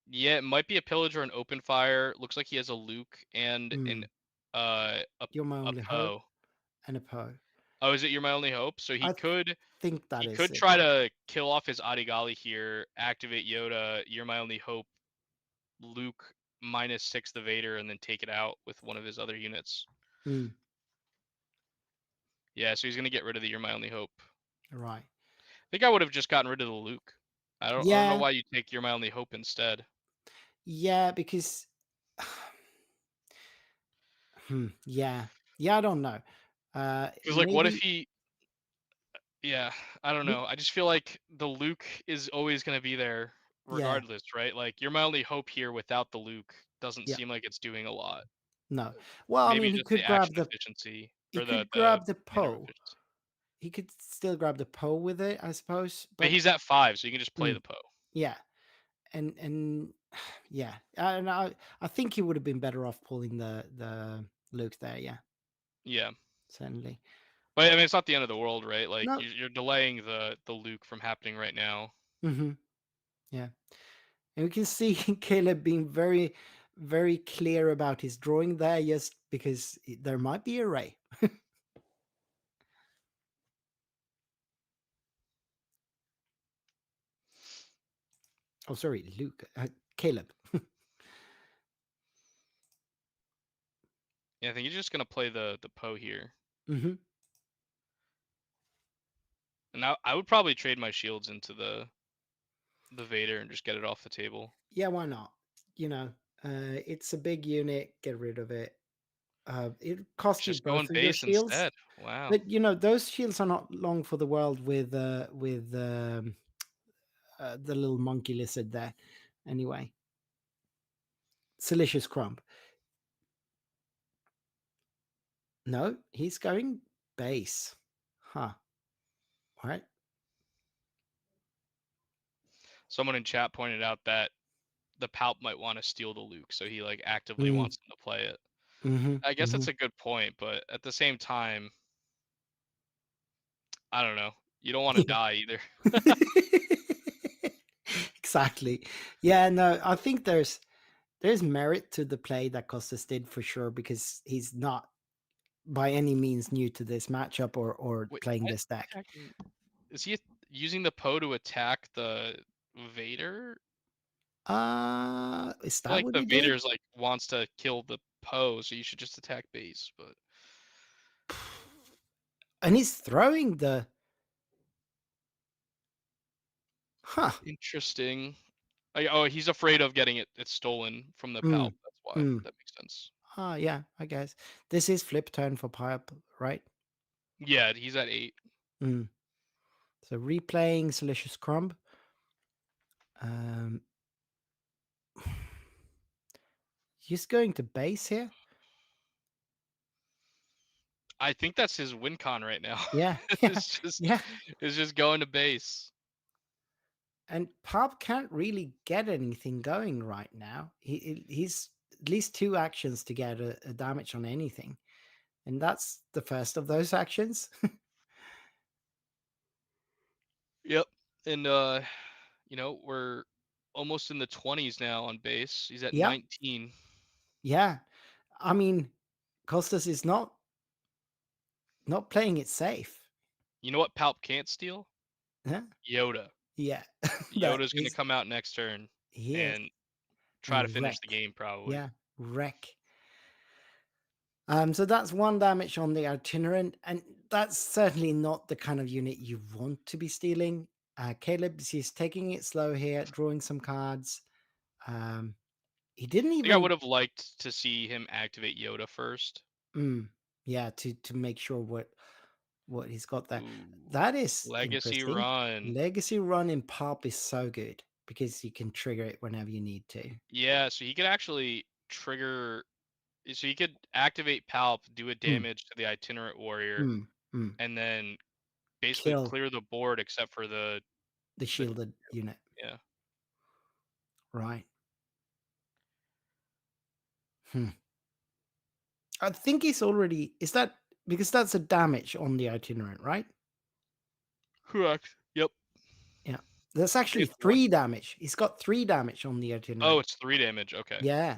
Yeah, it might be a pillage or an open fire. Looks like he has a Luke and an Mm, uh a you're my a only hope Poe. and a Poe. Oh, is it You're My Only Hope? So I think that he is could it. try to kill off his Adigali here, activate Yoda, You're My Only Hope, Luke -6 the Vader, and then take it out with one of his other units. Mm, Yeah, so he's gonna get rid of the You're My Only Hope. right. I think I would have just gotten rid of the Luke. I don't know Yeah. why you take You're My Only Hope instead. Yeah, because yeah. Yeah, I don't know. Because like, what if Maybe he? Yeah, I don't he, know. I just feel like the Luke is always gonna be there yeah, regardless, right? Like, You're My Only Hope here without the Luke doesn't yeah. seem like it's doing a lot. No. Well, I Maybe mean, just the action efficiency he or could the grab the mana Poe. efficiency. He could still grab the Poe with it, I suppose. But But he's at 5, so you can just play mm, the Poe. yeah, and yeah, and I think he would have been better off pulling the Luke there. Yeah, Yeah. certainly. But I mean, it's not the end of the world, right? Like No. you're delaying the Luke from happening right now. Hmm. Yeah, and we can see Caleb being very, very clear about his drawing there, just because there might be a ray. Oh, sorry, Luke, Caleb. Yeah, I think he's just gonna play the Poe here. Hmm. And I would probably trade my shields into the Vader and just get it off the table. Yeah, why not? You know, it's a big unit. Get rid of it. It cost you Just both going of your base shields, instead. Wow. but you know those shields are not long for the world with the little monkey lizard there. Anyway, Silicious Crumb. No, he's going base. Huh. All right. Someone in chat pointed out that the Palp might want to steal the Luke, so he like actively Mm, wants him to play it. mm-hmm, I guess mm-hmm. that's a good point, but at the same time, I don't know. You don't want to Yeah. die either. Exactly. Yeah. No, I think there's merit to the play that Costas did for sure, because he's not by any means new to this matchup or Wait, playing why is this he deck. attacking? Is he using the Poe to attack the Vader? Is I feel that like what the he did? Vader's like wants to kill the Poe, so you should just attack base. But And he's throwing the. Huh. interesting. Oh, he's afraid of getting it stolen from the Palp. Mm, That's why. mm. That makes sense. Yeah, I guess. This is flip turn for Pipe, right? Yeah, he's at 8. Mm. So replaying Silicious Crumb. He's going to base here. I think that's his win con right now. Yeah, yeah, yeah. It's just going to base. And Pop can't really get anything going right now. He's at least 2 actions to get a damage on anything, and that's the first of those actions. Yep. And we're almost in the 20s now on base. He's at Yeah. 19. Yeah, I mean, Costas is not playing it safe. You know what Palp can't steal? Huh? Yoda. Yeah, Yoda's going to come out next turn he is and try to and finish the wreck. game probably. Yeah, wreck. So that's 1 damage on the itinerant, and that's certainly not the kind of unit you want to be stealing. Caleb is taking it slow here, drawing some cards. He didn't I think I even. would have liked to see him activate Yoda first. Yeah, to make sure what he's got there. Ooh, That is Legacy interesting. run. Legacy run in Pop is so good because you can trigger it whenever you need to. Yeah, so he could actually trigger. So he could activate Palp, do a damage to the itinerant warrior, and then basically clear the board except for the shielded unit. Yeah. Right. I think he's already. Is that because that's a damage on the itinerant, right? Correct. Yep. Yeah. That's actually 3 damage. He's got 3 damage on the itinerant. Oh, it's 3 damage. Okay. Yeah.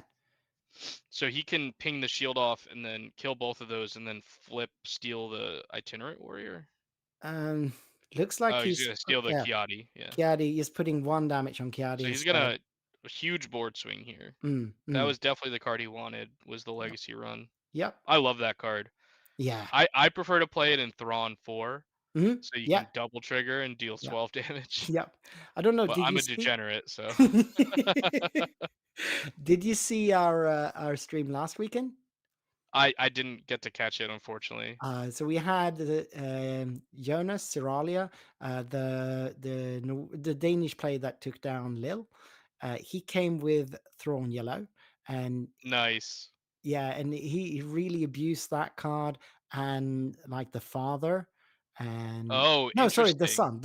So he can ping the shield off and then kill both of those and then steal the itinerant warrior. Looks like he's gonna steal the Kiadi. Yeah. Kiadi is putting 1 damage on Kiadi. So he's gonna a huge board swing here. That was definitely the card he wanted. Was the Legacy run. Yep. I love that card. Yeah. I prefer to play it in Thrawn 4. So you can double trigger and deal 12 damage. Yep. I don't know. But I'm a degenerate, so. Did you see our stream last weekend? I didn't get to catch it, unfortunately. So we had Jonas Siralia, the Danish player that took down Lil. He came with Thrawn Yellow, and nice. Yeah, and he really abused that card and like the father. And no, sorry, the son,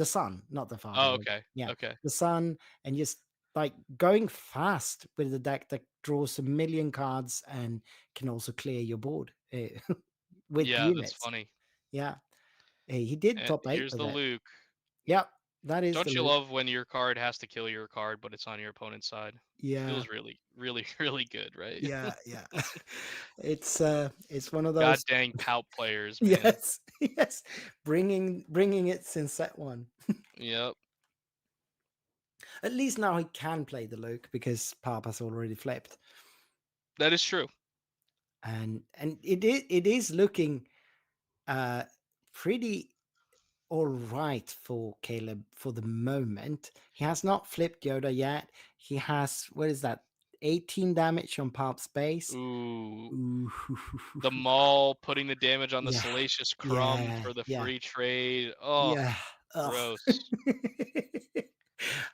not the father. Oh, okay. Yeah, okay. The son, and just like going fast with the deck that draws 1 million cards and can also clear your board with units. That's funny. Yeah, he did top 8. Here's the Luke. Yep, that is. Don't you love when your card has to kill your card, but it's on your opponent's side? Yeah, it feels really, really, really good, right? Yeah. It's one of those. God dang Palp players, man. Yes, bringing it since set 1. Yep. At least now he can play the Luke because Palp has already flipped. That is true. And it is looking pretty all right for Caleb for the moment. He has not flipped Yoda yet. He has, what is that, 18 damage on Palp's base. Ooh. The Maul putting the damage on the Salacious Crumb for the free trade. Oh, yeah. Gross.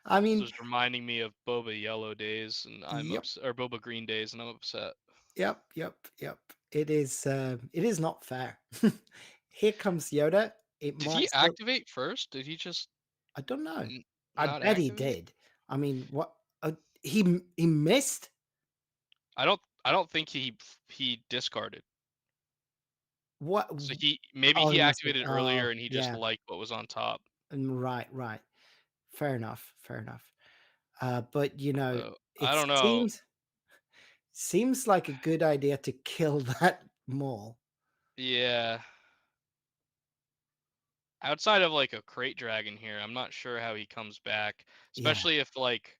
I mean, this was reminding me of Boba Yellow days, and I'm or Boba Green days, and I'm upset. Yep. It is not fair. Here comes Yoda. Did he activate first? Did he just? I don't know. I bet he did. I mean, what? He missed. I don't think he discarded. What? So he he activated earlier, and he just liked what was on top. Right. Fair enough. But I don't know. Seems like a good idea to kill that Maul. Yeah. Outside of like a crate dragon here, I'm not sure how he comes back, especially if like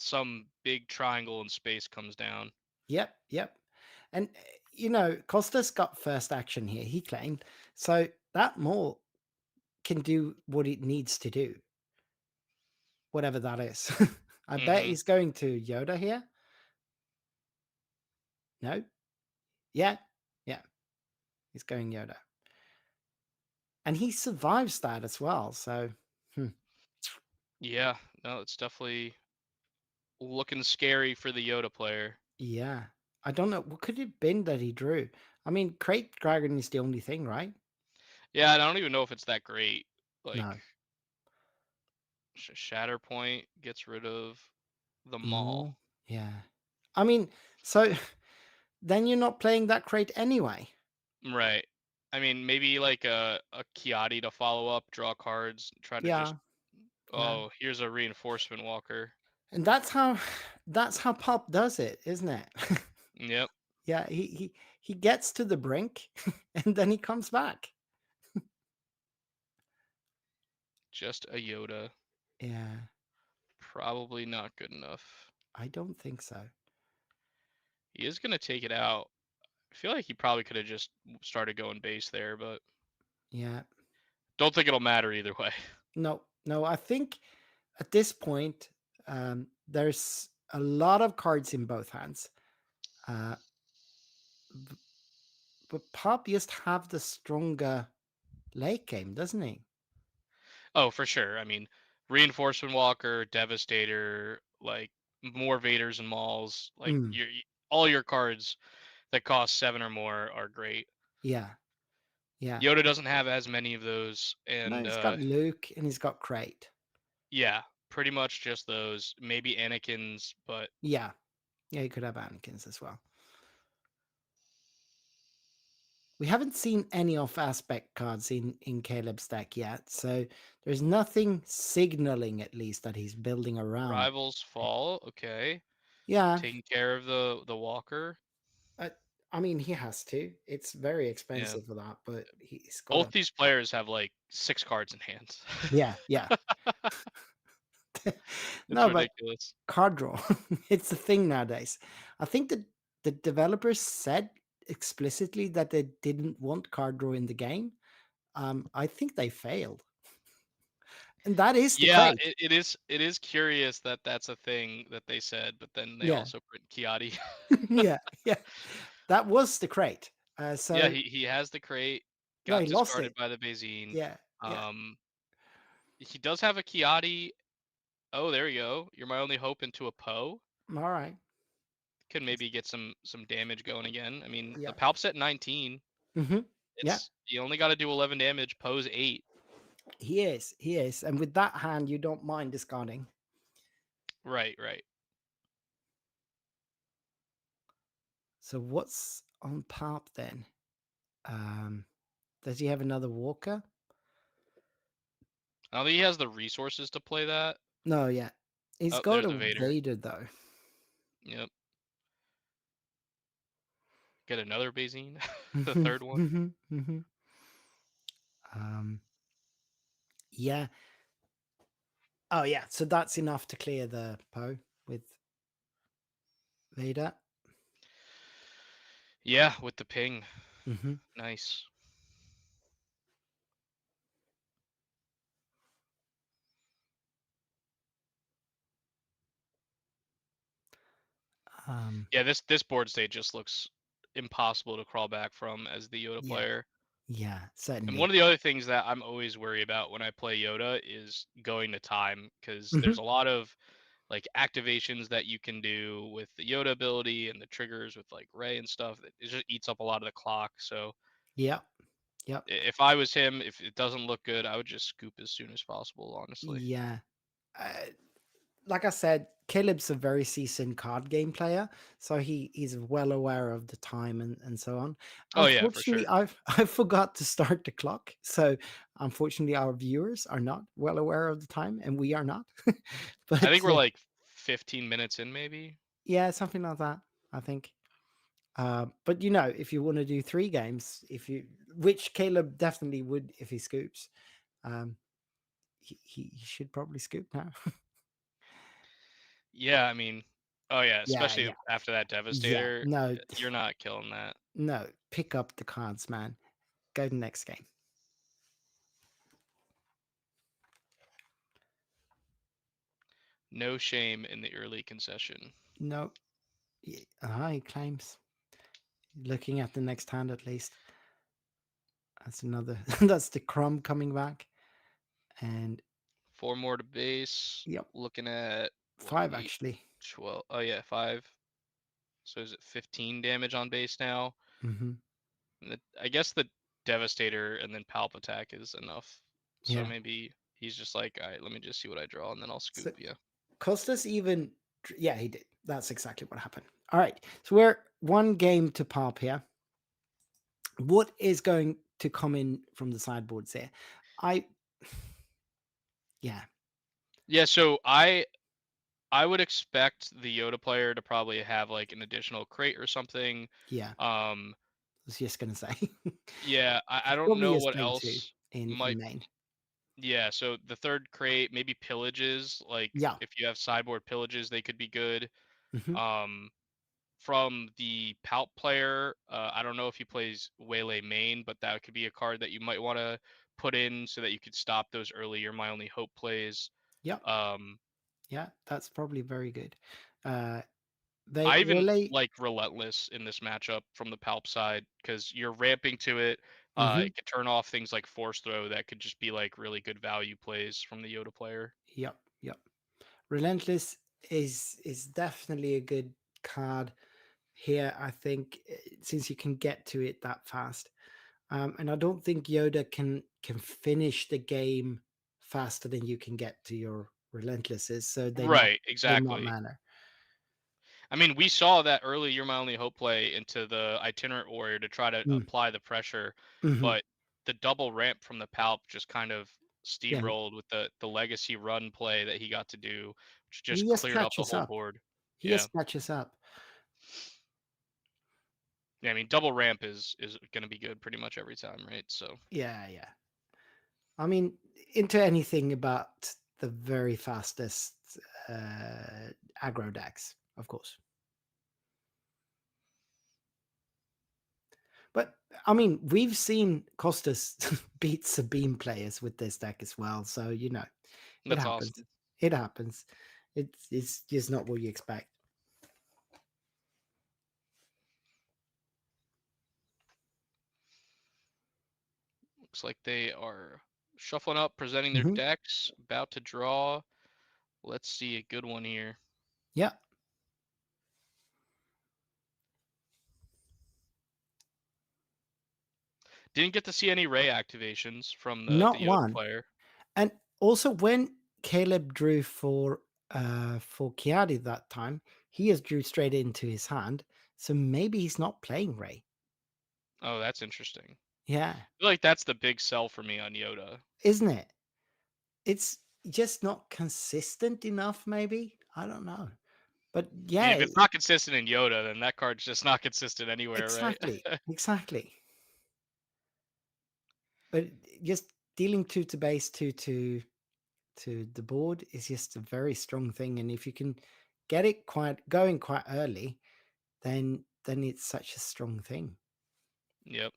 some big triangle in space comes down. Yep, yep. And you know, Costas got first action here. He claimed so that mole can do what it needs to do, whatever that is. I bet Hmm. he's going to Yoda here. No, yeah, yeah, he's going Yoda, and he survives that as well. So, Yeah, no, it's definitely looking scary for the Yoda player. yeah, I don't know what could it have been that he drew. I mean, Crate Dragon is the only thing, right? Yeah, I don't even know if it's that great. Like, No, Shatterpoint gets rid of the Maul. more. Yeah, I mean, so then you're not playing that crate anyway. Right. I mean, maybe like a Kiadi to follow up, draw cards, try to just. Yeah, yeah. Oh, here's a reinforcement walker. And that's how Pop does it, isn't it? Yep. Yeah, he gets to the brink and then he comes back. Just a Yoda. Yeah, Probably not good enough. I don't think so. He is gonna take it out. I feel like he probably could have just started going base there, but Yeah. don't think it'll matter either way. No, I think at this point, there's a lot of cards in both hands. B- but Pop just have the stronger late game, doesn't he? Oh, for sure. I mean, reinforcement walker, devastator, like more Vaders and Mauls, like Mm, all your cards that cost 7 or more are great. yeah, yeah. Yoda doesn't have as many of those, No, and he's got Luke and he's got Crate. yeah, pretty much just those. Maybe Anakin's, but Yeah, yeah, he could have Anakin's as well. We haven't seen any off aspect cards in Caleb's deck yet, so there's nothing signaling at least that he's building around. Rivals Fall. Okay, Yeah, taking care of the walker. I mean he has to. It's very Yeah, expensive for that, but he's got both to. these players have like 6 cards in hand. Yeah, yeah. It's No, but ridiculous. card draw. It's the thing nowadays. I think that the developers said explicitly that they didn't want card draw in the game. I think they failed, and that is the Yeah, crate. it is curious that that's a thing that they said, but then they Yeah, also print Kiadi. yeah, yeah. That was the crate. Yeah, So he has the crate, no, he got lost discarded it. by the Bazine. Yeah, yeah. He does have a Kiadi. Oh, there you go. You're my only hope into a Poe. All right. Could maybe get some damage going again. I mean, Yeah. the Palp's at 19. Mm-hmm. Yeah. It's you only got to do 11 damage. Poe's 8. He is, and with that hand, you don't mind discarding. Right, right. So what's on Pop then? Does he have another Walker? I don't think he has the resources to play that. No, yeah. He's Oh, got there's a a Vader. Vader though. Yep. Get another Bazine, the third one. Yeah. Oh yeah. So that's enough to clear the Poe with Vader. Yeah, with the ping. Mm-hmm. Nice. Yeah, this board state just looks impossible to crawl back from as the Yoda Yeah. player. Yeah, certainly. And one of the other things that I'm always worried about when I play Yoda is going to time, because there's a lot of like activations that you can do with the Yoda ability and the triggers with like Rey and stuff that it just eats up a lot of the clock. So Yeah. Yep. if I was him, if it doesn't look good, I would just scoop as soon as possible, honestly. Yeah. Like I said, Caleb's a very seasoned card game player, so he's well aware of the time and so on. Oh yeah, for Unfortunately, sure. I forgot to start the clock, so unfortunately, our viewers are not well aware of the time, and we are not. But I think we're like 15 minutes in, maybe. yeah, something like that. I think. But you know, if you want to do 3 games, which Caleb definitely would if he scoops, he should probably scoop now. Yeah, I mean, oh yeah, Yeah, especially yeah, after that yeah. Devastator, No, you're not killing that. no. Pick up the cards, man. Go to the next game. No shame in the early concession. No. He claims. Looking at the next hand, at least. That's another. That's the crumb coming back, and 4 more to base. yep, Looking at what 5 8, actually. 12. Oh yeah, 5. So is it 15 damage on base now? Mm-hmm. I guess the Devastator and then Palp attack is enough. So Yeah. maybe he's just like, all right, let me just see what I draw, and then I'll So scoop you. Costas even. Yeah, he did. That's exactly what happened. All right. So we're 1 game to Palp here. What is going to come in from the sideboards here? Yeah. Yeah, so I would expect the Yoda player to probably have like an additional crate or something. Yeah. Um, I was just gonna say. yeah, I don't Probably know a what string two else in might. main. Yeah, so the third crate, maybe pillages. Like Yeah. if you have sideboard pillages, they could be good. Hmm. Um, from the Palp player, I don't know if he plays Waylay main, but that could be a card that you might want to put in so that you could stop those early You're My Only Hope plays. Yeah. Um, Yeah. That's probably very good. I They even relay. like Relentless in this matchup from the Palp side because you're ramping to it. Hmm. It could turn off things like Force Throw that could just be like really good value plays from the Yoda player. Yep. Yep. Relentless is definitely a good card here. I think since you can get to it that fast, and I don't think Yoda can finish the game faster than you can get to your relentlesses. So Right, they not exactly. matter. I mean, we saw that early You're My Only Hope play into the Itinerant Warrior to try to Mm. apply the pressure, Hmm. but the double ramp from the Palp just kind of Yeah. steamrolled with the legacy run play that he got to do, which He just just cleared up the catches whole up. board. He Yeah. just catches up. Yeah, I mean, double ramp is going to be good pretty much every time, right? So, Yeah, yeah. I mean, into anything about the very fastest aggro decks, of course. But I mean, we've seen Costas beat Sabine players with this deck as well. So it that's happens. awesome. It happens. It's just not what you expect. Looks like they are shuffling up, presenting their Mhm. decks, about to draw. Let's see a good one here. Yeah. Didn't get to see any Ray activations from the Not Yoda one. player. And also when Caleb drew for Chiadi that time, he just drew straight into his hand. So maybe he's not playing Ray. Oh, that's interesting. Yeah. I feel like that's the big sell for me on Yoda. Isn't it? It's just not consistent enough, maybe. I don't know. But I mean, yeah, if it's not consistent in Yoda, then that card's just not consistent anywhere, right? exactly. Exactly. But just dealing 2 to base, 2 to the board is just a very strong thing. And if you can get it going quite early, then it's such a strong thing. Yep.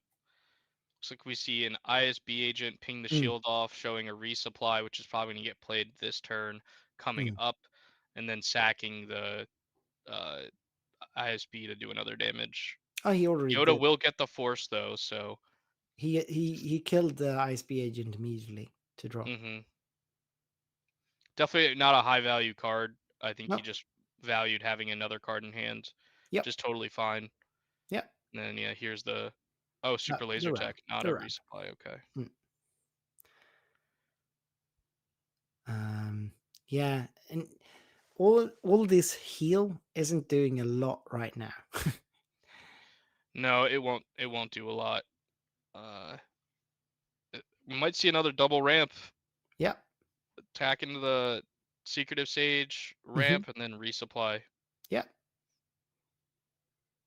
Looks like we see an ISB agent ping the Mm, shield off, showing a resupply, which is probably going to get played this turn, coming mm. up, and then sacking the uh, ISB to do another damage. Oh, he already Yoda did. will get the force though, so He killed the ISB agent immediately to draw. definitely not a high value card. I think he No. just valued having another card in hand, Yep. which is totally fine. Yep. And then yeah, here's the super The laser ramp. tech, not The a ramp. resupply. Okay. Yeah, and all this heal isn't doing a lot right now. No, it won't do a lot. We might see another double ramp, Yep. attack into the secretive sage, ramp, and then resupply. Yep.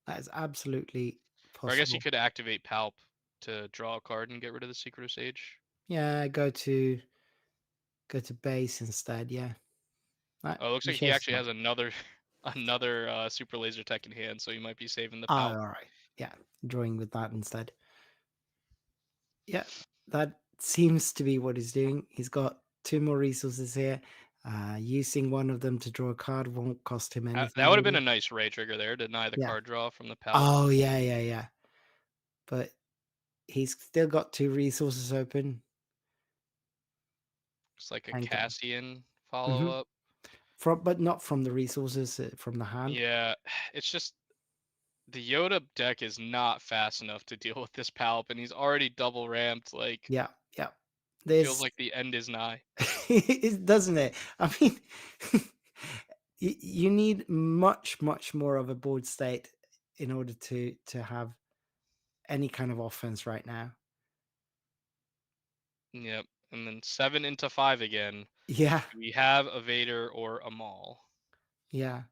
That is absolutely Or I guess you possible. could activate Palp to draw a card and get rid of the secretive sage. Yeah, go to base instead. Yeah. Right, Oh, it looks he like he shows actually one. has another super laser tech in hand, so he might be saving the Oh, palp. all right. Yeah, drawing with that instead. Yeah, that seems to be what he's doing. He's got 2 more resources here. Using one of them to draw a card won't cost him anything. That would have been a really. nice ray trigger there. Deny the Yeah. card draw from the palp. Oh, yeah. But he's still got 2 resources open. It's like a And can. Cassian follow up. But not from the resources, from the hand. Yeah, it's just the Yoda deck is not fast enough to deal with this palp, and he's already double ramped. Like, Yeah. feels like the end is nigh. It doesn't it? I mean, you need much more of a board state in order to have any kind of offense right now. Yep, and then 7 into 5 again. Yeah. Do we have a Vader or a Maul? Yeah.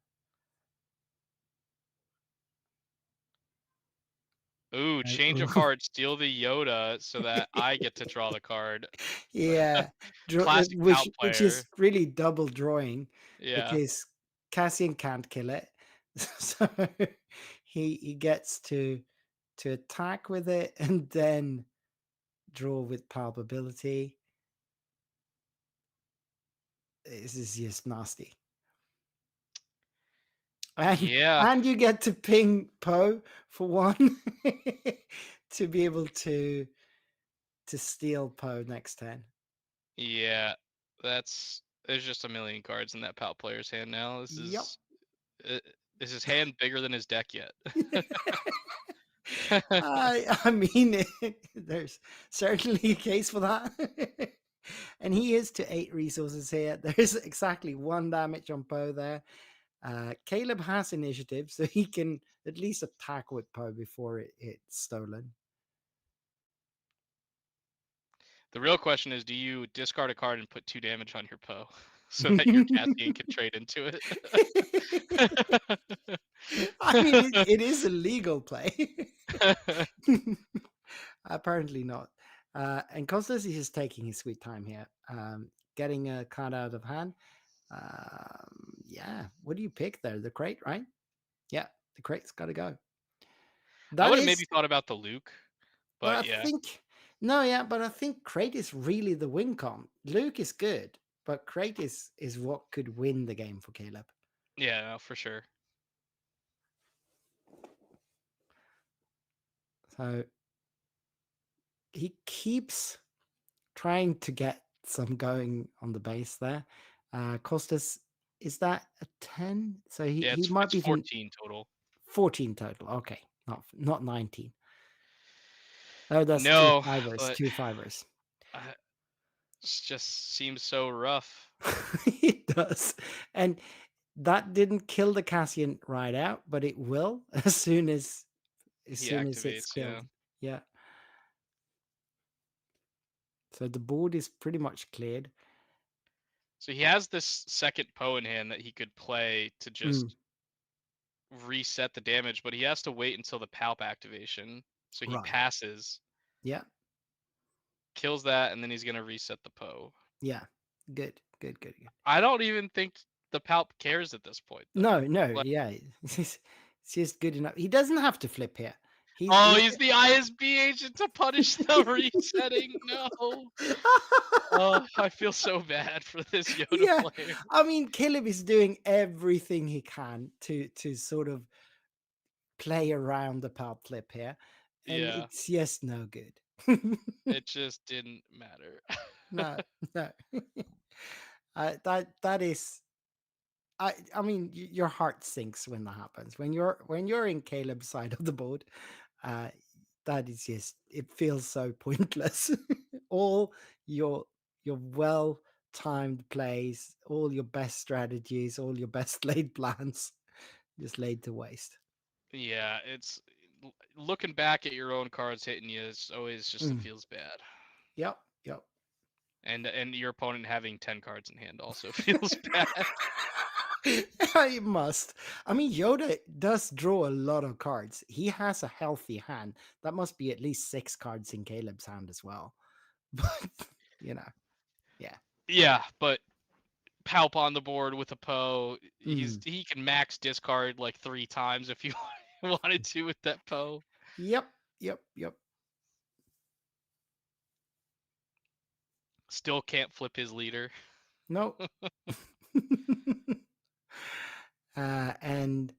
Ooh, change a card, steal the Yoda so that I get to draw the card. Yeah. Classic palp Which player. is really double drawing Yeah. because Cassian can't kill it. So he gets to attack with it and then draw with palpability. This is just nasty. And, Yeah. and you get to ping Poe for 1 to be able to steal Poe next turn. Yeah. There's just a million cards in that palp player's hand now. This is is his hand bigger than his deck yet? I mean, there's certainly a case for that. And he is to 8 resources here. There's exactly 1 damage on Poe there. Caleb has initiative, so he can at least attack with Poe before it's stolen. The real question is, do you discard a card and put 2 damage on your Poe so that your Cassian can trade into it? I mean, it is a legal play. Apparently not. And Costas is just taking his sweet time here, getting a card out of hand. Yeah, what do you pick there? The crate, right? Yeah, the crate's got to go. I would have maybe thought about the Luke, but I yeah. But I think crate is really the win con. Luke is good, but crate is what could win the game for Caleb. Yeah, no, for sure. So he keeps trying to get some going on the base there. Costas, is that a 10? So he might be 14 total. 14 total. Okay, not 19. Oh, that's No, 2 fibers. but 2 fibers. It just seems so rough. It does, and that didn't kill the Cassian right out, but it will as soon as it's killed. Yeah. So the board is pretty much cleared. So he has this second Poe in hand that he could play to just reset the damage, but he has to wait until the palp activation. So he passes. Yeah. Kills that, and then he's gonna reset the Poe. Yeah. Good. I don't even think the palp cares at this point, though. No, yeah. It's just good enough. He doesn't have to flip here. He's the ISB agent to punish the resetting. No. Oh, I feel so bad for this Yoda player. I mean, Caleb is doing everything he can to sort of play around the palp flip here, and it's just no good. It just didn't matter. No. That is. I mean, your heart sinks when that happens. When you're in Caleb's side of the board, that is just, it feels so pointless. All your well-timed plays, all your best strategies, all your best laid plans, just laid to waste. Yeah, it's looking back at your own cards hitting you. It's always just it feels bad. Yep. And your opponent having 10 cards in hand also feels bad. It must. I mean, Yoda does draw a lot of cards. He has a healthy hand. That must be at least 6 cards in Caleb's hand as well. But, yeah. Yeah, but Palp on the board with a Poe. Mm. He can max discard like 3 times if you wanted to with that Poe. Yep. Still can't flip his leader. No. And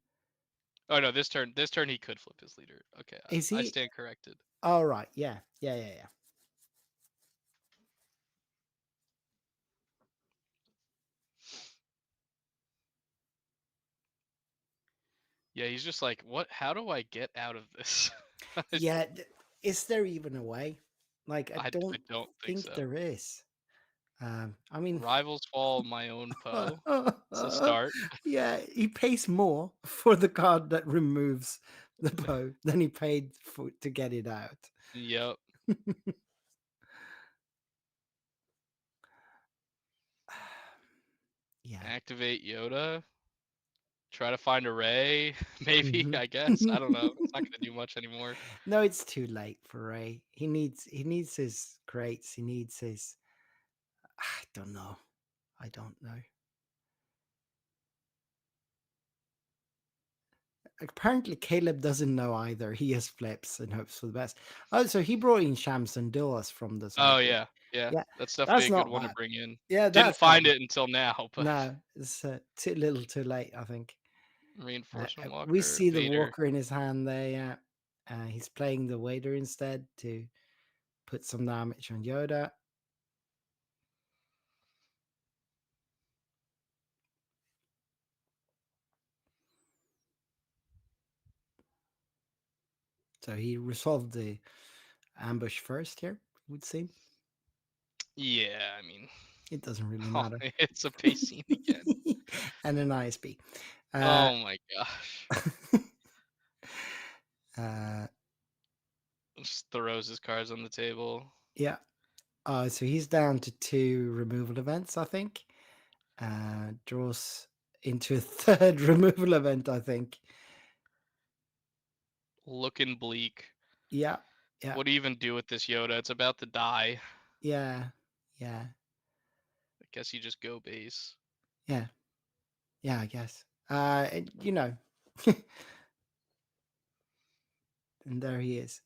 Oh no, this turn he could flip his leader. Okay, is I he? stand corrected. All right. Yeah. Yeah, he's just like, what? How do I get out of this? Yeah. Is there even a way? Like, I I don't don't think think so. there is. I mean, Rivals fall, my own Poe. It's a start. Yeah, he pays more for the card that removes the Poe than he paid for to get it out. Yep. Yeah. Activate Yoda. Try to find a Ray. Maybe, Mhm. I guess. I don't know. It's not gonna do much anymore. No, it's too late for Ray. He needs his crates. He needs his. I don't know. Apparently, Caleb doesn't know either. He just flips and hopes for the best. Oh, so he brought in Shams and Dullas from the side. Oh yeah. Yeah. Yeah, That's definitely a that's good not one to bad. bring in. Yeah, Didn't that's find not it until now, but No, it's too little, too late. I think. reinforcement walker. We see the Vader. walker in his hand there. Yeah, he's playing the waiter instead to put some damage on Yoda. So he resolved the ambush first here, it would seem. Yeah, I mean, It doesn't really matter. it's a pacing again. And an ISP. Oh my gosh. Just throws his cards on the table. Yeah. So he's down to 2 removal events, I think. Draws into a 3rd removal event, I think. Looking bleak. Yeah. What do you even do with this Yoda? It's about to die. Yeah. I guess you just go base. Yeah, I guess. And, and there he is.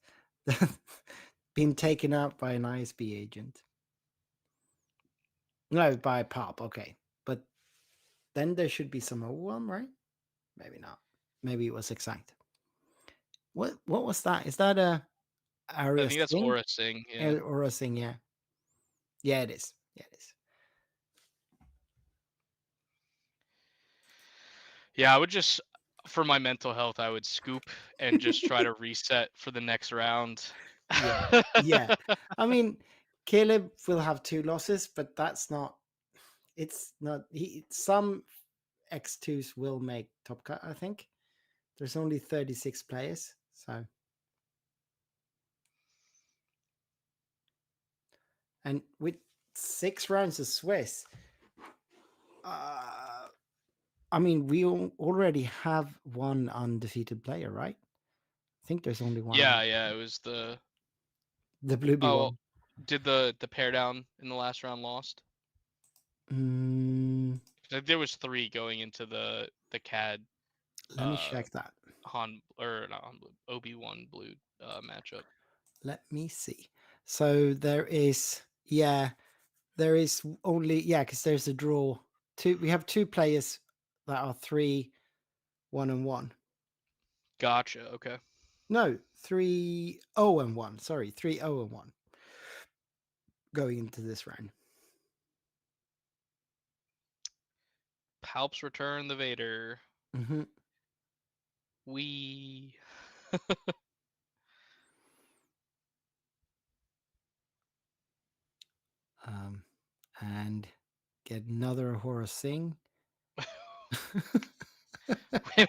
Been taken out by an ISB agent. No, by a pop, okay. But then there should be some other one, right? Maybe not. Maybe it was exact. What was that? Is that a Aria I think that's Singh? Aura Singh. Yeah. Aura Singh, yeah. Yeah, it is. Yeah, I would just, for my mental health, I would scoop and just try to reset for the next round. Yeah. I mean, Caleb will have 2 losses, but that's not. It's not. Some X2s will make top cut, I think. There's only 36 players, so. And with 6 rounds of Swiss, I mean, we already have one undefeated player, right? I think there's only one. Yeah, it was the Blueby one. Did the pair down in the last round lost? There was 3 going into the CAD. Let me check that. Obi-Wan Blue matchup. Let me see. So there is only because there's a draw. We have 2 players that are 3-1 and 1. Gotcha. Okay. No, 3-0 and 1. Sorry, 3-0 and 1. Going into this round. Palps return the Vader. Mm-hmm. We. And get another Horus Singh.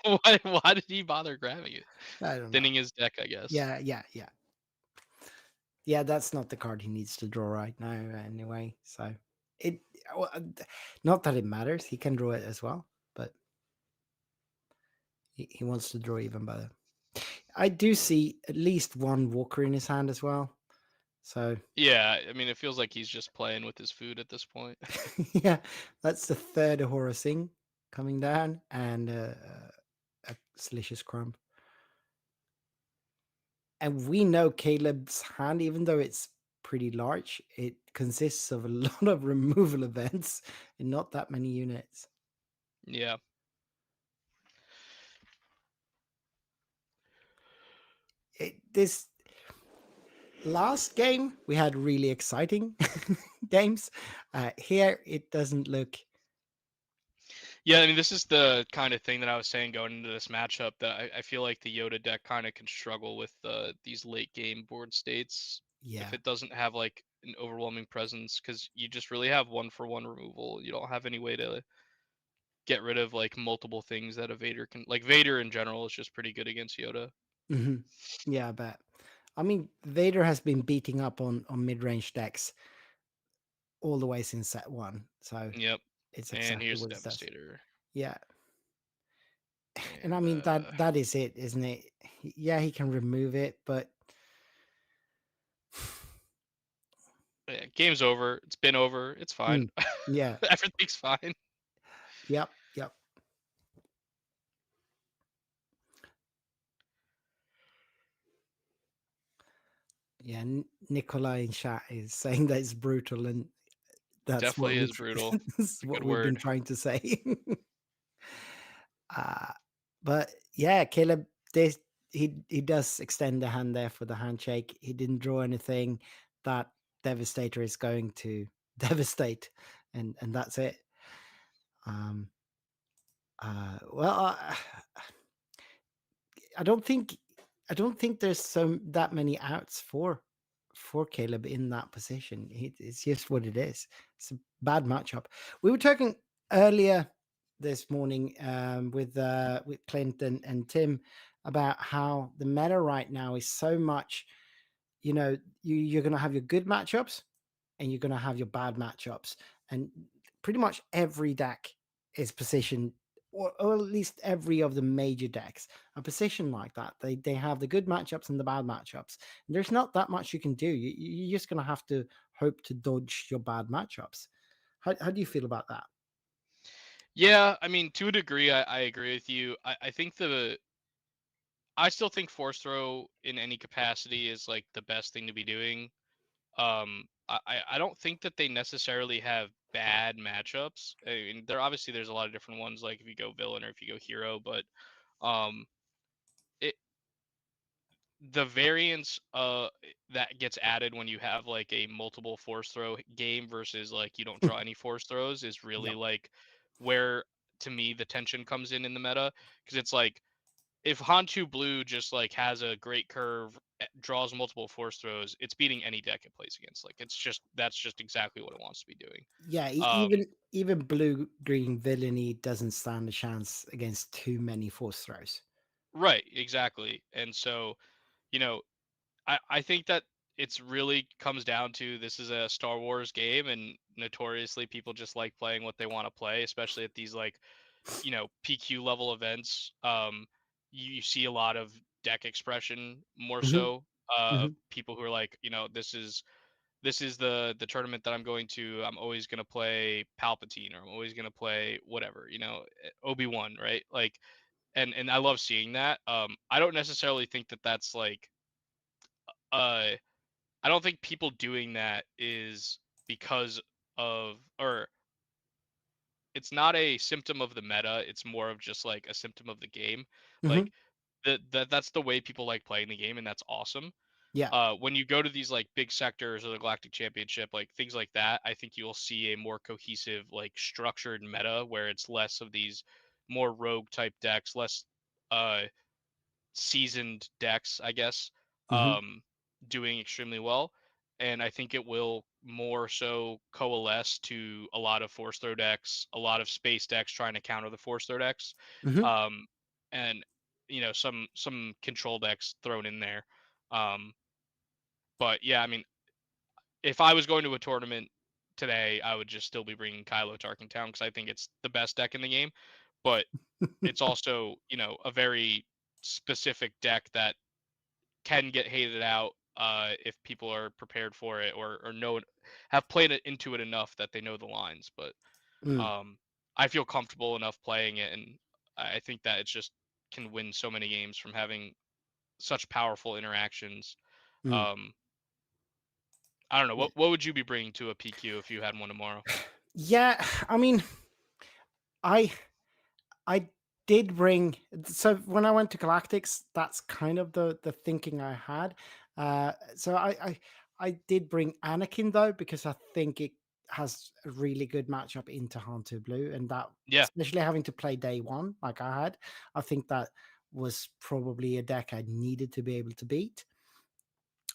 Why did he bother grabbing it? I don't know. Thinning his deck, I guess. Yeah. Yeah, that's not the card he needs to draw right now anyway. So not that it matters. He can draw it as well, but he wants to draw even better. I do see at least one Walker in his hand as well. So Yeah, I mean, it feels like he's just playing with his food at this point. yeah, that's the third horror thing coming down, and a delicious crumb. And we know Caleb's hand, even though it's pretty large, it consists of a lot of removal events and not that many units. Yeah. This last game we had really exciting games. Here it doesn't look. Yeah, I mean, this is the kind of thing that I was saying going into this matchup that I feel like the Yoda deck kind of can struggle with these late game board states Yeah. if it doesn't have like an overwhelming presence, because you just really have 1-for-1 removal. You don't have any way to get rid of like multiple things that a Vader can. Like Vader in general is just pretty good against Yoda. Hmm. Yeah, I bet. I mean, Vader has been beating up on mid-range decks all the way since set one, so Yep. it's And exactly here's what it does. Devastator. Yeah, and I And mean that is it, isn't it? Yeah, he can remove it, but yeah, game's over. It's been over. It's fine. yeah, Everything's fine. yep. Yeah, Nikolai in chat is saying that it's brutal, and that's Definitely what is brutal. that's a what good we've been word. trying to say. uh, but yeah, Caleb, this he does extend the hand there for the handshake. He didn't draw anything. That Devastator is going to devastate, and that's it. Um. Well, I don't think there's that many outs for Caleb in that position. It's just what it is. It's a bad matchup. We were talking earlier this morning with Clint and Tim about how the meta right now is so much. You're going to have your good matchups and you're going to have your bad matchups, and pretty much every deck is positioned, or at least every of the major decks are positioned like that. They have the good matchups and the bad matchups, and there's not that much you can do. You're just going to have to hope to dodge your bad matchups. How do you feel about that? Yeah, I mean, to a degree, I agree with you. I still think force throw in any capacity is like the best thing to be doing. I don't think that they necessarily have bad matchups. I mean, there's a lot of different ones, like if you go villain or if you go hero, but um, it the variance that gets added when you have like a multiple force throw game versus like you don't draw any force throws is really Yep. like where to me the tension comes in the meta, because it's like if Hantu Blue just like has a great curve, draws multiple force throws, it's beating any deck it plays against. Like that's just exactly what it wants to be doing. Yeah, Um, even blue green villainy doesn't stand a chance against too many force throws. right, exactly. And so, you know, I think that it's really comes down to this is a Star Wars game, and notoriously people just like playing what they want to play, especially at these like, PQ level events. You see a lot of deck expression more Hmm. so of people who are like, this is the tournament that I'm going to. I'm always gonna play Palpatine, or I'm always gonna play whatever, Obi-Wan, right? Like, and I love seeing that. I don't necessarily think that that's like uh I don't think people doing that is because of, or it's not a symptom of the meta, it's more of just like a symptom of the game. Hmm. Like that's the way people like playing the game, and that's awesome. Yeah. When you go to these like big sectors or the Galactic Championship, like things like that, I think you'll see a more cohesive, like structured meta where it's less of these more rogue type decks, less uh seasoned decks, I guess, Hmm. doing extremely well. And I think it will more so coalesce to a lot of force throw decks, a lot of space decks trying to counter the force throw decks, Hmm. um, and some control decks thrown in there. Um, but yeah, I mean, if I was going to a tournament today, I would just still be bringing Kylo Tarkentown because I think it's the best deck in the game. But it's also, a very specific deck that can get hated out if people are prepared for it or know have played it into it enough that they know the lines. But Mm. I feel comfortable enough playing it, and I think that it's just can win so many games from having such powerful interactions. Mm. Um, I don't know. Yeah. What would you be bringing to a PQ if you had one tomorrow? Yeah, I mean, I I did bring, so when I went to Galactics, that's kind of the thinking I had. So I did bring Anakin though, because I think it has a really good matchup into Hunter Blue, and that, Yeah, especially having to play day one like I had, I think that was probably a deck I needed to be able to beat.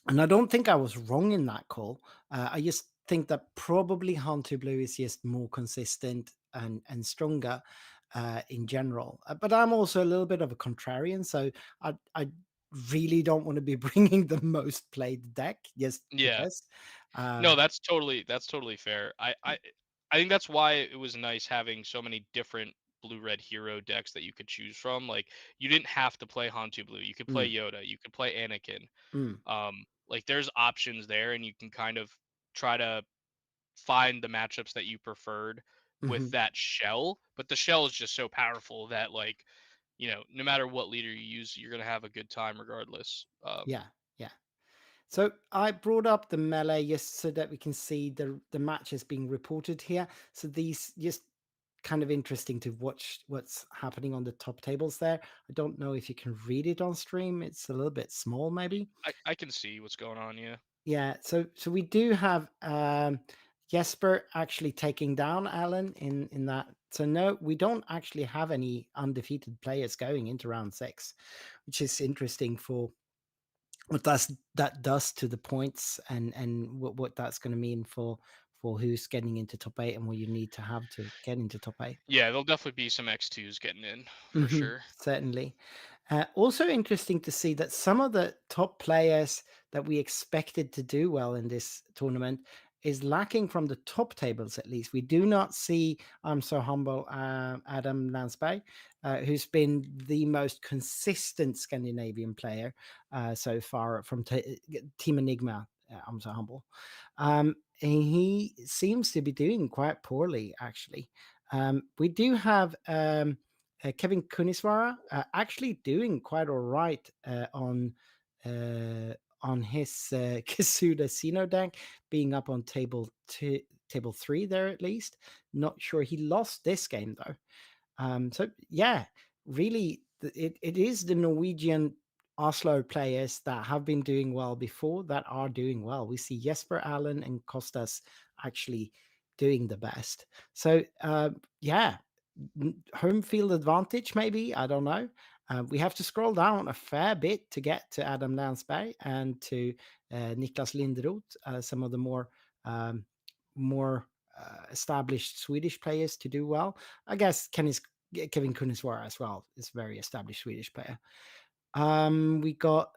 And I don't think I was wrong in that call. I just think that probably Hunter Blue is just more consistent and stronger in general. But I'm also a little bit of a contrarian, so I really don't want to be bringing the most played deck just yeah. because. No, Uh, that's totally fair. I think that's why it was nice having so many different blue red hero decks that you could choose from. Like you didn't have to play Hantu Blue. You could play mm, Yoda. You could play Anakin. mm, Like there's options there, and you can kind of try to find the matchups that you preferred with mhm. that shell. But the shell is just so powerful that like no matter what leader you use, you're gonna have a good time regardless. Yeah, yeah. So I brought up the melee just so that we can see the matches being reported here. So these just kind of interesting to watch what's happening on the top tables there. I don't know if you can read it on stream. It's a little bit small, maybe. I can see what's going on. Yeah. Yeah. So we do have Jesper actually taking down Alan in that. So no, we don't actually have any undefeated players going into round 6, which is interesting for what that does to the points and what that's going to mean for who's getting into top 8 and what you need to have to get into top 8. Yeah, there'll definitely be some X2s getting in for Mhm, sure. certainly. Also interesting to see that some of the top players that we expected to do well in this tournament is lacking from the top tables. At least we do not see, I'm so humble, Adam Landsberg, who's been the most consistent Scandinavian player so far from Team Enigma. I'm so humble. And he seems to be doing quite poorly, actually. We do have Kevin Kuniswara actually doing quite all right on his Kasuda Sino deck, being up on table 3 there at least. Not sure he lost this game though. So yeah, really, it is the Norwegian Oslo players that have been doing well before that are doing well. We see Jesper Allen and Kostas actually doing the best. So yeah, home field advantage maybe, I don't know. We have to scroll down a fair bit to get to Adam Landsberg and to Niklas Linderoth, some of the more established Swedish players to do well. I guess Kevin Kuniswara as well is a very established Swedish player. We got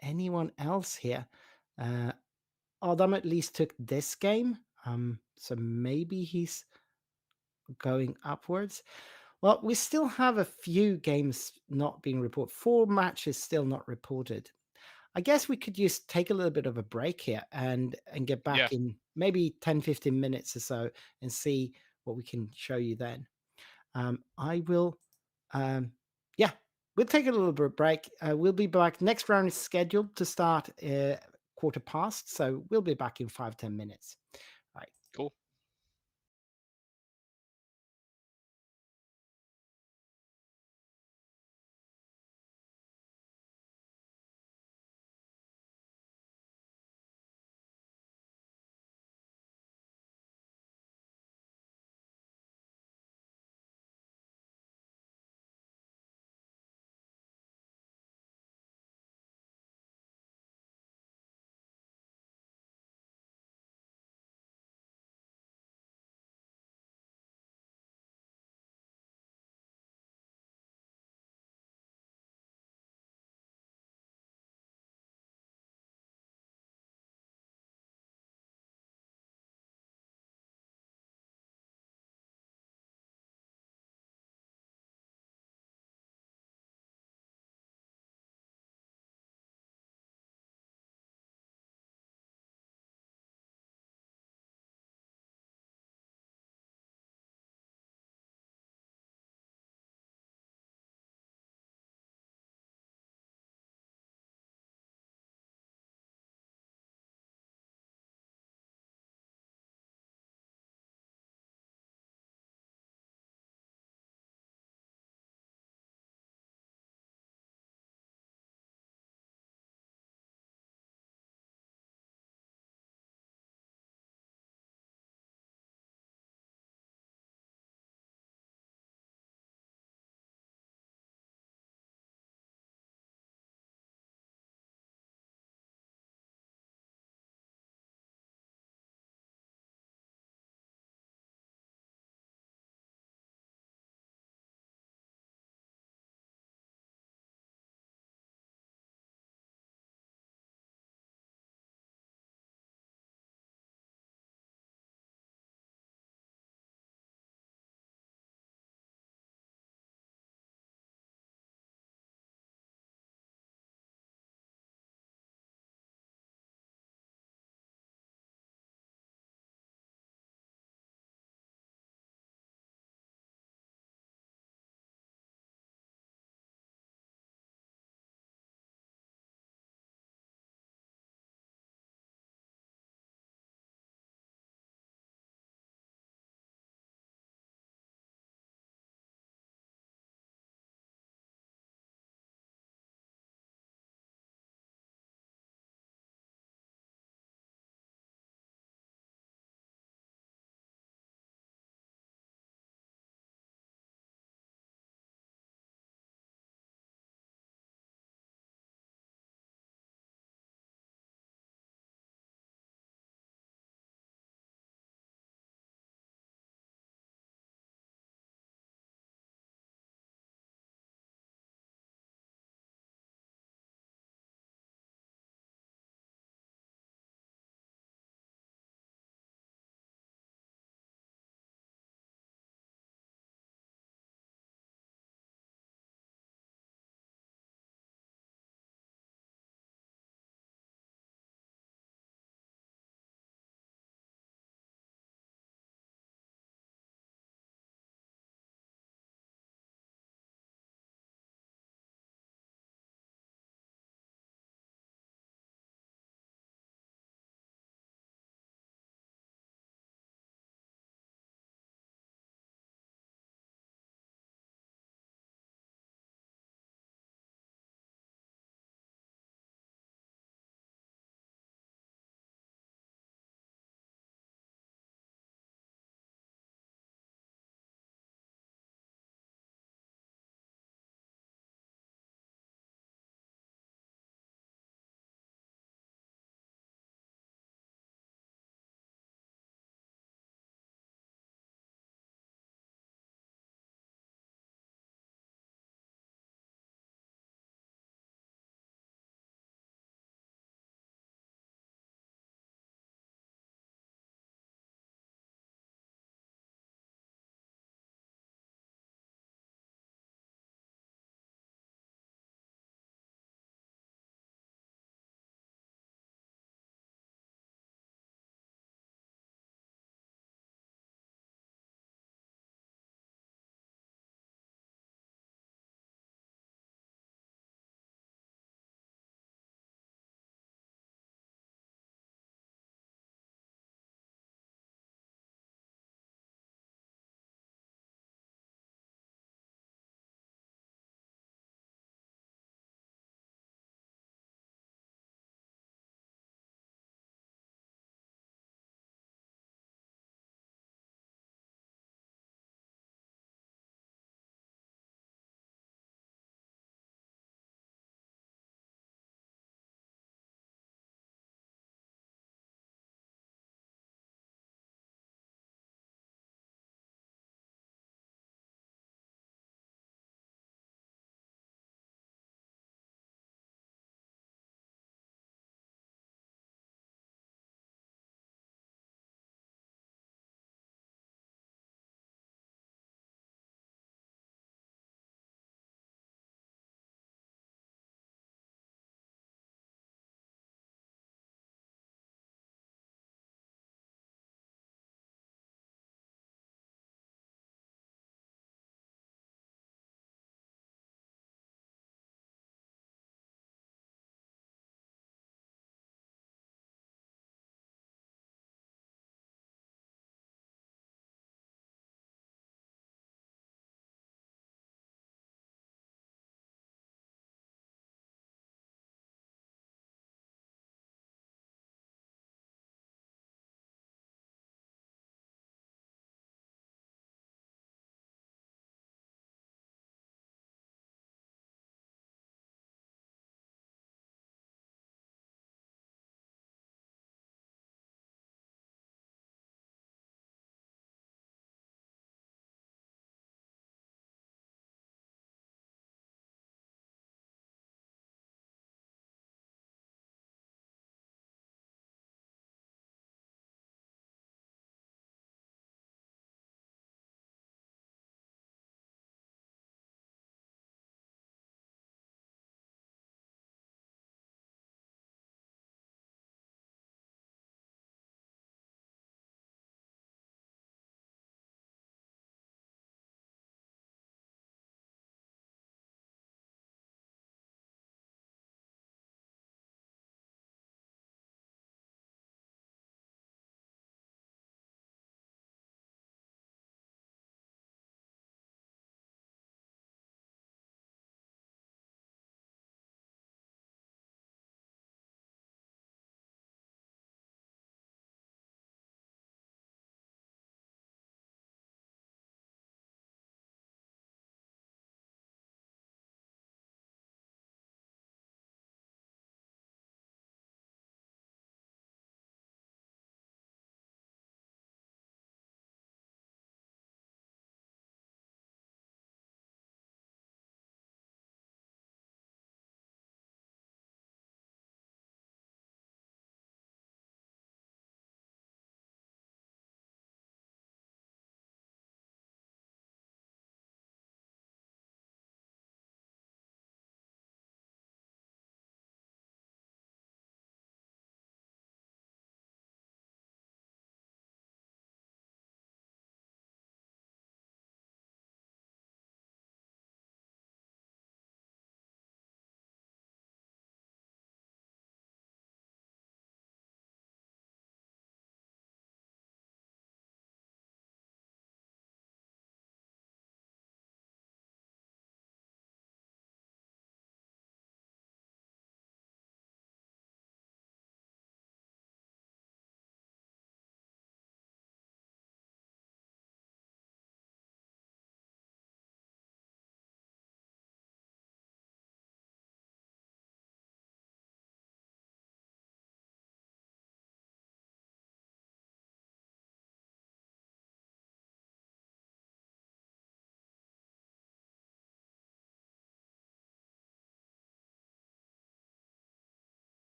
anyone else here? Adam at least took this game, so maybe he's going upwards. Well, we still have a few games not being reported. 4 matches still not reported. I guess we could just take a little bit of a break here and get Yeah, back in maybe 10-15 minutes or so and see what we can show you then. I will yeah, we'll take a little bit of break. We'll be back. Next round is scheduled to start 1:15, so we'll be back in 5-10 minutes. All right. cool.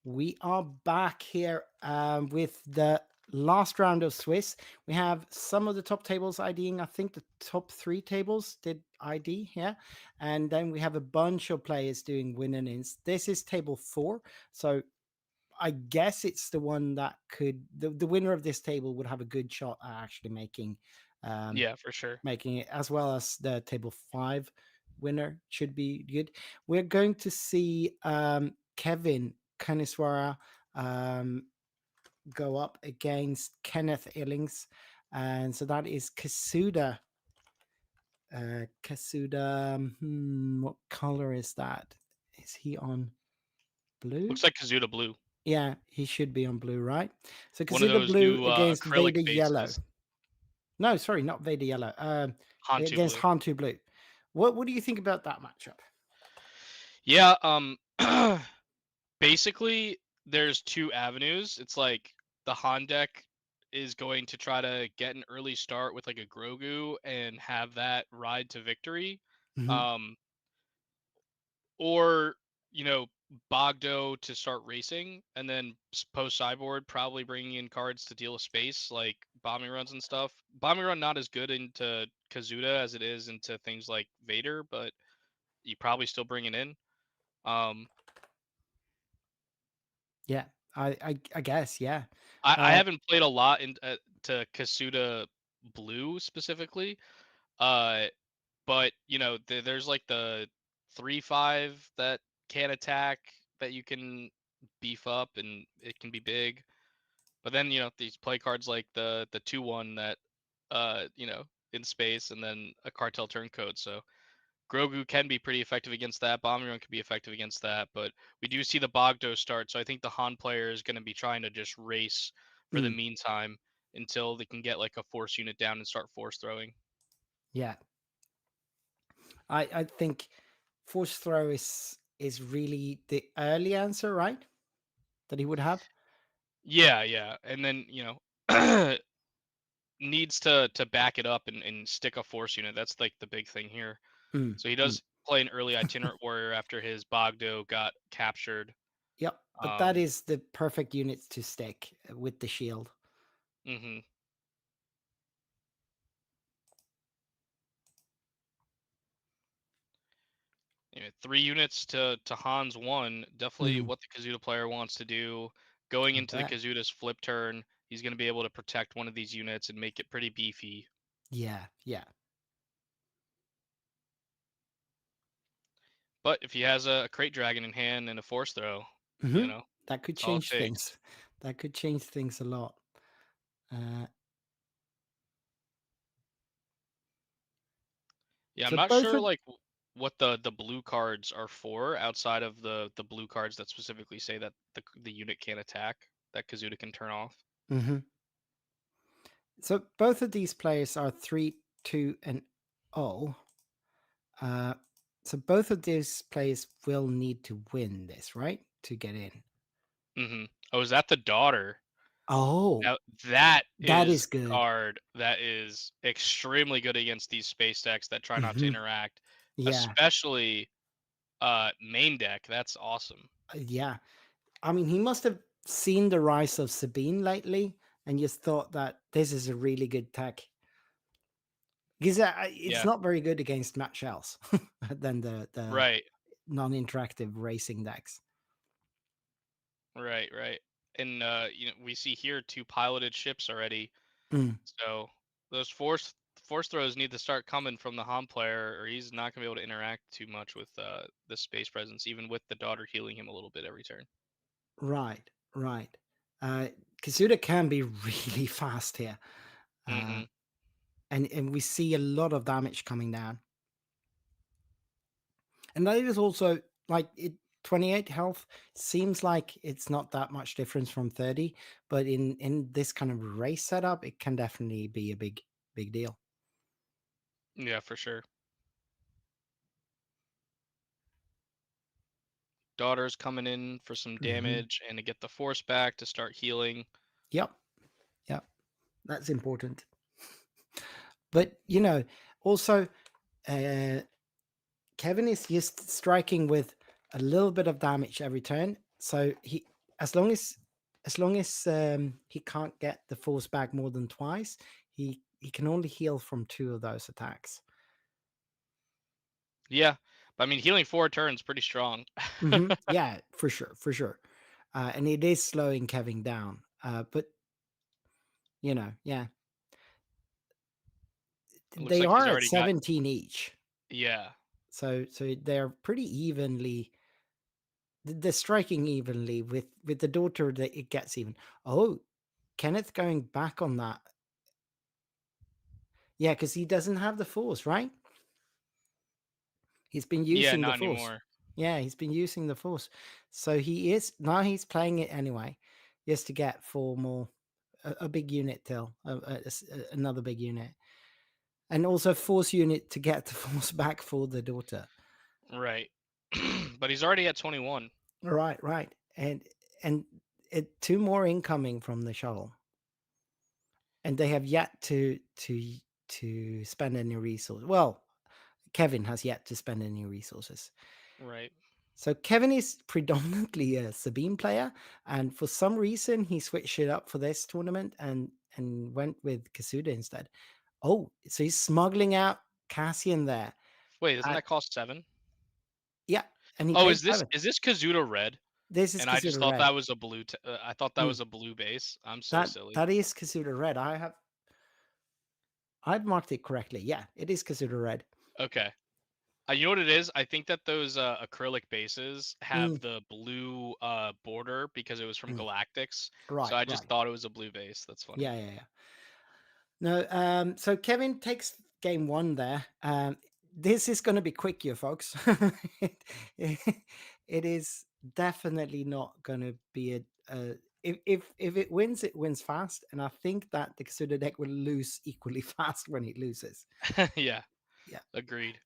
We are back here with the last round of Swiss. We have some of the top tables IDing. I think the top 3 tables did ID here. And then we have a bunch of players doing win and ins. This is table 4. So I guess it's the one that could, the winner of this table would have a good shot at actually making Yeah, for sure. making it, as well as the table 5 winner should be good. We're going to see Kevin Kaniswara go up against Kenneth Illings, and so that is Kasuda. Kasuda, what color is that? Is he on blue? Looks like Kazuda blue. Yeah, he should be on blue, right? So One of Kasuda those blue new against acrylic Vader yellow. bases. No, sorry, not Vader yellow. Hantu Against blue. Hantu blue. What do you think about that matchup? Yeah, basically there's 2 avenues. It's like the Han deck is going to try to get an early start with like a Grogu and have that ride to victory. Mhm. Or, you know, Bogdo to start racing, and then post sideboard probably bringing in cards to deal with space like bombing runs and stuff. Bombing run not as good into Kazuda as it is into things like Vader, but you probably still bring it in. Yeah, I guess, yeah. I haven't played a lot in to Kasuda blue specifically, but you know there's like the 3/5 that can attack that you can beef up and it can be big. But then you know these play cards like the 2/1 that you know in space and then a cartel turncoat. So Grogu can be pretty effective against that. Bombing Run can be effective against that, but we do see the Bogdo start. So I think the Han player is going to be trying to just race for the Mm, meantime until they can get like a force unit down and start force throwing. yeah. I think force throw is really the early answer, right? That he would have. Yeah, and then you know needs to back it up and stick a force unit. That's like the big thing here. Mm, So he mm. does play an early itinerant warrior after his Bogdo got captured. Yep, but that is the perfect unit to stick with the shield. Mm-hmm. You know, 3 units to Han's 1. Definitely what the Kazuda player wants to do. Going I into the bet. Kazuda's flip turn, he's going to be able to protect one of these units and make it pretty beefy. Yeah. But if he has a crate dragon in hand and a force throw, you Mhm. know, That could that's all it change takes. things. That could change things a lot. Yeah, I'm So not both sure of like what the blue cards are for outside of the blue cards that specifically say that the unit can't attack that Kazuda can turn off. Mhm. So both of these players are 3, 2, and 0. So both of these players will need to win this, right, to get in. Mm-hmm. Oh, is that the daughter? Oh, Now that that is is a good. card that is extremely good against these space decks that try not to Mhm. interact, Yeah, especially main deck. That's awesome. yeah. I mean, he must have seen the rise of Sabine lately and just thought that this is a really good tech. Because it's Yeah, not very good against match shells than the right, non-interactive racing decks. right. And you know, we see here 2 piloted ships already. Mm, So those force throws need to start coming from the Han player, or he's not gonna be able to interact too much with the space presence, even with the daughter healing him a little bit every turn. right. Kasuda can be really fast here. Mm-hmm. And we see a lot of damage coming down. And that is also like 28 health seems like it's not that much difference from 30, but in this kind of race setup, it can definitely be a big deal. Yeah, for sure. Daughter's coming in for some damage and to get the force back to start healing. Yep, that's important. But you know, also Kevin is just striking with a little bit of damage every turn, so as long as he can't get the force back more than twice, he can only heal from 2 of those attacks. Yeah, but I mean, healing 4 turns pretty strong. Yeah, for sure. And it is slowing Kevin down. But yeah, It looks they like he's are at already got. 17 each, Yeah, so they're pretty evenly. They're striking evenly with the daughter. That it gets even. Oh, Kenneth going back on that. Yeah, because he doesn't have the force, right? He's been yeah, using the not force. anymore. Yeah, he's been using the force. So he's playing it anyway, just to get 4 more, a big unit till, another big unit. And also force unit to get the force back for the daughter. Right. But he's already at 21. Right. And 2 more incoming from the shuttle. And they have yet to spend any resources. Well, Kevin has yet to spend any resources. Right. So Kevin is predominantly a Sabine player, and for some reason he switched it up for this tournament and went with Kasuda instead. Oh, so he's smuggling out Cassian there. Wait, doesn't that cost 7? Yeah, and he Oh, pays is this 7. Kazuda red? This is And I just Kasuda thought red. that was a blue. I thought that was a blue base. I'm so silly. That is Kasuda red. I've marked it correctly. Yeah, it is Kasuda red. Okay. You know what it is? I think that those acrylic bases have the blue border because it was from Galactics. Right. So I just thought it was a blue base. That's funny. Yeah. No, so Kevin takes game 1 there. This is going to be quick here, folks. It is definitely not going to be if it wins fast, and I think that the Kasuda deck will lose equally fast when it loses. Yeah. Yeah. Agreed.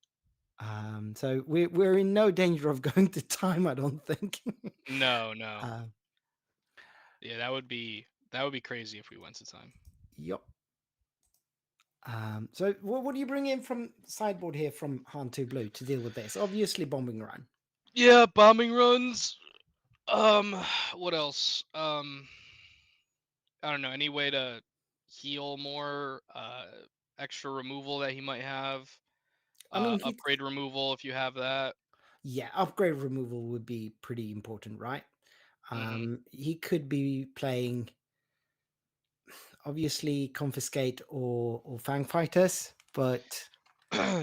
So we're in no danger of going to time, I don't think. No. Yeah, that would be crazy if we went to time. Yep. So what do you bring in from sideboard here from Han 2 Blue to deal with this? Obviously bombing run. Yeah, bombing runs. What else? I don't know, any way to heal more, extra removal that he might have. I mean, Upgrade removal if you have that. Yeah, upgrade removal would be pretty important, right? He could be playing obviously confiscate or fang fighters, but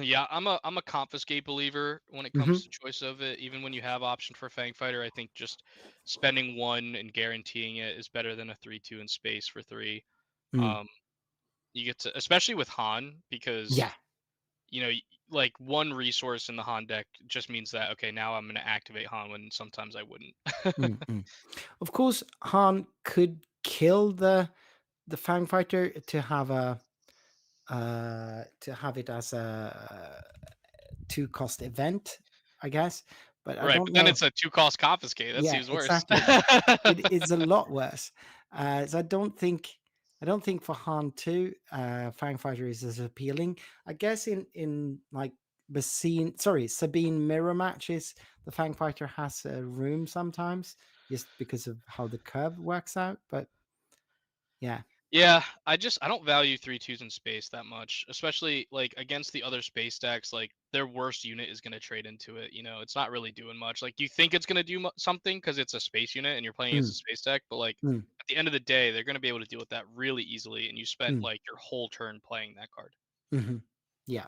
Yeah, I'm a confiscate believer when it comes to choice of it. Even when you have option for Fang Fighter, I think just spending 1 and guaranteeing it is better than a 3/2 in space for 3. You get to, especially with Han, because like 1 resource in the Han deck just means that okay, now I'm going to activate Han when sometimes I wouldn't. Of course, Han could kill the Fang Fighter to have it as a 2-cost event, I guess. But I Right, don't but know. then it's a 2-cost confiscate. That seems worse. Exactly. It is a lot worse. So I don't think for Han 2, Fang Fighter is as appealing. I guess in like Sabine mirror matches, the Fang Fighter has a room sometimes just because of how the curve works out. But yeah. Yeah, I don't value 3/2s in space that much, especially like against the other space decks. Like their worst unit is going to trade into it. It's not really doing much. Like you think it's going to do something because it's a space unit and you're playing as a space deck, but like at the end of the day, they're going to be able to deal with that really easily, and you spent like your whole turn playing that card. Yeah.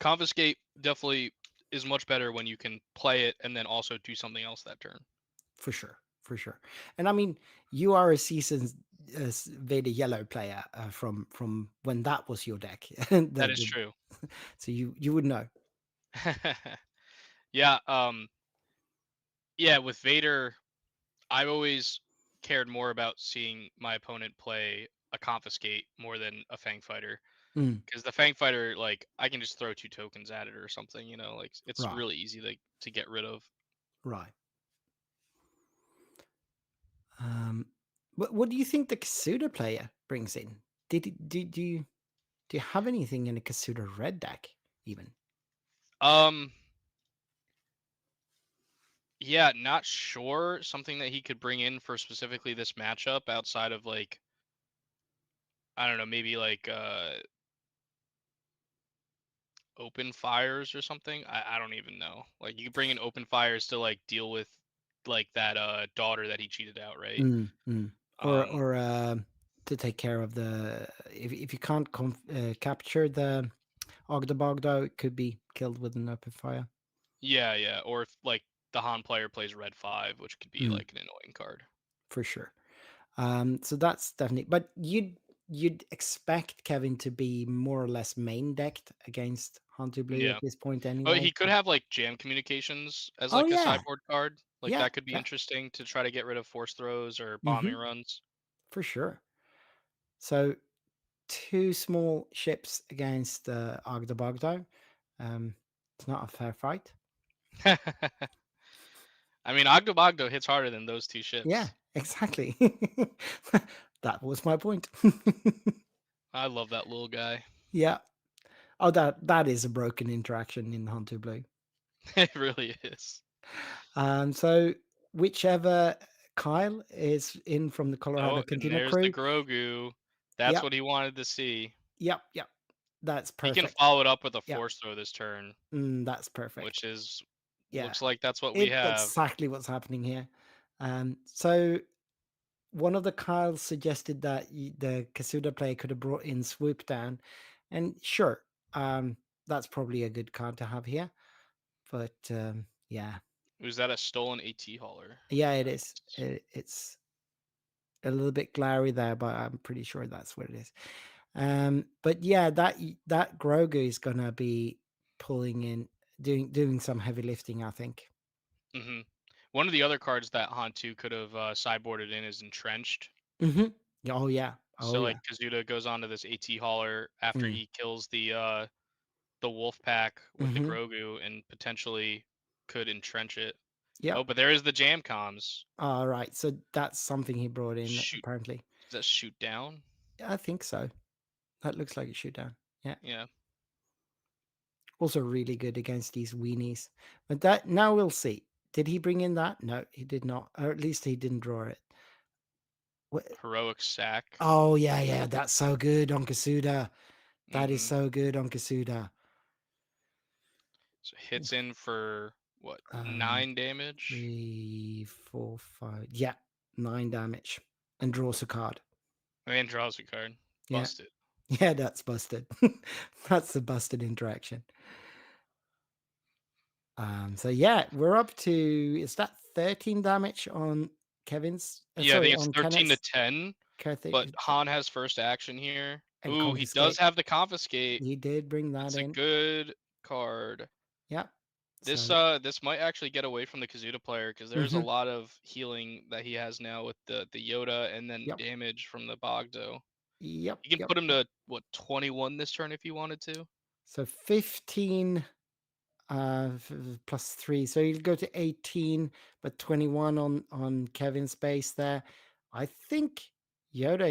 Confiscate definitely is much better when you can play it and then also do something else that turn. For sure. And I mean, you are a seasoned Vader Yellow player from when that was your deck. That is true. So you would know. Yeah. Yeah. With Vader, I've always cared more about seeing my opponent play a confiscate more than a Fang Fighter, because the Fang Fighter, like I can just throw 2 tokens at it or something. Like it's really easy to get rid of. Right. What do you think the Kasuda player brings in? Do you have anything in a Kasuda red deck even? Yeah, not sure. Something that he could bring in for specifically this matchup outside of like, I don't know, maybe like open fires or something. I don't even know. Like you could bring in open fires to like deal with like that daughter that he cheated out, right? Mm, mm. Um Or to take care of the if you can't capture the Ogdabogdo, it could be killed with an open fire. yeah, yeah. Or if like the Han player plays red 5, which could be Mm. like an annoying card. For sure. So that's definitely. But you'd expect Kevin to be more or less main decked against Hunter Blue Yeah. at this point Oh, anyway. he could have like jam communications as Oh like a yeah, sideboard card. Like yeah, that could be yeah. interesting to try to get rid of force throws or Mm-hmm, bombing runs. for sure. So two small ships against Ogdabogdo. It's not a fair fight. I mean, Ogdo hits harder than those two Yeah, ships. exactly. That was my point. I love that little guy. Yeah. Oh, that is a broken interaction in Hunter Blue. It really is. So whichever Kyle is in from the Colorado Oh, and Cantina there's the crew. Grogu. That's Yep, what he wanted to see. yep, yep. That's He can perfect. follow it up with a Yep, force throw this turn, that's which perfect. is Yeah, looks like that's what we have. exactly what's happening here. So one of the Kyles suggested that the Kasuda player could have brought in Swoop Down, and sure, that's probably a good card to have here. But yeah, Was that a stolen AT hauler? yeah, it is. Nice. It's a little bit glary there, but I'm pretty sure that's what it is. But yeah, that Grogu is gonna be pulling in, doing some heavy lifting, I think. hmm One of the other cards that Hantu could have sideboarded in is Entrenched. Mm-hmm. Oh yeah. Oh So yeah. like Kazuda goes on to this AT hauler after Mm. he kills the wolf pack with the Mm-hmm. Grogu and potentially could entrench it. Yep. Oh, but there is the jam comms. All right. So that's something he brought in Shoot, apparently. does that shoot down? I think so. That looks like a shoot down. Yeah. Yeah. Also really good against these weenies. But that now we'll see. Did he bring in that? No, he did not. Or at least he didn't draw it. Heroic sack. Oh yeah, yeah. That's so good on Kasuda. That is hmm so good on Kasuda. So hits in for what, Um, 9 damage? 3, 4, 5. Yeah, 9 damage, and draws a card. And draws a card. Yeah, Busted. yeah, that's busted. That's the busted interaction. So yeah, we're up to, is that 13 damage on Kevin's? Yeah, I Sorry, think it's on 13 to Kenneth's. 10, but Kenneth Han has first action here. and Ooh, he does confiscate. have the confiscate. He did bring that That's a in. good card. Yeah. This So this might actually get away from the Kazuda player because there's a lot of healing that he has now with the Yoda and then yep, damage from the Bogdo. yep, You can yep. put him to what, 21 this turn if you wanted to. So 15 plus 3, so you'll go to 18, but 21 on Kevin's base there. I think Yoda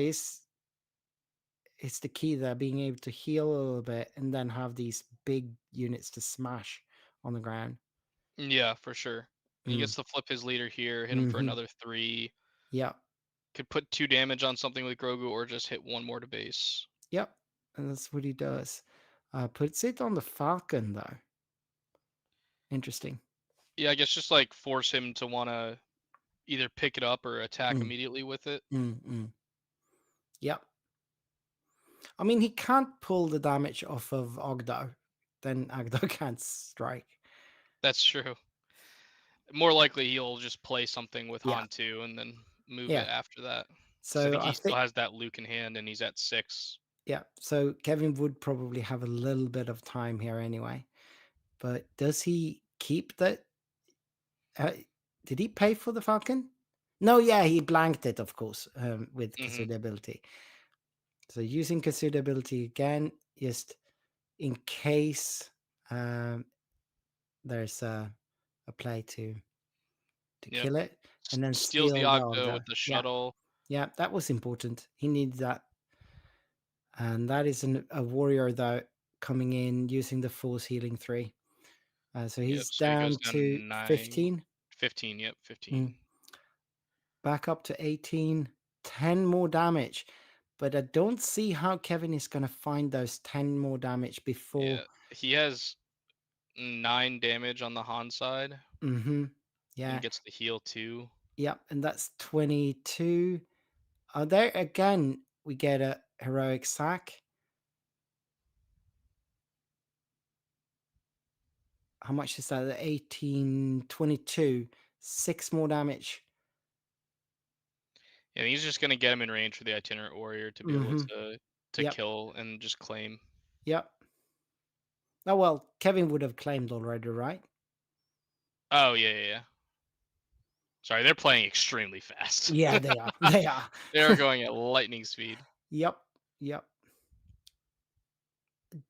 is the key there, being able to heal a little bit and then have these big units to smash on the ground. Yeah, for sure. He Mm. gets to flip his leader here, hit him for Mm-hmm. another 3. Yep, Could put 2 damage on something with Grogu or just hit 1 more to base. yep, and that's what he does. Puts it on the Falcon though. Interesting. Yeah, I guess just like force him to want to either pick it up or attack immediately with it. Yep. I mean, he can't pull the damage off of Ogdo. Then Ogdo can't strike. That's true. More likely he'll just play something with Yeah. Han 2 and then move Yeah. it after that. So I think he still has that Luke in hand and he's at 6. yeah. So Kevin would probably have a little bit of time here anyway. But does he keep that? Did he pay for the Falcon? No, yeah, he blanked it, of course, with Kasuda ability. So using Kasuda ability again, just in case there's a play to kill it, and then steals the steal Ogdo with the shuttle. Yeah, that was important. He needed that. And that is a warrior though coming in using the force healing 3. So he's So he down goes down to 9, 15. 15. Yep, 15. Back up to 18. 10 more damage. But I don't see how Kevin is going to find those 10 more damage before. Yeah, he has 9 damage on the Han side. Mm-hmm. Yeah. And gets the heal too. Yep, and that's 22. There again, we get a heroic sack. How much is that? 18, 22. 6 more damage. Yeah, he's just gonna get him in range for the itinerant warrior to be able to Yep. kill and just claim. Yep. Oh well, Kevin would have claimed already, right? Oh yeah. Sorry, they're playing extremely fast. Yeah, they are. They are. They're going at lightning speed. Yep.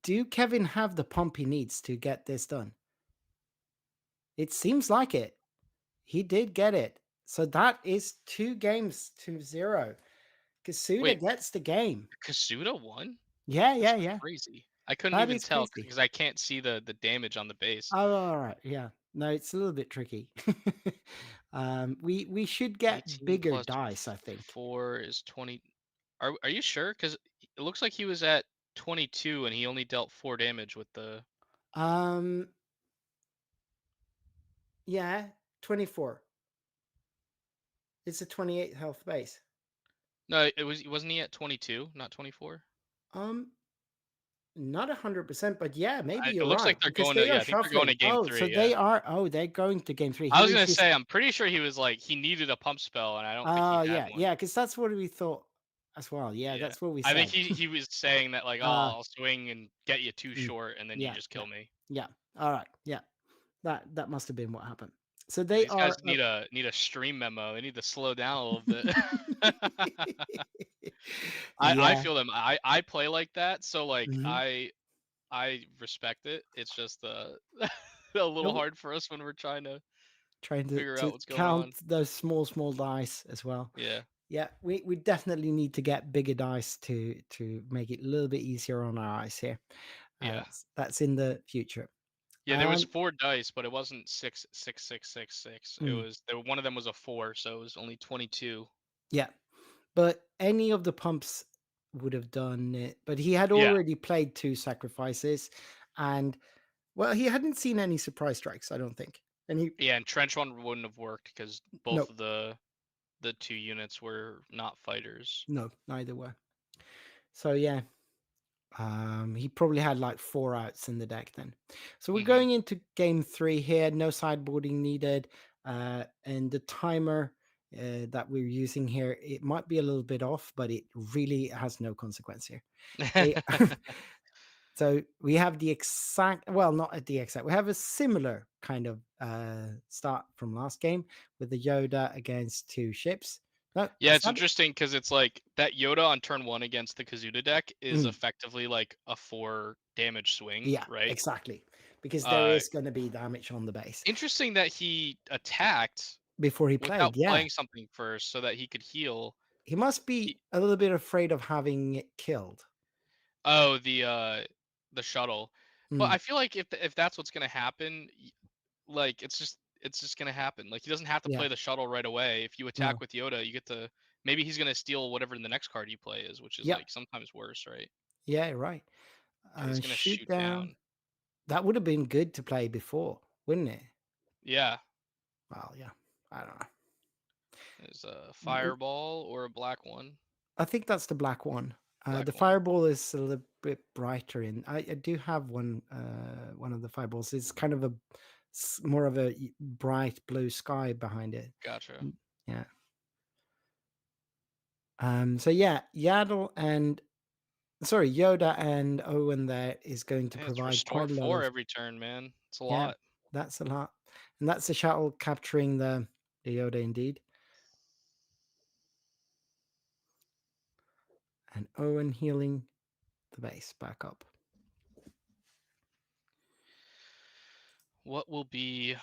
Do Kevin have the pump he needs to get this done? It seems like it. He did get it. So that is 2 games to 0. Kasuda Wait. gets the game. Kasuda won? Yeah. That's crazy. I couldn't That even is tell crazy. because I can't see the damage on the base. Oh, all right. Yeah. No, it's a little bit tricky. We should get 18 bigger plus dice, I think. 4 is 20. Are you sure? Because it looks like he was at 22 and he only dealt 4 damage with the. Yeah, 24. It's a 28 health base. No, wasn't he at 22, not 24? Not 100%, but yeah, maybe you're it looks right. like they're because going they to. Yeah, are I think they're going to shuffling. game Oh, 3. so yeah. they are. Oh, they're going to game 3. I was gonna say, I'm pretty sure he was like he needed a pump spell, and I don't think he had one. Yeah, because that's what we thought as well. Yeah, that's what we said. I think he was saying that like, oh, I'll swing and get you too short, and then you just kill me. Yeah. All right. Yeah, that must have been what happened. So These guys need a stream memo. They need to slow down a little bit. I feel them. I play like that, so like I respect it. It's just a little hard for us when we're trying to figure out what's going on. count those small dice as well. Yeah, we definitely need to get bigger dice to make it a little bit easier on our eyes here. That's in the future. Yeah, there was 4 dice, but it wasn't 6, 6, 6, 6, 6. It was one of them was a 4, so it was only 22. Yeah, but any of the pumps would have done it. But he had already played 2 sacrifices, and well, he hadn't seen any surprise strikes, I don't think. And and trench one wouldn't have worked because both of the 2 units were not fighters. No, neither were. So yeah. He probably had like 4 outs in the deck then. So we're going into game 3 here. No sideboarding needed. And the timer that we're using here, it might be a little bit off, but it really has no consequence here. So we have the exact, well, not at the exact, we have a similar kind of start from last game with the Yoda against 2 ships. Yeah, it's interesting because it's like that Yoda on turn 1 against the Kazuda deck is effectively like a 4 damage swing. Yeah, right? Exactly. Because there is going to be damage on the base. Interesting that he attacked before he played. Playing something first so that he could heal. He must be a little bit afraid of having it killed. Oh, the shuttle. But I feel like if that's what's going to happen, like it's just going to happen. Like he doesn't have to play the shuttle right away. If you attack with Yoda, you get to maybe he's going to steal whatever the next card you play is, which is like sometimes worse, right? Yeah, right. He's going to shoot down. That would have been good to play before, wouldn't it? Yeah. Well, yeah. I don't know. There's a fireball or a black one. I think that's the black one. The fireball is a little bit brighter in. I do have one of the fireballs. It's kind of more of a bright blue sky behind it. Gotcha. Yeah. So yeah, Yoda and Owen there is going to provide quite a lot. 4 every turn, man. It's a lot. That's a lot. And that's the shuttle capturing the Yoda indeed. And Owen healing the base back up. What will be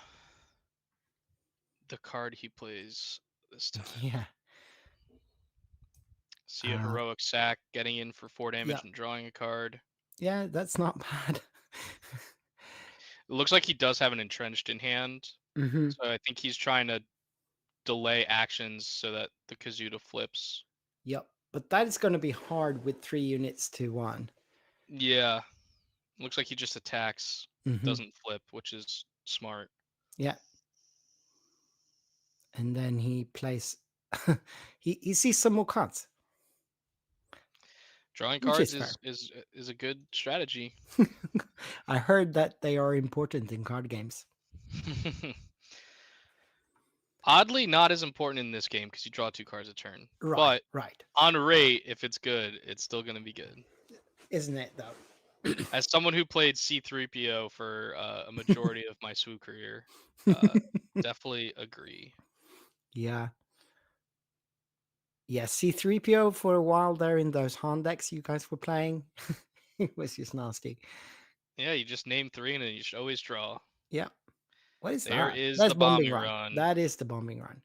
the card he plays this time? Yeah. See a heroic sack getting in for 4 damage and drawing a card. Yeah, that's not bad. It looks like he does have an entrenched in hand. Mm-hmm. So I think he's trying to delay actions so that the Kazuda flips. Yep. But that is going to be hard with 3 units to 1. Yeah. Looks like he just attacks, Mm-hmm. doesn't flip, which is smart. Yeah. And then he plays. he sees some more cards, Drawing which cards is is a good strategy. fair. I heard that they are important in card games. Oddly, not as important in this game because you draw 2 cards a turn. Right. But Right. on rate, if it's good, it's still going to be good. Isn't it though? As someone who played C3PO for a majority of my SWU career, definitely agree. Yeah. Yeah, C3PO for a while there in those Han decks you guys were playing. It was just nasty. Yeah, you just name 3 and then you should always draw. Yeah. What is There that? is That's the bombing bombing run. run. That is the bombing run.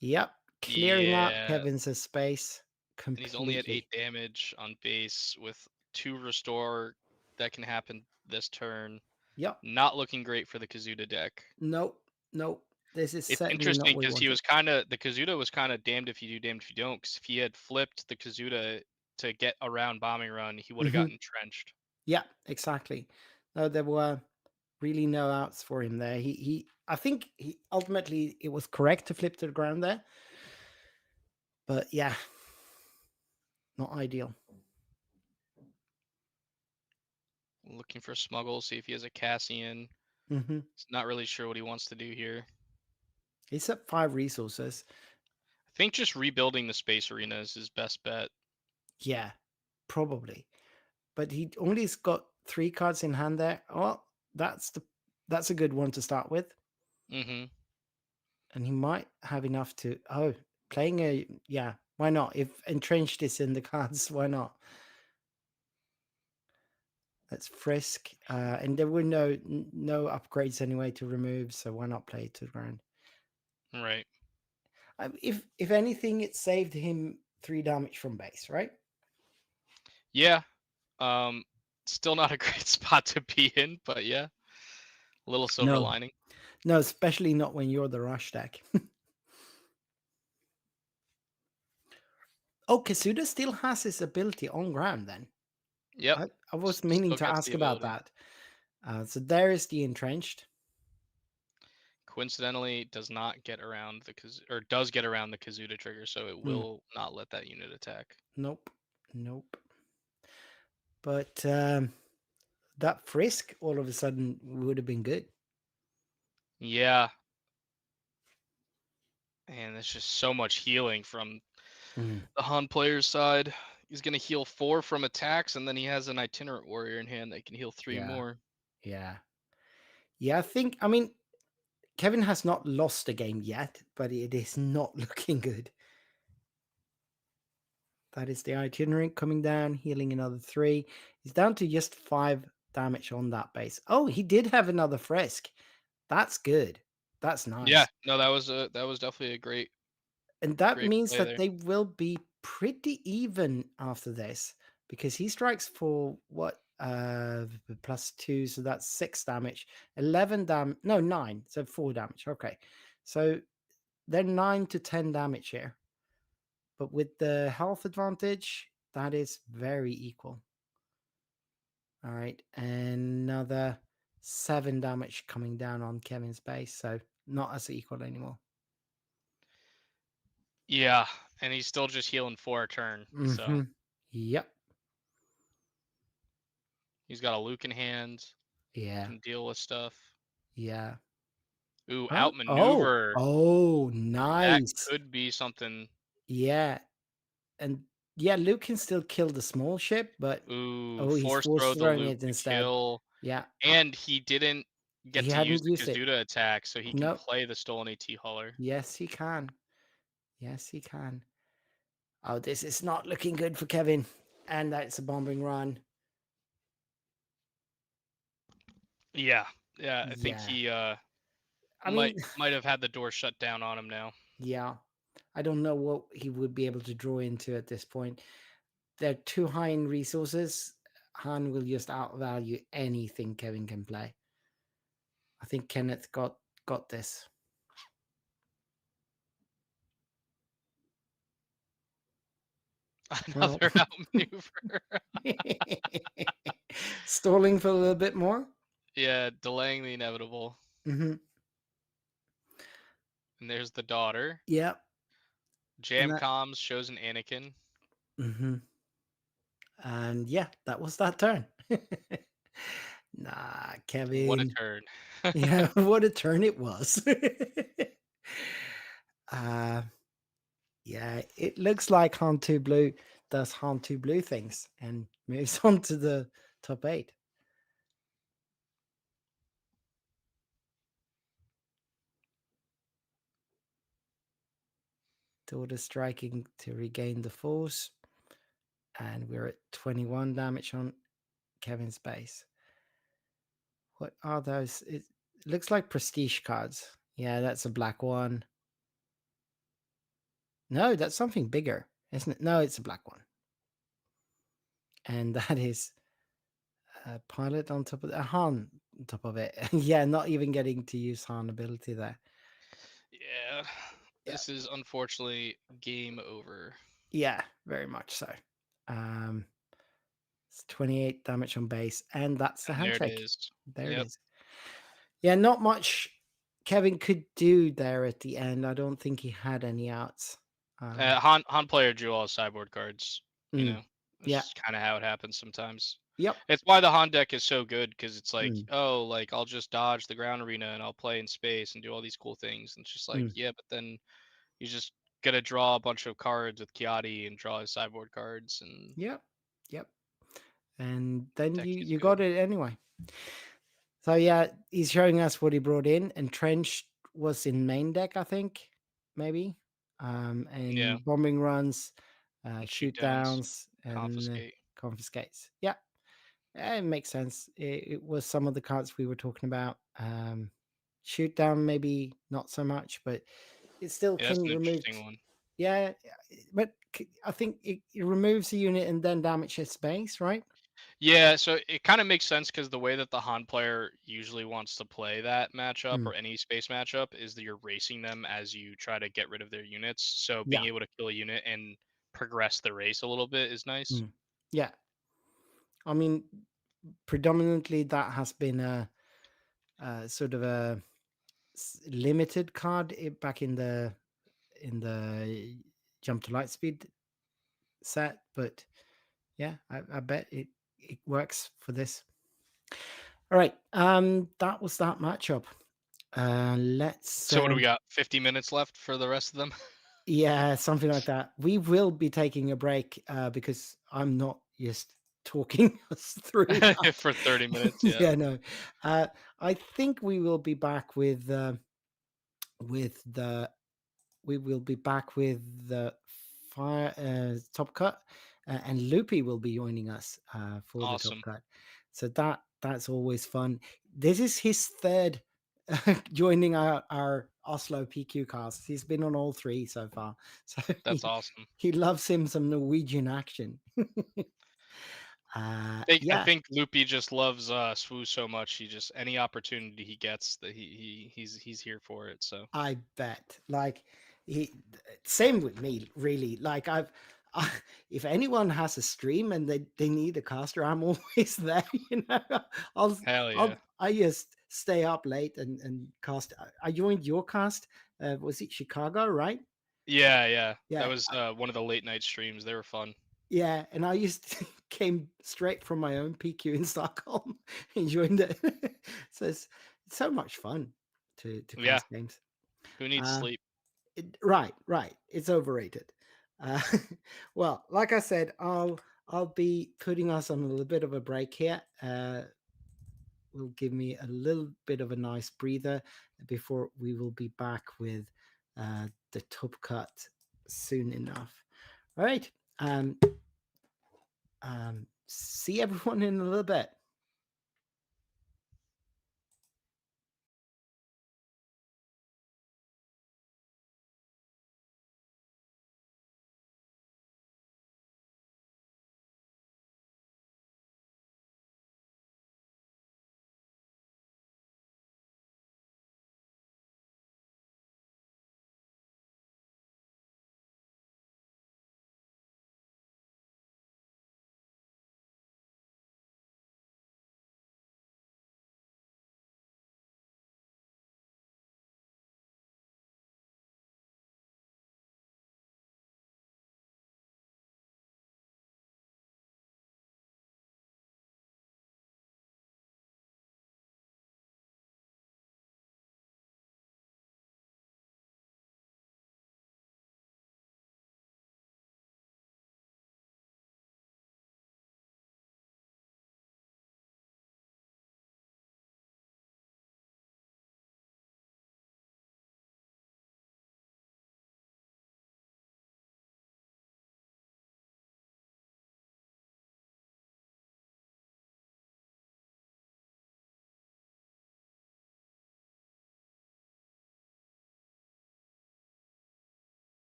Yep. Clearing out Yeah. Kevin's space And he's only at completely. 8 damage on base with 2 restore that can happen this turn. Yep. Not looking great for the Kazuda deck. Nope. Nope. This is It's certainly not interesting what we because he wanted. was kind of the Kazuda was kind of damned if you do, damned if you don't. Because if he had flipped the Kazuda to get around bombing run, he would have Mhm. gotten trenched. Yeah, exactly. No, there were really no outs for him there. I think he ultimately it was correct to flip to the ground there. But yeah, not ideal. Looking for Smuggle, see if he has a Cassian. Mm-hmm. He's not really sure what he wants to do here. He's at 5 resources. I think just rebuilding the Space Arena is his best bet. Yeah, probably. But he only's got 3 cards in hand there. Oh, that's a good one to start with. Mm-hmm. And he might have enough to playing a why not? If entrenched is in the cards, why not? Let's frisk. And there were no upgrades anyway to remove, so why not play it to the ground? Right. If anything, it saved him 3 damage from base, right? Yeah. Still not a great spot to be in, but yeah. A little silver No. lining. No, especially not when you're the rush deck. Oh, Kazuda still has his ability on ground then. Yep. I was Still meaning to gets ask the about ability. that. So there is the entrenched. Coincidentally, does not get around the does get around the Kazuda trigger, so it will not let that unit attack. Nope. But that frisk all of a sudden would have been good. Yeah. And there's just so much healing from the Han player's side. He's gonna heal 4 from attacks, and then he has an itinerant warrior in hand that can heal 3 more. Yeah. I mean, Kevin has not lost a game yet, but it is not looking good. That is the itinerant coming down, healing another 3. He's down to just 5 damage on that base. Oh, he did have another frisk. That's good. That's nice. Yeah, no, that was definitely a great. And that great means play that there. they will be pretty even after this because he strikes for what +2, so that's 6 damage, 11 damage, no 9, so 4 damage. Okay, so they're 9 to 10 damage here, but with the health advantage, that is very equal. All right, another 7 damage coming down on Kevin's base, so not as equal anymore. Yeah, and he's still just healing 4 a turn. So Yep. he's got a Luke in hand. Yeah. Can deal with stuff. Yeah. Ooh, Oh, outmaneuver. Oh, That nice. could be something. Yeah. And yeah, Luke can still kill the small ship, but Ooh, he's force force throw the throwing Luke it to instead. kill. Yeah. And he didn't get He to use hadn't the used it. Kazuda attack, so he can Nope. play the stolen AT hauler. Yes, he can. Yes, he can. Oh, this is not looking good for Kevin. And that's a bombing run. Yeah. Yeah, I think Yeah. he might have had the door shut down on him now. Yeah. I don't know what he would be able to draw into at this point. They're too high in resources. Han will just outvalue anything Kevin can play. I think Kenneth got got this. Well, Another outmaneuver. stalling for a little bit more. Yeah, delaying the inevitable. Mm-hmm. And there's the daughter. Yeah. Jam that- comms shows an Anakin. Mm-hmm. And yeah, that was that turn. Nah, Kevin. What a turn. Yeah, what a turn it was. Yeah, it looks like Han 2 Blue does Han 2 Blue things and moves on to the top 8. Daughter striking to regain the force. And we're at 21 damage on Kevin's base. What are those? It looks like prestige cards. Yeah, that's a black one. No, that's something bigger, isn't it? No, it's a black one. And that is a pilot on top of a Han on top of it. Yeah, not even getting to use Han ability there. Yeah. This is unfortunately game over. Yeah, very much so. It's 28 damage on base, and that's the And there handshake. it is. There it Yep. is. Yeah, not much Kevin could do there at the end. I don't think he had any outs. Han player drew all his sideboard cards. You know, it's yeah. just kind of how it happens sometimes. Yep. It's why the Han deck is so good, because it's like, Mm. oh, like I'll just dodge the ground arena and I'll play in space and do all these cool things. And it's just like, Mm. yeah, but then you just gotta draw a bunch of cards with Kiadi and draw his sideboard cards, and Yep. And then deck is you good. got it anyway. So yeah, he's showing us what he brought in. Entrenched was in main deck, I think, maybe. And Yeah. bombing runs, And shoot downs, downs, and confiscate. confiscates. Yeah. It makes sense. It was some of the cards we were talking about. Shoot down, maybe not so much, but it still Yeah, that's can an remove. interesting one. Yeah, but I think it removes a unit and then damages space, right? Yeah, so it kind of makes sense, because the way that the Han player usually wants to play that matchup Mm. or any space matchup is that you're racing them as you try to get rid of their units. So Yeah. being able to kill a unit and progress the race a little bit is nice. Mm. Yeah. I mean, predominantly that has been a sort of a limited card back in the jump to light speed set, but yeah, I bet it works for this. All right, that was that matchup. Let's. So what do we got? 50 minutes left for the rest of them? Yeah, something like that. We will be taking a break because I'm not just talking us through that. For 30 minutes. Yeah. Yeah, no. I think we will be back with the fire top cut, and Loopy will be joining us for the top Awesome. cut. So that's always fun. This is his third joining our Oslo PQ cast. He's been on all 3 so far. So That's awesome. he loves him some Norwegian action. I think Loopy just loves SWU so much. He just, any opportunity he gets, that he's here for it. So I bet. Like same with me, really. Like if anyone has a stream and they need a caster, I'm always there. You know, hell yeah. I just stay up late and cast. I joined your cast. Was it Chicago, right? Yeah. Yeah, That was one of the late night streams. They were fun. Yeah, and I came straight from my own PQ in Stockholm and joined it. So it's so much fun to cast games. Who needs sleep? Right. It's overrated. Well, like I said, I'll be putting us on a little bit of a break here. Will give me a little bit of a nice breather before we will be back with the top cut soon enough. All right. See everyone in a little bit.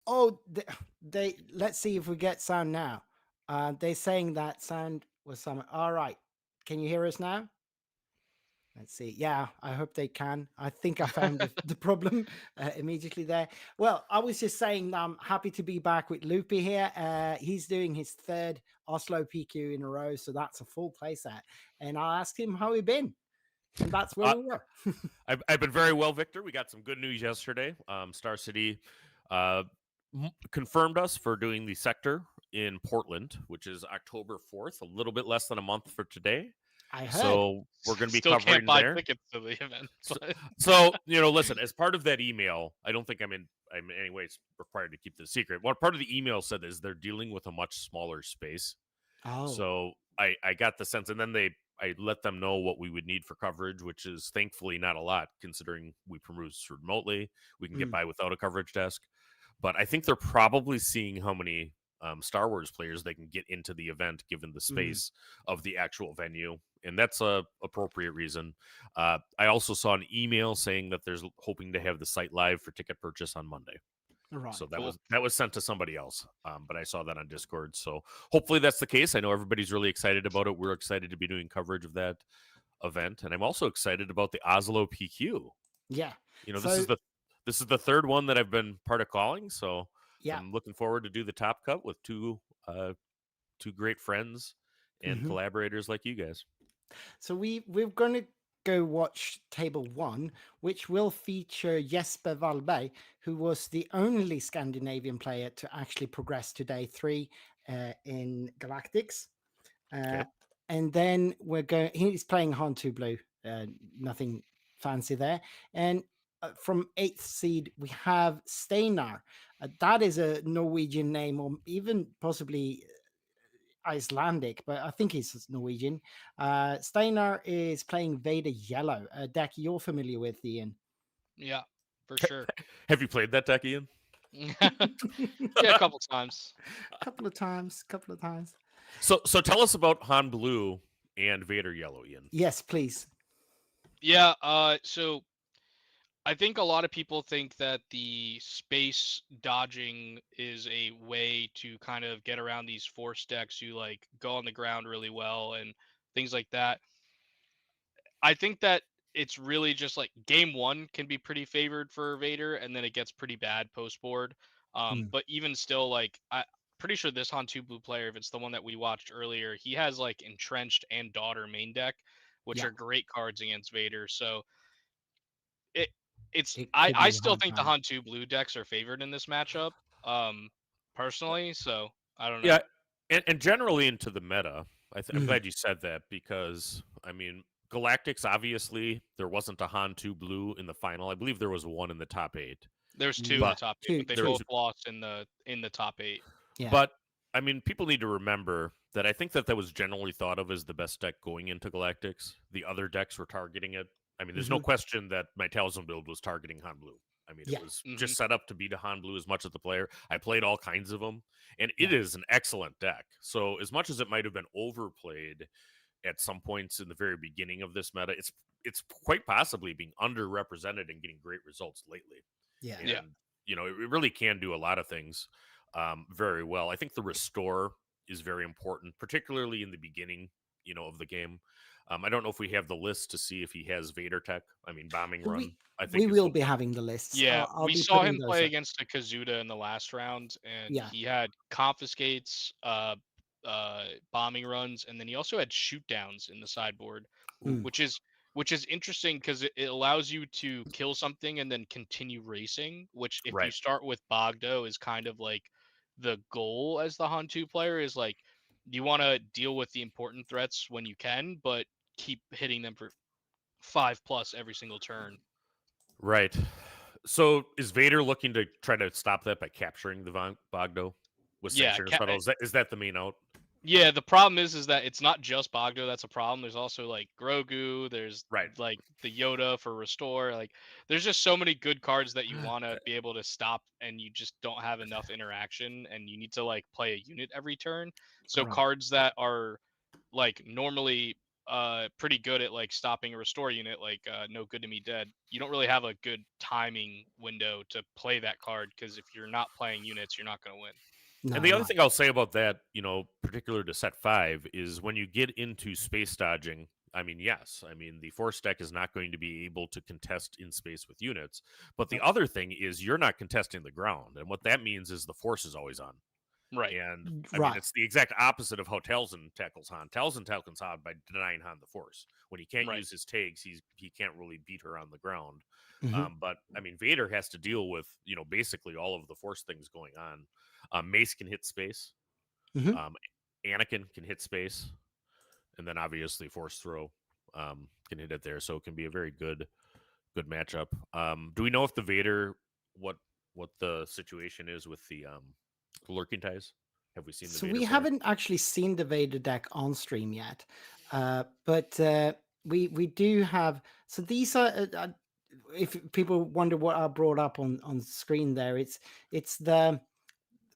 Oh, they let's see if we get sound now. They're saying that sound was some. All right, can you hear us now? Let's see. Yeah, I hope they can. I think I found the problem immediately there. Well, I was just saying I'm happy to be back with Loopy here. He's doing his third Oslo PQ in a row, so that's a full playset. And I asked him how he been, and that's where we were. I've been very well, Victor. We got some good news yesterday. Star City confirmed us for doing the sector in Portland, which is October 4th, a little bit less than a month for today. I heard. So we're going to be Still covering can't buy there. tickets to the event. but- So, listen, as part of that email, I don't think I'm in any way required to keep the secret. What part of the email said is they're dealing with a much smaller space. Oh, So I got the sense, and then I let them know what we would need for coverage, which is thankfully not a lot, considering we produce remotely. We can get by without a coverage desk. But I think they're probably seeing how many Star Wars players they can get into the event, given the space of the actual venue. And that's a appropriate reason. I also saw an email saying that there's hoping to have the site live for ticket purchase on Monday. right. So that Cool. was sent to somebody else, but I saw that on Discord. So hopefully that's the case. I know everybody's really excited about it. We're excited to be doing coverage of that event, and I'm also excited about the Oslo PQ. Yeah. This is the third one that I've been part of calling. So Yeah. I'm looking forward to do the top cut with two great friends and collaborators like you guys. So we're going to go watch table 1, which will feature Jesper Wallberg, who was the only Scandinavian player to actually progress to day 3 in Galactics. Okay. And then he's playing Han 2 Blue, nothing fancy there. And from 8th seed, we have Steinar. That is a Norwegian name, or even possibly Icelandic, but I think he's Norwegian. Steinar is playing Vader Yellow, a deck you're familiar with, Ian. Yeah, for sure. Have you played that deck, Ian? Yeah, a couple times. couple of times. So tell us about Han Blue and Vader Yellow, Ian. Yes, please. Yeah, so I think a lot of people think that the space dodging is a way to kind of get around these force decks who like go on the ground really well and things like that. I think that it's really just like game 1 can be pretty favored for Vader, and then it gets pretty bad post board. But even still, like I'm pretty sure this Han 2 Blue player, if it's the one that we watched earlier, he has like Entrenched and Daughter main deck, which are great cards against Vader. So I still think the Han 2 Blue decks are favored in this matchup, personally. So I don't know. Yeah, and generally into the meta. I'm glad you said that, because I mean, Galactics, obviously there wasn't a Han 2 Blue in the final. I believe there was one in the top 8. There's 2 in the top 8, but they both lost in the top 8. Yeah. But I mean, people need to remember that I think that was generally thought of as the best deck going into Galactics. The other decks were targeting it. I mean, there's no question that my Talisman build was targeting Han Blue. I mean, it was just set up to beat a Han Blue as much as the player. I played all kinds of them, and it is an excellent deck. So as much as it might have been overplayed at some points in the very beginning of this meta, it's quite possibly being underrepresented and getting great results lately. Yeah. And, it really can do a lot of things very well. I think the restore is very important, particularly in the beginning, of the game. I don't know if we have the list to see if he has Vader tech. I mean, bombing run. I think we will be having the lists. Yeah, I'll we be saw putting him those play up. against a Kazuda in the last round, and Yeah. he had confiscates, bombing runs, and then he also had shoot downs in the sideboard, which is interesting because it allows you to kill something and then continue racing. Which, if you start with Bogdo, is kind of like the goal as the Han 2 player, is like you want to deal with the important threats when you can, but keep hitting them for 5+ every single turn. Right. So is Vader looking to try to stop that by capturing the Bogdo with Sanctuary Shuttle? Is that the main out? Yeah, the problem is that it's not just Bogdo that's a problem. There's also like Grogu, there's like the Yoda for restore. Like there's just so many good cards that you want to be able to stop, and you just don't have enough interaction, and you need to like play a unit every turn. So cards that are like normally pretty good at like stopping a restore unit, like No Good to Me Dead. You don't really have a good timing window to play that card because if you're not playing units, you're not going to win. No, And the other right. thing I'll say about that, particular to set 5, is when you get into space dodging, I mean, yes, I mean, the force deck is not going to be able to contest in space with units. But the other thing is you're not contesting the ground. And what that means is the force is always on. Right. And I mean, Right. it's the exact opposite of how Talzin tackles Han. Talzin tackles Han by denying Han the force. When he can't Right. use his tags, he can't really beat her on the ground. Mhm. But I mean, Vader has to deal with basically all of the force things going on. Mace can hit space. Mhm. Anakin can hit space, and then obviously Force Throw can hit it there. So it can be a very good matchup. Do we know if the Vader what the situation is with the lurking ties? Have we seen the So Vader we player? haven't actually seen the Vader deck on stream yet, but we do have. So these are. If people wonder what I brought up on screen there, it's the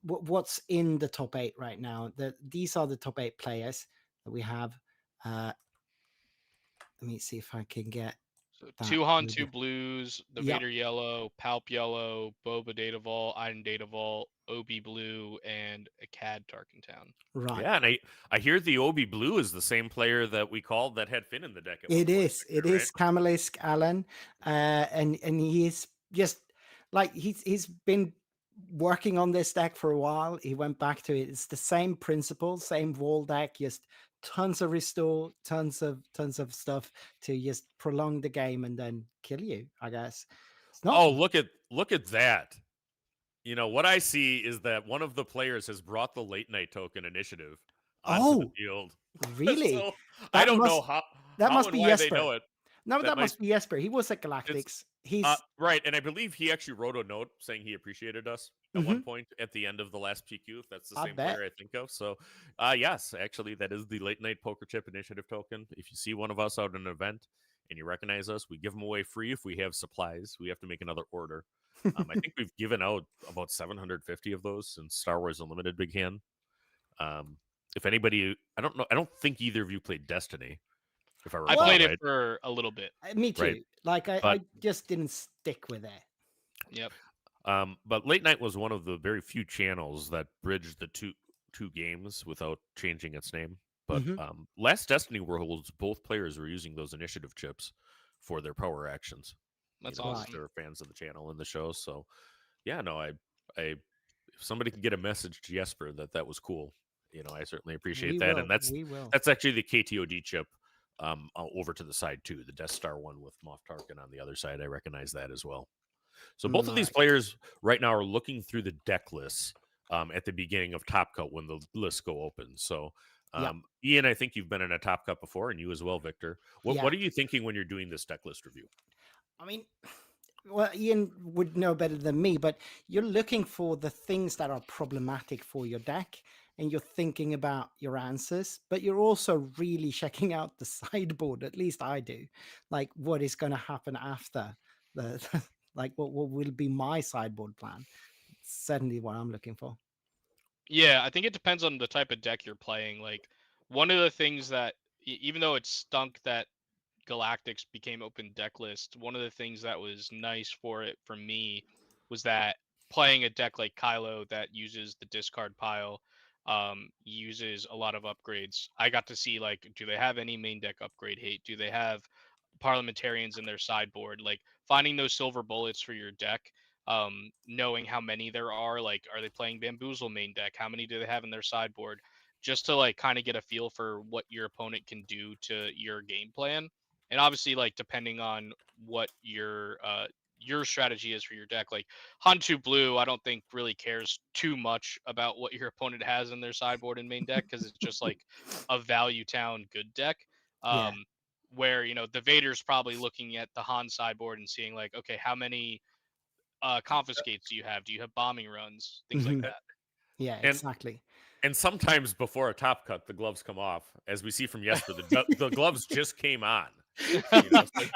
what's in the top 8 right now. These are the top 8 players that we have. Let me see if I can get So that. 2 Han, with 2 you. blues, the Yep. Vader yellow, Palp yellow, Boba Data Vault, Iden Data Vault, Obi blue, and a Cad Tarkin Town. Right. Yeah, and I hear the Obi Blue is the same player that we called that had Finn in the deck. At one It point, is. Victor, It is Kamalisk Allen, and he is just like he's been working on this deck for a while. He went back to it. It's the same principle, same wall deck, just tons of restore, tons of stuff to just prolong the game and then kill you. I guess it's not. Oh, look at that. What I see is that one of the players has brought the late night token initiative onto the Oh, field. really? So I That don't know must how must and be why they Jesper. know it. No, That that might must be Jesper. He was at it's Galactics. He's right, and I believe he actually wrote a note saying he appreciated us at one point at the end of the last PQ. If that's the I same bet. player I think of. So, yes, actually, that is the late night poker chip initiative token. If you see one of us out at an event and you recognize us, we give them away free if we have supplies. We have to make another order. I think we've given out about 750 of those since Star Wars Unlimited began. If anybody, I don't know, I don't think either of you played Destiny. If I I recall, played right? it for a little bit. Me too. Right. Like I But- just didn't stick with it. Yep. But Late Night was one of the very few channels that bridged the two games without changing its name. But last Destiny Worlds, both players were using those initiative chips for their power actions. That's because awesome. they're fans of the channel and the show. So, yeah, no, I if somebody can get a message to Jesper that was cool, I certainly appreciate We that. will. And that's We will. that's actually the KTOD chip over to the side too, the Death Star one with Moff Tarkin on the other side. I recognize that as well. So both of these Nice. players right now are looking through the deck lists at the beginning of Top Cut when the lists go open. So, Yep. Ian, I think you've been in a Top Cut before, and you as well, Victor. What Yeah. are you thinking when you're doing this deck list review? I mean, well, Ian would know better than me, but you're looking for the things that are problematic for your deck, and you're thinking about your answers, but you're also really checking out the sideboard. At least I do. Like, what is going to happen after the like what will be my sideboard plan? It's certainly what I'm looking for. Yeah, I think it depends on the type of deck you're playing. Like, one of the things that, even though it stunk that Galactics became open deck list, one of the things that was nice for it for me was that playing a deck like Kylo that uses the discard pile, uses a lot of upgrades. I got to see, like, do they have any main deck upgrade hate? Do they have parliamentarians in their sideboard? Like, finding those silver bullets for your deck, knowing how many there are. Like, are they playing Bamboozle main deck? How many do they have in their sideboard? Just to like kind of get a feel for what your opponent can do to your game plan. And obviously, like, depending on what your strategy is for your deck, like Hantu Blue, I don't think really cares too much about what your opponent has in their sideboard and main deck, because it's just like a value town good deck. Yeah. Where the Vader's probably looking at the Han sideboard and seeing like, okay, how many confiscates do you have? Do you have bombing runs? Things like Mhm. that. Yeah, And- exactly. And sometimes before a Top Cut, the gloves come off, as we see from Jesper. The gloves just came on. So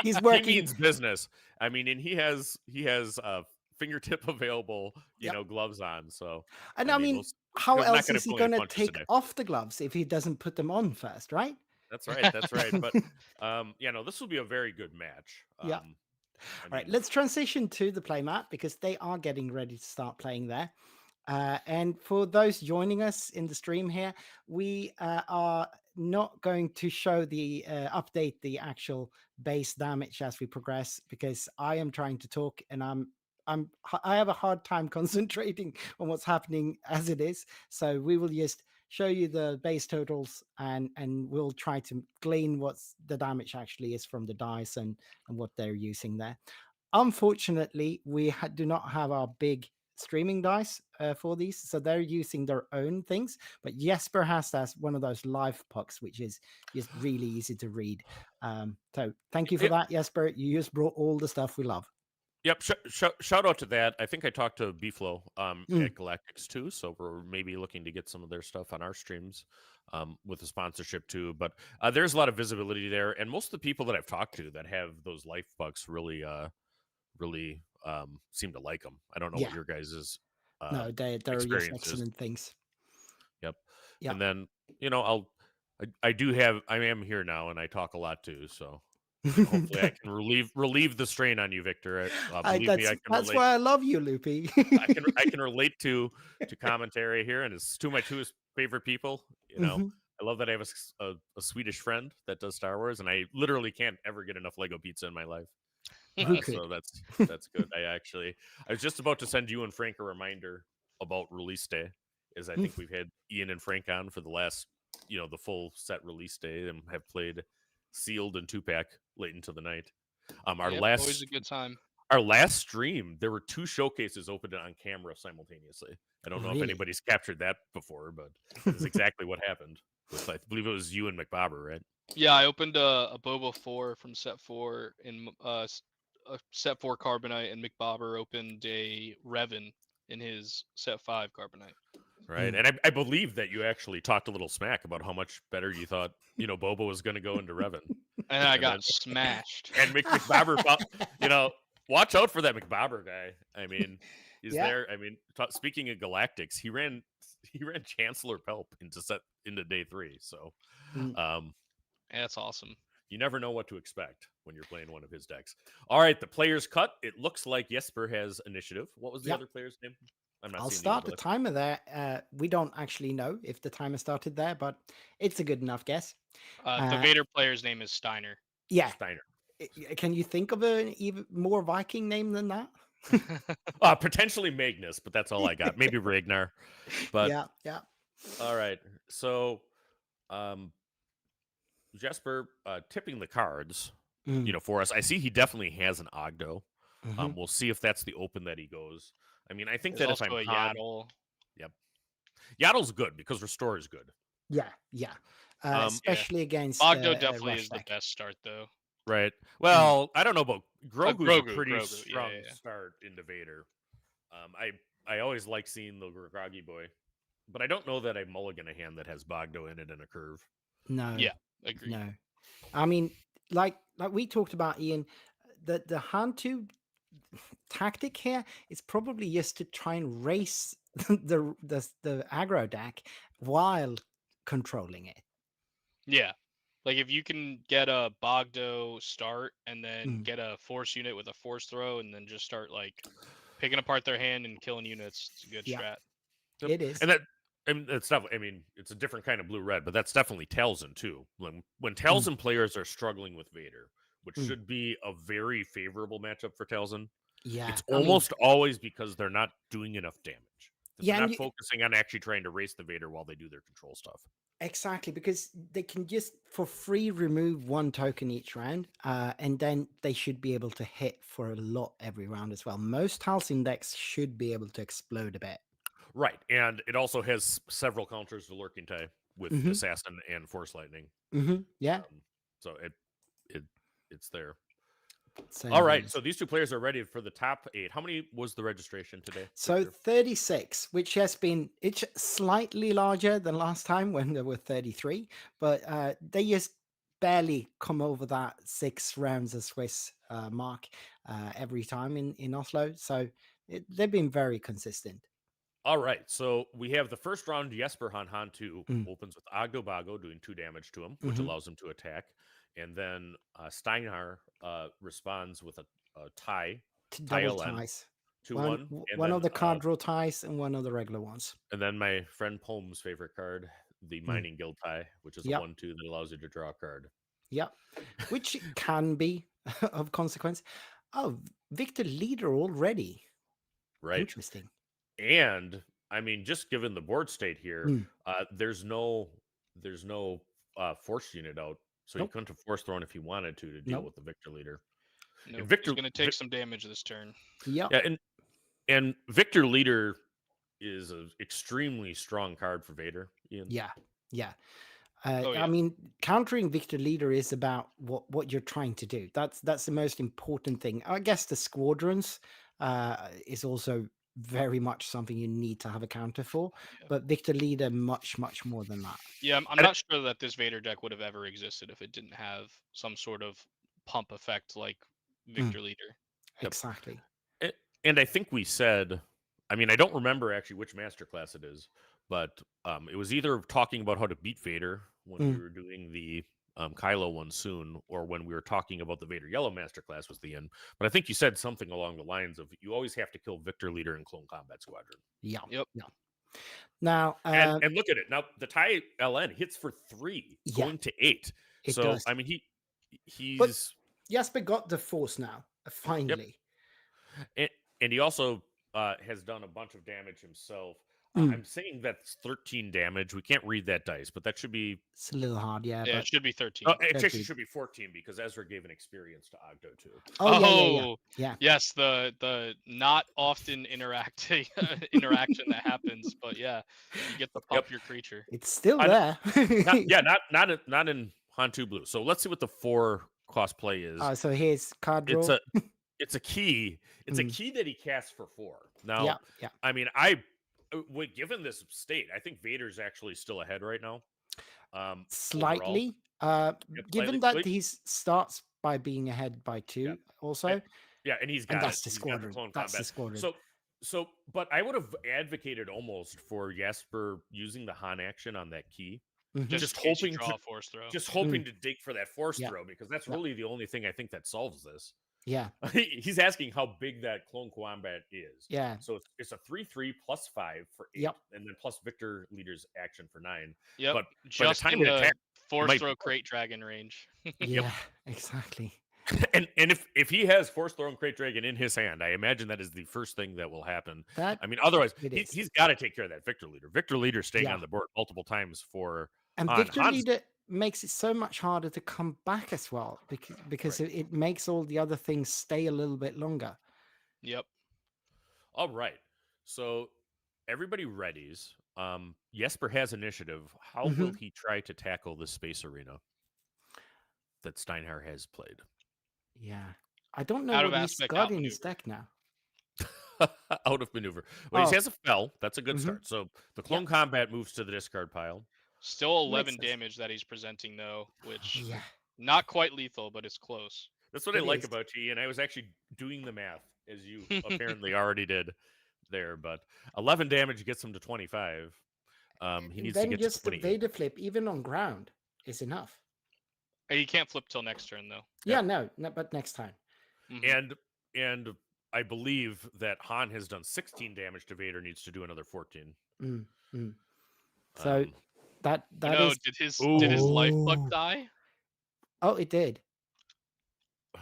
He's he working. means business. I mean, and he has fingertip available, Yep. gloves on. So And I mean, we'll how we're not else gonna is he pull any going to punches take today. off the gloves if he doesn't put them on first, right? That's right. That's right. But this will be a very good match. Yeah. I All right, mean, let's transition to the playmat because they are getting ready to start playing there. And for those joining us in the stream here, we are not going to show the update the actual base damage as we progress because I am trying to talk and I have a hard time concentrating on what's happening as it is. So we will just show you the base totals and we'll try to glean what's the damage actually is from the dice and what they're using there. Unfortunately, we do not have our big streaming dice for these, so they're using their own things. But Jesper has one of those live pucks, which is just really easy to read. So thank you for that, Jesper. You just brought all the stuff we love. Yep. Shout out to that. I think I talked to Beeflo at Galactics too, so we're maybe looking to get some of their stuff on our streams with the sponsorship too. But there's a lot of visibility there, and most of the people that I've talked to that have those life bucks really seem to like them. I don't know what your guys' no, they're just excellent things. Yep. And then I am here now, and I talk a lot too, so. Hopefully, I can relieve the strain on you, Victor. Believe me, I can. That's why I love you, Loopy. I can relate to commentary here, and it's two of my favorite people. I love that I have a Swedish friend that does Star Wars, and I literally can't ever get enough Lego pizza in my life. So that's good. I was just about to send you and Frank a reminder about release day, as I think we've had Ian and Frank on for the last, the full set release day, and have played sealed and 2-pack late into the night. Always a good time. Our last stream, there were 2 showcases opened on camera simultaneously. I don't know if anybody's captured that before, but it's exactly what happened. I believe it was you and McBobber, right? Yeah, I opened a Boba 4 from set 4 in set 4 Carbonite, and McBobber opened a Revan in his set 5 Carbonite. Right, and I believe that you actually talked a little smack about how much better you thought, Boba was going to go into Revan. And I got smashed. And McBobber, watch out for that McBobber guy. I mean, he's there. I mean, speaking of Galactics, he ran Chancellor Pelp into day 3. So, that's awesome. You never know what to expect when you're playing one of his decks. All right, the player's cut. It looks like Jesper has initiative. What was the other player's name? I'll start the timer there. We don't actually know if the timer started there, but it's a good enough guess. The Vader player's name is Steiner. Yeah. Steiner. Can you think of an even more Viking name than that? Potentially Magnus, but that's all I got. Maybe Ragnar. But yeah. All right. So Jesper tipping the cards, for us. I see he definitely has an Ogdo. We'll see if that's the open that he goes. I mean, I think that if I'm a Yaddle. Yep. Yaddle's good because Restore is good. Yeah. Especially against Ogdo definitely is the best start though. Right. Well, I don't know about Grogu's a pretty strong start into Vader. I always like seeing the Groggy boy, but I don't know that I mulligan a hand that has Bogdo in it and a curve. No. Yeah, agree. No. I mean, like we talked about, Ian, the Hantu tactic here is probably just to try and race the aggro deck while controlling it. Yeah. Like if you can get a Bogdo start and then get a force unit with a force throw and then just start like picking apart their hand and killing units, it's a good strat. It is. And it's definitely, I mean, it's a different kind of blue-red, but that's definitely Talzin too. When Talzin players are struggling with Vader, which should be a very favorable matchup for Talzin, it's almost always because they're not doing enough damage. They're not focusing on actually trying to race the Vader while they do their control stuff. Exactly, because they can just for free remove 1 token each round, and then they should be able to hit for a lot every round as well. Most Talzin decks should be able to explode a bit. Right, and it also has several counters to Lurking Tie with Assassin and Force Lightning. Yeah. So it's there. All right, so these 2 players are ready for the top 8. How many was the registration today? So Victor? 36, which has been it's slightly larger than last time when there were 33, but they just barely come over that 6 rounds of Swiss mark every time in Oslo. So they've been very consistent. All right, so we have the first round. Jesper Han 2 Mm. opens with Agdo Bago doing 2 damage to him, which Mhm. allows him to attack. And then Steinar responds with a tie Double LN, ties. 2-1. And One then, of the card draw ties and one of the regular ones. and then my friend Pome's favorite card, the Mining Guild tie, which is a Yep. 1-2 that allows you to draw a card. Yep. Which can be of consequence. Oh, Viktor leader already. Right. Interesting. And I mean, just given the board state here, Mm. there's no force unit out, so Nope. he couldn't have force thrown if he wanted to deal Nope. with the Viktor leader. No, And Viktor he's going to take some damage this turn. Yep. Yeah, and Viktor leader is an extremely strong card for Vader. Ian. Yeah. Yeah. Oh, yeah. I mean, countering Viktor leader is about what you're trying to do. That's the most important thing. I guess the squadrons is also very much something you need to have a counter for, Yeah. but Viktor leader much more than that. Yeah, I'm not sure that this Vader deck would have ever existed if it didn't have some sort of pump effect like Viktor leader. Yep. Exactly. And I think we said, I mean, I don't remember actually which masterclass it is, but it was either talking about how to beat Vader when we were doing the Kylo one soon, or when we were talking about the Vader Yellow masterclass was the end. But I think you said something along the lines of you always have to kill Viktor leader in Clone Combat Squadron. Yeah. Yep. Yeah. Now, And look at it. Now the tie LN hits for 3, Yeah. going to 8. It So does. I mean he's But Jesper got the force now, finally. and he also has done a bunch of damage himself. Mm. I'm saying that's 13 damage. We can't read that dice, but that should be. It's a little hard, yeah. Yeah, but... it should be 13. Oh, it 13. actually should be 14 because Ezra gave an experience to Ogdo too. Oh, yeah. Yes, the not often interaction that happens, but yeah, you get to pump your creature. It's still there. Not in Hantu Blue. So let's see what the 4 cost play is. So here's card draw. It's a key. It's a key that he casts for 4. Now, yeah. I mean, given this state, I think Vader's actually still ahead right now. Slightly. Given slightly. that he starts by being ahead by 2 also. And he's got that's it. the He's squadron. got the clone That's the combat. squadron. So, but I would have advocated almost for Jesper using the Han action on that key. Just in case you hoping draw to a force throw. Just hoping to dig for that force Yeah. throw, because that's really the only thing I think that solves this. Yeah. He's asking how big that clone combat is. Yeah. So it's a 3/3 plus 5 for 8, Yep. and then plus Viktor leader's action for 9. Yep. But just time in to the attack, force throw crate dragon range. Yeah, exactly. and if he has force throw and crate dragon in his hand, I imagine that is the first thing that will happen. I mean, otherwise he's got to take care of that Viktor leader. Viktor leader staying on the board multiple times for and Viktor leader makes it so much harder to come back as well, because it makes all the other things stay a little bit longer. Yep. All right. So everybody readies. Jesper has initiative. How will he try to tackle the space arena that Steinar has played? Yeah. I don't know what he's got in his deck now. Out of maneuver. Well, he has a fell. That's a good start. So the clone combat moves to the discard pile. Still 11 damage that he's presenting, though, which not quite lethal, but it's close. That's what I like about you, and I was actually doing the math, as you apparently already did there. But 11 damage gets him to 25. He needs to get just to 28. The Vader flip, even on ground, is enough. He can't flip till next turn, though. Yeah, no, but next time. And I believe that Han has done 16 damage to Vader, needs to do another 14. So that is. Did his life bug die? Oh, it did.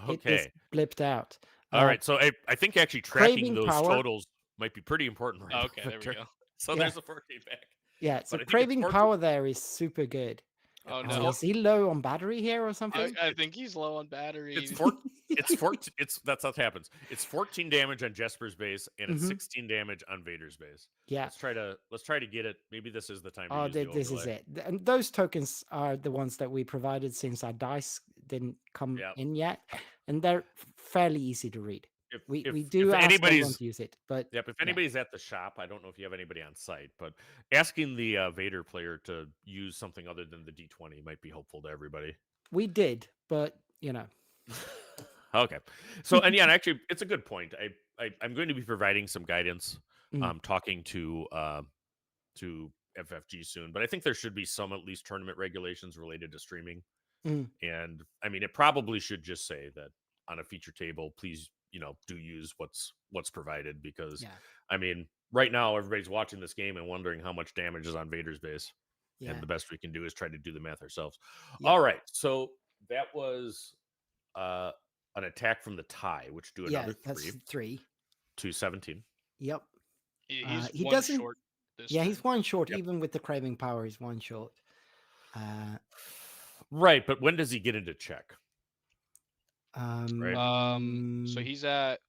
Okay. It blipped out. All right. So I think actually tracking those totals might be pretty important right now. Okay, there we go. So there's a 14 back. Yeah, so craving power there is super good. Oh no! Is he low on battery here or something? I think he's low on battery. It's 14. That's how it happens. It's 14 damage on Jesper's base, and it's 16 damage on Vader's base. Yeah. Let's try to get it. Maybe this is the time. This is it. And those tokens are the ones that we provided since our dice didn't come in yet, and they're fairly easy to read. We do ask everyone to use it, but if anybody's at the shop, I don't know if you have anybody on site, but asking the Vader player to use something other than the D20 might be helpful to everybody. We did, but Okay. So and actually, it's a good point. I'm going to be providing some guidance talking to FFG soon. But I think there should be some at least tournament regulations related to streaming. And I mean, it probably should just say that on a feature table, please, do use what's provided, because I mean, right now everybody's watching this game and wondering how much damage is on Vader's base. Yeah. And the best we can do is try to do the math ourselves. Yeah. All right. So that was an attack from the tie, which do another that's 3 to 17. Yep. He's he one doesn't. short. This Yeah, he's turn. one short. Yep. Even with the craving power, he's one short. Right, but when does he get into check? So he's at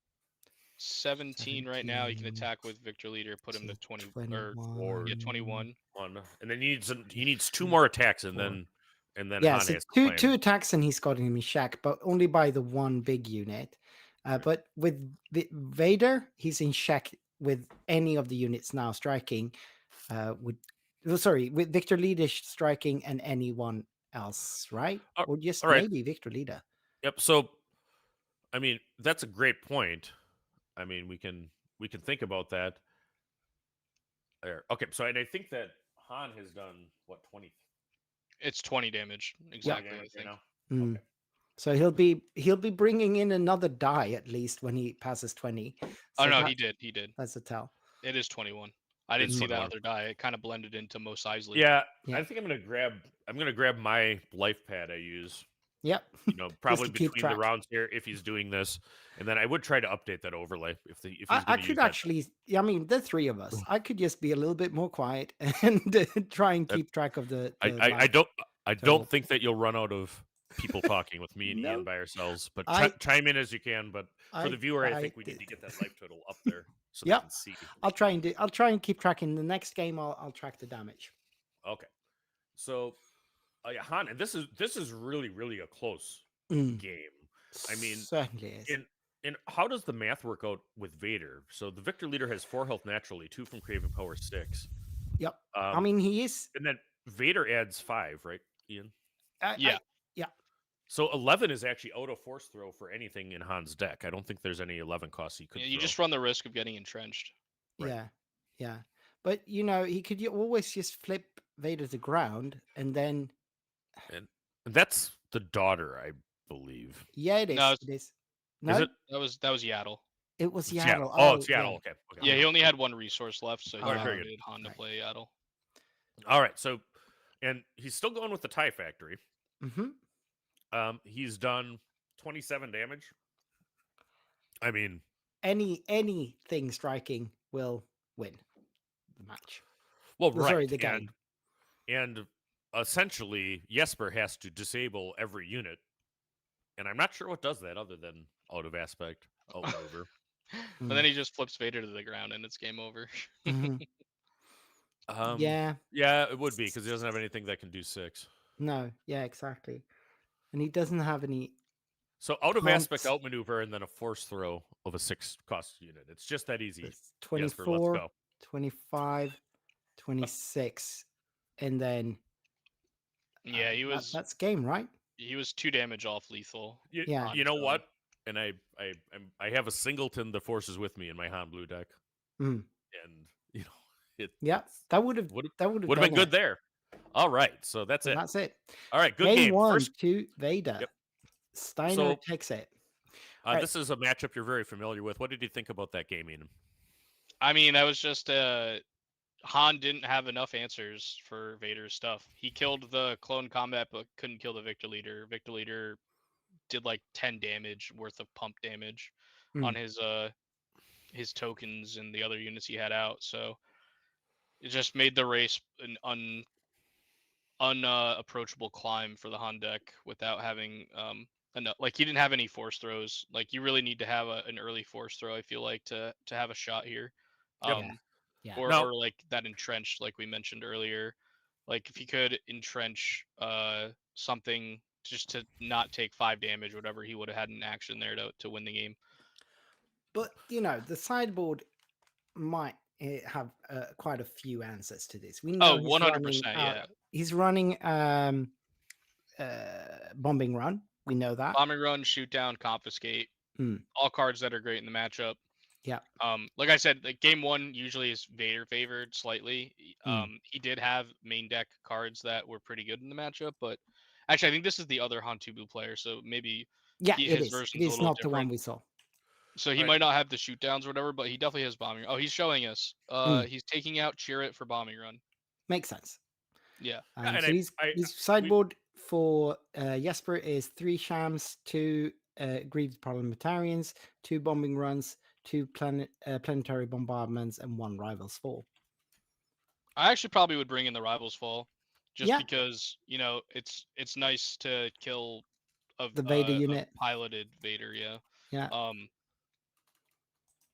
17 right now. He can attack with Victor Leader, put him to 20 or 21. And then he needs 2 more attacks, and then yeah, Han so has to two attacks, and he's got him in shack, but only by the one big unit. But with Vader, he's in shack with any of the units now striking. With Victor Leader striking and anyone else, right? Or just maybe Victor Leader. Yep. So, I mean, that's a great point. I mean, we can think about that. There. Okay. So, and I think that Han has done what, 20? It's 20 damage exactly. I think. Okay. So he'll be bringing in another die at least when he passes 20. So he did. That's a tell. It is 21. I didn't see that other die. It kind of blended into Mos Eisley. Yeah, I think I'm gonna grab my life pad I use. Yep. Probably between the rounds here if he's doing this, and then I would try to update that overlay if he's I could actually. I mean, the 3 of us. I could just be a little bit more quiet and try and keep track of the. I don't think that you'll run out of people talking with me and Ian by ourselves, but chime in as you can. But for the viewer, I think we need to get that life total up there so they can see. I'll try and keep tracking. The next game, I'll track the damage. Okay, so Han, and this is really, really a close game. I mean, certainly is. And how does the math work out with Vader? So the Victor Leader has 4 health naturally, 2 from Craven Power 6. Yep. I mean, he is. And then Vader adds 5, right, Ian? Yeah. So 11 is actually out of force throw for anything in Han's deck. I don't think there's any 11 costs he could. You just run the risk of getting entrenched. Right. Yeah. But he could always just flip Vader to ground and then. And that's the daughter, I believe. Yeah, it is. No, it is. No, is it? That was Yaddle. It was Yaddle. Oh, it's Yaddle. Okay. Yeah, he only had 1 resource left, so he very needed Han to play Yaddle. All right. So, and he's still going with the TIE Factory. Mm-hmm. He's done 27 damage. I mean, anything striking will win the match. Well, right. Sorry, the game. And essentially, Jesper has to disable every unit, and I'm not sure what does that other than out of aspect, outmaneuver. But then he just flips Vader to the ground, and it's game over. Mm-hmm. Yeah, it would be because he doesn't have anything that can do 6. No, yeah, exactly. And he doesn't have any. So out of aspect, outmaneuver, and then a force throw of a 6 cost unit. It's just that easy. It's 24, Jesper, let's go. 25, 26, and then. Yeah, he was. That's game, right? He was 2 damage off lethal. Yeah. You know what? And I have a singleton that forces with me in my Han Blue deck, and that would have been good there. All right, so that's it. That's it. All right, good game. First to Vader. Yep. Steiner takes it. This is a matchup you're very familiar with. What did you think about that game, Ian? I mean, that was just Han didn't have enough answers for Vader's stuff. He killed the clone combat, but couldn't kill the Victor Leader. Victor Leader did like 10 damage worth of pump damage on his tokens and the other units he had out. So it just made the race an unapproachable climb for the Han deck without having enough. Like he didn't have any force throws. Like you really need to have an early force throw, I feel like, to have a shot here. Or like that entrenched, like we mentioned earlier. Like if you could entrench something just to not take 5 damage, whatever, he would have had an action there to win the game. But the sideboard might have quite a few answers to this. We know 100%. Yeah, he's running bombing run. We know that bombing run, shoot down, confiscate, all cards that are great in the matchup. Yeah. Like I said, like game 1 usually is Vader favored slightly. He did have main deck cards that were pretty good in the matchup, but actually I think this is the other Hantubu player, so maybe Yeah, his it version's a is little not the one different. we saw. So he Right. might not have the shoot downs or whatever, but he definitely has bombing. Oh, he's showing us. He's taking out Chirrut for bombing run. Makes sense. Yeah. And So his sideboard for Jesper is 3 shams, 2 grieved parliamentarians, 2 bombing runs, 2 planetary bombardments, and 1 rivals fall. I actually probably would bring in the rivals fall, just Yeah. because it's nice to kill The Vader unit. a piloted Vader. Yeah. Yeah.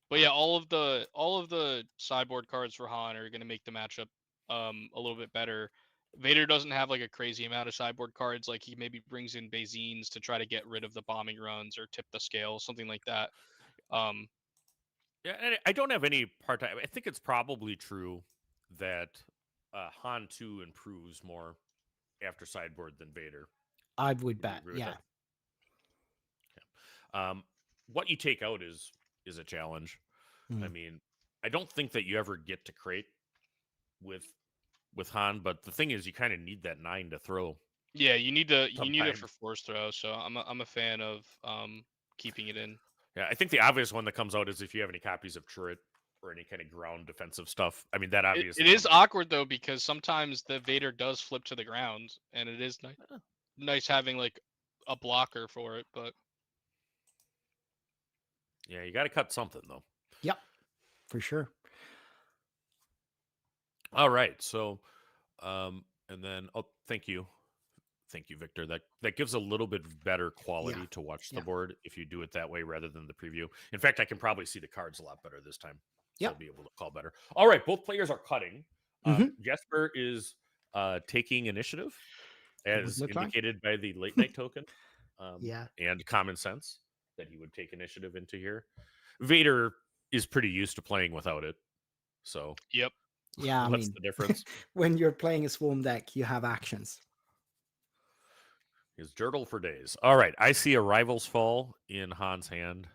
But yeah, all of the sideboard cards for Han are going to make the matchup a little bit better. Vader doesn't have like a crazy amount of sideboard cards. Like he maybe brings in Bazines to try to get rid of the bombing runs or tip the scale, something like that. Yeah, and I don't have any part-time. I think it's probably true that Han 2 improves more after sideboard than Vader. I would You bet. agree with Yeah. that? What you take out is a challenge. I mean, I don't think that you ever get to crate with Han, but the thing is, you kind of need that 9 to throw. Yeah, you need it Sometimes. for force throw. So I'm a fan of keeping it in. Yeah, I think the obvious one that comes out is if you have any copies of Chirrut or any kind of ground defensive stuff. I mean, that obviously It is awkward though, because sometimes the Vader does flip to the ground, and it is nice having like a blocker for it. But yeah, you got to cut something though. Yep, for sure. All right, so and then thank you, Victor. That gives a little bit better quality to watch the board if you do it that way rather than the preview. In fact, I can probably see the cards a lot better this time. So I'll be able to call better. All right, both players are cutting. Jesper is taking initiative, as indicated by the late night token. And common sense that he would take initiative into here. Vader is pretty used to playing without it. So yep. Yeah, what's the difference? When you're playing a swarm deck, you have actions. Is Jurtle for days. All right, I see a Rival's Fall in Han's hand.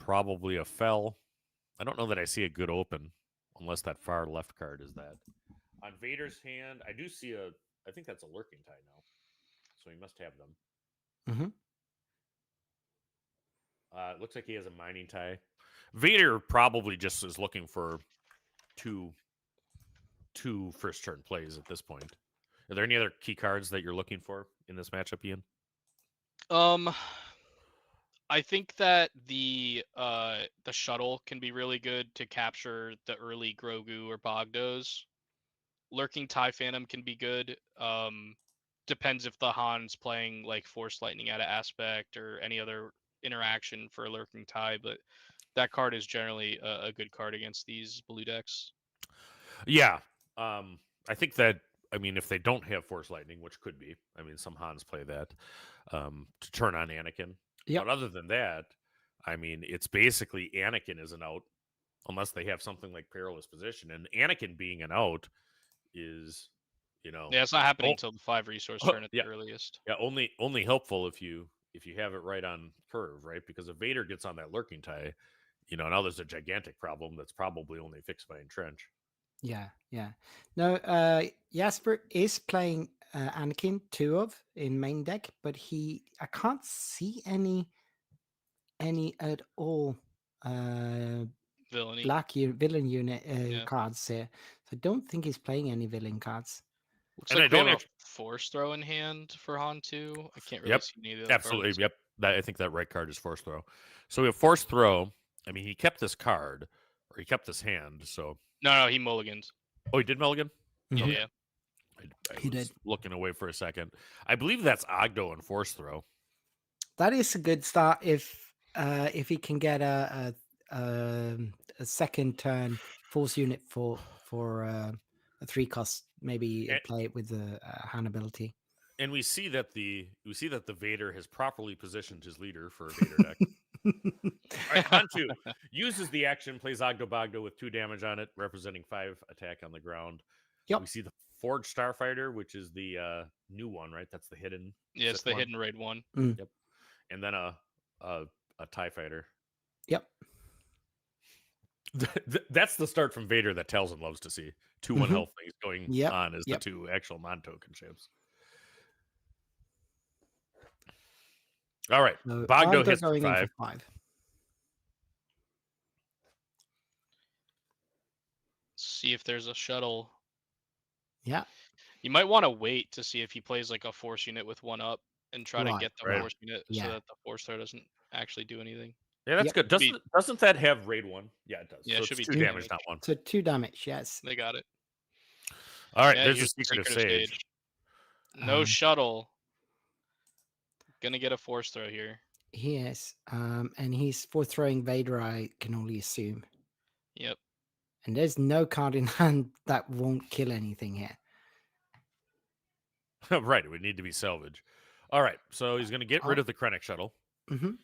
Probably a fell. I don't know that I see a good open, unless that far left card is that. On Vader's hand, I do see I think that's a Lurking Tie now. So he must have them. It looks like he has a Mining Tie. Vader probably just is looking for two first turn plays at this point. Are there any other key cards that you're looking for in this matchup, Ian? I think that the shuttle can be really good to capture the early Grogu or Bogdos. Lurking TIE Phantom can be good. Depends if the Han's playing like Force Lightning out of Aspect or any other interaction for Lurking TIE, but that card is generally a good card against these blue decks. Yeah. I think that, I mean, if they don't have Force Lightning, which could be, I mean, some Hans play that, to turn on Anakin. But other than that, I mean, it's basically Anakin is an out, unless they have something like Perilous Position. And Anakin being an out is, yeah, it's not happening until the 5 resource turn at the earliest. Yeah, only helpful if you have it right on curve, right? Because if Vader gets on that Lurking Tie, now there's a gigantic problem that's probably only fixed by Entrench. Yeah. No, Jasper is playing Anakin 2 of in main deck, but I can't see any at all villain unit cards here. So I don't think he's playing any villain cards. Looks like we have a Force Throw in hand for Han 2. I can't really see any of the other absolutely. cards. I think that right card is Force Throw. So we have Force Throw. I mean, he kept this card, or he kept this hand. So no, he mulligans. Oh, he did mulligan? Yeah. He did. Looking away for a second. I believe that's Ogdo and Force Throw. That is a good start if he can get a second turn Force unit for a 3-cost. Maybe play it with the Han ability. And we see that the Vader has properly positioned his leader for a Vader deck. All right, Han 2 uses the action, plays Ogdo Bogdo with 2 damage on it, representing 5 attack on the ground. We see the Forged Starfighter, which is the new one, right? That's the hidden. Yeah, it's the hidden raid one. Yep. And then a TIE Fighter. Yep. That's the start from Vader that Talzin loves to see. 2-1 health things going Yep, on as yep. the 2 actual non-token ships. All right. So Bogdo Bogdo hits for going in 5. for 5. See if there's a shuttle. Yeah. You might want to wait to see if he plays like a force unit with 1 up and try to Right, get the right. force unit Yeah. so that the force throw doesn't actually do anything. Yeah, that's Yep. good. Doesn't that have raid 1? Yeah, it does. Yeah, So it should it's be 2 2 damage, damage. not 1. So 2 damage, yes. They got it. All right, Yeah, there's the here's Secret of Sage. No Um, shuttle. Gonna get a force throw here. He is. And he's for throwing Vader, I can only assume. Yep. And there's no card in hand that won't kill anything here. Right, it would need to be salvage. All right, so he's going to get rid of the Krennic shuttle. Mm-hmm.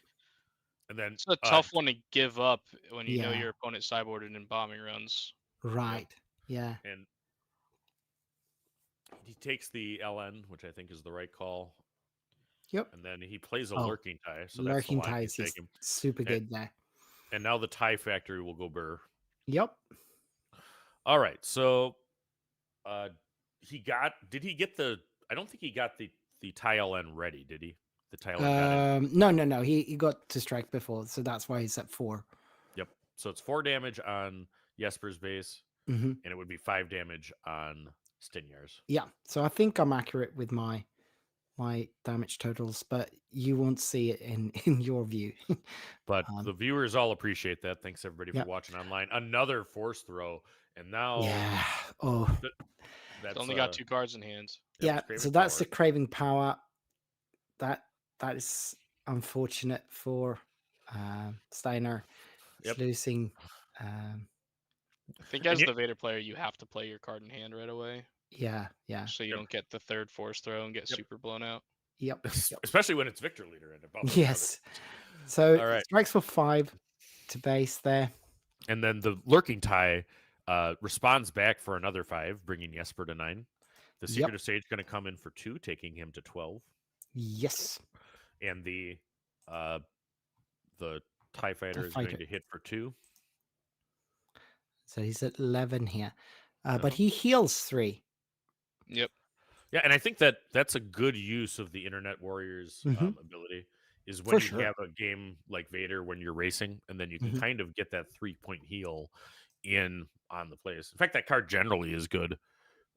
And then It's a tough one to give up when you know Yeah. your opponent sideboarded in bombing runs. Right. Yeah. And he takes the LN, which I think is the right call. Yep. And then he plays a Oh, lurking tie. So Lurking that's the line he's ties is taking. super good there. And now the tie factory will go burr. Yep. All right, so did he get the, I don't think he got the tie LN ready, did he? The tie LN got in. No. He got to strike before, so that's why he's at 4. Yep. So it's 4 damage on Jesper's base, Mm-hmm. and it would be 5 damage on Stinjar's. Yeah. So I think I'm accurate with my damage totals, but you won't see it in your view. But the viewers all appreciate that. Thanks everybody Yep. for watching online. Another force throw, and now Yeah. Oh. that's It's only got 2 cards in hand. Yeah. it's So Craven that's Power. the craving power. That is unfortunate for Steiner. He's Yep. losing. I think as the Vader player, you have to play your card in hand right away. Yeah. So you don't get the 3rd force throw and get super blown out. Yep. Especially when it's Victor leader and above. Yes. So All right. strikes for 5 to base there. And then the lurking tie responds back for another 5, bringing Jesper to 9. The Secret of Sage going to come in for 2, taking him to 12. Yes. And the TIE Fighter is going to hit for 2. So he's at 11 here. But he heals 3. Yep. Yeah, and I think that's a good use of the Internet Warriors ability, is when you have a game like Vader when you're racing, and then you can kind of get that 3-point heal in on the place. In fact, that card generally is good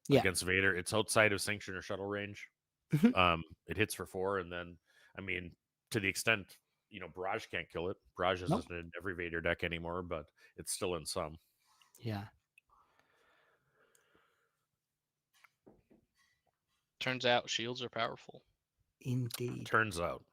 against Vader. It's outside of Sanction or Shuttle range. It hits for 4, and then, I mean, to the extent, Barrage can't kill it. Barrage isn't in every Vader deck anymore, but it's still in some. Yeah. Turns out shields are powerful. Indeed. Turns out.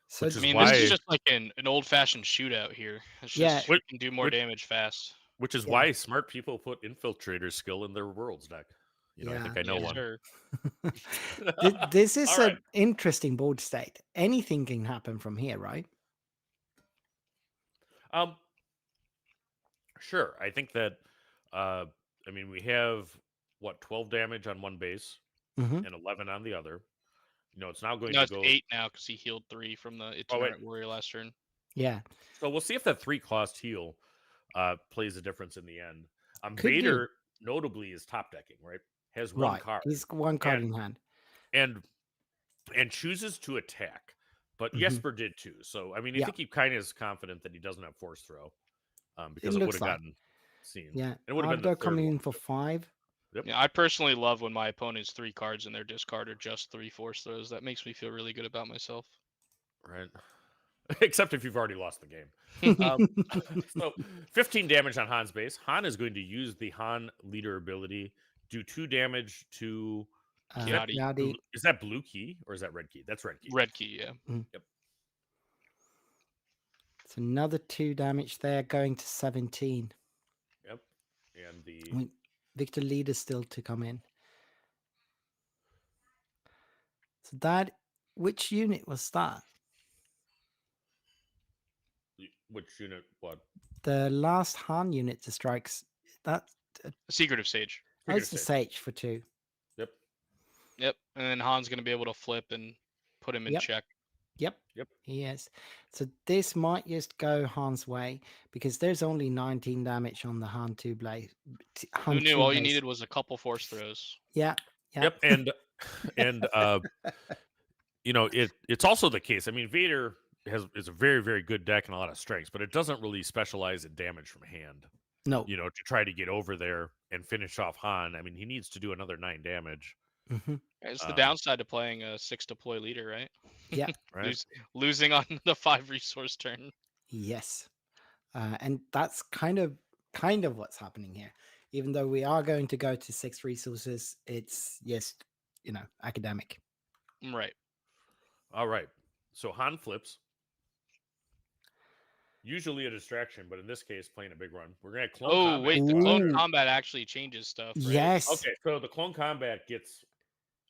So Which is this why- is just like an old-fashioned shootout here. It's just you can do more damage fast. Which is why smart people put Infiltrator skill in their Worlds deck. I think I know one. Sure. This is an interesting board state. Anything can happen from here, right? Sure. I think that we have 12 damage on one base and 11 on the other. It's now going to it's go 8 now because he healed 3 from the Itinerant Warrior last turn. Yeah. So we'll see if that 3-cost heal plays a difference in the end. Vader notably is top decking, right? Has 1 card. He's 1 card in hand. And chooses to attack. But Jesper did too. So I think he kind of is confident that he doesn't have force throw. Because it would have gotten seen. Yeah. It would have been the coming third in for 5. Yep. Yeah, I personally love when my opponent's 3 cards in their discard are just 3 force throws. That makes me feel really good about myself. Right. Except if you've already lost the game. So 15 damage on Han's base. Han is going to use the Han leader ability, do 2 damage to Yadi. Is that blue key or is that red key? That's red key. Red key, yeah. Yep. It's another 2 damage there, going to 17. Yep. And the Viktor leader still to come in. So which unit was that? Which unit? What? The last Han unit to strikes. That Secret of Sage. That's the Sage for 2. Yep. And then Han's going to be able to flip and put him in check. Yep. Yep. He is. So this might just go Han's way because there's only 19 damage on the Han 2 blade. Who knew? All you needed was a couple force throws. Yeah. Yep. And you know, it's also the case. I mean, Vader is a very, very good deck and a lot of strengths, but it doesn't really specialize in damage from hand. No. You know, to try to get over there and finish off Han. I mean, he needs to do another 9 damage. Mm-hmm. It's the downside to playing a 6 deploy leader, right? Yeah. Right. Losing on the 5 resource turn. Yes. And that's kind of what's happening here. Even though we are going to go to 6 resources, it's just, academic. Right. All right. So Han flips. Usually a distraction, but in this case, playing a big run. We're gonna have clone combat. Wait, the clone Ooh. combat actually changes stuff, right? Yes. Okay, so the clone combat gets.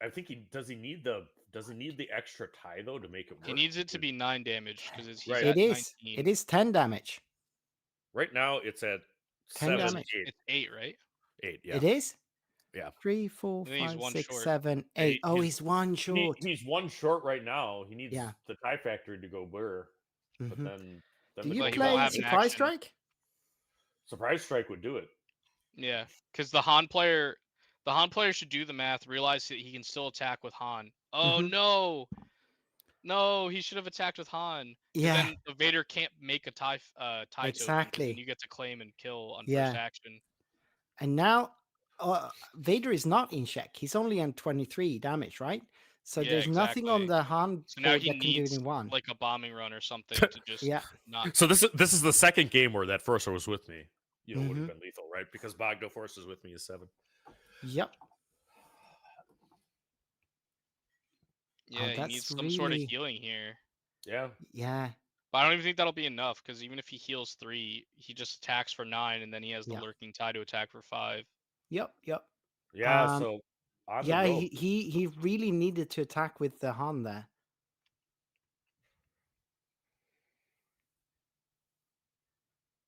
I think he need the extra tie though to make it work. He needs it to be 9 damage because he's Right. at It is. 19. It is 10 damage. Right now it's at 10 7, damage. 8. It's 8, right? 8, yeah. It is? Yeah. 3, 4, I think he's 5, one 6, short. 7, 8. Oh, he's one He short. he's one short right now. He needs Yeah. the tie factory to go blur. But Mhm. then Do the you But he clone won't play have an Surprise action. Strike? Surprise strike would do it. Yeah, because the Han player should do the math, realize that he can still attack with Han. Oh Mhm. no, he should have attacked with Han. Yeah. Then the Vader can't make a tie token, 'cause Exactly. then you get to claim and kill on Yeah. first action. And now Vader is not in check. He's only on 23 damage, right? So Yeah, there's nothing on exactly. the Han So now board he that can do needs it in one. like a bombing run or something to just Yeah. not. So this is the second game where that Forcer was with me. You know, would Mhm. have been lethal, right? Because Bogdo Force is with me is 7. Yep. Yeah, he that's needs some sort of really- healing here. Yeah. Yeah. But I don't even think that'll be enough because even if he heals 3, he just attacks for 9, and then he has the Yeah. lurking tie to attack for 5. Yep. Yeah, Um, so on Yeah, the rope. he really needed to attack with the Han there.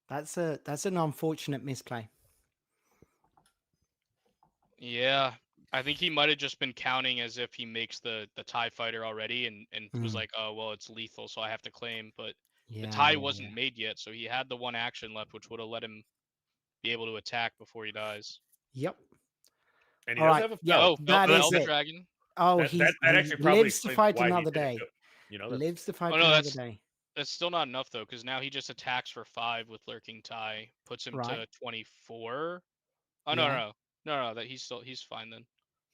That's an unfortunate misplay. Yeah, I think he might have just been counting as if he makes the TIE fighter already and was Mm. like, oh, well, it's lethal, so I have to claim. But Yeah, the tie yeah, wasn't yeah. made yet, so he had the one action left, which would have let him be able to attack before he dies. Yep. And he All does right, have a yeah, felt. that the is Elder it. Dragon. Oh, That he actually probably lives to explains fight why he another didn't day. go- You know, that's, Lives to fight Oh, no, another that's- day. That's still not enough though, because now he just attacks for 5 with lurking tie, puts him to Right. 24. Oh Yeah. no, that he's fine then.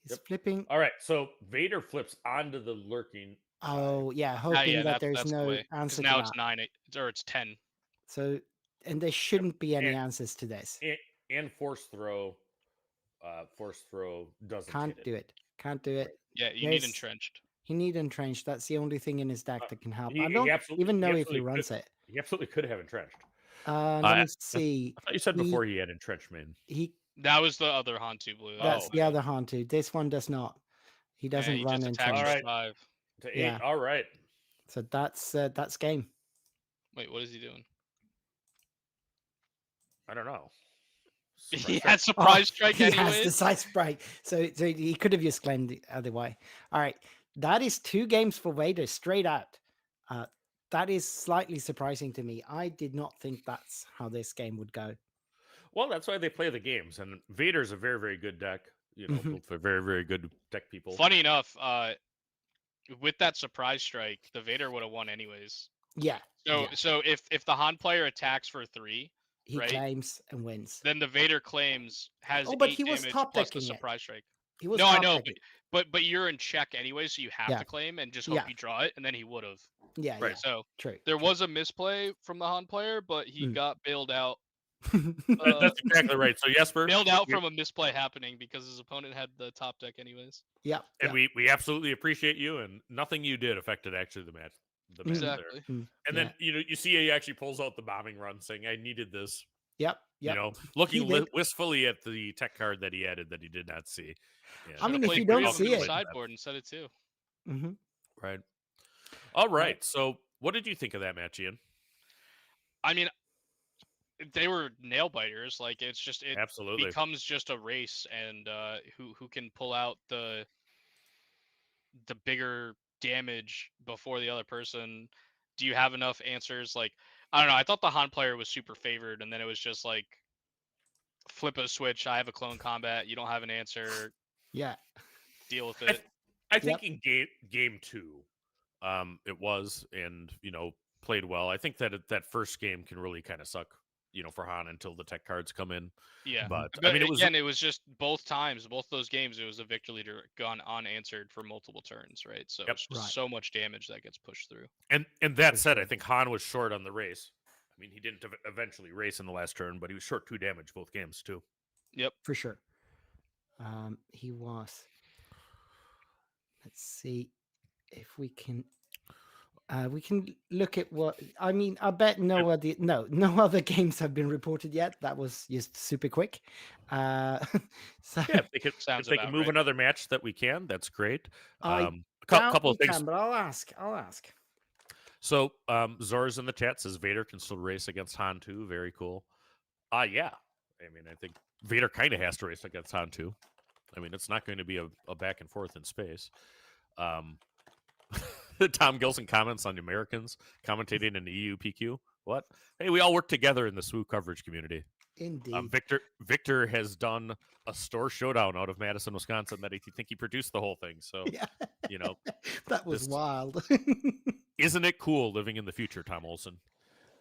He's Yep. flipping. all right. So Vader flips onto the lurking. Oh, yeah, hoping Yeah, that there's that's the no way. 'Cause answer to now that. it's 9, or it's 10. So, and there shouldn't be any And- answers to this. And force throw doesn't Can't hit do it. Can't do it. Yeah, you There's- need entrenched. He need entrenched. That's the only thing in his deck that can help. he- I he don't absolutely- even he know if he absolutely runs could. it. He absolutely could have entrenched. Let me see. I thought you said He- before he had entrenchment. He That was the other Hantu blue. That's Oh, the other Hantu. This one does not. He doesn't he run just attacks entrenched. for Alright. 5. To 8. Yeah. All right. So that's game. Wait, what is he doing? I don't know. He had surprise strike He has anyways. the side sprite. So he could have just claimed the other way. All right. That is 2 games for Vader straight out. That is slightly surprising to me. I did not think that's how this game would go. Well, that's why they play the games. And Vader's a very, very good deck. You know, Mhm. built for very, very good deck people. Funny enough, with that surprise strike, the Vader would have won anyways. Yeah. So yeah. so if the Han player attacks for 3, He right? claims and wins. then the Vader claims has Oh, but 8 he was damage top plus the decking it. surprise strike. He was No, I top know, decking. but you're in check anyway, so you have Yeah. to claim and just hope Yeah. you draw it, and then he would have. Yeah, Right. yeah. So True. there was a misplay from the Han player, but he Mm. got bailed out. That's exactly right. So Jesper, Bailed out from a misplay happening because his opponent had the top deck anyways. Yep. and we absolutely appreciate you, and nothing you did affected actually the match. The match there. Exactly. Mm, And then you see he actually pulls out the bombing run, saying, "I needed this." Yep. You Yep. know, looking did. wistfully at the tech card that he added that he did not see. Yeah. I mean, if Played you don't three of them see in the it- sideboard instead of 2. Mhm. Right. All right. So, what did you think of that match, Ian? I mean, they were nail biters. Like it Absolutely. becomes just a race, and who can pull out the bigger damage before the other person? Do you have enough answers? Like, I don't know. I thought the Han player was super favored, and then it was just like flip a switch. I have a clone combat. You don't have an answer. Yeah. Deal with I, it. I think in game 2, it was, and played well. I think that first game can really kind of suck, for Han until the tech cards come in. Yeah, But but I mean, it was again, it was just both those games, it was a Victor leader gone unanswered for multiple turns, right? So Yep. it's just Right. so much damage that gets pushed through. and that For said, sure. I think Han was short on the race. I mean, he didn't eventually race in the last turn, but he was short 2 damage both games too. Yep. For sure. He was. Let's see if we can look at what I mean. I bet no other games have been reported yet. That was just super quick. So Yeah, if Sounds they can about move right. another match that we can, that's great. I A doubt couple we of things. can, but I'll ask. So Zor's in the chat says Vader can still race against Han too. Very cool. Yeah. I mean, I think Vader kind of has to race against Han too. I mean, it's not going to be a back and forth in space. Tom Gilson comments on the Americans commentating in the EU PQ. What? Hey, we all work together in the SWU coverage community. Indeed. Victor has done a store showdown out of Madison, Wisconsin that I think he produced the whole thing. So, Yeah. you know, That was wild. isn't it cool living in the future, Tom Olson?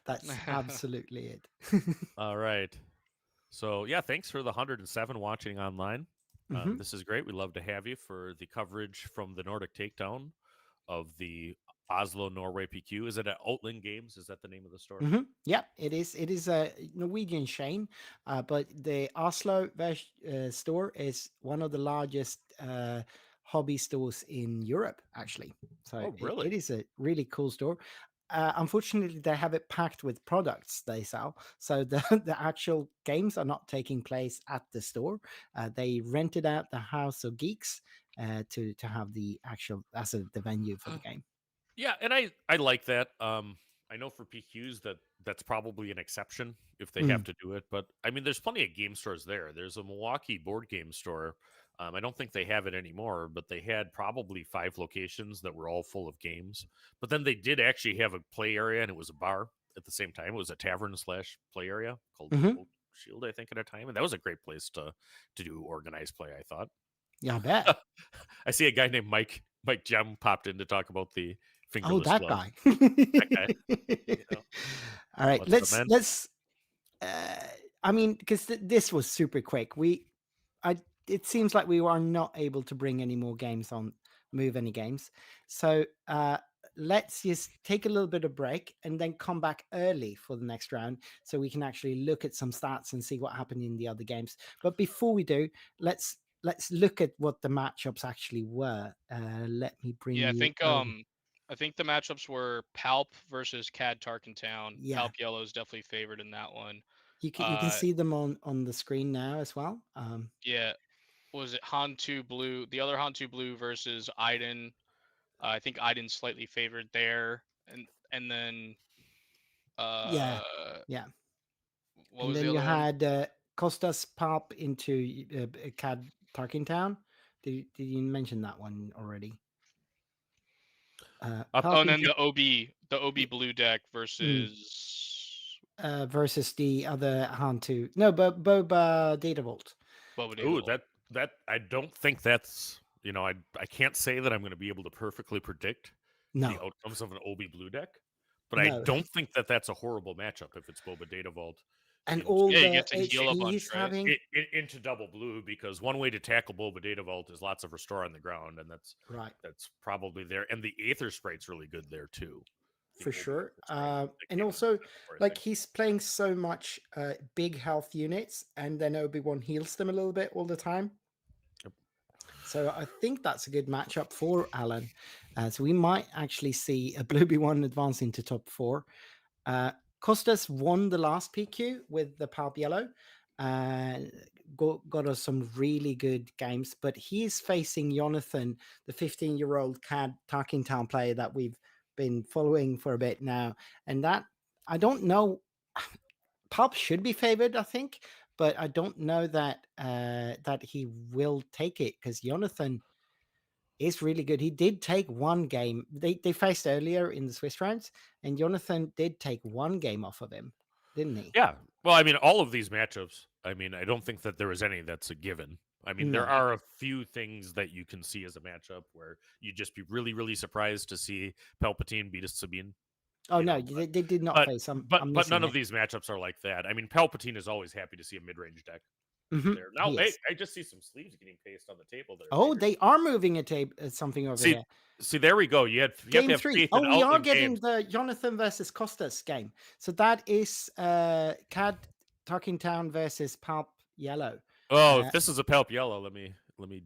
That's absolutely it. All right. So, yeah, thanks for the 107 watching online. Mhm. This is great. We love to have you for the coverage from the Nordic Takedown of the Oslo, Norway PQ. Is it at Outland Games? Is that the name of the store? Yeah, it is. It is a Norwegian chain, but the Oslo store is one of the largest hobby stores in Europe, actually. So Oh, really? it is a really cool store. Unfortunately, they have it packed with products they sell, so the actual games are not taking place at the store. They rented out the House of Geeks to have the actual the venue for the game. Yeah, and I like that. I know for PQs that's probably an exception if they have to do it, but I mean, there's plenty of game stores there. There's a Milwaukee board game store. I don't think they have it anymore, but they had probably 5 locations that were all full of games. But then they did actually have a play area, and it was a bar at the same time. It was a tavern/play area called Oak Shield, I think, at a time, and that was a great place to do organized play, I thought. Yeah, I bet. I see a guy named Mike Gem popped in to talk about the fingerless Oh, that glove. guy. That guy. All right, What's up, man? let's. I mean, because this was super quick. It seems like we are not able to bring any more games on, move any games. So let's just take a little bit of break and then come back early for the next round, so we can actually look at some stats and see what happened in the other games. But before we do, let's look at what the matchups actually were. Let me bring Yeah, you. I think the matchups were Palp versus Cad Tarkentown. Yeah. Palp Yellow is definitely favored in that one. You can see them on the screen now as well. Yeah. Was it Han 2 Blue? The other Han 2 Blue versus Iden. I think Iden's slightly favored there. And then Yeah. What And was then the you other one? had Costas Pop into Cad Tarkentown. Did you mention that one already? And Pop then into- the OB Blue deck versus versus the other Han 2. No, but Boba Data Vault. Boba Data Ooh, Vault. that I don't think that's I can't say that I'm going to be able to perfectly predict No. the outcomes of an OB blue deck, but No. I don't think that that's a horrible matchup if it's Boba Data Vault. And into- all Yeah, you the get to heal a HP bunch, he's right? having. into double blue, because one way to tackle Boba Data Vault is lots of restore on the ground, and that's probably there. And the Aether Sprite's really good there too. The For OB sure. Aether Sprite that And came in also, before, I like, think. he's playing so much big health units, and then Obi-Wan heals them a little bit all the time. Yep. So I think that's a good matchup for Alan. So we might actually see a Blue B1 advance into top 4. Costas won the last PQ with the Palp Yellow. Got us some really good games, but he's facing Jonathan, the 15-year-old Cad Tarkentown player that we've been following for a bit now. And that, I don't know, Palp should be favored, I think, but I don't know that that he will take it, because Jonathan, is really good. He did take one game. They faced earlier in the Swiss rounds, and Jonathan did take one game off of him, didn't he? Yeah. Well, I mean, all of these matchups, I mean, I don't think that there is any that's a given. I mean, there No. are a few things that you can see as a matchup where you'd just be really, really surprised to see Palpatine beat a Sabine. Oh you no, know, they did not But face. I'm but missing none it. of these matchups are like that. I mean, Palpatine is always happy to see a mid-range deck Mhm, there. Now, he hey, is. I just see some sleeves getting pasted on the table there. Oh, Vader. they are moving something over See, here. see, there we go. You have to Game have 3. faith Oh, in we are Outland getting Games. the Jonathan versus Costas game. So that is Cad Talking Town versus Palp Yellow. Oh, if this is a Palp Yellow, let me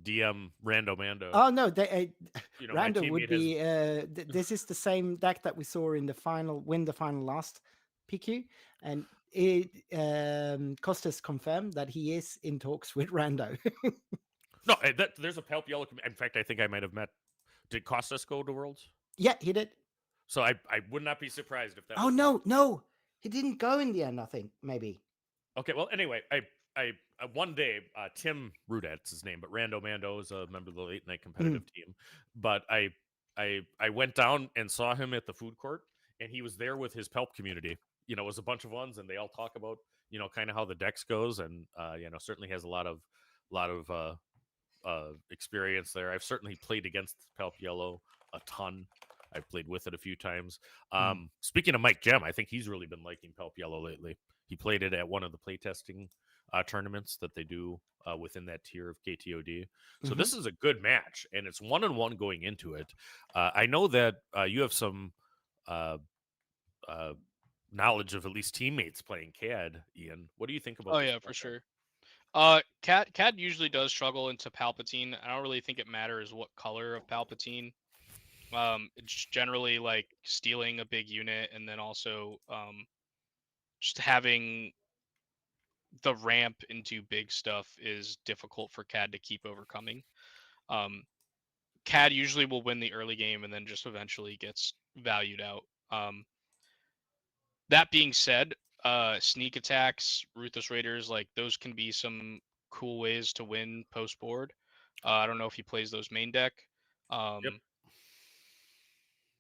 DM Rando Mando. Oh no, they My Rando would teammate be. This is the same deck that we saw in the final last PQ, and Costas confirmed that he is in talks with Rando. No, there's a Palp Yellow. In fact, I think I might have met. Did Costas go to Worlds? Yeah, he did. So I would not be surprised if that. Oh was no, he didn't go in the end. I think maybe. Okay, well, anyway, I one day Tim Rudet's his name, but Rando Mando is a member of the late night competitive team. But I went down and saw him at the food court, and he was there with his Palp community. It was a bunch of ones, and they all talk about kind of how the decks goes, and certainly has a lot of experience there. I've certainly played against Palp Yellow a ton. I've played with it a few times. Speaking of Mike Gem, I think he's really been liking Palp Yellow lately. He played it at one of the playtesting tournaments that they do within that tier of KTOD. So this is a good match, and it's 1-1 going into it. I know that you have some knowledge of at least teammates playing CAD, Ian. What do you think about Oh this yeah, for matchup? sure. Cad usually does struggle into Palpatine. I don't really think it matters what color of Palpatine. It's generally like stealing a big unit, and then also just having the ramp into big stuff is difficult for Cad to keep overcoming. Cad usually will win the early game and then just eventually gets valued out. That being said, sneak attacks, Ruthless Raiders, like those can be some cool ways to win post board. I don't know if he plays those main deck. Yep.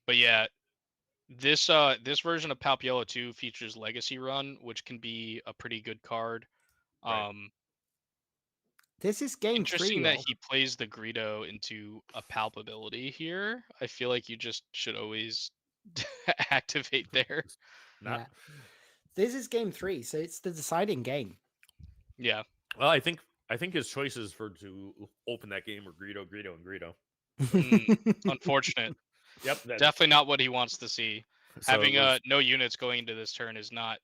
But yeah, this version of Palp Yellow 2 features Legacy Run, which can be a pretty good card. Right. This is game Interesting 3. that he plays the Greedo into a palpability here. I feel like you just should always activate there. Yeah. This is game 3, so it's the deciding game. Yeah. Well, I think his choices to open that game were Greedo, and Greedo. Unfortunate. Yep. Definitely not what he wants to see. So Having no units going into this turn is not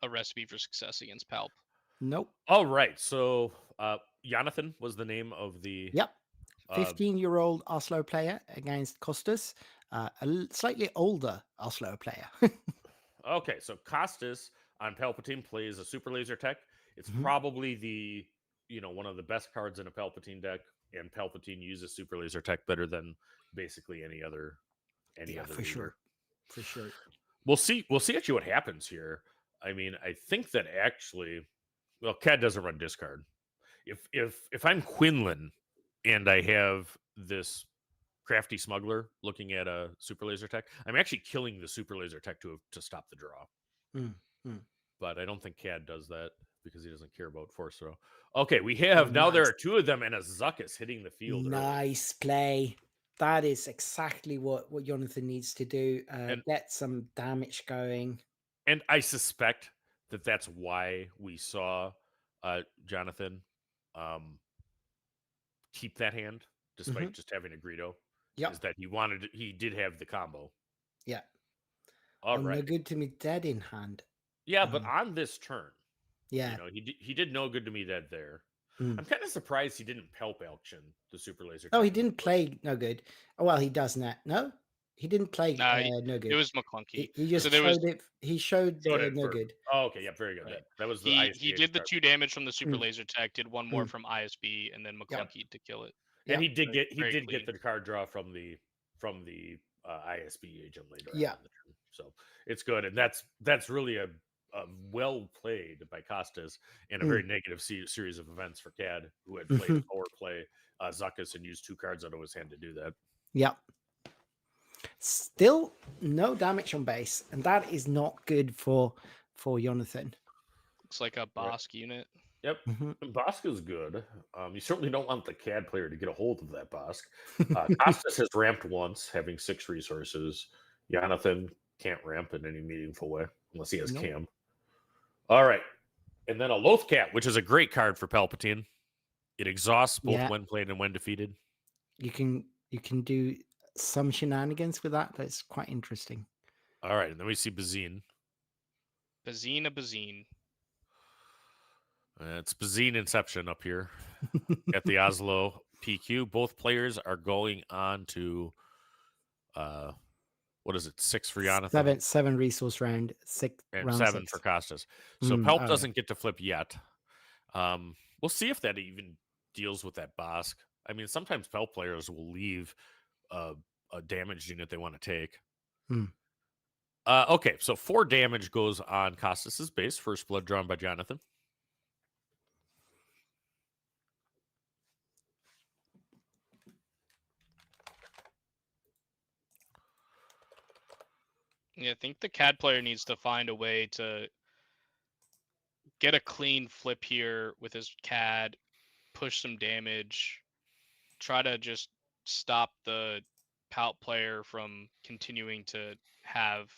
a recipe for success against Palp. Nope. All right. So Jonathan was the name of the. Yep. 15-year-old Oslo player against Costas, a slightly older Oslo player. Okay, so Costas on Palpatine plays a super laser tech. It's probably the one of the best cards in a Palpatine deck, and Palpatine uses super laser tech better than basically any other. For sure. For sure. We'll see actually what happens here. I mean, I think that actually, well, Cad doesn't run discard. If I'm Quinlan and I have this crafty smuggler looking at a super laser tech, I'm actually killing the super laser tech to stop the draw. But I don't think Cad does that because he doesn't care about force throw. Okay, we have now there are two of them and a Zuckus hitting the field. Nice play. That is exactly what Jonathan needs to do. Get some damage going. And I suspect that that's why we saw Jonathan keep that hand despite just having a Greedo. Is that he did have the combo. Yeah. All right. No good to me dead in hand. Yeah, but on this turn, yeah, he did no good to me dead there. I'm kind of surprised he didn't Palp auction the super laser. Oh, he didn't play no good. Oh, well, he does not. No, he didn't play no good. It was McClunky. He just showed it. He showed no good. Oh, okay, yeah, very good. Right. That was the he did the 2 damage from the super laser tech, did 1 more from ISB, and then McClunky to kill it. And he did get the card draw from the ISB agent later. Yeah. So it's good, and that's really a well played by Costas in a very negative series of events for Cad, who had played power play Zuckus and use 2 cards out of his hand to do that. Yep. Still no damage on base, and that is not good for Jonathan. Looks like a Bosk unit. Yep. Mhm. And Bosk is good. You certainly don't want the CAD player to get a hold of that Bosk. Costas has ramped once, having 6 resources. Jonathan can't ramp in any meaningful way unless he has Nope. Cam. All right. And then a Lothcat, which is a great card for Palpatine. It exhausts both Yeah. when played and when defeated. You can do some shenanigans with that. That's quite interesting. All right. And then we see Bazine. Bazine. It's Bazine Inception up here at the Oslo PQ. Both players are going on to, what is it, 6 for Jonathan? 7 resource round, 6 And round 7 6. for Costas. So Mm, Pelp alright. doesn't get to flip yet. We'll see if that even deals with that Bosk. I mean, sometimes Pelp players will leave a damaged unit they want to take. Hmm. Okay, so 4 damage goes on Costas's base. First blood drawn by Jonathan. Yeah, I think the CAD player needs to find a way to get a clean flip here with his CAD, push some damage, try to just stop the Palp player from continuing to have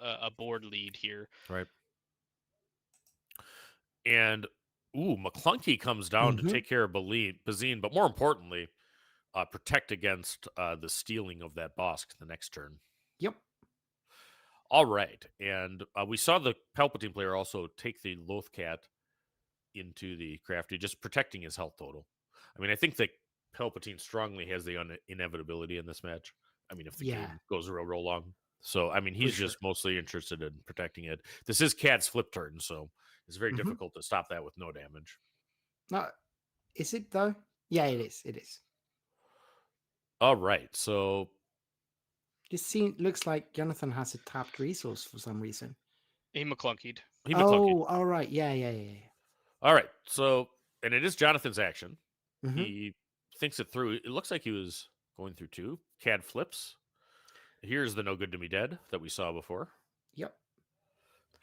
a board lead here. Right. And, McClunky comes down to Mhm. take care of Bazine, but more importantly, protect against the stealing of that Bosk the next turn. Yep. All right. And we saw the Palpatine player also take the Lothcat into the Crafty, just protecting his health total. I mean, I think that Palpatine strongly has the inevitability in this match. I mean, if the game goes real long. So, I mean, he's just mostly interested in protecting it. This is Cad's flip turn, so it's very Mhm. difficult to stop that with no damage. No, is it though? Yeah, it is. It is. All right. So, This looks like Jonathan has a tapped resource for some reason. He McClunkied. he McClunky. Oh, all right. Yeah. All right. So, and it is Jonathan's action. Mhm. He thinks it through. It looks like he was going through 2. Cad flips. Here's the no good to me dead that we saw before. Yep.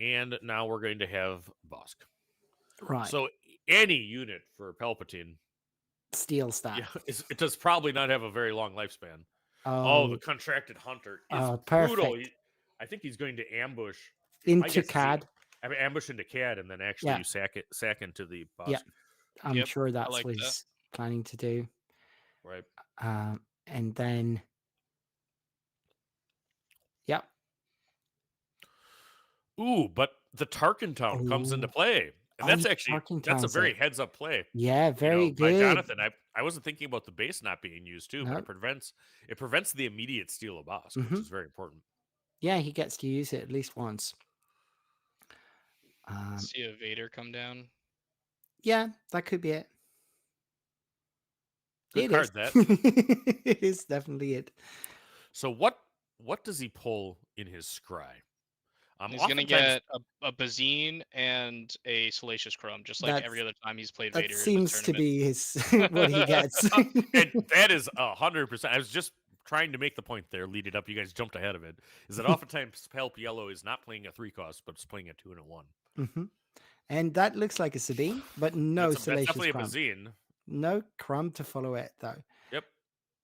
And now we're going to have Bosk. Right. So any unit for Palpatine, Steel stack. it does probably not have a very long lifespan. Oh, the contracted hunter is oh, brutal. perfect. I think he's going to ambush Into CAD. ambush into CAD, and then actually Yeah. you sack into the Bosk. Yeah. I'm Yep, sure that's like what that. he's planning to do. Right. And then, yep. But the Tarkin Town comes into Ooh. play. And Oh, that's the actually Tarkin that's a Town's very it. heads up play. Yeah, very By good. Jonathan. I wasn't thinking about the base not being used too, but Nope. it prevents the immediate steal of Bosk, Mhm. which is very important. Yeah, he gets to use it at least once. See a Vader come down. Yeah, that could be it. Good It card, is. that. It is definitely it. So what does he pull in his scry? He's gonna get a Bazine and a Salacious Crumb, just like every other time he's played Vader. That in the seems to tournament. be his what he gets. And that is 100%. I was just trying to make the point there, lead it up. You guys jumped ahead of it. Is that oftentimes Palp Yellow is not playing a 3 cost, but it's playing a 2 and a 1. Mm-hmm. And that looks like a Sabine, but no That's Salacious definitely Crumb. a Bazine. No Crumb to follow it though. Yep.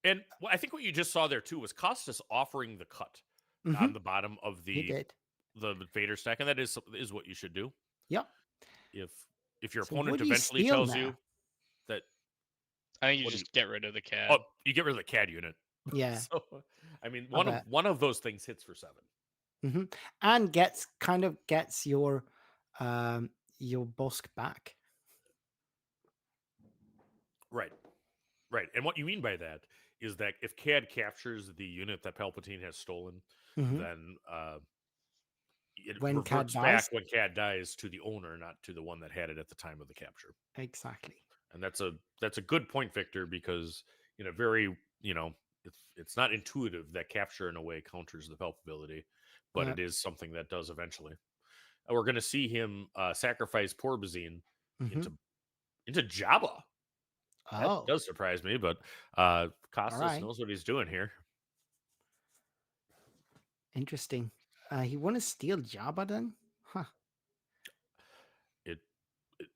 And I think what you just saw there too was Costas offering the cut Mhm. on the bottom of He did. the Vader stack, and that is what you should do. Yep. If your So opponent what do you eventually steal tells now? you that I think you What do just get rid of the CAD. you get rid of the CAD unit. Yeah. So I mean, I bet. one of those things hits for 7. Mm-hmm. And gets your Bosk back. Right. And what you mean by that is that if CAD captures the unit that Palpatine has stolen, Mhm. then it When CAD reverts back dies? when CAD dies to the owner, not to the one that had it at the time of the capture. Exactly. And that's a good point, Victor, because it's not intuitive that capture in a way counters the Palp ability, but Yeah. it is something that does eventually. And we're going to see him sacrifice poor Bazine Mhm. into Jabba. That Oh, does surprise me, but Costas right. knows what he's doing here. Interesting. He won a steel Jabba then? Huh.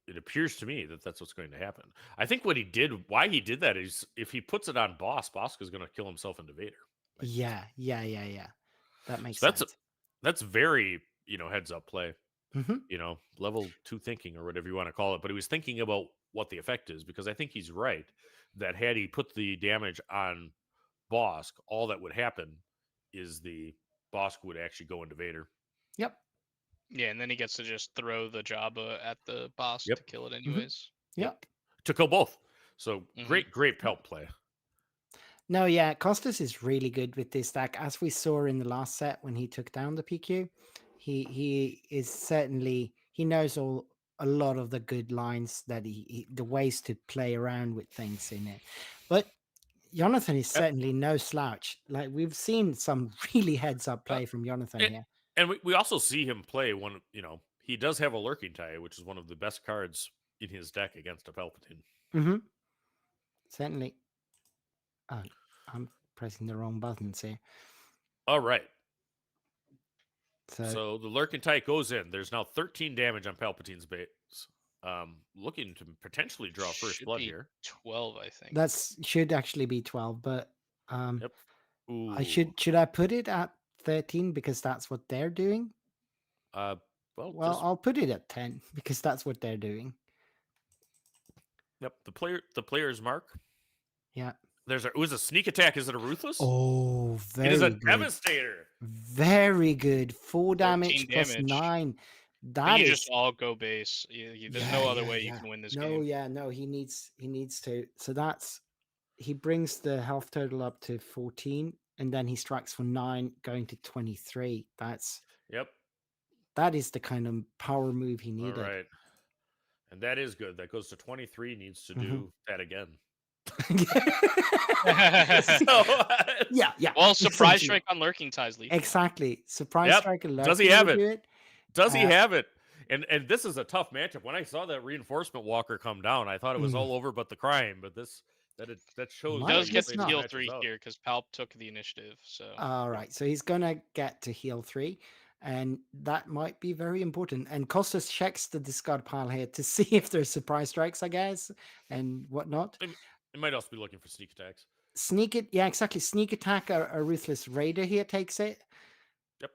It appears to me that that's what's going to happen. I think why he did that is if he puts it on Bossk is going to kill himself into Vader. Yeah. That makes So sense. that's very, heads up play, Mm-hmm. level 2 thinking or whatever you want to call it. But he was thinking about what the effect is, because I think he's right that had he put the damage on Bossk, all that would happen is the Bossk would actually go into Vader. Yep. Yeah, and then he gets to just throw the Jabba at the boss Yep. to kill it anyways. Yep. To kill both. So Mhm. great help play. No, yeah, Costas is really good with this deck, as we saw in the last set when he took down the PQ. He is certainly, he knows a lot of the good lines that the ways to play around with things in it. But Jonathan is certainly no slouch. Like, we've seen some really heads up play from Jonathan here. And we also see him play when, he does have a Lurking Tie, which is one of the best cards in his deck against a Palpatine. Mm-hmm. Certainly. I'm pressing the wrong buttons here. All right. So So the Lurking Tie goes in. There's now 13 damage on Palpatine's base. Looking to potentially draw first Should blood be here. 12, I think. that's should actually be 12, but Yep. I should I put it at 13 because that's what they're doing? Well, I'll put it at 10 because that's what they're doing. Yep. The player's mark. Yeah. It was a sneak attack. Is it a ruthless? Oh, it is a very good. devastator. Very good. 4 damage plus damage. 9. But That you is just all go base. There's no other way you can win this game. No, he needs to. So he brings the health total up to 14, and then he strikes for 9, going to 23. That is the kind of power move he needed. All right. And that is good. That goes to 23. Needs to do that again. Yeah. Well, surprise strike on Lurking Ties, lethal. Exactly. Surprise strike. Does he have it? Does he have it? And this is a tough matchup. When I saw that reinforcement walker come down, I thought it was all over but the crime. But that shows. He does get it's to not. heal 3 here because Palp took the initiative. So all right. So he's gonna get to heal 3. And that might be very important. And Costas checks the discard pile here to see if there's surprise strikes, I guess, and whatnot. It might also be looking for sneak attacks. Yeah, exactly. Sneak attack, a ruthless raider here takes it. Yep.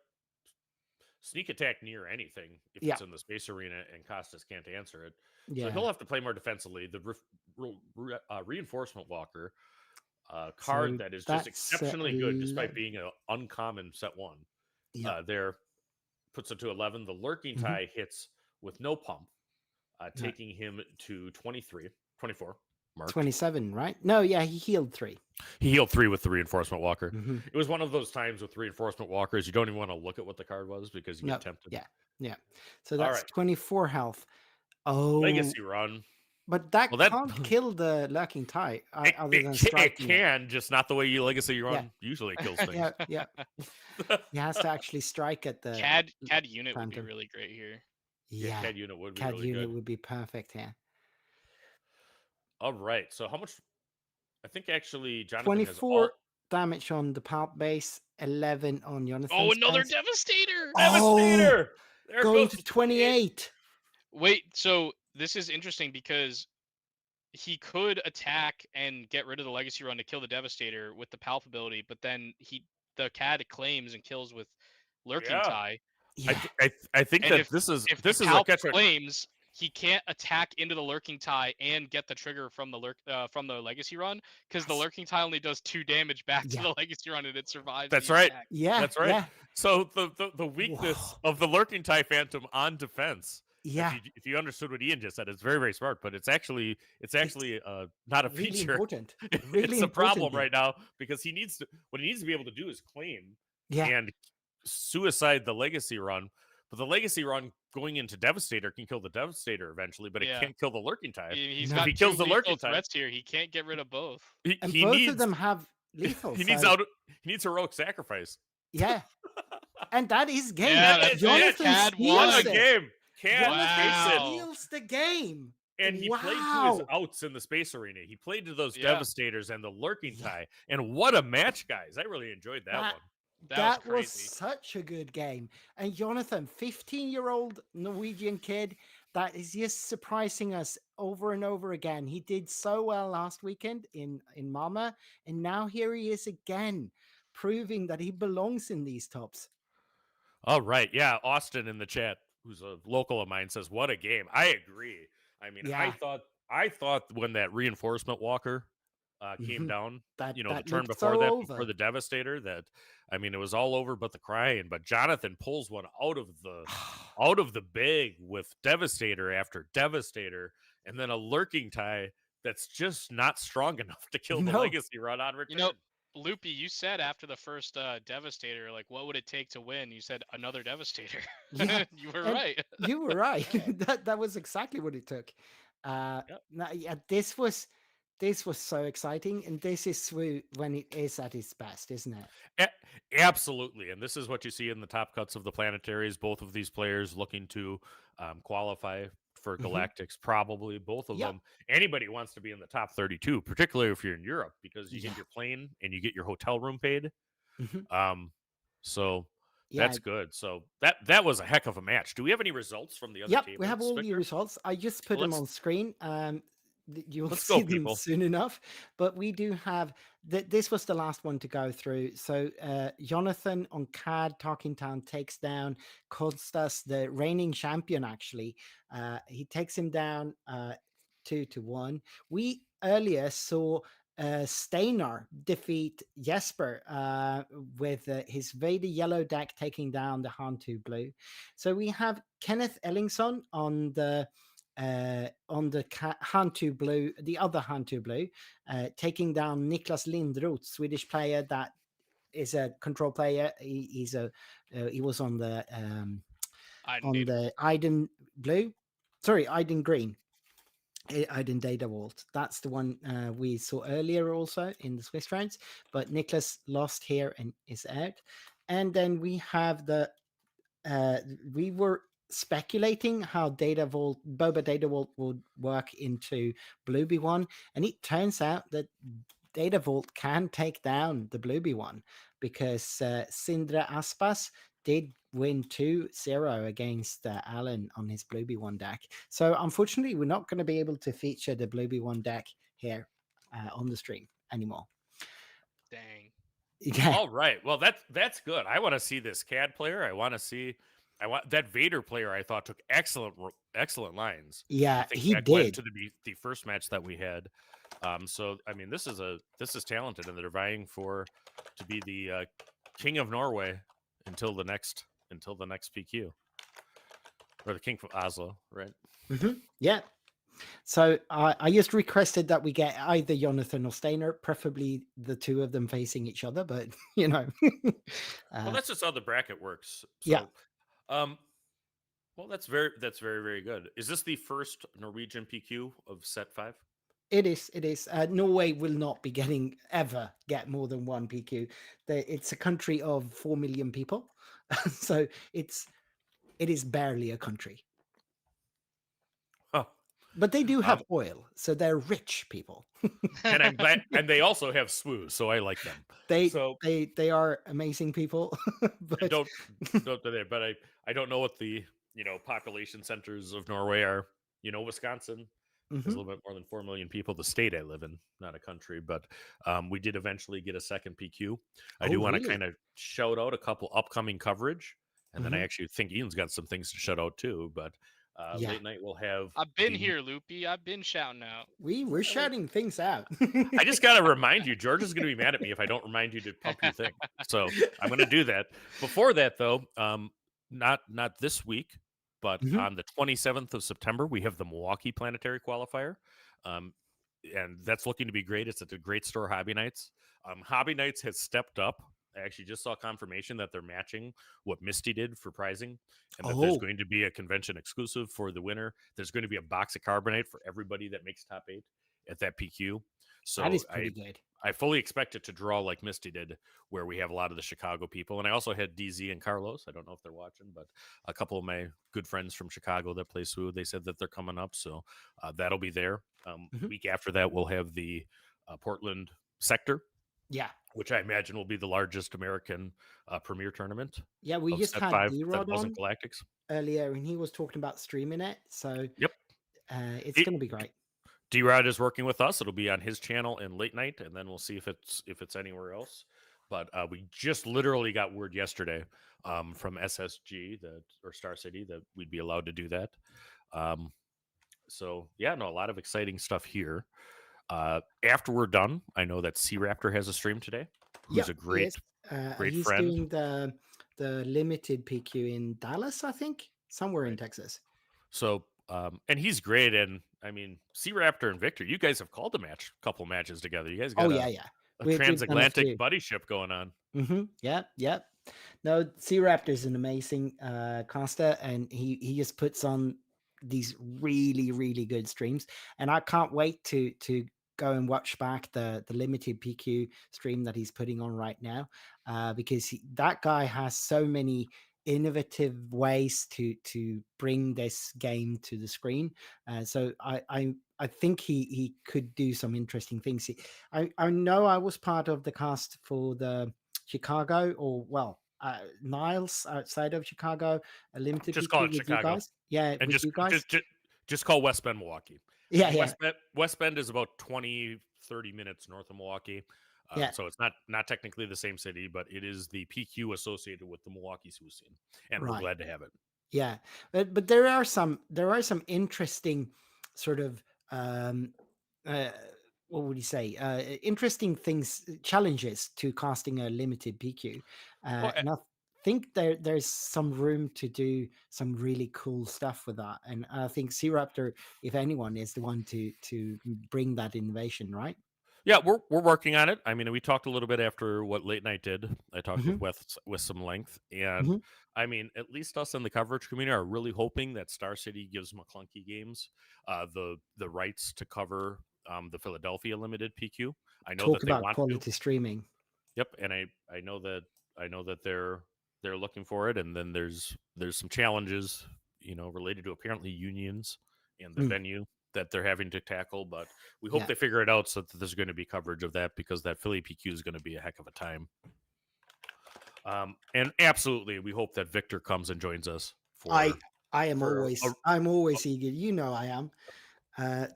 Sneak attack near anything if it's in the space arena and Costas can't answer it. Yeah. So he'll have to play more defensively. The reinforcement walker, card that is just exceptionally good despite being an uncommon set 1. There puts it to 11. The Lurking Tie hits with no pump, taking him to 24. Mark. 27, right? No, yeah, he healed 3. He healed 3 with the reinforcement walker. It was one of those times with reinforcement walkers, you don't even want to look at what the card was because you get tempted. Yeah. So that's 24 health. Oh, Legacy run. But that can't kill the Lurking Tie. It can, just not the way you Legacy run usually kills things. Yeah. He has to actually strike at the CAD unit would be really great here. Yeah, CAD unit would be CAD really unit good. would be perfect here. All right. So how much? I think actually Jonathan 24 damage on the Palp base, 11 on Jonathan. Oh, another Devastator! Devastator! There going goes to 28. Wait, so this is interesting because he could attack and get rid of the Legacy run to kill the Devastator with the Palp ability, but then the CAD claims and kills with Lurking Tie. Yeah. I think and that this is if a Palp catch. Claims he can't attack into the Lurking Tie and get the trigger from the Legacy run because the Lurking Tie only does 2 damage back to the Legacy run and it survives. That's right. Attack. Yeah, that's right. Yeah. So the weakness of the Lurking Tie Phantom on defense. Yeah. If you understood what Ian just said, it's very, very smart, but it's actually not a really feature. Important. It's a problem right now because what he needs to be able to do is claim and suicide the Legacy run. But the Legacy run going into Devastator can kill the Devastator eventually, but it can't kill the Lurking Tie. He's if got he kills the Lurking Tie, threats here. He can't get rid of both. Both of them have lethal. He needs heroic sacrifice. Yeah, and that is game. Yeah, Jonathan CAD steals won it. The game. Jonathan Wow. steals the game. And he played to his outs in the Space Arena. He played to those Devastators and the Lurking Tie. And what a match, guys. I really enjoyed that one. That was crazy. such a good game. And Jonathan, 15-year-old Norwegian kid that is just surprising us over and over again. He did so well last weekend in Malmö, and now here he is again, proving that he belongs in these tops. All right. Yeah, Austin in the chat, who's a local of mine, says, what a game. I agree. I mean, I thought when that reinforcement walker came down, that the turn looked before so that, over. before the Devastator, that I mean, it was all over but the crying. But Jonathan pulls one out of the bag with Devastator after Devastator, and then a Lurking Tie that's just not strong enough to kill the Legacy run on return. Loopy, you said after the first Devastator, like, what would it take to win? You said another Devastator. Yeah, you were right. You were right. that was exactly what it took. This was so exciting, and this is SWU when it is at its best, isn't it? Absolutely, and this is what you see in the top cuts of the planetaries. Both of these players looking to qualify for Galactics, probably both of them. Anybody wants to be in the top 32, particularly if you're in Europe, because you get your plane and you get your hotel room paid. So that's good. So that was a heck of a match. Do we have any results from the other tables? We have all the results. I just put them on screen. You'll see them people. soon enough, but we do have this was the last one to go through. So Jonathan on CAD Talking Town takes down Kostas, the reigning champion. Actually, he takes him down 2-1. We earlier saw Steinar defeat Jesper with his Vader yellow deck taking down the Hantu blue. So we have Kenneth Ellingson on the Hantu blue, the other Hantu blue, taking down Niklas Lindroth, Swedish player that is a control player. He was on the Iden blue, sorry, Iden green. Iden Data Vault. That's the one we saw earlier also in the Swiss rounds, but Niklas lost here and is out. And then we have we were speculating how Boba Data Vault would work into Blueby one, and it turns out that Data Vault can take down the Blueby one because Sindre Aspas did win 2-0 against Alan on his Blueby one deck. So unfortunately, we're not going to be able to feature the Blueby one deck here on the stream anymore. Dang. Yeah. All right. Well, that's good. I want to see this CAD player. I want that Vader player. I thought took excellent lines. Yeah, he that did. Went to the first match that we had. So I mean, this is talented, and they're vying to be the king of Norway until the next PQ, or the king from Oslo, right? Yeah. So I just requested that we get either Jonathan or Steinar, preferably the two of them facing each other, but well, that's just how the bracket works. So, yeah. Well, that's very, very good. Is this the first Norwegian PQ of set 5? It is. Norway will not be get more than one PQ. It's a country of 4 million people, so it is barely a country. Oh. But they do have oil, so they're rich people. And I'm glad, and they also have SWU, so I like them. They are amazing people. But I don't know what the population centers of Norway are. Wisconsin is a little bit more than 4 million people. The state I live in, not a country, but we did eventually get a second PQ. I do want to kind of shout out a couple upcoming coverage, and then I actually think Ian's got some things to shout out too. But late night we'll have. I've been here, Loopy. I've been shouting out. We're shouting things out. I just got to remind you, George is going to be mad at me if I don't remind you to pump your thing. So I'm going to do that. Before that, though, not this week, but on the 27th of September, we have the Milwaukee Planetary Qualifier. And that's looking to be great. It's at the Great Store Hobby Nights. Hobby Nights has stepped up. I actually just saw confirmation that they're matching what Misty did for prizing, and that there's going to be a convention exclusive for the winner. There's going to be a box of carbonate for everybody that makes top 8 at that PQ. So that is pretty good. I fully expect it to draw like Misty did, where we have a lot of the Chicago people. And I also had DZ and Carlos. I don't know if they're watching, but a couple of my good friends from Chicago that play SWU, they said that they're coming up. So that'll be there. Week after that, we'll have the Portland sector. Yeah. Which I imagine will be the largest American premier tournament. Yeah, we just Set had 5 D-Rod that wasn't on Galactics. earlier, and he was talking about streaming it. So yep, it's going to be great. D-Rod is working with us. It'll be on his channel in late night, and then we'll see if it's anywhere else. But we just literally got word yesterday from SSG or Star City that we'd be allowed to do that. So yeah, no, a lot of exciting stuff here. After we're done, I know that C Raptor has a stream today. Who's a great he's friend. He's doing the limited PQ in Dallas, I think, somewhere in Texas. So and he's great. And I mean, C Raptor and Viktor, you guys have called a couple matches together. You guys got a transatlantic buddyship going on. Yeah. No, C Raptor is an amazing caster, and he just puts on these really, really good streams. And I can't wait to go and watch back the limited PQ stream that he's putting on right now, because that guy has so many innovative ways to bring this game to the screen. So I think he could do some interesting things. I know I was part of the cast for the Chicago, or Niles outside of Chicago, a limited just PQ call it with Chicago. you guys. Yeah, and with you guys. Just call West Bend Milwaukee. Yeah, West Bend is about 20-30 minutes north of Milwaukee. So it's not technically the same city, but it is the PQ associated with the Milwaukee SWU scene, and we're glad to have it. Yeah, but there are some interesting sort of what would you say? Interesting challenges to casting a limited PQ, and I think there's some room to do some really cool stuff with that. And I think C Raptor, if anyone, is the one to bring that innovation, right? Yeah, we're working on it. I mean, we talked a little bit after what Late Night did. I talked with some length, and I mean, at least us in the coverage community are really hoping that Star City gives McClunky Games the rights to cover the Philadelphia limited PQ. I know that they want quality streaming. Yep, and I know that they're looking for it, and then there's some challenges, related to apparently unions and the venue that they're having to tackle, but we hope they figure it out so that there's going to be coverage of that, because that Philly PQ is going to be a heck of a time. And absolutely, we hope that Viktor comes and joins us. I'm always eager. I am.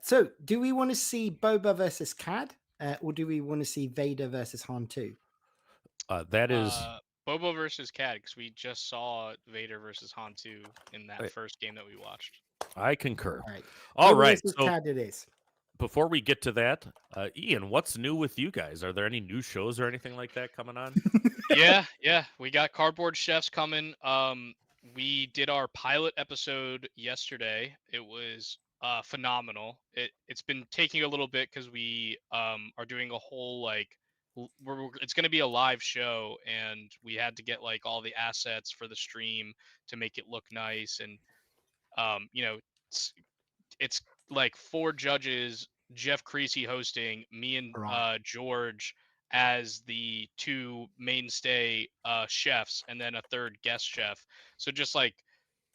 So, do we want to see Boba versus Cad, or do we want to see Vader versus Han 2? That is Boba versus Cad, because we just saw Vader versus Han 2 in that first game that we watched. I concur. All right. So Cad it is. Before we get to that, Ian, what's new with you guys? Are there any new shows or anything like that coming on? Yeah. We got Cardboard Chefs coming. We did our pilot episode yesterday. It was phenomenal. It's been taking a little bit because we are doing a whole it's going to be a live show, and we had to get all the assets for the stream to make it look nice. And it's like 4 judges, Jeff Creasy hosting, me and George as the 2 mainstay chefs, and then a 3rd guest chef. So just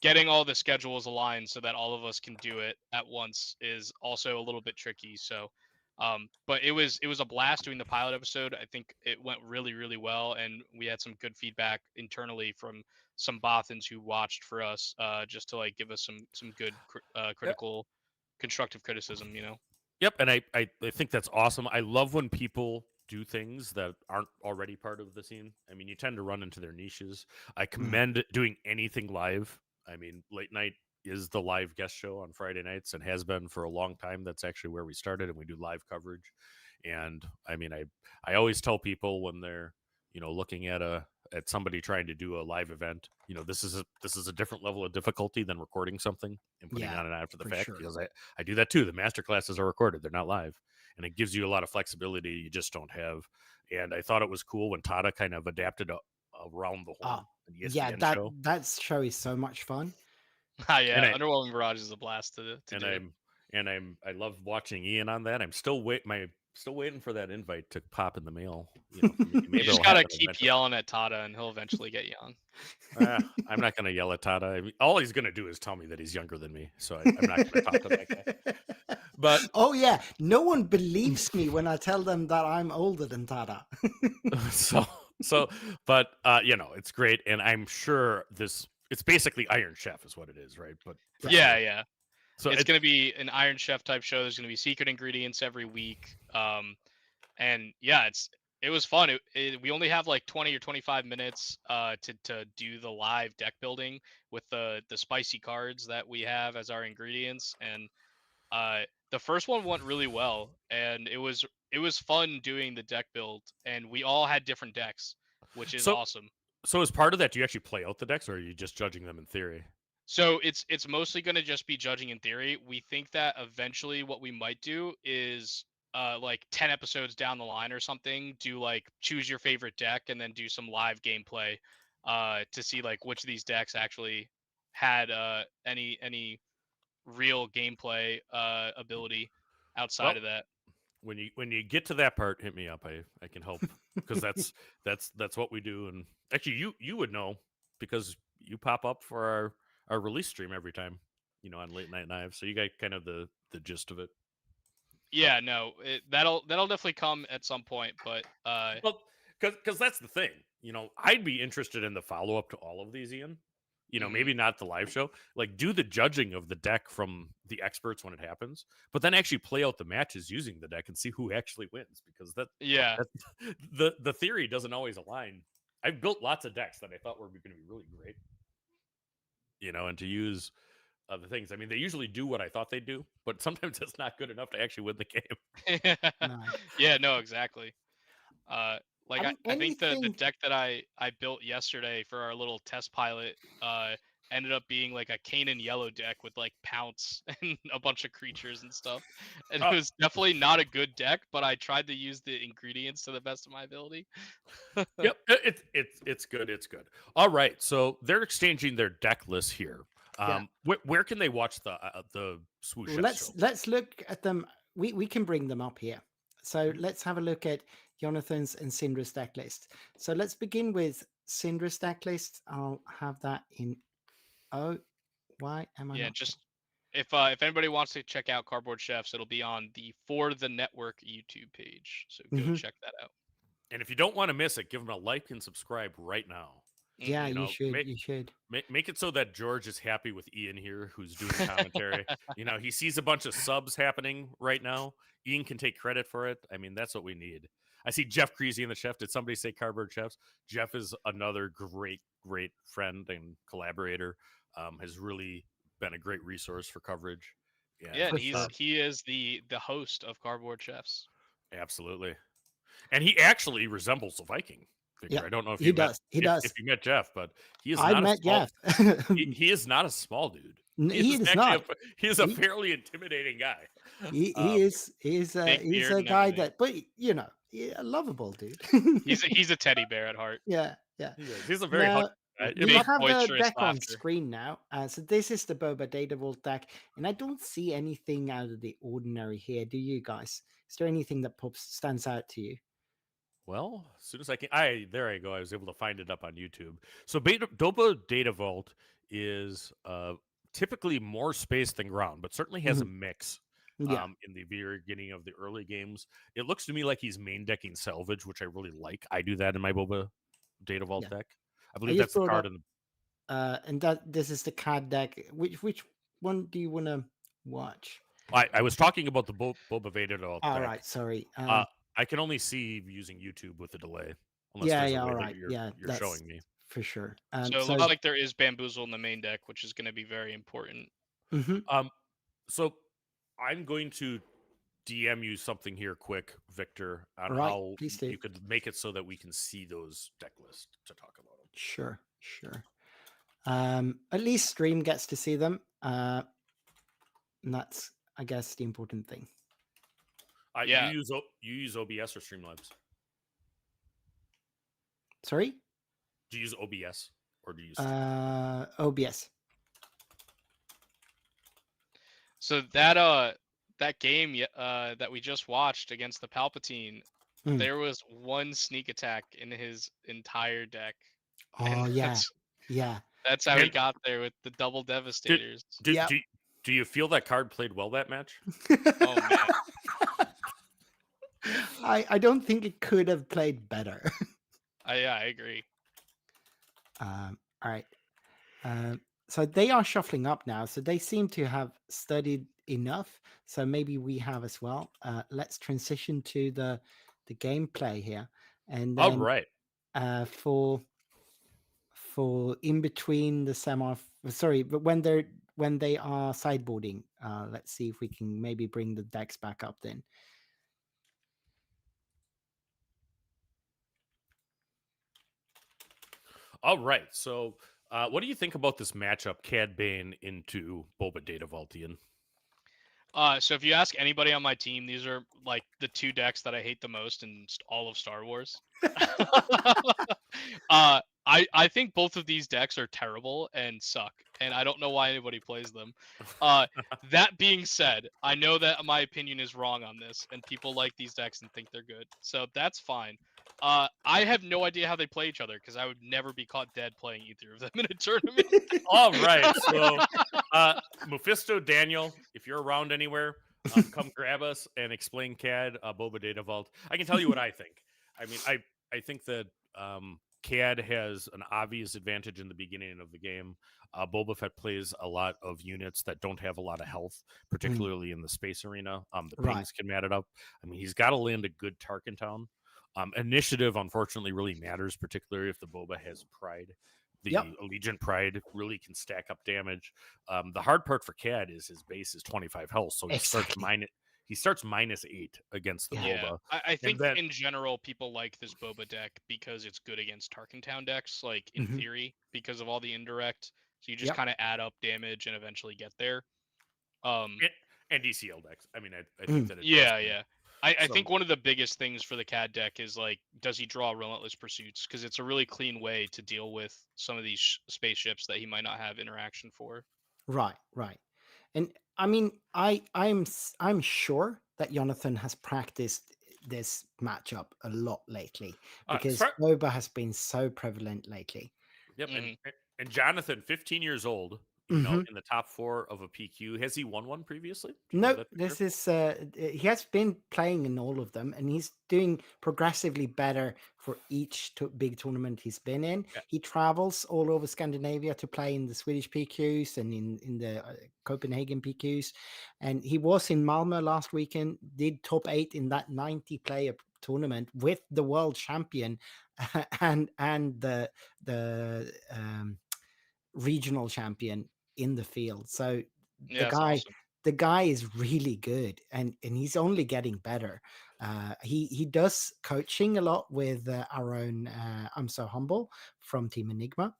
getting all the schedules aligned so that all of us can do it at once is also a little bit tricky. So but it was a blast doing the pilot episode. I think it went really, really well, and we had some good feedback internally from some Bothans who watched for us, just to give us some good critical constructive criticism. Yep, and I think that's awesome. I love when people do things that aren't already part of the scene. I mean, you tend to run into their niches. I commend doing anything live. I mean, Late Night is the live guest show on Friday nights and has been for a long time. That's actually where we started, and we do live coverage. And I mean, I always tell people when they're looking at somebody trying to do a live event, this is a different level of difficulty than recording something and putting it on and after the fact. Sure. Because I do that too. The master classes are recorded; they're not live, and it gives you a lot of flexibility you just don't have. And I thought it was cool when Tada kind of adapted around the whole show. That show is so much fun. Underwhelming Barrage is a blast to do. I love watching Ian on that. I'm still still waiting for that invite to pop in the mail. You know, for me. You Maybe just it'll gotta happen keep eventually. yelling at Tata, and he'll eventually get you on. I'm not going to yell at Tata. I mean, all he's going to do is tell me that he's younger than me. So I'm not going to talk to that guy. But oh yeah, no one believes me when I tell them that I'm older than Tata. but you know, it's great, and I'm sure it's basically Iron Chef is what it is, right? But Yeah. So it's going to be an Iron Chef type show. There's going to be secret ingredients every week. And yeah, it was fun. We only have like 20 or 25 minutes to do the live deck building with the spicy cards that we have as our ingredients. And the first one went really well, and it was fun doing the deck build, and we all had different decks, which is awesome. So as part of that, do you actually play out the decks, or are you just judging them in theory? So it's mostly going to just be judging in theory. We think that eventually what we might do is like 10 episodes down the line or something, do like choose your favorite deck and then do some live gameplay to see like which of these decks actually had any real gameplay ability outside of that. When you get to that part, hit me up. I can help because that's what we do. And actually, you would know because you pop up for our release stream every time, you know, on Late Night Knives. So you got kind of the gist of it. Yeah, no, that'll definitely come at some point, but well, because that's the thing, you know, I'd be interested in the follow up to all of these, Ian. You know, maybe not the live show, like do the judging of the deck from the experts when it happens, but then actually play out the matches using the deck and see who actually wins because the theory doesn't always align. I've built lots of decks that I thought were going to be really great, you know, and to use the things. I mean, they usually do what I thought they'd do, but sometimes it's not good enough to actually win the game. Yeah, no, exactly. Like I think the deck that I built yesterday for our little test pilot ended up being like a Canaan yellow deck with like Pounce and a bunch of creatures and stuff. And it was definitely not a good deck, but I tried to use the ingredients to the best of my ability. Yep, it's good. It's good. All right, so they're exchanging their deck lists here. Where can they watch the SWU Chef show? Let's look at them. We can bring them up here. So let's have a look at Jonathan's and Syndra's deck list. So let's begin with Syndra's deck list. I'll have that in. Oh, why am I? Yeah, not... just if anybody wants to check out Cardboard Chefs, it'll be on the For the Network YouTube page. So go check that out. And if you don't want to miss it, give them a like and subscribe right now. Yeah, you should. You should make it so that George is happy with Ian here, who's doing commentary. You know, he sees a bunch of subs happening right now. Ian can take credit for it. I mean, that's what we need. I see Jeff Creasy in the chef. Did somebody say Cardboard Chefs? Jeff is another great friend and collaborator. Has really been a great resource for coverage. Yeah, and he is the host of Cardboard Chefs. Absolutely, and he actually resembles a Viking. Victor. Yeah, I don't know if he does. If you met Jeff, but he is. I met Jeff. he is not a small dude. He is not. He is a fairly intimidating guy. He is a guy that, but you know, a lovable dude. he's a teddy bear at heart. Yeah. He's a very. We have the deck on screen now. So this is the Boba Data Vault deck, and I don't see anything out of the ordinary here. Do you guys? Is there anything that stands out to you? Well, as soon as I can, there I go. I was able to find it up on YouTube. So Boba Data Vault is typically more space than ground, but certainly has a mix. In the very beginning of the early games, it looks to me like he's main decking salvage, which I really like. I do that in my Boba Data Vault deck. I believe that's the card in the. And this is the card deck. Which one do you want to watch? I was talking about the Boba Data Vault. All right, sorry. I can only see using YouTube with a delay. All right. You're showing me for sure. So it looks like there is Bamboozle in the main deck, which is going to be very important. So I'm going to DM you something here quick, Victor, on how you could make it so that we can see those deck lists to talk about them. Sure. At least stream gets to see them. And that's, I guess, the important thing. You use OBS or Streamlabs? Sorry? Do you use OBS or do you use OBS? So that that game that we just watched against the Palpatine, Mm. there was one sneak attack in his entire deck. Oh And yeah, yeah. that's how he And got there with the double devastators. Yep. Do you feel that card played well that match? Oh man. I don't think it could have played better. Yeah, I agree. All right. So they are shuffling up now. So they seem to have studied enough. So maybe we have as well. Let's transition to the gameplay here, and All then right. for in between the but when they are sideboarding, let's see if we can maybe bring the decks back up then. All right. So, what do you think about this matchup, Cad Bane into Boba Data Vaultian? So if you ask anybody on my team, these are like the two decks that I hate the most in all of Star Wars. I think both of these decks are terrible and suck, and I don't know why anybody plays them. That being said, I know that my opinion is wrong on this, and people like these decks and think they're good, so that's fine. I have no idea how they play each other because I would never be caught dead playing either of them in a tournament. All right. So, Mephisto, Daniel, if you're around anywhere, come grab us and explain CAD, Boba Data Vault. I can tell you what I think. I mean, I think that CAD has an obvious advantage in the beginning of the game. Boba Fett plays a lot of units that don't have a lot of health, particularly in the space arena. The Right. pings can mat it up. I mean, he's got to land a good Tarkin town. Initiative, unfortunately, really matters, particularly if the Boba has pride. The Yep. Allegiant Pride really can stack up damage. The hard part for Cad is his base is 25 health, so he Exactly. starts -8 against the Yeah. Boba. I think then- in general people like this Boba deck because it's good against Tarkin Town decks, like in Mhm. theory, because of all the indirect. So you just Yep. kind of add up damage and eventually get there. And DCL decks. I mean, I think that it does Yeah, do. yeah. I So- think one of the biggest things for the CAD deck is like, does he draw Relentless Pursuits? Because it's a really clean way to deal with some of these spaceships that he might not have interaction for. Right, right. And I mean, I'm sure that Jonathan has practiced this matchup a lot lately because Boba has been so prevalent lately. Yep, Mhm. and Jonathan, 15 years old, you know, in the top 4 of a PQ. Has he won one previously? Do you know No, that this picture? is he has been playing in all of them, and he's doing progressively better for each big tournament he's been in. Yeah. He travels all over Scandinavia to play in the Swedish PQs and in the Copenhagen PQs, and he was in Malmö last weekend. Did top 8 in that 90-player tournament with the world champion and the regional champion in the field. So Yeah, that's awesome. the guy is really good, and he's only getting better. He does coaching a lot with our own I'm So Humble from Team Enigma.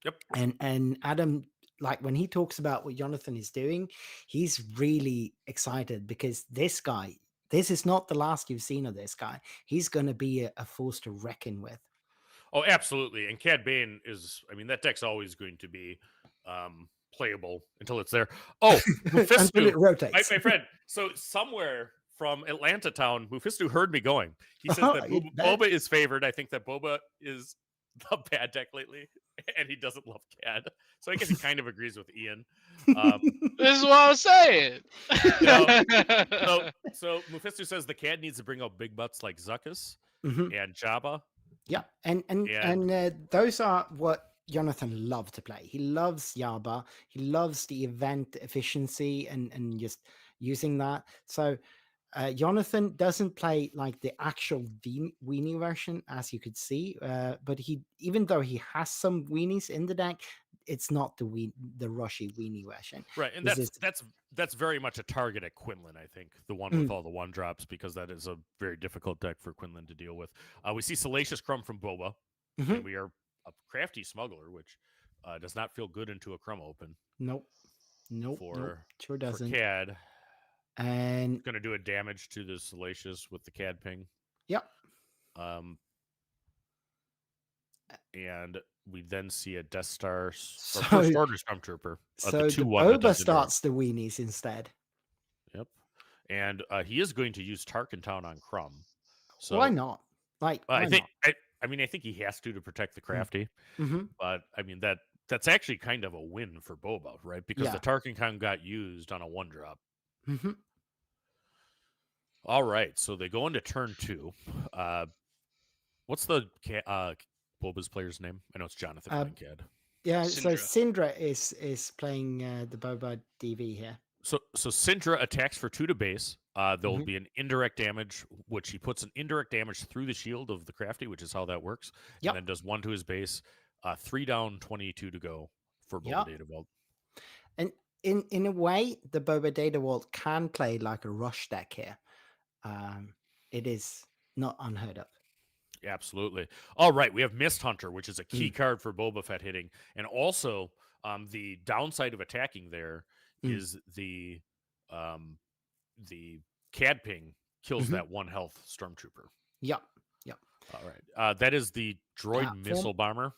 Yep. And Adam, like when he talks about what Jonathan is doing, he's really excited because this is not the last you've seen of this guy. He's going to be a force to reckon with. Oh, absolutely. And Cad Bane is, I mean, that deck's always going to be playable until it's there. Oh, Mephisto, until it rotates. my friend. So somewhere from Atlanta town, Mephisto heard me going. He says that You bet. Boba is favored. I think that Boba is the bad deck lately, and he doesn't love Cad. So I guess he kind of agrees with Ian. This is what I was saying. So Mephisto says the Cad needs to bring out big butts like Zuckuss Mhm. and Jabba. Yeah, and those are what Jonathan loves to play. He loves Yaba. He loves the event efficiency and just using that. So Jonathan doesn't play like the actual weenie version, as you could see. But even though he has some weenies in the deck, it's not the rushy weenie version. Right, and that's very much a target at Quinlan, I think, the one with all the 1-drops, because that is a very difficult deck for Quinlan to deal with. We see Salacious Crumb from Boba, and we are a Crafty Smuggler, which does not feel good into a Crumb open. Nope, sure doesn't. For Cad, and going to do a damage to the Salacious with the Cad ping. Yep. And we then see a Death Star, So- First Order Stormtrooper. so the the 2/1 that Boba does the starts the weenies instead. Yep. and he is going to use Tarkentown on Crumb. So Why not? Like, I why think not? I mean I think he has to protect the crafty, Mm-hmm. but I mean that's actually kind of a win for Boba, right? Because the Tarkentown got used on a 1-drop. Mm-hmm. All right, so they go into turn 2. What's the Boba's player's name? I know it's Jonathan playing Cad. Yeah, so Syndra. Syndra is playing the Boba DV here. So Syndra attacks for 2 to base. There'll Mhm. be an indirect damage, which he puts an indirect damage through the shield of the crafty, which is how that works. Yep. And then does 1 to his base. 3 down, 22 to go for Boba Yep. Data Vault. And in a way, the Boba Data Vault can play like a rush deck here. It is not unheard of. Absolutely. All right, we have Mist Hunter, which is a key card for Boba Fett hitting, and also the downside of attacking there is the Cad Ping kills that 1 health Stormtrooper. Yep. All right, that is the droid Platform? missile bomber.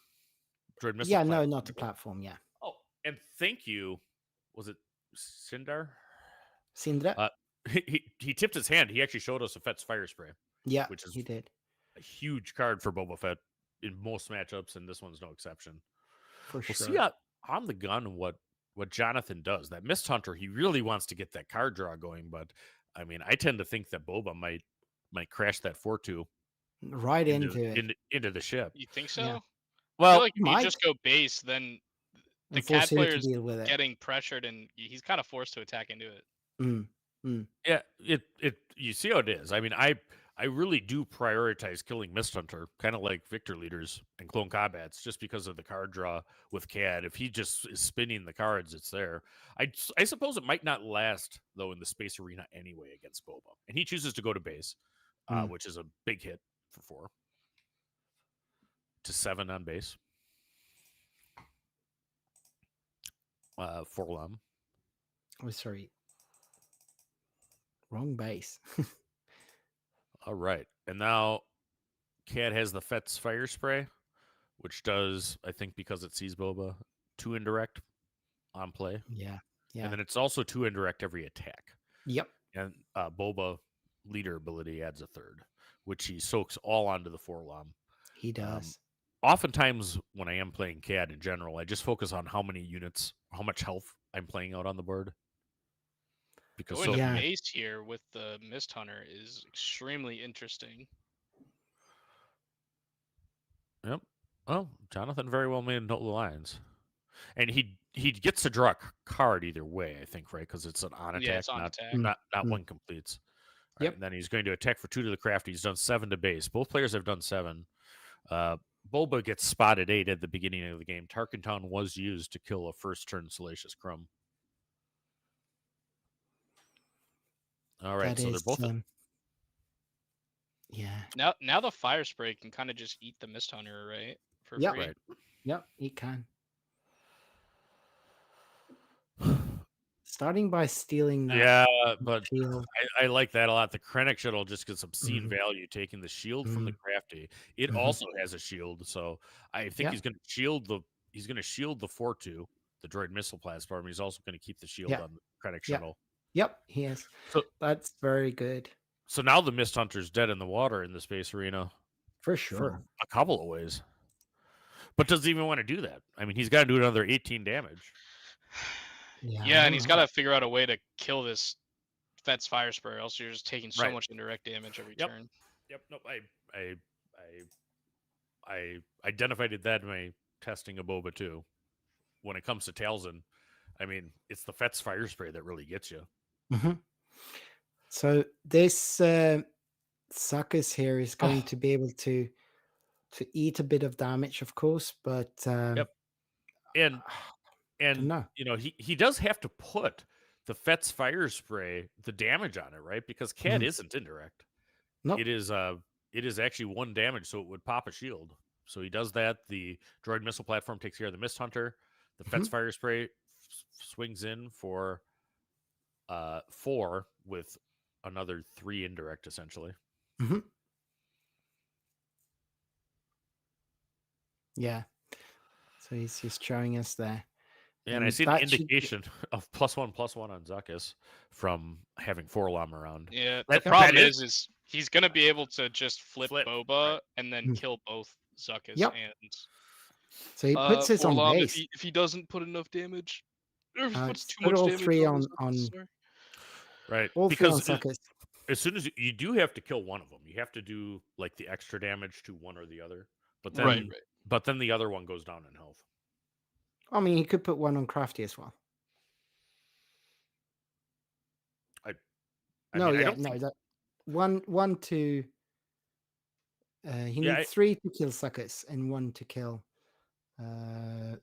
Droid missile. Yeah, platform. no, not the platform. Yeah, Oh, and thank you. Was it Sindar? Syndra. He tipped his hand. He actually showed us a Fett's Fire Spray, Yeah, which is he did. a huge card for Boba Fett in most matchups, and this one's no exception. For We'll sure. see on the gun what Jonathan does. That Mist Hunter, he really wants to get that card draw going, but I mean, I tend to think that Boba might crash that 4-2 Right into it. into the ship. You think so? Yeah. I Well, feel like if you might. just go base, then the And force Cad you to player is deal with it. getting pressured, and he's kind of forced to attack into it. yeah, it you see how it is. I mean, I really do prioritize killing Mist Hunter, kind of like Viktor leaders and Clone Combats, just because of the card draw with Cad. If he just is spinning the cards, it's there. I suppose it might not last though in the space arena anyway against Boba, and he chooses to go to base, which is a big hit for 4 to 7 on base. 4 lam. Oh, sorry. Wrong base. All right, and now Cad has the Fett's Fire Spray, which does, I think, because it sees Boba, 2 indirect on play. Yeah. And then it's also 2 indirect every attack. Yep. And Boba leader ability adds a 3rd, which he soaks all onto the 4 lam. He does. Oftentimes, when I am playing Cad in general, I just focus on how many units, how much health I'm playing out on the board. Because Going to base here with the Mist Hunter is extremely interesting. Yep. Well, Jonathan very well may know the lines. And he gets to draw a card either way, I think, right? Because it's an on attack, it's on attack. not when completes. Right, Yep. and then he's going to attack for 2 to the crafty. He's done 7 to base. Both players have done 7. Boba gets spotted 8 at the beginning of the game. Tarkentown was used to kill a first turn Salacious Crumb. All right, so they're both. Yeah. Now the Fire Spray can kind of just eat the Mist Hunter, right? For free. Right. Yep, he can. Starting by stealing that. Yeah, but shield. I like that a lot. The Krennic shuttle just gets obscene value taking the shield from the crafty. It also has a shield, so I think he's going to shield the 4-2, the droid missile platform. He's also going to keep the shield on the Krennic shuttle. Yep, he is. So that's very good. So now the Mist Hunter's dead in the water in the space arena. For sure. A couple of ways. But doesn't even want to do that. I mean, he's got to do another 18 damage. Yeah, and he's got to figure out a way to kill this Fett's Fire Spray, or else you're just taking so much indirect damage every turn. Yep. Nope. I identified that in my testing of Boba too. When it comes to Talzin, I mean, it's the Fett's Fire Spray that really gets you. So this Suckers here is going to be able to eat a bit of damage, of course, but and you know, he does have to put the Fett's Fire Spray the damage on it, right? Because Cad isn't indirect. Nope. It is actually 1 damage, so it would pop a shield. So he does that. The droid missile platform takes care of the Mist Hunter. The Fett's Fire Spray swings in for 4 with another 3 indirect, essentially. Yeah. So he's just showing us there. And I And see an that should be- indication of +1/+1 on Zuckus from having Forlom around. Yeah, That- the problem that is he's gonna be able to just flip Boba right. and then Mm. kill both Zuckus Yep. and So he puts this on Forlom base. if he doesn't put enough damage. Or if he puts too put much all damage three on, on Zuckus, Right. all three on Because Zuckus. as soon as you do have to kill one of them, you have to do like the extra damage to one or the other. But then, Right. But then the other one goes down in health. I mean, he could put one on Crafty as well. I No, mean, I yeah, don't no, think- that one to. He Yeah, needs 3 to kill Zuckus and 1 to kill.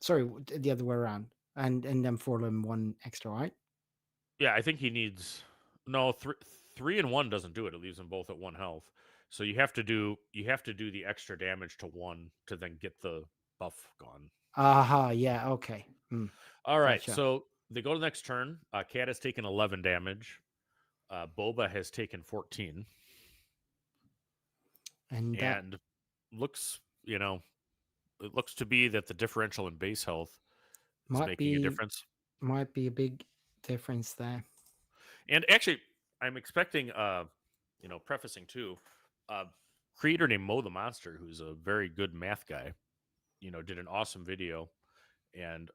Sorry, the other way around, and then Forlom 1 extra, right? Yeah, I think he needs three and 1 doesn't do it. It leaves them both at 1 health. So you have to do the extra damage to 1 to then get the buff gone. Aha, yeah, okay. All right, Gotcha. so they go to the next turn. Cat has taken 11 damage. Boba has taken 14, And that and looks, it looks to be that the differential in base health is might making a be difference. might be a big difference there. And actually, I'm expecting, prefacing too, creator named Mo the Monster, who's a very good math guy, did an awesome video. And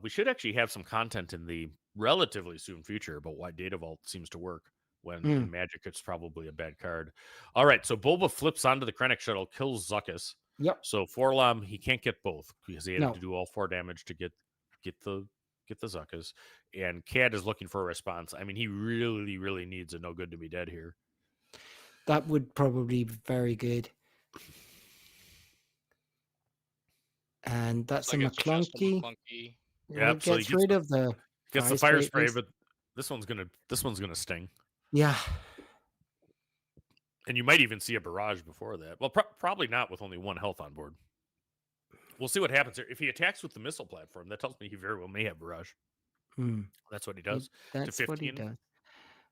we should actually have some content in the relatively soon future about why Data Vault seems to work when in Magic it's probably a bad card. All right, so Boba flips onto the Krennic shuttle, kills Zuckus. Yep. So Forlom, he can't get both because he had No. to do all 4 damage to get the Zuckus. And Cad is looking for a response. I mean, he really, really needs a no good to be dead here. That would probably be very good. And that's Looks a like it's just a McClunky. McClunky. Yeah, It so he gets gets rid the- of the Gets the fire fire spray, spray, but this one's gonna sting. yeah. And you might even see a barrage before that. Well, probably not with only 1 health on board. We'll see what happens here. If he attacks with the missile platform, that tells me he very well may have barrage. That's what he does. That's what he 15. does.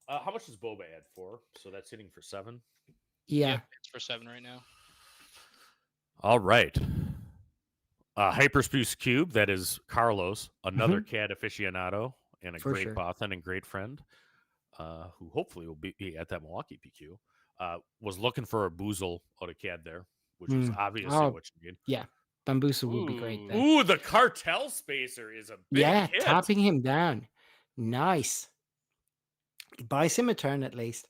How much does Boba add for? So that's hitting for 7. Yeah. Yep, it's for 7 right now. All right. Hyperspace Cube, that is Carlos, another CAD aficionado and a For great sure. Bothan and great friend, who hopefully will be at that Milwaukee PQ, was looking for a boozle out of CAD there, which is obviously Oh, what you need. Bamboozle would be great there. Ooh, the cartel spacer is a big hit. tapping him down. Nice. Buys him a turn at least.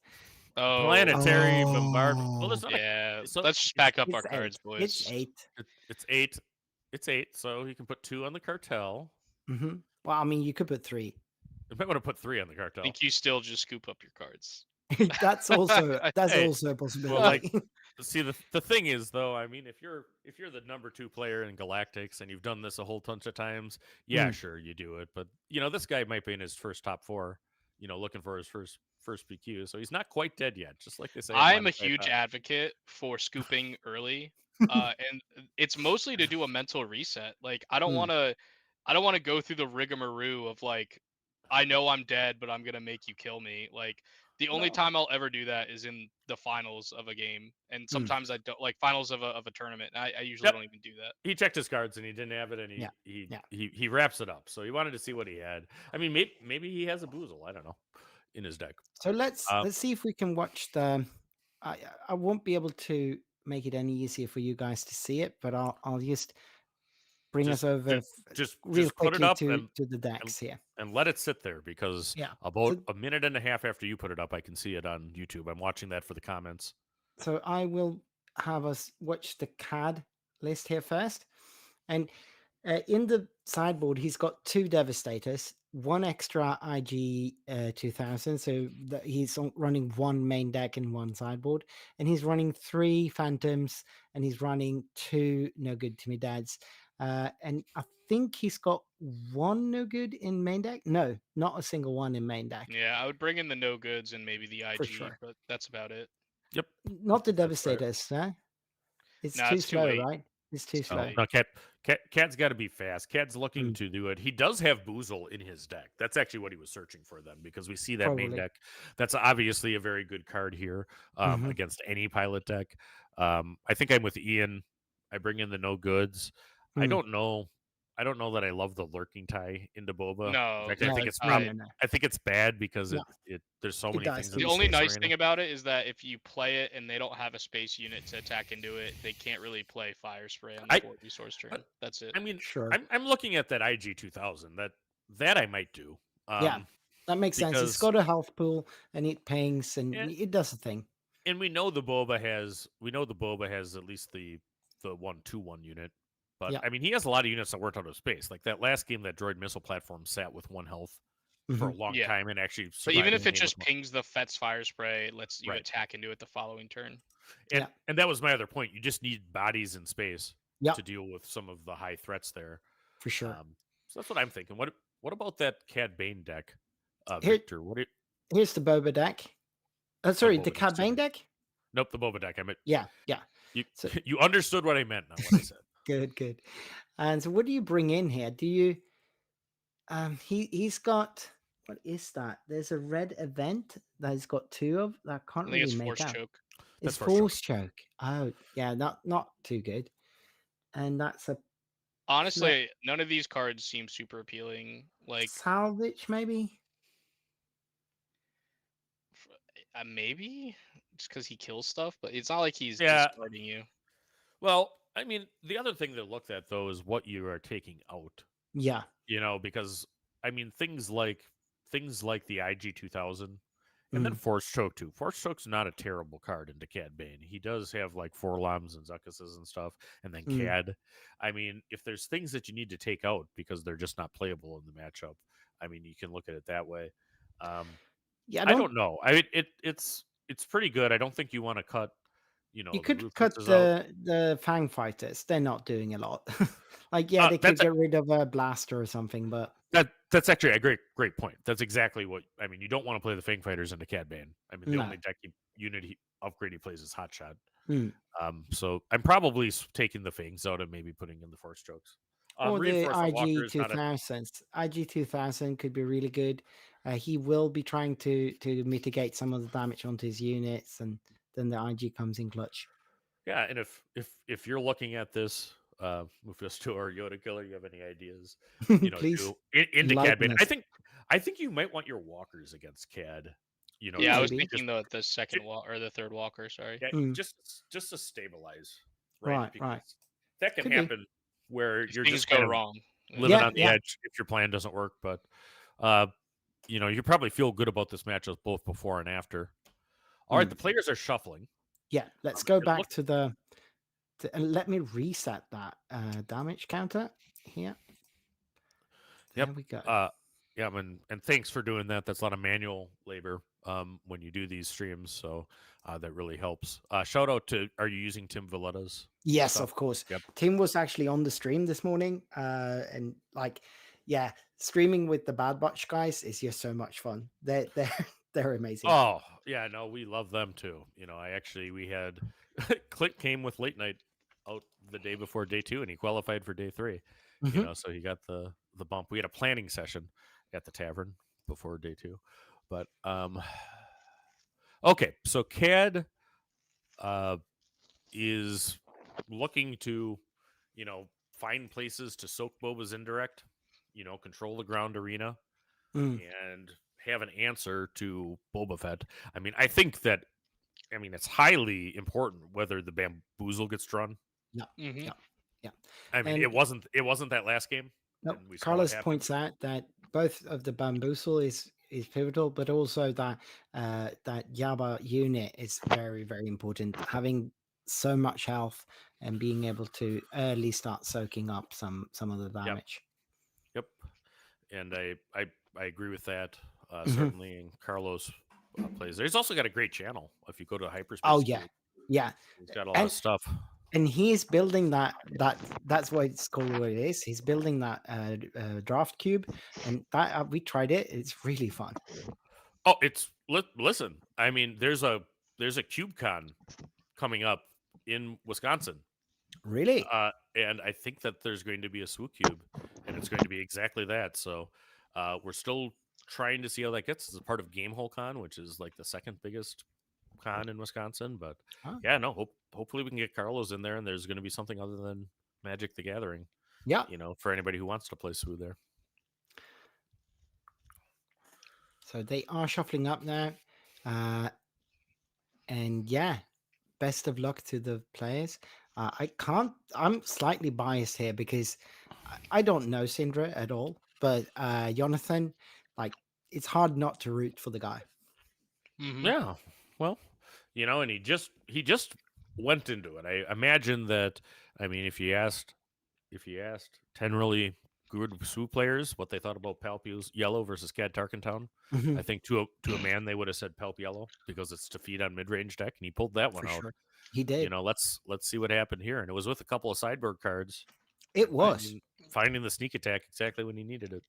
Oh, Planetary bombardment. Well, it's not yeah. so Let's just back up our It's cards, 8. boys. It's 8. it's 8. It's 8, so he can put 2 on the cartel. Well, I mean, you could put 3. You might want to put 3 on the I cartel. think you still just scoop up your cards. that's also Hey, also a possibility. well, like, See, the thing is, though, I mean, if you're the number 2 player in Galactics and you've done this a whole bunch of times, yeah, sure, you do it. But this guy might be in his first top 4, looking for his first PQ, so he's not quite dead yet. Just like they say. I'm a huge advocate for scooping early, and it's mostly to do a mental reset. Like I don't want to go through the rigmarole of like, I know I'm dead, but I'm gonna make you kill me. Like the only time I'll ever do that is in the finals of a game, and sometimes I don't, like finals of a tournament. I usually don't even do that. He checked his cards and he didn't have it, and he wraps it up. So he wanted to see what he had. I mean, maybe he has a boozle. I don't know, in his deck. So let's see if we can watch the. I won't be able to make it any easier for you guys to see it, but I'll just bring us over just real put it quickly up to the decks here. and let it sit there, because about a minute and a half after you put it up, I can see it on YouTube. I'm watching that for the comments. So I will have us watch the CAD list here first. And in the sideboard, he's got 2 Devastators, 1 extra IG 2000. So he's running 1 main deck and 1 sideboard. And he's running 3 Phantoms, and he's running 2 No Good to Me Dads. And I think he's got 1 No Good in main deck. No, not a single one in main deck. Yeah, I would bring in the no goods and maybe the IG, sure. but that's about it. Yep. Not the That's right. Devastators, huh? It's No, too it's too slow, late. right? It's too It's too slow. late. No, Cat's got to be fast. Cat's looking to do it. He does have Boozle in his deck. That's actually what he was searching for then, because we see that main Probably. deck. That's obviously a very good card here against any pilot deck. I think I'm with Ian. I bring in the no goods. I don't know. I don't know that I love the lurking tie into Boba. No, In fact, No, I think it's no, no, no. I think it's bad because No. it there's so It many does. things. the in only space nice arena. thing about it is that if you play it and they don't have a space unit to attack into it, they can't really play fire spray on the 4 resource turn. That's it. I mean, Sure. I'm looking at that IG 2000. That I might do. Yeah. That makes sense. It's because- got a health pool and it pings and Yeah. it does a thing. And we know the Boba has at least the 1/2/1 unit. But Yeah. I mean, he has a lot of units that worked out of space. Like that last game, that droid missile platform sat with 1 health for a long Yeah. time and actually. But even survived if the it game just with pings the Fet's fire spray, lets you Right. attack into it the following turn. and that was my other point. You just need bodies in space Yep. to deal with some of the high threats there. For sure. So that's what I'm thinking. What about that Cad Bane deck, Here- Victor? Here's the Boba deck. Sorry, the Boba deck, Cad Bane sorry. deck? Nope, the Boba deck. I meant Yeah. you. So- You understood what I meant, not what I said. Good. And so what do you bring in here? Do you he's got, what is that? There's a red event that he's got 2 of that I can't I think it's really make Force out. Choke. It's That's Force Force Choke. Oh, yeah, not too good. And that's a Honestly, none of these cards seem super appealing. Like, salvage, maybe? maybe just because he kills stuff, but it's not like he's Yeah. discarding you. Well, I mean, the other thing to look at though is what you are taking out. Yeah. Because I mean things like the IG 2000 and then Force Choke too. Force Choke's not a terrible card into Cad Bane. He does have like 4 Lams and Zuckuses and stuff, and then Cad. I mean, if there's things that you need to take out because they're just not playable in the matchup, I mean, you can look at it that way. Yeah, I don't know. I mean, it's pretty good. I don't think you want to cut. You the could cut Ruthlesses out. the Fang Fighters. They're not doing a lot. Like, yeah, they could that's a- get rid of a blaster or something, but That's actually a great point. That's exactly what I mean. You don't want to play the Fang Fighters into Cad Bane. I mean, the No. only deck unit upgrade he plays is Hot Shot. Hmm. So I'm probably taking the Fangs out and maybe putting in the Force Chokes. or the Reinforcement Walker IG is not a 2000. IG 2000 could be really good. He will be trying to mitigate some of the damage onto his units, and then the IG comes in clutch. yeah. And if you're looking at this, Mephisto or Yoda Killer, you have any ideas? Please. Into Cad Bane. enlighten us. I think you might want your walkers against Cad. Yeah, I was maybe. thinking the second walk or the third walker. Sorry. Yeah, Mm. just to stabilize, Right. Because that can Could be. happen where If you're things just go kind of wrong. living Yeah, on the yeah. edge if your plan doesn't work. But you probably feel good about this matchup both before and after. All right, the players are shuffling. Yeah, let's go it back look- to and let me reset that damage counter here. Yep. There we go. Yeah, and thanks for doing that. That's a lot of manual labor when you do these streams, so that really helps. Shout out to, are you using Tim Valletta's? Yes, stuff? of course. Yep. Tim was actually on the stream this morning, and like, yeah, streaming with the Bad Batch guys is just so much fun. They're amazing. Oh, yeah, no, we love them too. We had Clint came with late night out the day before day 2, and he qualified for day 3. Mhm. So he got the bump. We had a planning session at the tavern before day 2. But okay, so Cad is looking to, find places to soak Boba's indirect, control the ground arena, Mm. and have an answer to Boba Fett. I mean, I think that, it's highly important whether the bamboozle gets drawn. Mhm. Yeah. I mean, And- it wasn't that last game. Nope. and we saw what Carlos happened. points out that both of the bamboozle is pivotal, but also that that Yaba unit is very, very important. Having so much health and being able to early start soaking up some of the damage. Yep. And I agree with that. Mhm. Certainly, and Carlos plays there. He's also got a great channel. If you go to Hyperspace, Oh yeah, yeah. he's got a lot And- of stuff. And he's building that's why it's called what it is. He's building that draft cube, and that we tried it. It's really fun. Oh, listen. I mean, there's a CubeCon coming up in Wisconsin, Really? and I think that there's going to be a SWU cube, and it's going to be exactly that. So we're still trying to see how that gets. It's a part of Gamehole Con, which is like the second biggest con in Wisconsin. But Oh. yeah, no. Hopefully we can get Carlos in there, and there's going to be something other than Magic the Gathering. Yeah. For anybody who wants to play SWU there. So they are shuffling up now. And yeah, best of luck to the players. I'm slightly biased here because I don't know Sindra at all, but Jonathan, like, it's hard not to root for the guy. Mhm. Yeah. Well, and he just went into it. I imagine that. I mean, if you asked 10 really good SWU players what they thought about Palp Yellow versus Cad Tarkentown, Mhm. I think to a man they would have said Palp Yellow because it's to feed on mid-range deck, and he pulled that one For out. sure. He did. Let's see what happened here, and it was with a couple of sideboard cards. It was. Finding the sneak attack exactly when he needed it.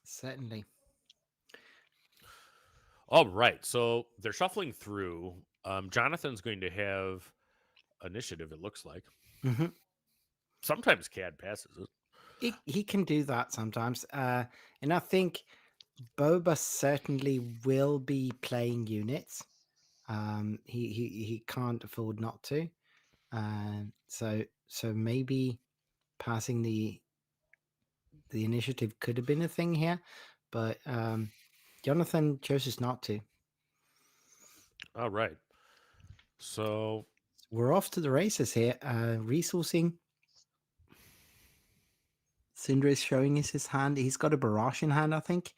Certainly. All right, so they're shuffling through. Jonathan's going to have initiative, it looks like. Hmm. Sometimes Cad passes it. He can do that sometimes. And I think Boba certainly will be playing units. He can't afford not to. So maybe passing the initiative could have been a thing here, but Jonathan chooses not to. All right. So we're off to the races here. Resourcing. Cinder is showing us his hand. He's got a barrage in hand, I think.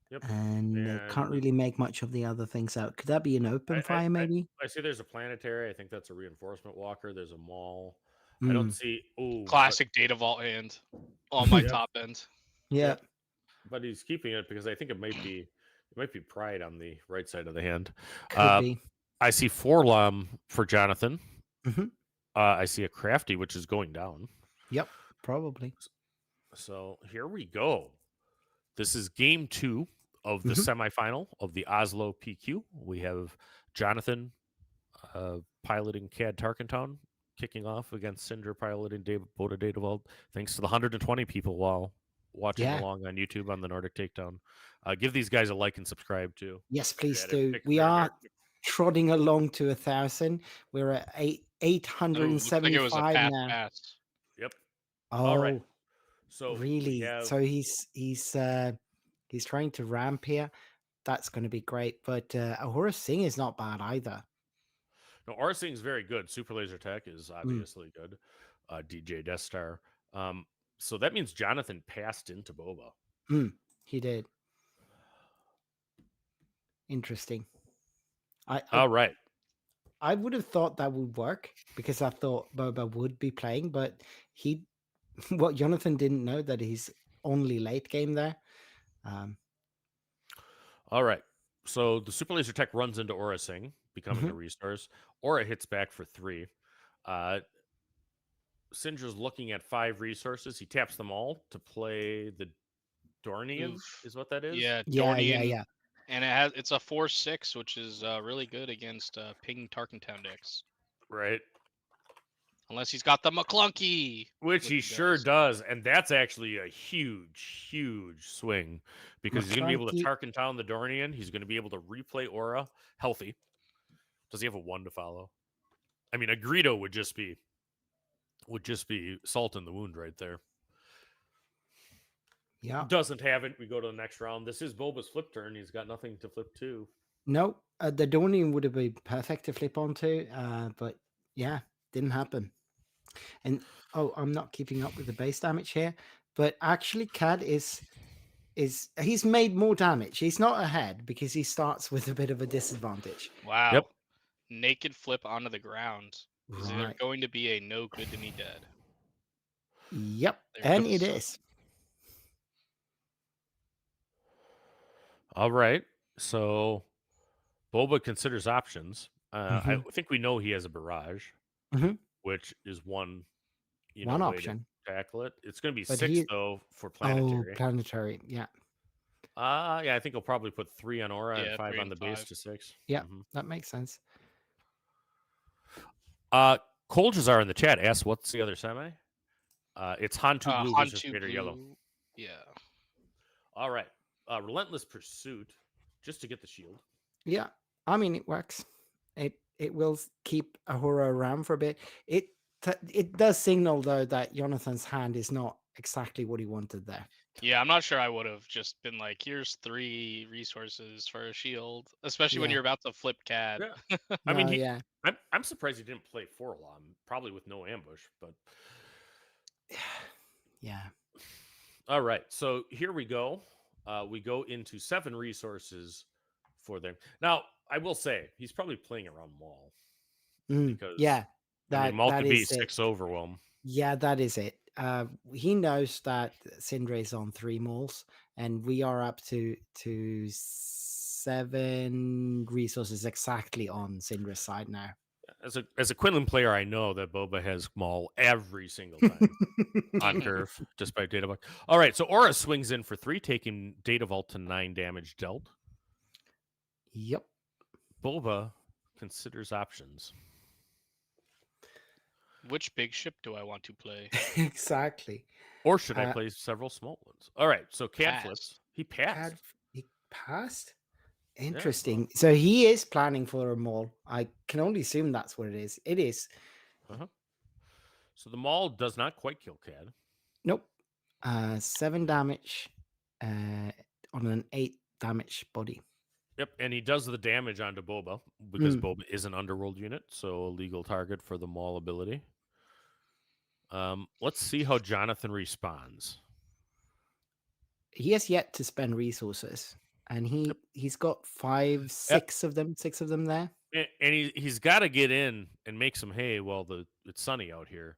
Yep. And can't really make much of the other things out. Could that be an open fire, maybe? I see there's a planetary. I think that's a reinforcement walker. There's a mall. I don't see... Classic data vault hand on my top end. Yeah. But he's keeping it because I think it might be pride on the right side of the hand. Could be. I see Forlom for Jonathan. Mhm. I see a Crafty, which is going down. Yep, probably. So here we go. This is game 2 of the semifinal of the Oslo PQ. We have Jonathan piloting Cad Tarkentown, kicking off against Cinder piloting Boda Datavold. Thanks to the 120 people while watching along on YouTube on the Nordic Takedown. Give these guys a like and subscribe too. Yes, please do. We are trotting along to 1,000. We're at 875 now. Pass. Yep. Oh, all right. So really? So he's trying to ramp here. That's going to be great. But Ahura Singh is not bad either. No, Ahura Singh is very good. Super Laser Tech is obviously good. DJ Death Star. So that means Jonathan passed into Boba. He did. Interesting. All right. I would have thought that would work because I thought Boba would be playing, but what Jonathan didn't know that he's only late game there. All right. So the Super Laser Tech runs into Ahura Singh, becoming a restars. Aura hits back for 3. Sindra's looking at 5 resources. He taps them all to play the Dornian, is what that is? Yeah, Dornian. Yeah. And it's a 4/6, which is really good against ping Tarkentown decks. Right. Unless he's got the McClunky. Which he sure does. And that's actually a huge, huge swing. Because he's going to be able to Tarkentown the Dornian. He's going to be able to replay Aura healthy. Does he have a 1 to follow? I mean, a Greedo would just be salt in the wound right there. Yeah. Doesn't have it. We go to the next round. This is Boba's flip turn. He's got nothing to flip to. No, the Dornian would have been perfect to flip onto, but yeah, didn't happen. And I'm not keeping up with the base damage here, but actually Cad he's made more damage. He's not ahead because he starts with a bit of a disadvantage. Wow. Yep. Naked flip onto the ground. Is there going to be a no good to me dead? Yep, and it is. All right. So Boba considers options. I think we know he has a barrage, which is one option to tackle it. It's going to be 6 though for planetary. Oh, planetary, yeah. Yeah, I think he'll probably put 3 on Aura and 5 on the base to 6. Yeah, that makes sense. Colgezar in the chat asks, "What's the other semi?" It's Hantu Blue versus Trader Yellow. Yeah. All right. Relentless Pursuit, just to get the shield. Yeah, I mean it works. It will keep Ahura around for a bit. It it does signal though that Jonathan's hand is not exactly what he wanted there. Yeah, I'm not sure I would have just been like, here's 3 resources for a shield, especially when Yeah. you're about to flip CAD. Yeah. I mean, No, yeah. I'm surprised he didn't play Forlom, probably with no ambush, but Yeah. all right. So here we go. We go into 7 resources for them. Now, I will say he's probably playing around Maul because Yeah. I mean, Maul That could be is it. 6 overwhelm. Yeah, that is it. He knows that Sindre is on 3 mauls, and we are up to 7 resources exactly on Sindre's side now. As a Quinlan player, I know that Boba has Maul every single time on curve, despite data vault. All right, so Aura swings in for 3, taking data vault to 9 damage dealt. Yep. Boba considers options. Which big ship do I want to play? Exactly. Or should I play several small ones? All right, so Cad Pass. flips. He passed. He passed. Interesting. So he is planning for a maul. I can only assume that's what it is. It is. Uh-huh. So the Maul does not quite kill Cad. Nope. 7 damage on an 8 damage body. Yep, and he does the damage onto Boba because Boba is an underworld unit, so a legal target for the Maul ability. Let's see how Jonathan responds. He has yet to spend resources, and he's got 6 of them there. And he's got to get in and make some hay while it's sunny out here,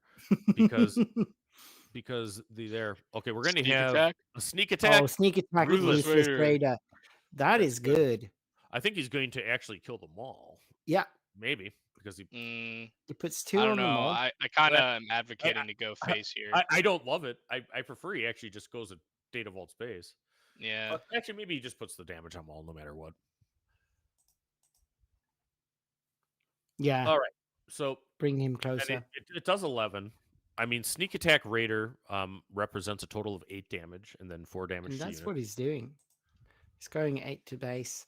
because okay, we're going to have attack? a sneak attack. Oh, sneak attack, Ruthless Ruthless Raider. Raider. That That's is good. I think he's going to actually kill the Maul. Yeah, Maybe because he he puts 2 I on don't the know. maul. I kind of am advocating to go face here. I don't love it. I prefer he actually just goes at Data Vault space. Yeah. Actually, maybe he just puts the damage on Maul no matter what. Yeah. All right. So bring him closer. It does 11. I mean, sneak attack Raider represents a total of 8 damage and then 4 damage. And to that's unit. what he's doing. He's going 8 to base.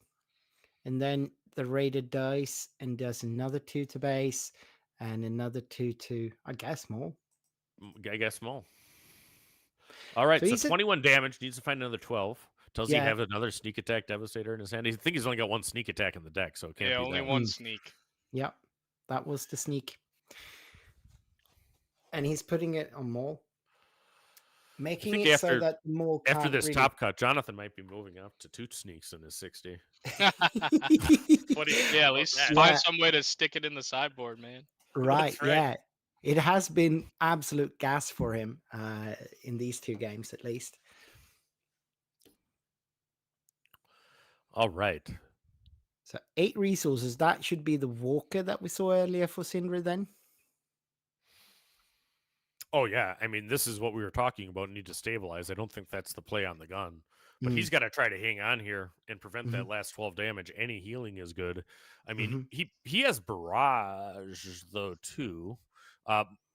And then the Raider dies and does another 2 to base and another 2 to, I guess, Maul. I guess Maul. All right, so he's 21 damage, needs to find another 12. Does he Yeah. have another sneak attack Devastator in his hand? I think he's only got 1 sneak attack in the deck, so it can't Yeah, be only that. one sneak. Yep. That was the sneak. And he's putting it on Maul. Making think it so after- that Maul After can't this really... top cut, Jonathan might be moving up to 2 sneaks in his 60. What do you think Yeah, at about least that? find some way to stick it in the sideboard, man. Right, right. yeah. It has been absolute gas for him in these 2 games, at least. All right. So 8 resources. That should be the Walker that we saw earlier for Sindri then. Oh, yeah. I mean, this is what we were talking about. Need to stabilize. I don't think that's the play on the gun. But he's got to try to hang on here and prevent that last 12 damage. Any healing is good. I mean, he has Barrage, though, too.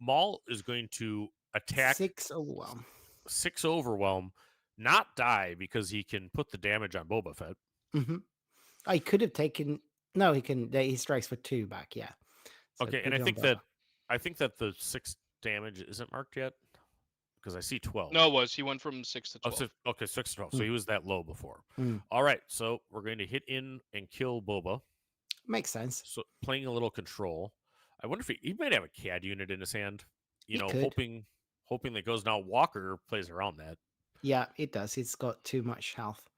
Maul is going to attack 6 overwhelm. 6 overwhelm, not die because he can put the damage on Boba Fett. I could have taken... No, he can. He strikes for 2 back, yeah. So Okay, and put I it think on that the 6 damage isn't marked yet because I see 12. No, it was. He went from 6 to 12. Okay, 6 to 12. So he was that low before. Mm. All right, so we're going to hit in and kill Boba. Makes sense. So playing a little control. I wonder if he might have a CAD unit in his hand. He could. hoping that goes now. Walker plays around that. Yeah, it does. It's got too much health.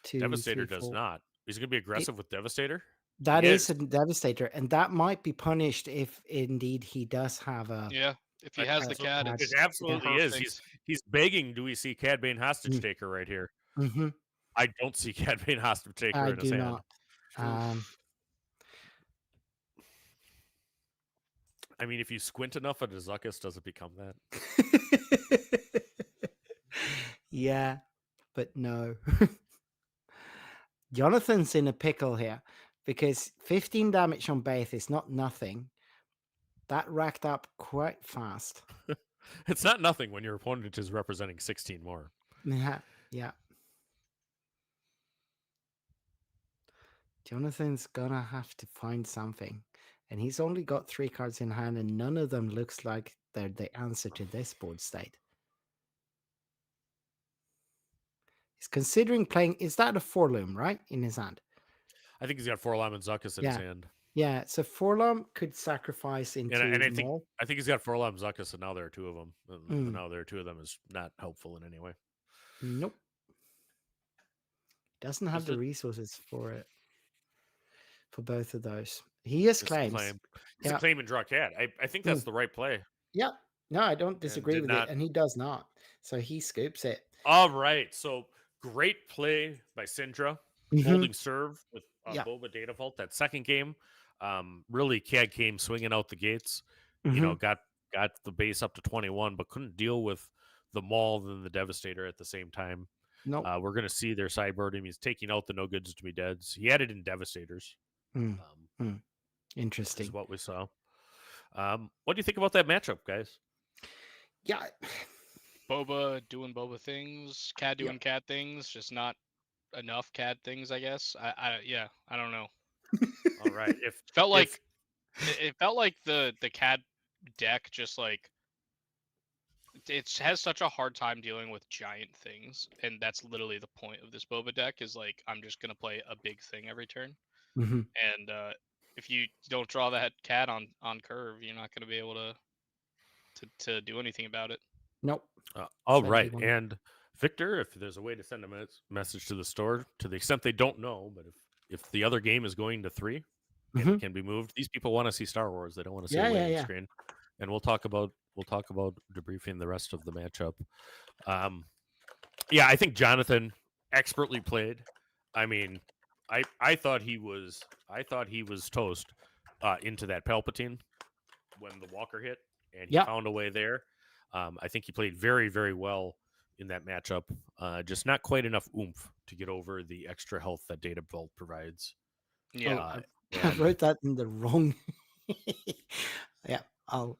2, Devastator 3, does 4. not. Is he going to be aggressive with Devastator? That He is a Devastator, and that might be punished if indeed he does have a... Yeah, if he has the so CAD, bad. it's It absolutely is. perfect. He's begging. Do we see Cad Bane hostage taker right here? Mm-hmm. I don't see Cad Bane hostage taker I in his do hand. not. I mean, if you squint enough at a Zuckus, does it become that? Yeah, but no. Jonathan's in a pickle here because 15 damage on Baith is not nothing. That racked up quite fast. It's not nothing when your opponent is representing 16 more. Yeah. Jonathan's gonna have to find something. and he's only got 3 cards in hand, and none of them looks like they're the answer to this board state. He's considering playing. Is that a 4-loom, right, in his hand? I think he's got Forlam and Zuckus in his hand. Yeah, so 4-loom could sacrifice into And I Maul. think he's got Forlam, Zuckus, and now there are 2 of them. And now there are 2 of them is not helpful in any way. Nope. Doesn't have the resources for it. For both of those. He has claims. He's a claim and draw cat. I think that's the right play. Yeah. No, I don't disagree with it. And he does not. So he scoops it. All right. So great play by Syndra. Holding serve with Boba Data Vault. That second game, really CAD came swinging out the gates. You know, got the base up to 21, but couldn't deal with the Maul and the Devastator at the same time. No, we're going to see their sideboard him. He's taking out the no goods to be deads. He added in Devastators. Interesting. Is what we saw. What do you think about that matchup, guys? Yeah. Boba doing Boba things, CAD doing CAD things, just not enough CAD things, I guess. I don't know. All right. It felt like the CAD deck just like it has such a hard time dealing with giant things, and that's literally the point of this Boba deck is like I'm just gonna play a big thing every turn. And if you don't draw that CAD on curve, you're not gonna be able to do anything about it. Nope. All right. And Victor, if there's a way to send a message to the store, to the extent they don't know, but if the other game is going to 3 and it can be moved, these people want to see Star Wars. They don't want to see a waiting screen. And we'll talk about debriefing the rest of the matchup. I think Jonathan expertly played. I mean, I thought he was toast into that Palpatine when the Walker hit, and he found a way there. I think he played very, very well in that matchup. Just not quite enough oomph to get over the extra health that Data Vault provides. Yeah, I wrote that in the wrong. I'll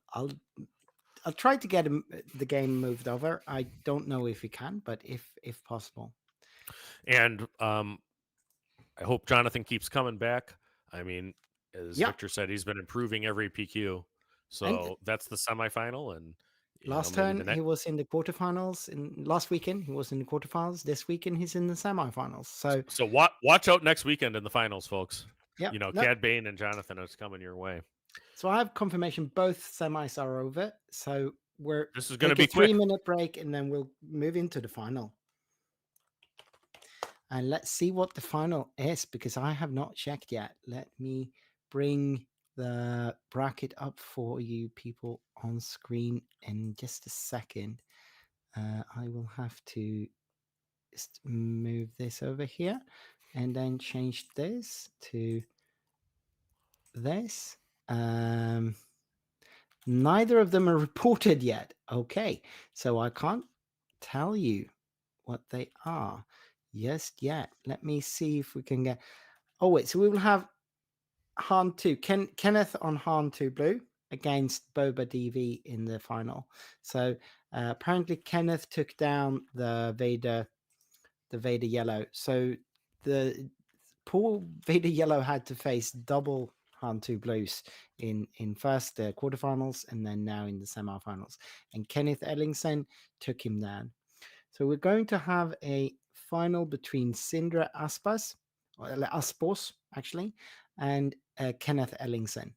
try to get the game moved over. I don't know if we can, but if possible. And I hope Jonathan keeps coming back. I mean, as Victor said, he's been improving every PQ. So that's the semifinal. And last turn he was in the quarterfinals. Last weekend he was in the quarterfinals. This weekend he's in the semifinals. So watch out next weekend in the finals, folks. Yeah, Cad Bane and Jonathan is coming your way. So I have confirmation both semis are over. So this is going to be a 3-minute break, and then we'll move into the final. And let's see what the final is, because I have not checked yet. Let me bring the bracket up for you people on screen in just a second. I will have to just move this over here and then change this to this. Neither of them are reported yet. Okay, so I can't tell you what they are just yet. Let me see if we can get. Oh wait, so we will have Han 2, Kenneth on Han 2 blue against Boba DV in the final. So apparently Kenneth took down the Vader yellow. So the poor Vader yellow had to face double Han 2 blues in first the quarterfinals and then now in the semifinals. And Kenneth Ellingson took him down. So we're going to have a final between Syndra Aspos actually, and Kenneth Ellingson.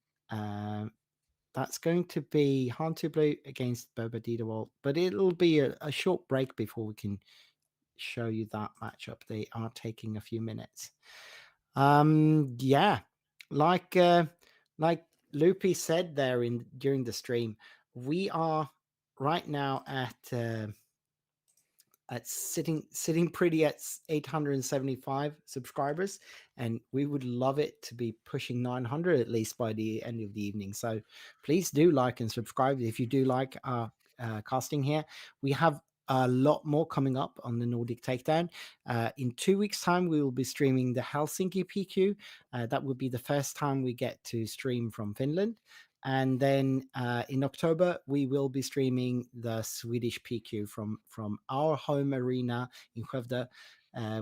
That's going to be Han 2 blue against Boba Didawalt, but it'll be a short break before we can show you that matchup. They are taking a few minutes. Like Loopy said there during the stream, we are right now at sitting pretty at 875 subscribers, and we would love it to be pushing 900 at least by the end of the evening. So please do like and subscribe if you do like our casting here. We have a lot more coming up on the Nordic Takedown. In 2 weeks' time, we will be streaming the Helsinki PQ. That will be the first time we get to stream from Finland. And then in October, we will be streaming the Swedish PQ from our home arena in Skövde.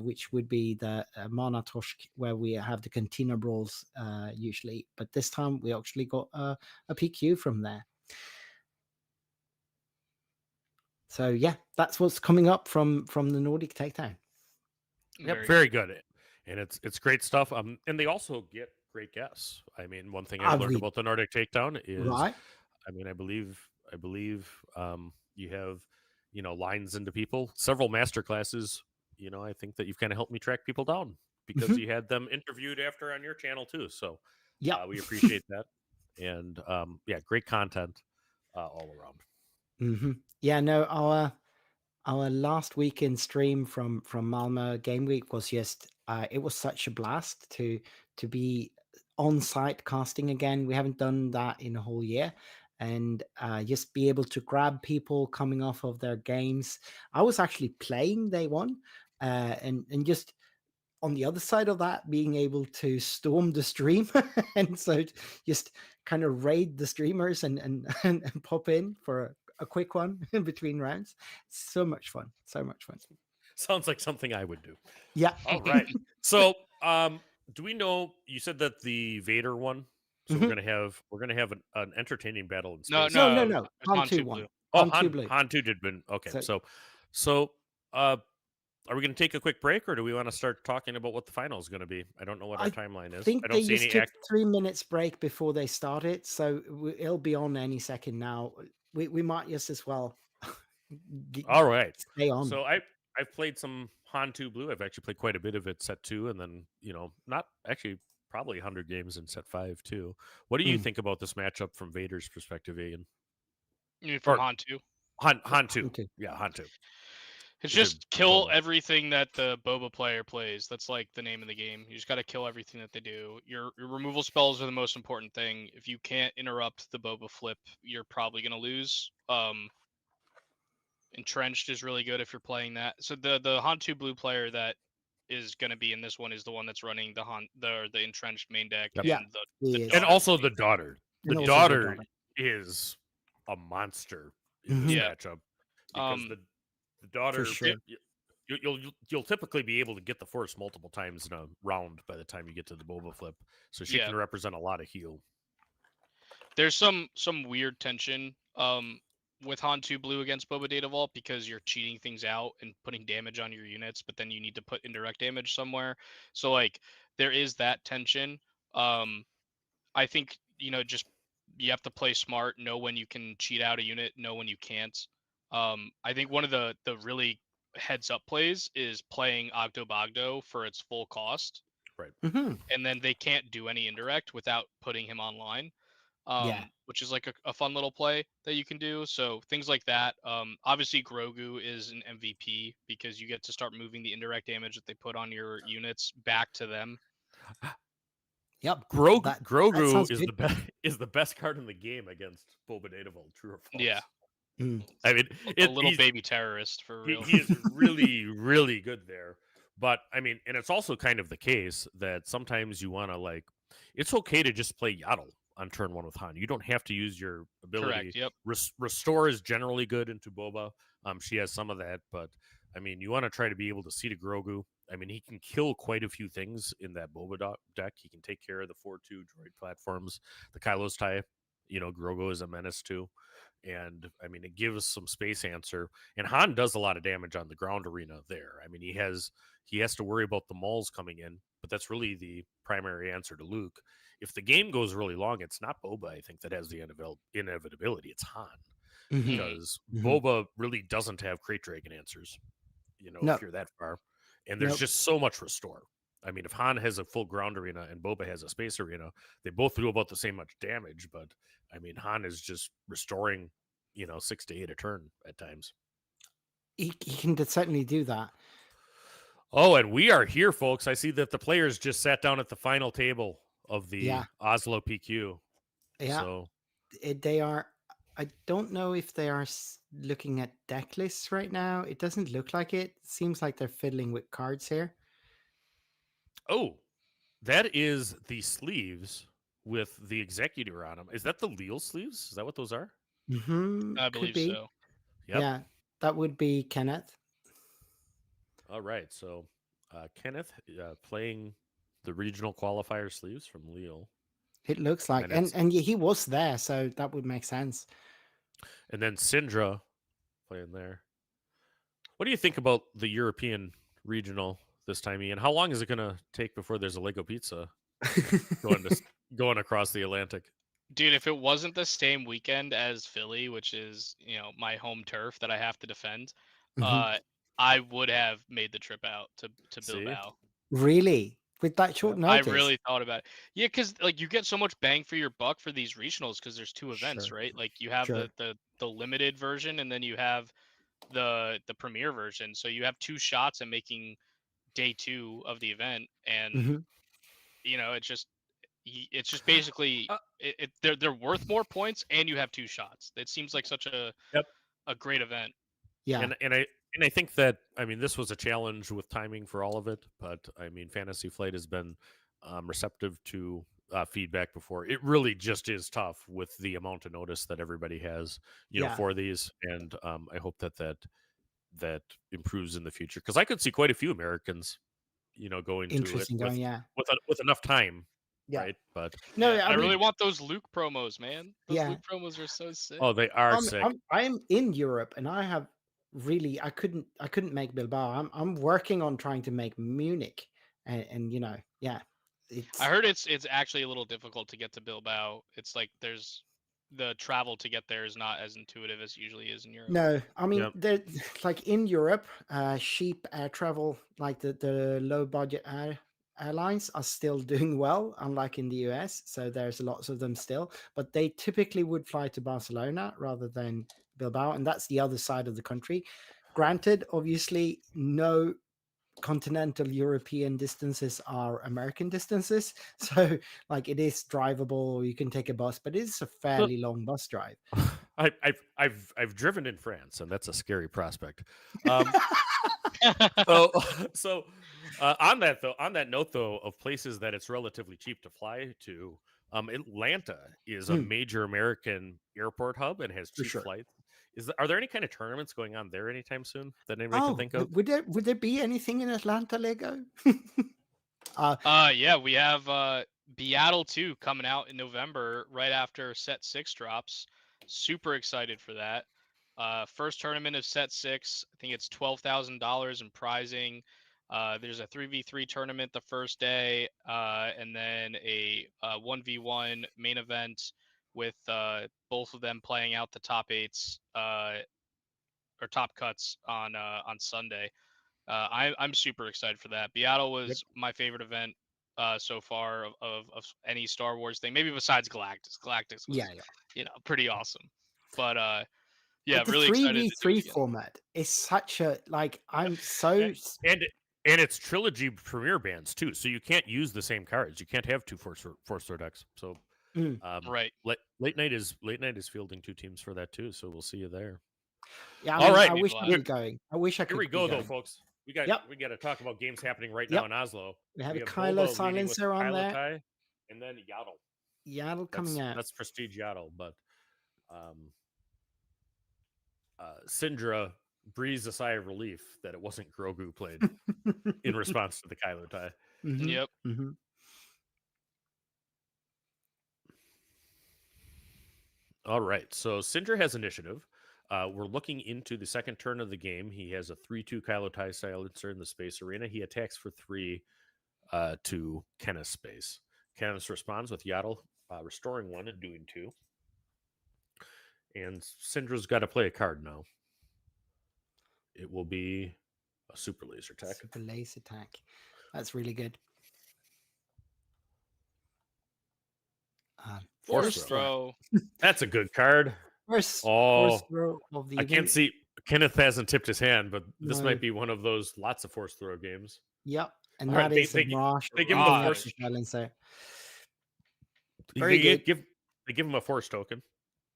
which would be the Mana Torsk, where we have the container brawls usually. But this time we actually got a PQ from there. So yeah, that's what's coming up from the Nordic Takedown. Yep, very good, and it's great stuff. And they also get great guests. I mean, one thing I've learned about the Nordic Takedown is, right. I mean, I believe you have, you know, lines into people, several master classes. You know, I think that you've kind of helped me track people down because you had them interviewed after on your channel too. So yeah, we appreciate that, and yeah, great content all around. Yeah, no, our last weekend stream from Malmö Game Week was just it was such a blast to be on site casting again. We haven't done that in a whole year, and just be able to grab people coming off of their games. I was actually playing day one, and just on the other side of that, being able to storm the stream and so just kind of raid the streamers and pop in for a quick one in between rounds. So much fun. So much fun. Sounds like something I would do. Yeah. All right. So, do we know? You said that the Vader one. So we're gonna have an entertaining battle in space. No. Han 2 won. Oh, Han 2 did win. Okay. So, are we going to take a quick break, or do we want to start talking about what the final is going to be? I don't know what our timeline is. I think I don't they see just took 3 minutes break before they started, so it'll be on any second now. We might just as well. All right. Stay on. So I've played some Han 2 Blue. I've actually played quite a bit of it set 2, and then, you know, not actually probably 100 games in set 5 too. What do you think about this matchup from Vader's perspective, Ian? You mean from Han 2? Han 2. Yeah, Han 2. It's just kill everything that the Boba player plays. That's like the name of the game. You just got to kill everything that they do. Your removal spells are the most important thing. If you can't interrupt the Boba flip, you're probably going to lose. Entrenched is really good if you're playing that. So the Han 2 Blue player that is going to be in this one is the one that's running the entrenched main deck. Yeah. And also the daughter. The daughter is a monster in this matchup because the daughter, sure. you'll typically be able to get the force multiple times in a round by the time you get to the Boba flip, so she can represent a lot of heal. There's some weird tension with Han 2 Blue against Boba Data Vault because you're cheating things out and putting damage on your units, but then you need to put indirect damage somewhere. So like there is that tension. I think, you know, just you have to play smart, know when you can cheat out a unit, know when you can't. I think one of the really heads up plays is playing Ogdo Bogdo for its full cost. Right. And then they can't do any indirect without putting him online. Which is like a fun little play that you can do. So things like that. Obviously Grogu is an MVP because you get to start moving the indirect damage that they put on your units back to them. Yep. Grogu is the best card in the game against Boba Data Vault, true or false? Yeah. I mean, a little baby terrorist for real. He is really, really good there. But I mean, and it's also kind of the case that sometimes you want to like, it's okay to just play Yaddle on turn 1 with Han. You don't have to use your ability. Correct. Yep. Restore is generally good into Boba. She has some of that, but I mean, you want to try to be able to see to Grogu. I mean, he can kill quite a few things in that Boba deck. He can take care of the 4-2 droid platforms, the Kylo's tie. You know, Grogu is a menace too. And I mean, it gives some space answer. And Han does a lot of damage on the ground arena there. I mean, he has to worry about the mauls coming in, but that's really the primary answer to Luke. If the game goes really long, it's not Boba, I think, that has the inevitability. It's Han. Because Boba really doesn't have Crate Dragon answers, you know, if you're that far. And there's just so much restore. I mean, if Han has a full ground arena and Boba has a space arena, they both do about the same much damage. But I mean, Han is just restoring, you know, 6 to 8 a turn at times. He can certainly do that. Oh, and we are here, folks. I see that the players just sat down at the final table of the Oslo PQ. Yeah, so they are. I don't know if they are looking at deck lists right now. It doesn't look like it. Seems like they're fiddling with cards here. Oh, that is the sleeves with the executor on them. Is that the Leal sleeves? Is that what those are? I believe so. Yep. Yeah, that would be Kenneth. All right. So Kenneth playing the regional qualifier sleeves from Lille. It looks like, And and yeah, he was there, so that would make sense. And then Sindra playing there. What do you think about the European regional this time, Ian? How long is it going to take before there's a Lego pizza going across the Atlantic? Dude, if it wasn't the same weekend as Philly, which is, my home turf that I have to defend, I would have made the trip out to Bilbao. Really? With that short notice? I really thought about it. Yeah, because like you get so much bang for your buck for these regionals because there's two events, Sure. right? Like you have the limited version and then you have the premier version. So you have two shots at making day 2 of the event, and it's just basically they're worth more points, and you have two shots. It seems like such a great event. Yeah, and I think that this was a challenge with timing for all of it, but Fantasy Flight has been receptive to feedback before. It really just is tough with the amount of notice that everybody has, for these, and I hope that improves in the future, because I could see quite a few Americans, going to it with enough time. Yeah. Right, but no, I really want those Luke promos, man. Those Luke promos are so sick. Oh, they are sick. I'm in Europe, and I have really I couldn't make Bilbao. I'm working on trying to make Munich, and I heard it's actually a little difficult to get to Bilbao. It's like there's the travel to get there is not as intuitive as it usually is in Europe. No, they're like in Europe, cheap air travel, like the low budget airlines are still doing well, unlike in the US. So there's lots of them still, but they typically would fly to Barcelona rather than Bilbao, and that's the other side of the country. Granted, obviously, no continental European distances are American distances, so like it is drivable. You can take a bus, but it's a fairly long bus drive. I've driven in France, and that's a scary prospect. So on that note though, of places that it's relatively cheap to fly to, Atlanta is a major American airport hub and has cheap flights. Are there any kind of tournaments going on there anytime soon that anybody can think of? Would there be anything in Atlanta, Lego? Yeah, we have Seattle 2 coming out in November, right after Set 6 drops. Super excited for that. First tournament of Set 6. I think it's $12,000 in prizing. There's a 3v3 tournament the first day, and then a 1v1 main event with both of them playing out the top 8s or top cuts on Sunday. I'm super excited for that. Seattle was my favorite event so far of any Star Wars thing, maybe besides Galactus. Galactus was pretty awesome, but but the really excited. 3v3 format is such a I'm so and it's trilogy premier bands too, so you can't use the same cards. You can't have two force throw decks. So right, late night is fielding 2 teams for that too. So we'll see you there. Yeah, all right. I wish I could be going. I wish I could. Here we go, though, folks. We got to talk about games happening right now in Oslo. We have a Kylo Silencer on Kylo there, Kai, and then Yaddle. Yaddle coming out. That's Prestige Yaddle, but Syndra breathes a sigh of relief that it wasn't Grogu played in response to the Kylo tie. Mm-hmm. Yep. Mm-hmm. All right, so Syndra has initiative. We're looking into the second turn of the game. He has a 3-2 Kylo tie silencer in the space arena. He attacks for 3 to Kenneth's space. Kenneth responds with Yaddle restoring 1 and doing 2. And Syndra's got to play a card now. It will be a super laser attack. Super laser attack. That's really good. Force throw. That's a good card. Force throw of the I can't see. Kenneth hasn't tipped his hand, but this might be one of those lots of force throw games. Yep. And All that right, is they give him the force silencer. Very good. They give him a force token.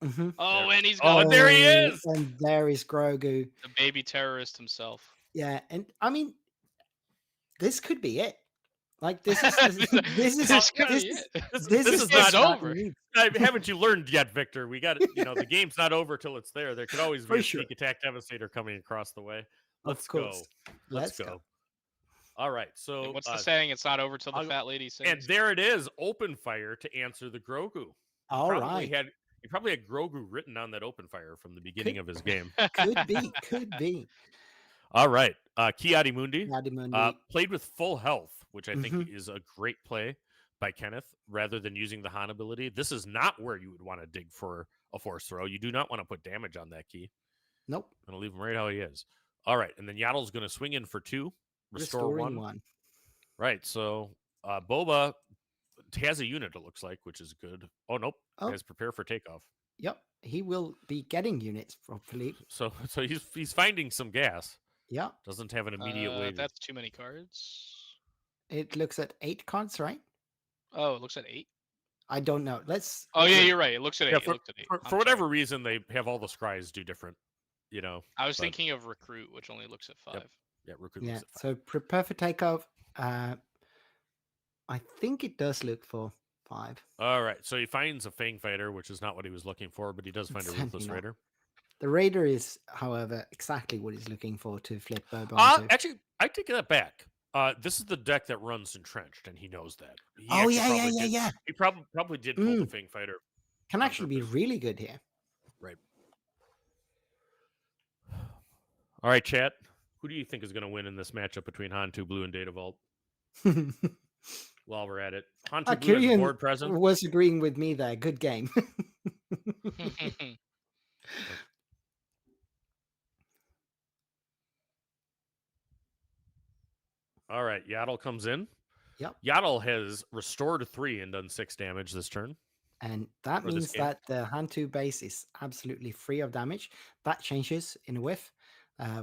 Mm-hmm. Oh, and he's got there he is. And there is Grogu, the baby terrorist himself. Yeah, and this could be it. Like this is not over. Haven't you learned yet, Victor? We got the game's not over till it's there. There could always be a sneak attack devastator coming across the way. Let's go. All right. So What's the saying? It's not over till the I'll- fat lady sings. and there it is, open fire to answer the Grogu. All right. He probably had Grogu written on that open fire from the beginning of his game. Could be. All right. Kiadi Mundi Yadimundi. played with full health, which I think Mhm. is a great play by Kenneth, rather than using the Han ability. This is not where you would want to dig for a force throw. You do not want to put damage on that key. Nope. I'm going to leave him right how he is. All right. And then Yaddle's going to swing in for 2, restore Restoring 1. one. Right. So Boba has a unit, it looks like, which is good. Oh, nope. Oh. Has prepare for takeoff. Yep. He will be getting units, hopefully. So he's finding some gas. Yep. Doesn't have an immediate way. That's too many cards. It looks at 8 cards, right? Oh, it looks at 8. I don't know. Let's. Oh yeah, you're right. It looks at 8. Yeah, It looks at 8. For I'm whatever sorry. reason, they have all the scries do different. I was but- thinking of recruit, which only looks at 5. Yep. Yeah, recruit Yeah. looks at 5. So prepare for takeoff. I think it does look for 5. All right. So he finds a Fang Fighter, which is not what he was looking for, but he does find a Certainly Ruthless not. Raider. The Raider is, however, exactly what he's looking for to flip Boba onto. Actually, I take that back. This is the deck that runs Entrenched, and he knows that. He Oh actually yeah. probably did- He probably did pull the Fang Fighter. Can on actually be purpose. really good here. Right. All right, chat. Who do you think is going to win in this matchup between Han 2 Blue and Data Vault? While we're at it, Han 2 Blue has Kyrian board present. was agreeing with me there. Good game. All right, Yaddle comes in. Yep. Yaddle has restored 3 and done 6 damage this turn. And that For this means game. that the hand 2 base is absolutely free of damage. That changes in a whiff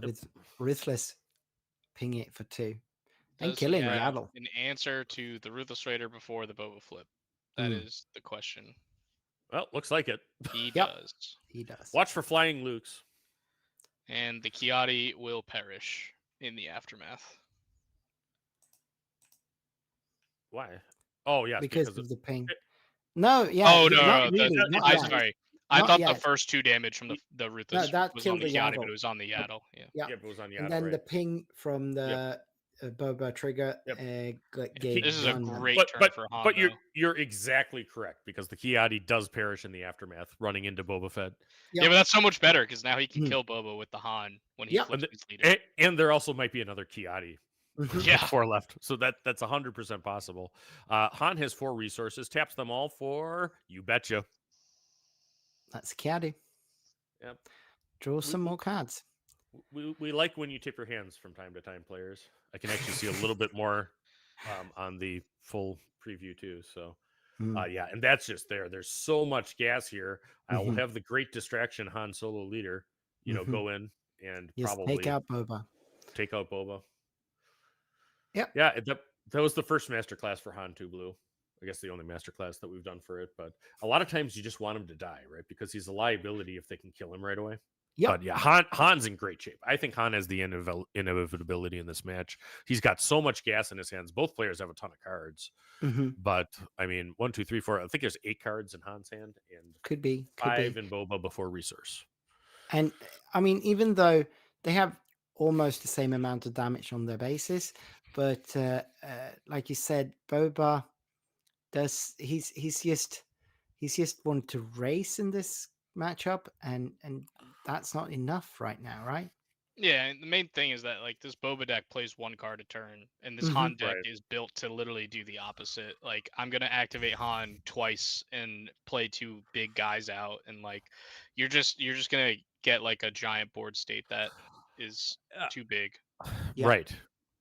with Ruthless ping it for 2. And Does he killing have Yaddle. an answer to the Ruthless Raider before the Boba flip? That is the question. Well, looks like it. He Yep. does. He does. Watch for flying Lukes. And the Kiadi will perish in the aftermath. Why? Oh, yes, because because of of the ping. No, yeah. Oh he- no, not no, really, not I'm yet. sorry. I Not thought the yet. first 2 damage from the Ruthless that was on killed the the Kiadi, Yaddle. but it was on the Yaddle. Yeah. Yeah. Yep, it was on Yaddle, And then right. the ping from the Boba trigger Yep. gave This is a one- great but turn but, for Han. but though. you're exactly correct, because the Kiadi does perish in the aftermath, running into Boba Fett. Yeah, but that's so much better because now he can Mhm. kill Boba with the Han when he Yep. flips And his leader. And there also might be another Kiadi. Mhm. Yeah. 4 left, so that's 100% possible. Han has 4 resources, taps them all for you betcha. That's Kiadi. Yep. Draw some more cards. We like when you tip your hands from time to time, players. I can actually see a little bit more on the full preview too. So yeah, and that's just there. There's so much gas here. I will Mhm. have the great distraction Han Solo leader, Mhm. go in and Yes, probably take out Boba. take out Boba. Yep. Yeah, that was the first masterclass for Han 2 Blue. I guess the only masterclass that we've done for it. But a lot of times you just want him to die, right? Because he's a liability if they can kill him right away. Yep. But yeah, Han's in great shape. I think Han has the inevitability in this match. He's got so much gas in his hands. Both players have a ton of cards. Mhm. But I mean, 1, 2, 3, 4. I think there's 8 cards in Han's hand and Could be. 5 in Boba before resource. And I mean, even though they have almost the same amount of damage on their bases, but like you said, Boba does he's just want to race in this matchup, and that's not enough right now, right? Yeah, and the main thing is that like this Boba deck plays 1 card a turn, and this Mhm. Han deck Right. is built to literally do the opposite. Like I'm gonna activate Han twice and play 2 big guys out, and like you're just gonna get like a giant board state that is too big. Yeah. Right.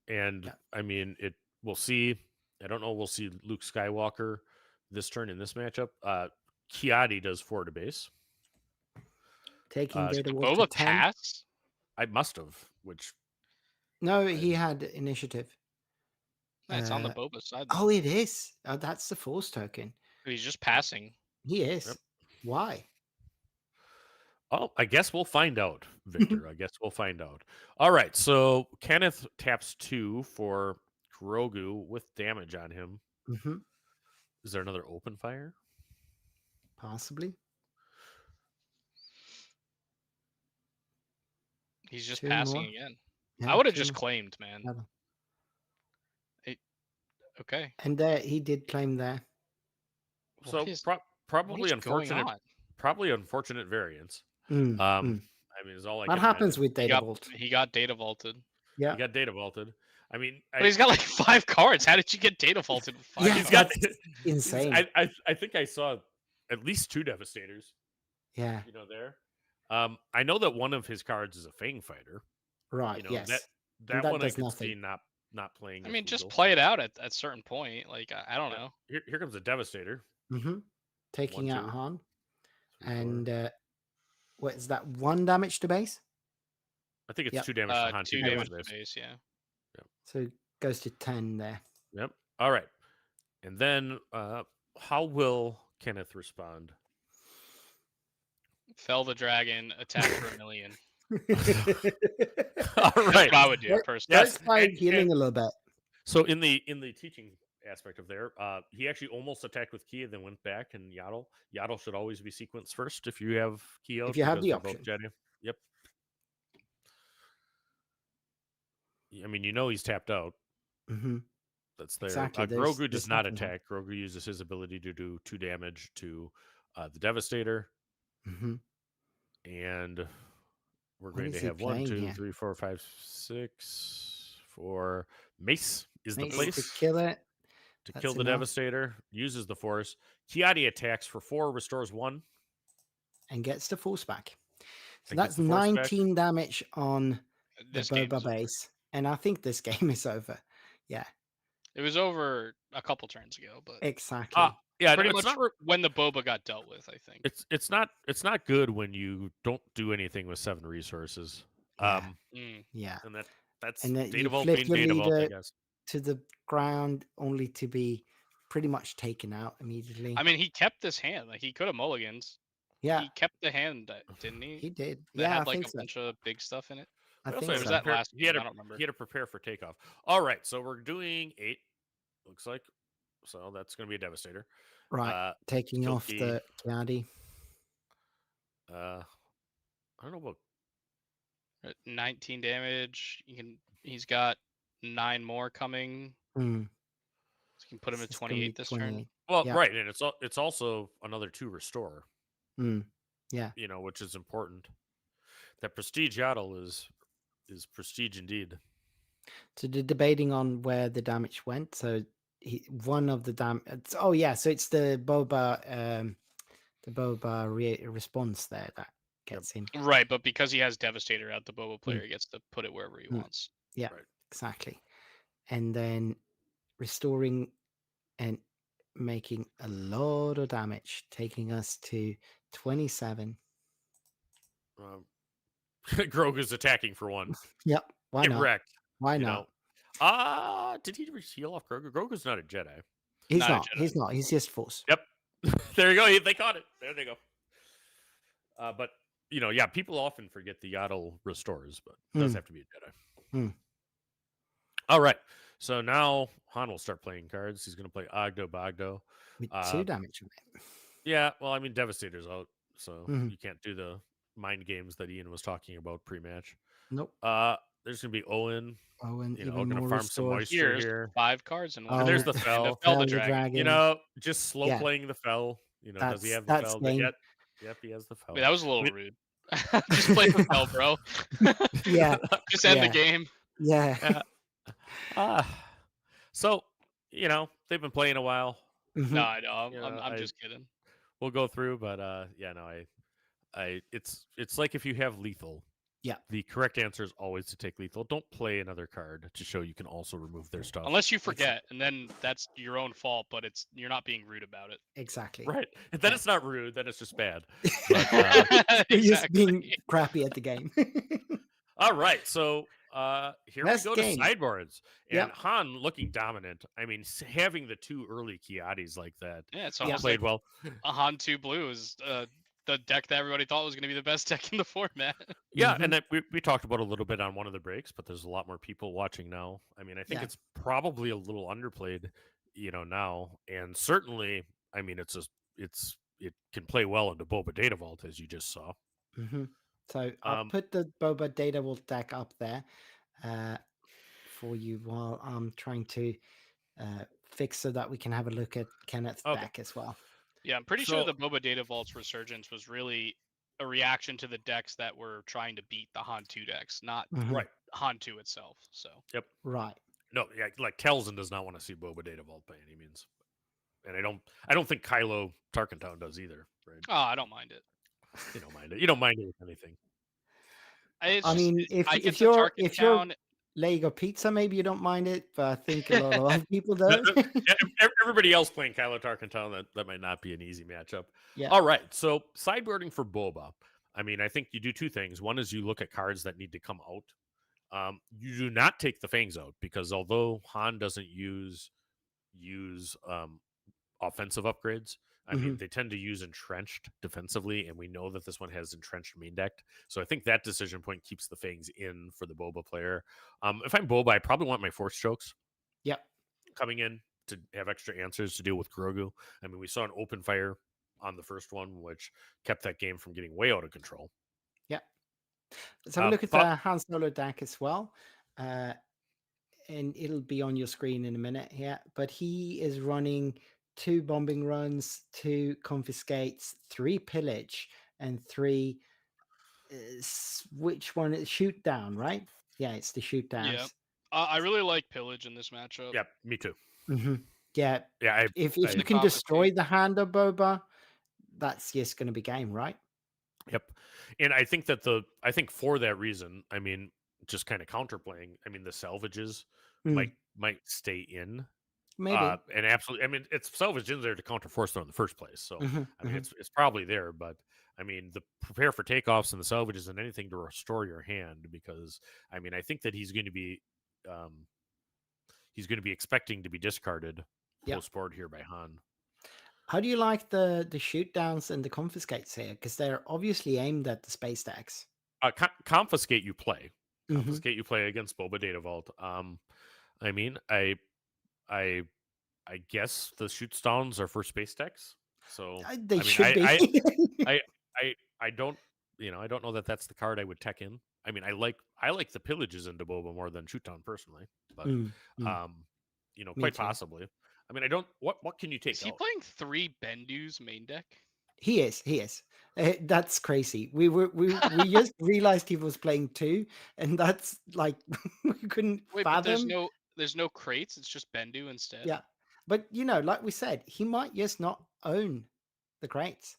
And Yeah. I mean, we'll see. I don't know. We'll see Luke Skywalker this turn in this matchup. Kiadi does 4 to base. Taking Did Data Wolf to Boba 10. pass? I must have, which No, he had initiative. It's on the Uh, Boba side. Oh, it is. Oh, that's the Force token. He's just passing. He is. Yep. Why? oh, I guess we'll find out, Victor. I guess we'll find out. All right. So Kenneth taps 2 for Grogu with damage on him. Hmm. Is there another open fire? Possibly. He's just 2 passing more. again. Yeah, I would have 2 just more. claimed, man. Another. Okay. And there he did claim there. So What is probably going unfortunate, on? probably unfortunate variance. Mm, I mm. mean, is all I What can happens imagine. with Data Vault? He got data vaulted. Yeah, He got data vaulted. I mean, But he's got like 5 cards. How did you get data vaulted with 5 Yeah, he's cards? got insane. I think I saw at least 2 Devastators. Yeah, There. I know that one of his cards is a Fang Fighter. right. That Yes, and that that one I does could nothing. see not playing. I as mean, just legal. play it out at a certain point. Like, I don't But know. Here comes a Devastator. Mm-hmm. Taking 1, out 2, Han, 3, 4. and what is that? 1 damage to base. I think it's Yep. 2 damage to Han, 2 2 damage damage to to base. base, yeah. So goes to 10 there. Yep. All right. And then how will Kenneth respond? Fell the dragon, attack for 1 million. All That's right. what I would do personally. Starts by healing a little bit. So in the teaching aspect of there, he actually almost attacked with Kia, then went back and Yaddle. Yaddle should always be sequenced first if you have Kia. If you have because the they're both option. Jedi. Yep. I mean, he's tapped out. Mm-hmm. That's there. Exactly. Grogu does there's not nothing attack. Grogu uses his ability to do 2 damage to the Devastator. Mm-hmm. And we're What going is to he have 1, playing 2, here? 3, 4, 5, 6 for Mace is the Mace place to kill it. to That's kill the enough. Devastator. Uses the Force. Kiadi attacks for 4, restores 1. And gets the force back. So And that's gets the force back. 19 damage on the This game's Boba over. base. And I think this game is over. Yeah, It was over a couple turns ago, but exactly. Yeah, pretty it's much not. when the Boba got dealt with, I think. It's not good when you don't do anything with 7 resources. Yeah. Mm. Yeah. And that's And then Data you Vault flip being your Data Vault, I leader guess. to the ground only to be pretty much taken out immediately. I mean, he kept this hand. Like, he could have mulligans. Yeah, He kept the hand, didn't he? he did. That Yeah, had I like think a so. bunch of big stuff in it. I But think also, Or was so. that last he had game? to I don't remember. He had to prepare for takeoff. All right, so we're doing 8. Looks like. So that's going to be a Devastator. Right, taking kill off Ki. the Kiadi. I don't know about 19 damage. He's got 9 more coming. Mm. So you can put him at It's gonna be 28 this turn. 28. well, Yeah. right, and it's also another 2 restore. Mm. Yeah. Which is important. That prestige Yaddle is prestige indeed. So they're debating on where the damage went. So one of the so it's the Boba response there that gets him. Right, but because he has Devastator out, the Boba player gets to put it wherever he wants. Yeah, Right. exactly. And then restoring and making a lot of damage, taking us to 27. Grogu's attacking for 1. Yep. Why Get not? wrecked. Why you not? know. Did he heal off Grogu? Grogu's not a Jedi. He's Not a not. Jedi. He's not. He's just Force. Yep. There you go. They caught it. There they go. But people often forget the Yaddle restores, but it does have to be a Jedi. Mm. All right. So now Han will start playing cards. He's going to play Ogdo Bogdo. With 2 damage on it. Yeah. Well, I mean, Devastator's out, so Mhm. you can't do the mind games that Ian was talking about pre-match. Nope. There's going to be Owen. Oh, and Going even to more farm some restore. moisture Here's here. 5 cards in one. And there's the turn. Fel. And the Fel the Dragon. Just slow Yeah. playing the Fel. Does he have the that's Fel? game. Yep, he has the Fel. Wait, that was a little rude. Just play the Fel, bro. Yeah. Just end Yeah. the game. Yeah. So, they've been playing a while. Mhm. No, I know. Yeah, I'm just kidding. We'll go through, but it's like if you have lethal. Yeah. The correct answer is always to take lethal. Don't play another card to show you can also remove their stuff. Unless you forget, and then that's your own fault. But you're not being rude about it. Exactly. Right. And then Yeah. it's not rude, then it's just bad. You're just Exactly. being crappy at the game. All right, so here Last we go game. to sideboards. And Yep. Han looking dominant. I mean, having the 2 early Kiadis like that Yeah, it's Yeah. almost played like well. a Han 2 Blue is the deck that everybody thought was going to be the best deck in the format. Yeah, Mhm. and that we talked about a little bit on one of the breaks, but there's a lot more people watching now. I mean, I think Yeah. it's probably a little underplayed, now, and certainly, I mean, it can play well into Boba Data Vault as you just saw. Mhm. So I'll Um, put the Boba Data Vault deck up there for you while I'm trying to fixed so that we can have a look at Kenneth's Okay. deck as well. Yeah, I'm pretty sure So- the Boba Data Vault's resurgence was really a reaction to the decks that were trying to beat the Han 2 decks, not Mhm. Right. Han 2 itself. So Yep. Right. No, yeah, like Telzin does not want to see Boba Data Vault by any means, and I don't think Kylo Tarkentown does either. Right? oh, I don't mind it. You don't mind it. You don't mind it with anything. It's I just, mean, I get if the you're Tarkentown. Lego Pizza, maybe you don't mind it, but I think a lot of other people do. Yeah, everybody else playing Kylo Tarkentown, that might not be an easy matchup. Yeah. All right, so sideboarding for Boba. I mean, I think you do two things. One is you look at cards that need to come out. You do not take the Fangs out because although Han doesn't use offensive upgrades, I mean, they tend to use entrenched defensively, and we know that this one has entrenched main decked. So I think that decision point keeps the Fangs in for the Boba player. If I'm Boba, I probably want my Force Chokes. Yep. Coming in to have extra answers to deal with Grogu. I mean, we saw an open fire on the first one, which kept that game from getting way out of control. Yep. Let's have a look at the Han Solo deck as well. And it'll be on your screen in a minute here. But he is running 2 bombing runs, 2 confiscates, 3 pillage, and 3 which one is shoot down, right? Yeah, it's the shoot downs. Yeah. I really like pillage in this matchup. Yeah, me too. Yeah. Yeah, If I you can destroy the hand of Boba, that's just going to be game, right? Yep. And I think for that reason, I mean, just kind of counterplaying, I mean, the salvages might stay in. Maybe. And absolutely, I mean, it's salvage in there to counter force throw in the first place. So I mean, it's probably there, but I mean, the prepare for takeoffs and the salvages and anything to restore your hand, because I mean, I think that he's going to be expecting to be discarded post board here by Han. How do you like the shoot downs and the confiscates here? Because they're obviously aimed at the space decks. Confiscate you play. Confiscate you play against Boba Data Vault. I mean, I guess the shoot downs are for space decks. So They should be. I don't know that that's the card I would tech in. I mean, I like the pillages into Boba more than shoot down personally, but quite possibly. I mean, I don't. What can you take? Is he playing 3 Bendu's main deck? He is. That's crazy. We just realized he was playing 2, and that's like we couldn't fathom. But there's no crates. It's just Bendu instead. Yeah, but like we said, he might just not own the crates.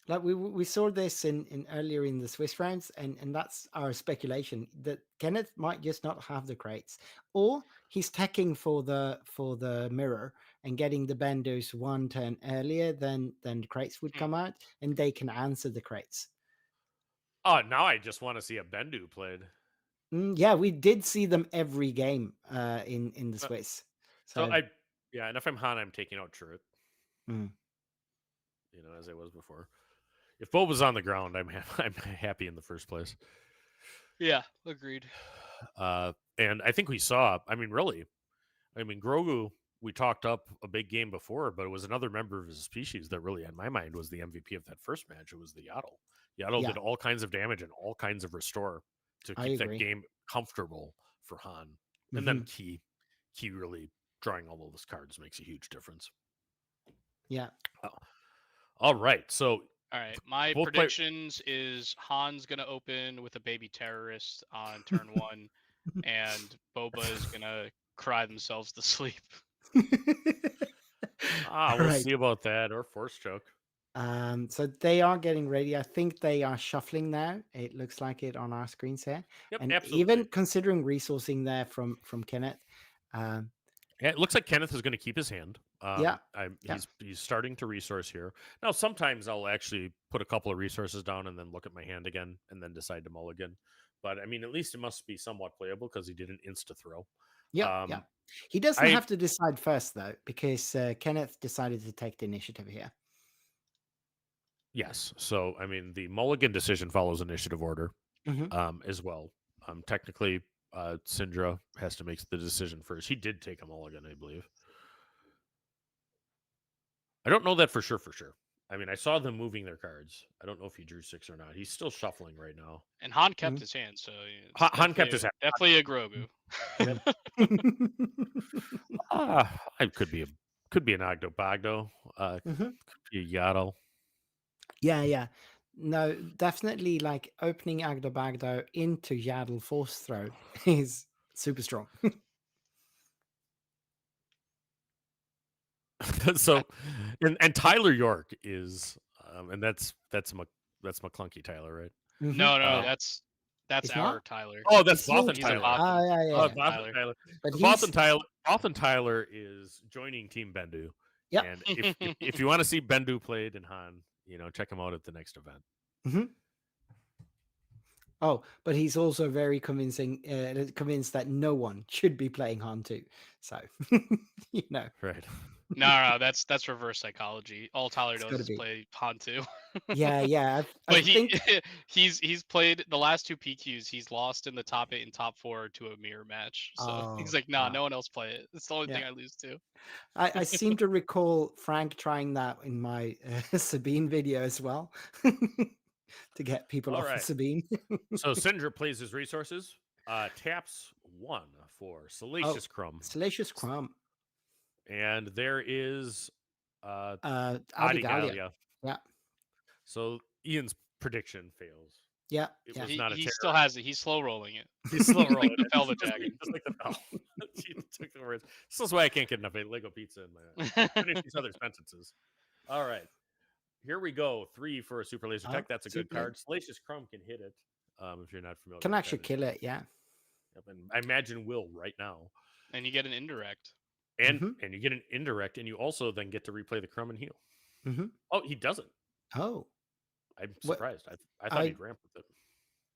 Like we saw this in earlier in the Swiss rounds, and that's our speculation that Kenneth might just not have the crates, or he's teching for the mirror and getting the Benders 1 turn earlier than the crates would come out, and they can answer the crates. Oh, now I just want to see a Bendu played. Yeah, we did see them every game in the Swiss. So and if I'm Han, I'm taking out Chirrut. As I was before. If Bob was on the ground, I'm happy in the first place. Yeah, agreed. And I think we saw, Grogu, we talked up a big game before, but it was another member of his species that really, in my mind, was the MVP of that first match. It was the Yaddle. Yaddle did all kinds of damage and all kinds of restore to keep that game comfortable for Han. And then Key really drawing all of those cards makes a huge difference. Yeah. All right. So all right, my predictions is Han's gonna open with a baby terrorist on turn 1, and Boba is gonna cry themselves to sleep. We'll see about that, or force choke. So they are getting ready. I think they are shuffling now. It looks like it on our screens here. Yep, and absolutely. Even considering resourcing there from Kenneth. It looks like Kenneth is going to keep his hand. He's starting to resource here. Now, sometimes I'll actually put a couple of resources down and then look at my hand again and then decide to mulligan. But, I mean, at least it must be somewhat playable because he did an insta-throw. Yeah. He doesn't have to decide first, though, because Kenneth decided to take the initiative here. Yes. So, I mean, the mulligan decision follows initiative order as well. Technically, Syndra has to make the decision first. He did take a mulligan, I believe. I don't know that for sure. I mean, I saw them moving their cards. I don't know if he drew 6 or not. He's still shuffling right now. And Han kept Mhm. his hand, so it's Han kept his hand. definitely a Grogu. It could be an Ogdo Bogdo. Mhm. Could be a Yaddle. Yeah. No, definitely like opening Agdo Bagdo into Yaddle Force Throw is super strong. So, and Tyler York is, and that's McClunky Tyler, right? Mhm. No, Uh, that's It's our not? Tyler. Oh, that's It's your Bothan He's a Tyler. Bothan. Ah, yeah. Oh, Bothan Bothan Tyler. Tyler. But So he's Bothan Tyler is joining Team Bendu. Yep. And if you want to see Bendu played in Han, check him out at the next event. Mhm. Oh, but he's also very convinced that no one should be playing Han 2. So, Right. No, that's reverse psychology. All Tyler It's does gotta is be. play Han 2. Yeah. I But think he's played the last 2 PQs. He's lost in the top 8 and top 4 to a mirror match. So he's Oh, like, nah, wow. no one else play it. It's the only thing Yeah. I lose to. I seem to recall Frank trying that in my Sabine video as well to get people All off right. of Sabine. So Sindra plays his resources, taps 1 for Salacious Crumb. Salacious Crumb. And there is Adigalia. Yeah. So Ian's prediction fails. Yeah. It Yeah. was not a He terror. still has it. He's slow rolling it. He's slow rolling. Like the Velvet Just Dragon. just like the Bell. She took the words. This is why I can't get enough Lego pizza in my finish these other sentences. All right. Here we go. 3 for a super laser tech. That's a good super card. Salacious Crumb can hit it. If you're not familiar. Can with actually that. kill it. Yeah. Yep, and I imagine will right now. And you get an indirect. And you get an indirect, and you also then get to replay the Crumb and heal. Mhm. Oh, he doesn't. Oh. I'm What- surprised. I thought he'd ramp with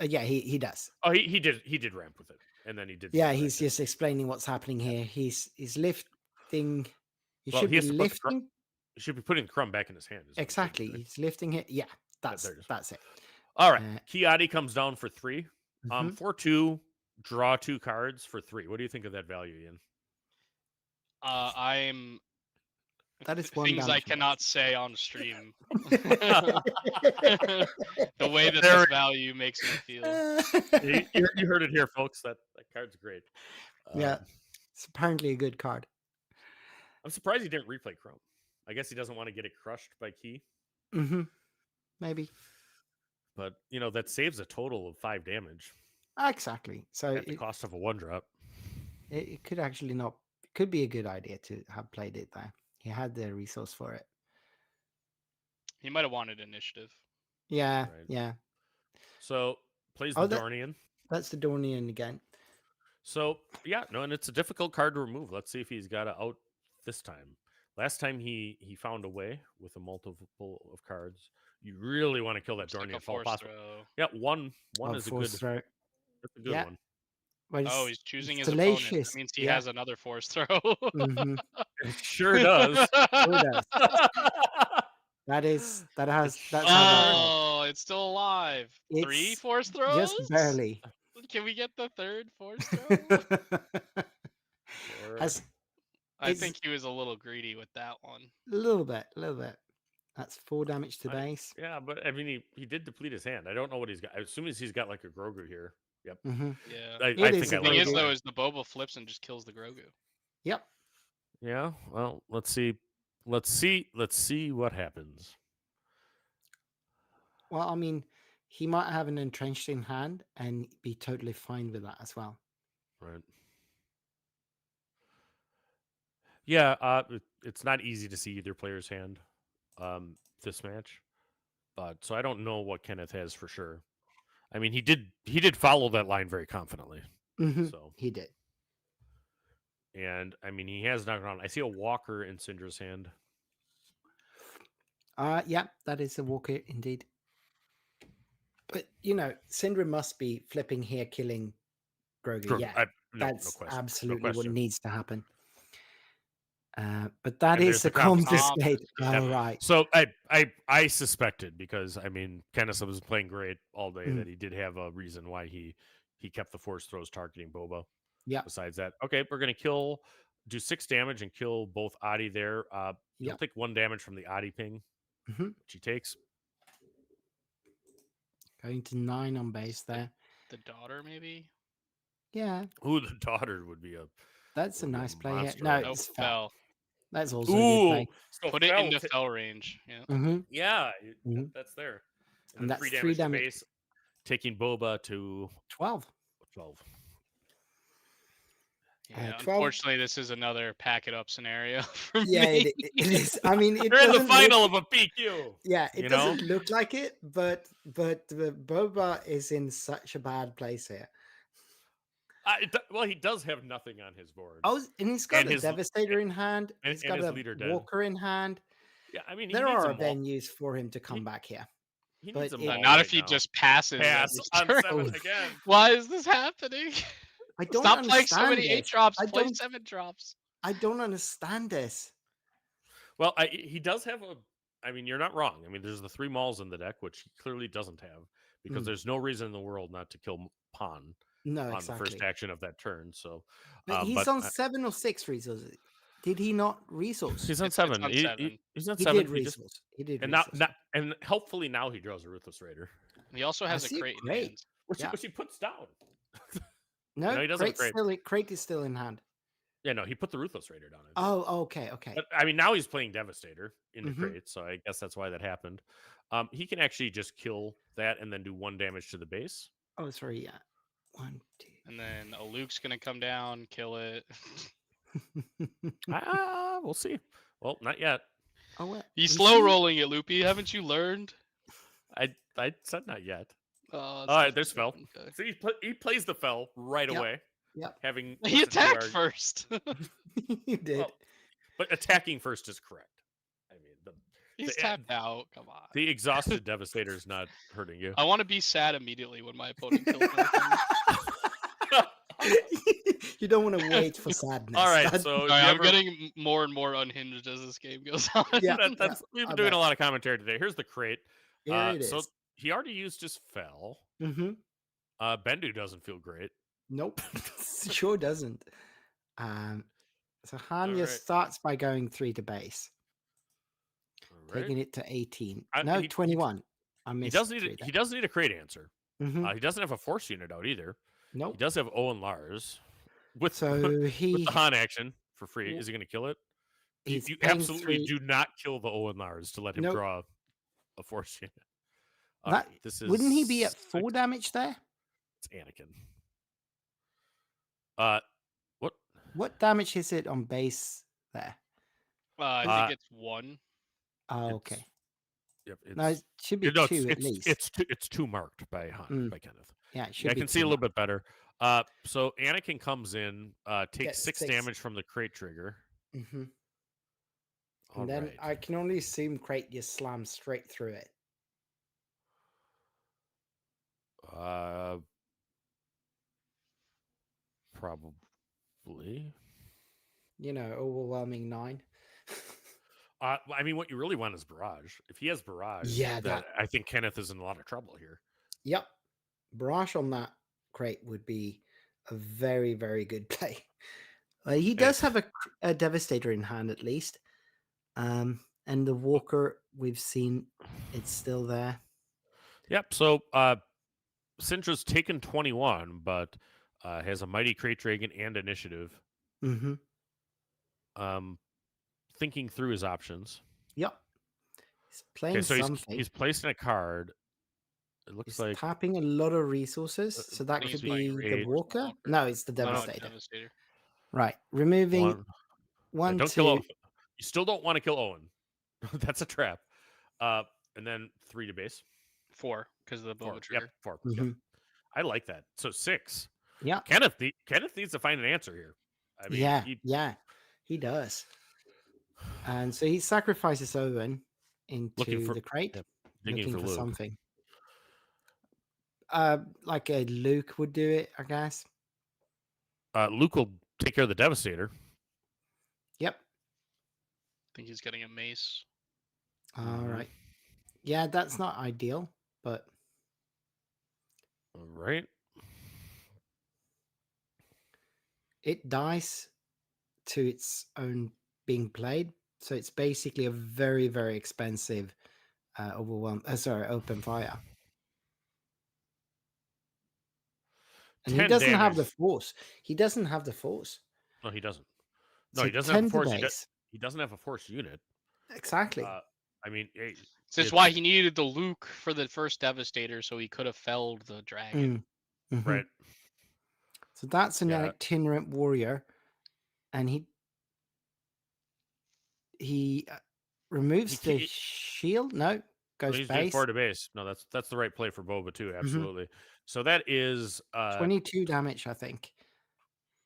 it. Yeah, he does. Oh, he did ramp with it, and then he did. Yeah, indirect he's it. just explaining what's happening here. He's lifting. He Well, should he be has to put the lifting. He should be putting the Crumb back in his hand. is what he should be Exactly. doing. He's lifting it. Yeah, there it is. that's it. All right. Uh, Kiadi comes down for 3. Mhm. For 2, draw 2 cards for 3. What do you think of that value, Ian? I'm That is one things I damage from cannot say on stream. The way that There this we- value makes me feel. you heard it here, folks. That card's great. Yeah. It's apparently a good card. I'm surprised he didn't replay Crumb. I guess he doesn't want to get it crushed by Key. Maybe. But, that saves a total of 5 damage Exactly. So at the cost of a 1-drop. it could actually not. It could be a good idea to have played it there. He had the resource for it. He might have wanted initiative. Yeah. Right. Yeah. So, plays Oh, the that- Dornian. That's the Dornian again. So, and it's a difficult card to remove. Let's see if he's got it out this time. Last time he found a way with a multiple of cards. You really want to kill that It's like Dornian a if all force possible. throw. Yeah, one Oh, is a force good. throw. That's a good Yeah. one. But Oh, it's he's choosing it's his opponent. salacious. That means he Yeah. has another force throw. Mhm. It sure does. Sure does. That's how that works. Oh, it's still alive. 3 It's force throws? Just barely. Can we get the 3rd force throw? Or- Has I It's- think he was a little greedy with that one. a little bit. That's 4 damage to I- base. yeah, but I mean, he did deplete his hand. I don't know what he's got. As soon as he's got like a Grogu here. Yep. Hmm Yeah. I It think is I a The like thing is, Grogu. that. though, is the Boba flips and just kills the Grogu. Yep. Yeah. Well, let's see. Let's see what happens. Well, I mean, he might have an entrenched in hand and be totally fine with that as well. Right. Yeah, it's not easy to see either player's hand this match. But so I don't know what Kenneth has for sure. I mean, he did follow that line very confidently. Mhm. So, He did. and I mean, he has knocked around. I see a Walker in Syndra's hand. Yeah, that is a walker indeed. But Syndra must be flipping here, killing Grogu. Sure, Yeah, no that's question. No absolutely what question. needs to happen. But that And is there's the the confidence. confiscate. Yeah. All right. So I suspected, because I mean, Kenneth was playing great all day, that he did have a reason why he kept the force throws targeting Boba. Yeah. Besides that, okay, we're gonna do 6 damage and kill both Adi there. You'll Yep. take 1 damage from the Adi ping. Mhm. which he takes. Going to 9 on base there. The daughter, maybe. Yeah, Ooh, the daughter would be a that's a would be nice play here. monster No, right Nope, it's fell. fell. That's also a good Ooh, play. so Put it Fel into ta- fell range. Yeah. Hmm. Yeah, Mhm. that's there. And then that's 3 3 damage to damage. base, taking Boba to 12. 12. Yeah. 12. Unfortunately, this is another pack it up scenario for Yeah, me. it is. I mean, it You're in the doesn't final look, of a PQ. yeah, it you know? doesn't look like it, but the Boba is in such a bad place here. Well, he does have nothing on his board. Oh, and he's got And a his- Devastator in hand. and- He's and got his a leader dead. Walker in hand. Yeah, I mean, he There needs are them all. venues for him to come back here. He but needs them it- all Not right if he now. just passes. Pass every on turn. 7 again. Why is this happening? I don't Stop playing so understand many 8 this. drops. I Play don't- 7 drops. I don't understand this. Well, he does have a. I mean, you're not wrong. I mean, there's the 3 Mauls in the deck, which he clearly doesn't have, because Mm. there's no reason in the world not to kill Pawn No, on exactly. the first action of that turn. So, But he's but on 7 or 6 resources. Did he not resource? he's on It's 7. on He- 7. he's on He 7. did He just resource. He did and resource. and hopefully now he draws a Ruthless Raider, He also I has a see crate in crate. hand. Yeah. which he puts down. No, No, he doesn't have crate is still in hand. Yeah, no, he put the Ruthless Raider down. Oh, okay. But I mean, now he's playing Devastator into Mhm. crate, so I guess that's why that happened. He can actually just kill that and then do 1 damage to the base. Oh, sorry. Yeah. 1, 2. And then a Luke's gonna come down, kill it. We'll see. Well, not yet. Oh, what? He's We slow see- rolling it, Loopy. Haven't you learned? I said not yet. Oh, All right, there's Fel. okay. So he plays the Fel right Yep. away. Yep. Having He listened to attacked our- first. You did. Well, but attacking first is correct. I mean, He's the- tapped out. Come on. the exhausted Devastator is not hurting you. I want to be sad immediately when my opponent kills my thing. You don't want to wait for sadness. All right, That- so Sorry, you I'm ever- getting more and more unhinged as this game goes on. Yeah. we've I been doing bet. a lot of commentary today. Here's the crate. Here it is. So he already used his Fel. Mm-hmm. Bendu doesn't feel great. Nope. Sure doesn't. So Hanya Alright. starts by going 3 to base, All right. taking it to 18. I- No, he- 21. I He missed does 3 need he does need a crate answer. Mm-hmm. He doesn't have a force unit out either. Nope. He does have Owen Lars with So with he the Han action for free. Well, Is he going to kill it? You, he's you paying absolutely 3. do not kill the Owen Lars to let him Nope. draw a force unit. That- Alright, this is Wouldn't he be at 4 six- damage there? It's Anakin. What? What damage is it on base there? I think it's 1. Oh, It's- okay. Yep. It's, No, it should be no, 2 at least. It's two marked by Han, Mm. by Kenneth. Yeah, it should Yeah, I be can see 2 a little now. bit better. So Anakin comes in, takes Gets 6 6. damage from the crate trigger. Mm-hmm. All And then right. I can only assume crate just slams straight through it. Probably. You know, overwhelming 9. I mean, what you really want is barrage. If he has barrage, Yeah, then I think Kenneth is in a lot of trouble here. Yep. Barrage on that crate would be a very, very good play. He does have a Devastator in hand at least. And the Walker, we've seen it's still there. Yep. So Syndra's taken 21, but has a Mighty Crate Dragon and Initiative. Mm-hmm. Thinking through his options. Yep. He's playing Okay, so something. he's placing a card. It looks He's like tapping a lot of resources. So that He's could playing be the Rage, Walker. Walker. No, it's the No, Devastator. Devastator. Right. Removing one. one, Don't 2. kill Owen. You still don't want to kill Owen. That's a trap. And then 3 to base. 4, because of the Four. Boba trigger. 4. Yep. Mhm. I like that. So 6. Yeah. Kenneth needs to find an answer here. I mean, Yeah, he does. And so he sacrifices Owen into for- the crate, yep, digging looking for for Luke. something. Like a Luke would do it, I guess. Luke will take care of the Devastator. Yep. I think he's getting a mace. All Mhm. right. Yeah, that's not ideal, but All right. it dies to its own being played. So it's basically a very, very expensive open fire. And 10 he doesn't have the damage. force. He doesn't have the force. No, he doesn't. No, So he doesn't have 10 a to force. base. He doesn't have a force unit. Exactly. I mean, This is why he needed the Luke for the first Devastator, so he could have felled the dragon. right. So that's an Yeah. itinerant warrior, and he removes the shield. No, goes He's doing base. 4 to base. No, that's the right play for Boba too. Absolutely. So that is 22 damage, I think.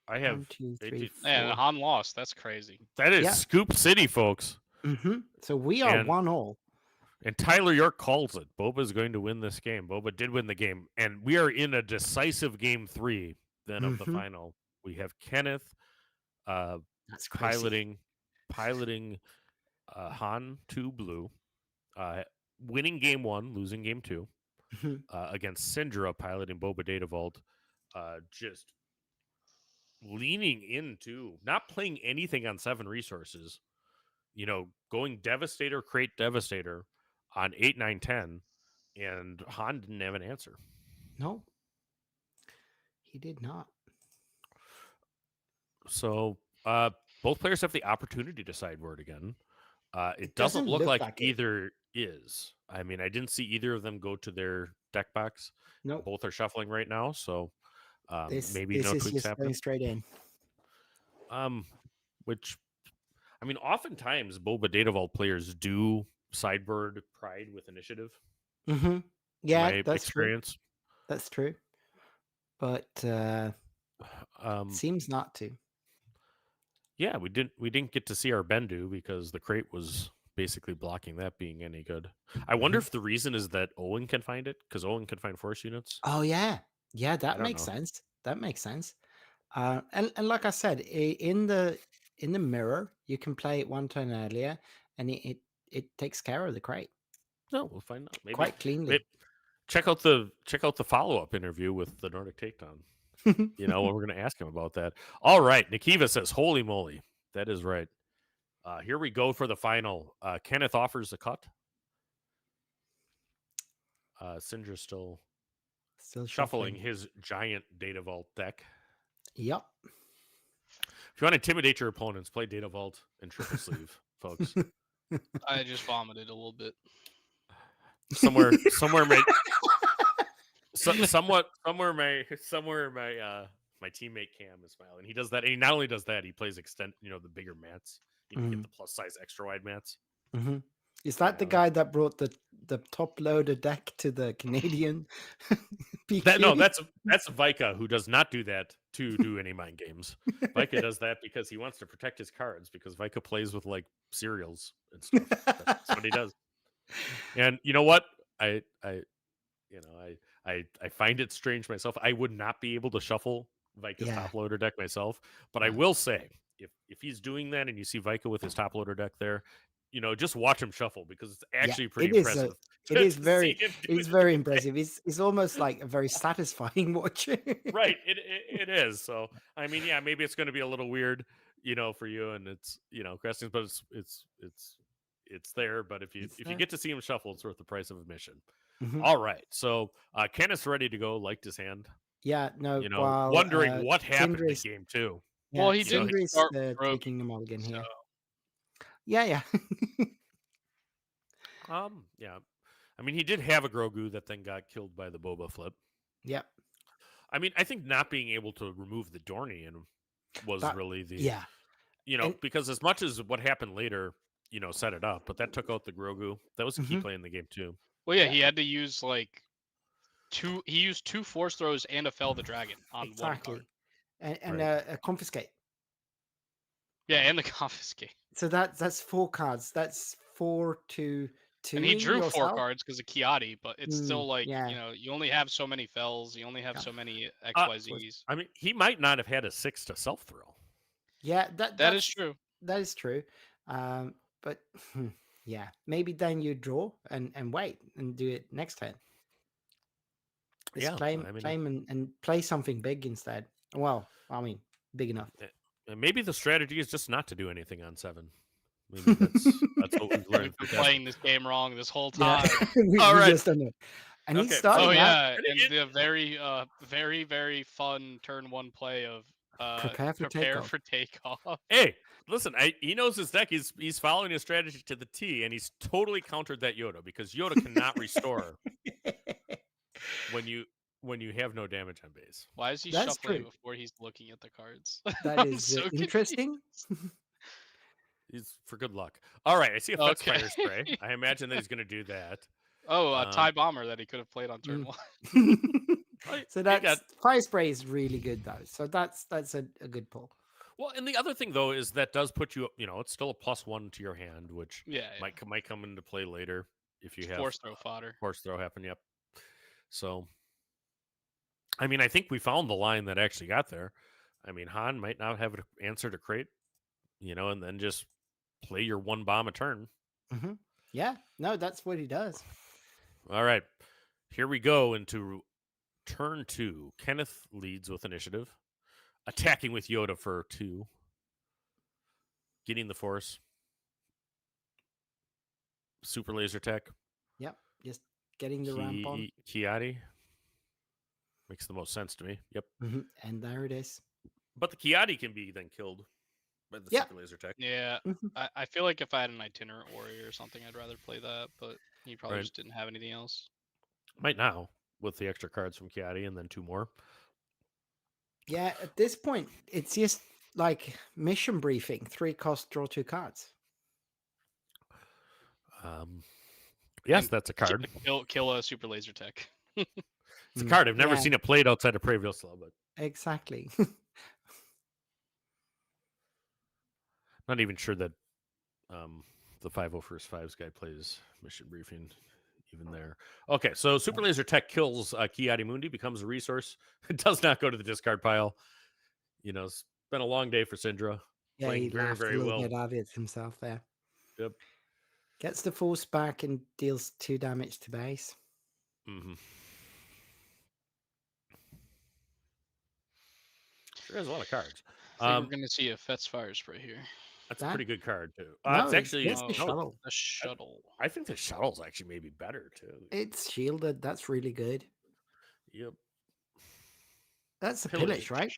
I have 1, 2, 3, 4. And Han lost. That's crazy. That is Scoop City, folks. So we are 1-1. And Tyler York calls it. Boba's going to win this game. Boba did win the game, and we are in a decisive game 3 then of the final. We have Kenneth That's crazy. piloting Han 2 Blue, winning game 1, losing game 2, against Syndra piloting Boba Data Vault, just leaning into not playing anything on 7 resources, going Devastator, Crate Devastator on 8, 9, 10, and Han didn't have an answer. No, he did not. So both players have the opportunity to sideboard again. It doesn't look like either is. I mean, I didn't see either of them go to their deck box. No, both are shuffling right now, so maybe this no is tweaks just happen. going straight in. Which, I mean, oftentimes Boba Data Vault players do sideboard Pride with initiative. Yeah, that's experience. True. That's true, but seems not to. Yeah, we didn't get to see our Bendu because the crate was basically blocking that being any good. I wonder if the reason is that Owen can find it, because Owen can find force units. Oh yeah, that makes sense. That makes sense. And like I said, in the mirror, you can play it 1 turn earlier, and it takes care of the crate. No, we'll find out. Maybe quite cleanly. Check out the follow-up interview with the Nordic Takedown. When we're going to ask him about that. All right, Nikiva says, "Holy moly, that is right." Here we go for the final. Kenneth offers a cut. Syndra still shuffling his giant Data Vault deck. Yep. If you want to intimidate your opponents, play Data Vault and Triple Sleeve, folks. I just vomited a little bit. Somewhere my teammate Cam is smiling. He does that, and he not only does that, he plays the bigger mats. You can get the plus size extra wide mats. Is that the guy that brought the top loader deck to the Canadian PQ? That's Vika, who does not do that to do any mind games. Vika does that because he wants to protect his cards, because Vika plays with like cereals and stuff. That's what he does. And you know what? I find it strange myself. I would not be able to shuffle Vika's top loader deck myself, but I will say, if he's doing that and you see Vika with his top loader deck there, just watch him shuffle, because it's actually pretty impressive. It is very impressive. It's almost like a very satisfying watch. Right. It is. So I mean, yeah, maybe it's going to be a little weird, for you, and it's questions, but it's there. But if you get to see him shuffle, it's worth the price of admission. All right. So Kenneth's ready to go. Liked his hand. Yeah. No. Wondering what happened in game 2. Yeah, well, he didn't start taking them all again here. Yeah. Yeah. I mean, he did have a Grogu that then got killed by the Boba flip. Yep. I mean, I think not being able to remove the Dornian was really the because as much as what happened later, set it up, but that took out the Grogu. That was a key play in the game too. Well, yeah, he had to use he used 2 force throws and a fell the dragon on one card. And a confiscate. Yeah, and the confiscate. So that's 4 cards. That's 4 to 2. And he drew 4 cards because of Kiadi, but it's still you only have so many fells. You only have so many XYZs. I mean, he might not have had a 6 to self throw. Yeah, that is true. That is true. But yeah, maybe then you draw and wait and do it next turn. Just claim and play something big instead. Well, I mean, big enough. Maybe the strategy is just not to do anything on 7. Maybe that's what we've learned. We've been playing this game wrong this whole Yeah. time. we All right. just don't know. And he's Okay, starting Oh out. yeah, And and it- the very very fun turn 1 play of Prepare for takeoff. for takeoff. Hey, listen, he knows his deck. He's following his strategy to the T, and he's totally countered that Yoda because Yoda cannot restore when you have no damage on base. Why is he That's shuffling true. before he's looking at the cards? That I'm is so confused. interesting. He's for good luck. All right, I see a Fetch Okay. Fire Spray. I imagine that he's going to do that. Oh, a TIE bomber that he could have played on turn Mm. 1. So He that's got- fire spray is really good though. So that's a good pull. Well, and the other thing though is that does put you, it's still a +1 to your hand, which Yeah, might come into play later if you have force throw fodder. force throw happen. Yep. So, I mean, I think we found the line that actually got there. I mean, Han might not have an answer to crate, and then just play your 1 bomb a turn. Hmm. Yeah, no, that's what he does. All right, here we go into turn 2. Kenneth leads with initiative, attacking with Yoda for 2, getting the force, super laser tech. Yep, just getting the ramp on. Kiadi makes the most sense to me. Yep, And there it is. but the Kiadi can be then killed by the Yeah. super laser tech. Yeah, Mhm. I feel like if I had an itinerant warrior or something, I'd rather play that, but he probably Right. just didn't have anything else. Might now with the extra cards from Kiadi and then 2 more. Yeah, at this point, it's just like mission briefing. 3 cost, draw 2 cards. Yes, And that's a card. Kill a super laser tech. It's a card. I've never Yeah. seen it played outside of Previlsla, but Exactly. not even sure that the 501st guy plays mission briefing even there. Okay, so super laser tech kills Kiadi Mundi, becomes a resource. It does not go to the discard pile. It's been a long day for Syndra. Yeah, Playing he very, laughed very a little well. bit at it himself there. Yep. Gets the force back and deals 2 damage to base. Mm-hmm. Sure has a lot of cards. I think we're gonna see a Fetch Fire Spray here. That's a That- pretty good card too. No, It's actually it's the no, shuttle. A shuttle. I think the shuttle's actually maybe better too. It's shielded. That's really good. Yep. That's a Pillage. pillage, right?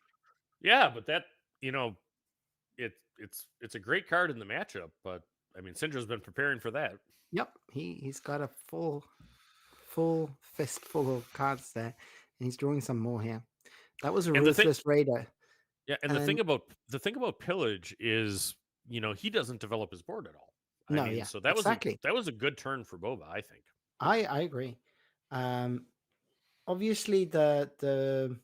Yeah, but that it's a great card in the matchup. But I mean, Syndra's been preparing for that. Yep. He's got a full fistful of cards there, and he's drawing some more here. That was a And the thing- ruthless raider. Yeah, and the thing about pillage is he doesn't develop his board at all. No, yeah, So that exactly. was a good turn for Boba, I think. I agree. Obviously the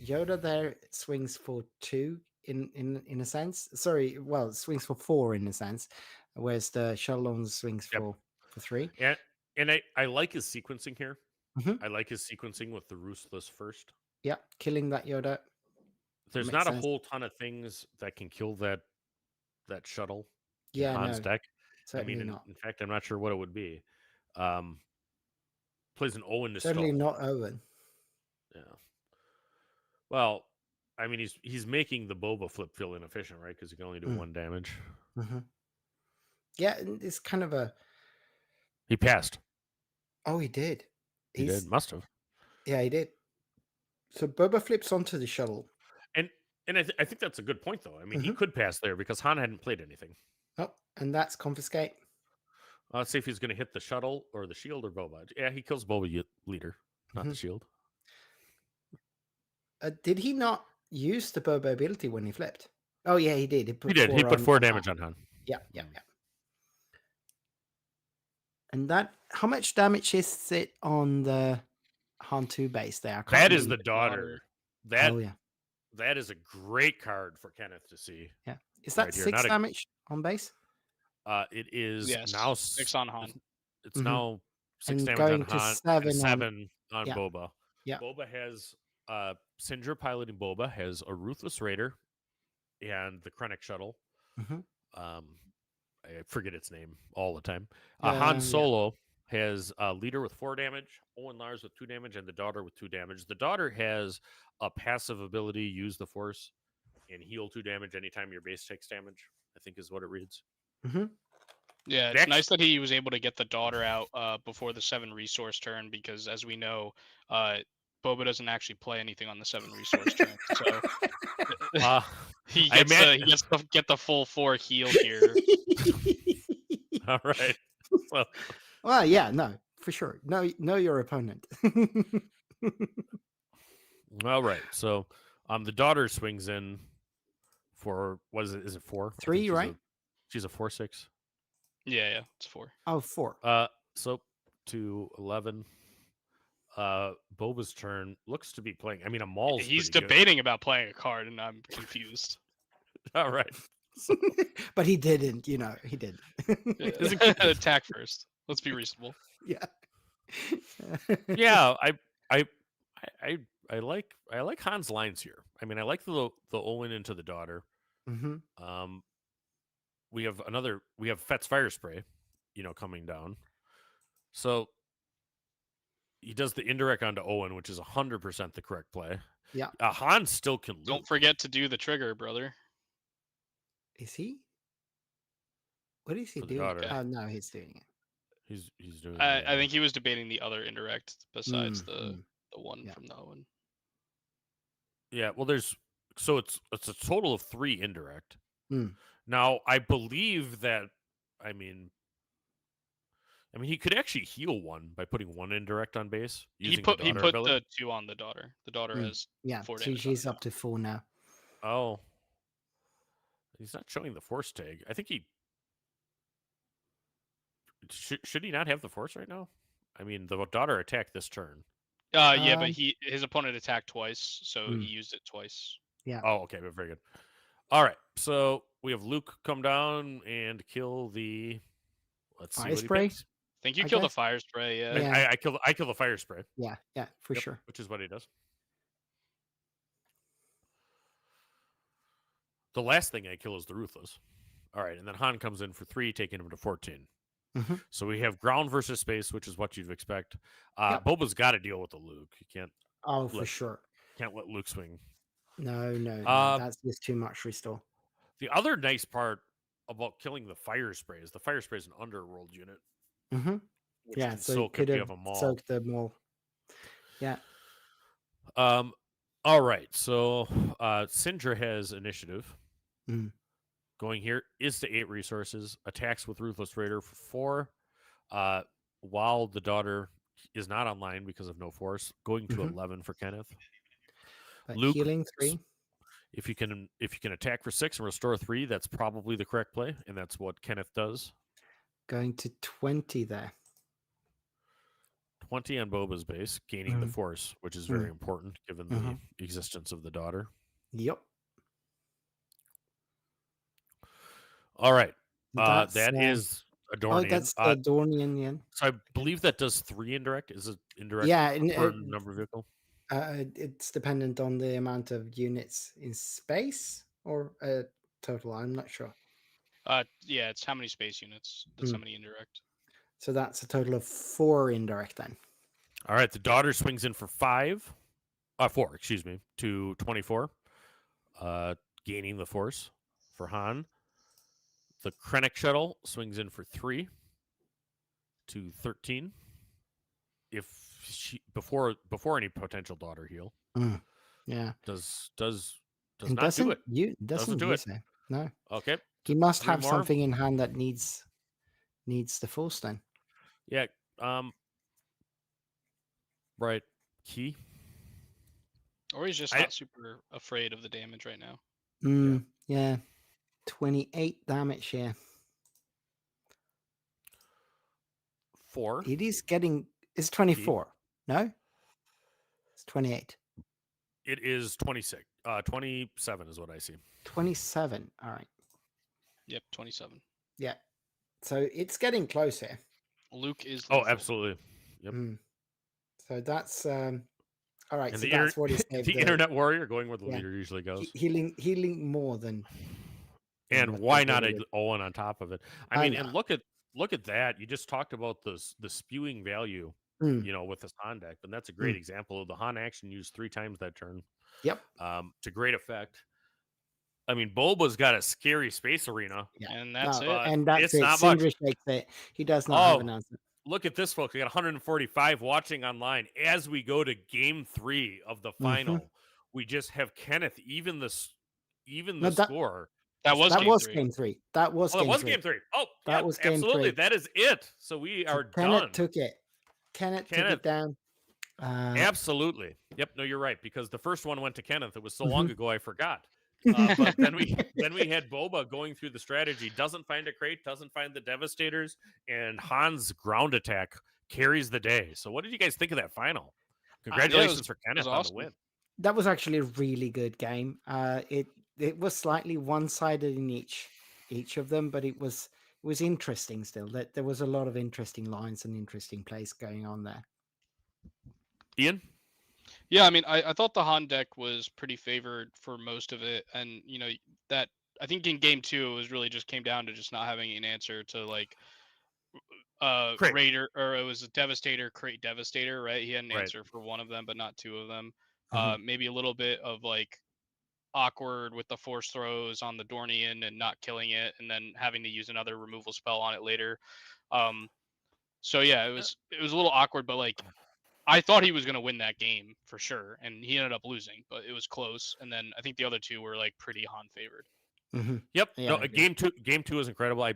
Yoda there swings for 2 in a sense. Sorry, well, it swings for 4 in a sense, whereas the shuttle only swings Yep. for 3. And I like his sequencing here. Mhm. I like his sequencing with the Ruthless first. Yeah, killing that Yoda. There's Makes not a sense. whole ton of things that can kill that shuttle in Yeah, Han's no, deck. certainly in not. fact, I'm not sure what it would be. Plays an Owen to Certainly skull. not Owen. Yeah. Well, I mean, he's making the Boba flip feel inefficient, right? Because he can only do 1 damage. Mhm. Yeah, and it's kind of a. He passed. Oh, he did. He did. Must have. Yeah, he did. So Boba flips onto the shuttle. And I think that's a good point, though. I mean, he Mhm. could pass there because Han hadn't played anything. Oh, and that's confiscate. Let's see if he's going to hit the shuttle or the shield or Boba. Yeah, he kills Boba leader, not the shield. Did he not use the Boba ability when he flipped? Oh, yeah, he did. He did. He put 4 on damage Han. on Han. Yeah. And how much damage is it on the Han 2 base there? I can't That is the remember. daughter. Oh, yeah. That is a great card for Kenneth to see. Yeah. Is that right here. 6 Not a- damage on base? It is Yes, now 6 on Han. It's Mhm. now 6 And damage going on to Han, 7 and on- 7 on yeah. Boba. Yeah. Boba has Syndra piloting Boba has a Ruthless Raider and the Krennic shuttle. Mhm. I forget its name all the time. Yeah, Han Solo has a leader with 4 damage, Owen Lars with 2 damage, and the daughter with 2 damage. The daughter has a passive ability, use the Force, and heal 2 damage anytime your base takes damage, I think is what it reads. Mhm. Yeah, it's nice that he was able to get the daughter out before the 7 resource turn, because as we know, Boba doesn't actually play anything on the 7 resource turn. So he gets to get the full 4 heal here. All right. Well, yeah, no, for sure. Know your opponent. All right. So the daughter swings in for, what is it? Is it 4? 3, right? She's a 4/6. Yeah, it's 4. Oh, 4. So to 11. Boba's turn looks to be playing. I mean, a Maul's He's pretty debating about playing a card, and I'm confused. good. All right. But he didn't, he didn't. Attack first. Let's be reasonable. Yeah. Yeah, I like Han's lines here. I mean, I like the Owen into the daughter. Mm-hmm. We have Fett's Fire Spray, coming down. So he does the indirect onto Owen, which is 100% the correct play. Yeah. Han still can loop. Don't forget to do the trigger, brother. Is he? What is he For the doing? daughter. Oh, no, he's doing it. He's doing. I think he was debating the other indirect besides the one Yeah. from the Owen. Yeah, well, it's a total of 3 indirect. Mm. Now, I believe that, I mean, he could actually heal 1 by putting 1 indirect on base. He put the 2 on the daughter. The daughter has 4 damage. She's up to 4 now. Oh, he's not showing the force tag. I think he should he not have the force right now? I mean, the daughter attacked this turn. Yeah, but his opponent attacked twice, so he used it twice. Yeah. Oh, okay, but very good. All right, so we have Luke come down and kill the. Let's see Fire what spray? he picks. I think you kill the fire spray. Yeah. Yeah. I kill the fire spray. Yeah, for sure. Which is what he does. The last thing I kill is the Ruthless. All right, and then Han comes in for 3, taking him to 14. Mm-hmm. So we have ground versus space, which is what you'd expect. Boba's got to deal with the Luke. You can't. Oh, for sure. Can't let Luke swing. No, that's just too much restore. The other nice part about killing the fire spray is the fire spray is an underworld unit. Mm-hmm. Yeah, so it could have soaked the Maul. Yeah. All right, so Sindra has initiative. Mm. Going here is to 8 resources. Attacks with Ruthless Raider for 4. While the daughter is not online because of no force, going to 11 for Kenneth. But Luke, healing 3. If you can attack for 6 and restore 3, that's probably the correct play, and that's what Kenneth does. Going to 20 there. 20 on Boba's base, gaining the force, which is very important given the existence of the daughter. Yep. All right. That is Adornian. Oh, that's Adornian, yeah. So I believe that does 3 indirect. Is it indirect per number of vehicle? It's dependent on the amount of units in space or total. I'm not sure. Yeah, it's how many space units. That's how many indirect. So that's a total of 4 indirect then. All right. The daughter swings in for 4, excuse me, to 24, gaining the force for Han. The Krennic shuttle swings in for 3 to 13. If she before any potential daughter heal, yeah, does not do it. Doesn't do it. No. Okay. He must 3 have more. something in hand that needs the force then. Yeah. Right. Key. Or he's just not super afraid of the damage right now. Yeah. 28 damage here. 4. It is getting. It's 24. Key. No. It's 28. It is 26. 27 is what I see. 27. All right. Yep, 27. Yeah. So it's getting close here. Luke is. Oh, absolutely. Yep. So that's all right. And so that's what is the internet warrior going where the leader usually goes. Healing more than. And why not a Owen on top of it? I mean, and look at that. You just talked about the spewing value, with this Han deck, and that's a great example of the Han action used 3 times that turn. Yep. To great effect. I mean, Boba's got a scary space arena. Yeah. And that's No, it. and that's It's it. not much. Sindri shakes it. He does not have an answer. Look at this, folks. We got 145 watching online as we go to game 3 of the final. We just have Kenneth even the No, that- score. That was That game was three. game 3. That was Oh, that game was 3. game 3. Oh, That yeah, was game absolutely. 3. That is it. So we So are Kenneth done. took it. Kenneth took it down. Absolutely. Yep. No, you're right, because the first one went to Kenneth. It was so long ago I forgot. But then we had Boba going through the strategy, doesn't find a crate, doesn't find the Devastators, and Han's ground attack carries the day. So what did you guys think of that final? Congratulations for Kenneth on awesome. the win. That was actually a really good game. It was slightly one-sided in each of them, but it was interesting still. That there was a lot of interesting lines and interesting plays going on there. Ian? Yeah, I mean, I thought the Han deck was pretty favored for most of it, and that I think in game 2 it was really just came down to just not having an answer to like Crate. Raider, or it was a Devastator, Crate Devastator, right? He had an Right. answer for one of them, but not two of them. Mhm. Maybe a little bit of like awkward with the force throws on the Dornian and not killing it, and then having to use another removal spell on it later. So yeah, it was a little awkward, but like I thought he was going to win that game for sure, and he ended up losing, but it was close. And then I think the other two were like pretty Han favored. Mhm. Yep. Yeah, No, I agree. game two is incredible. I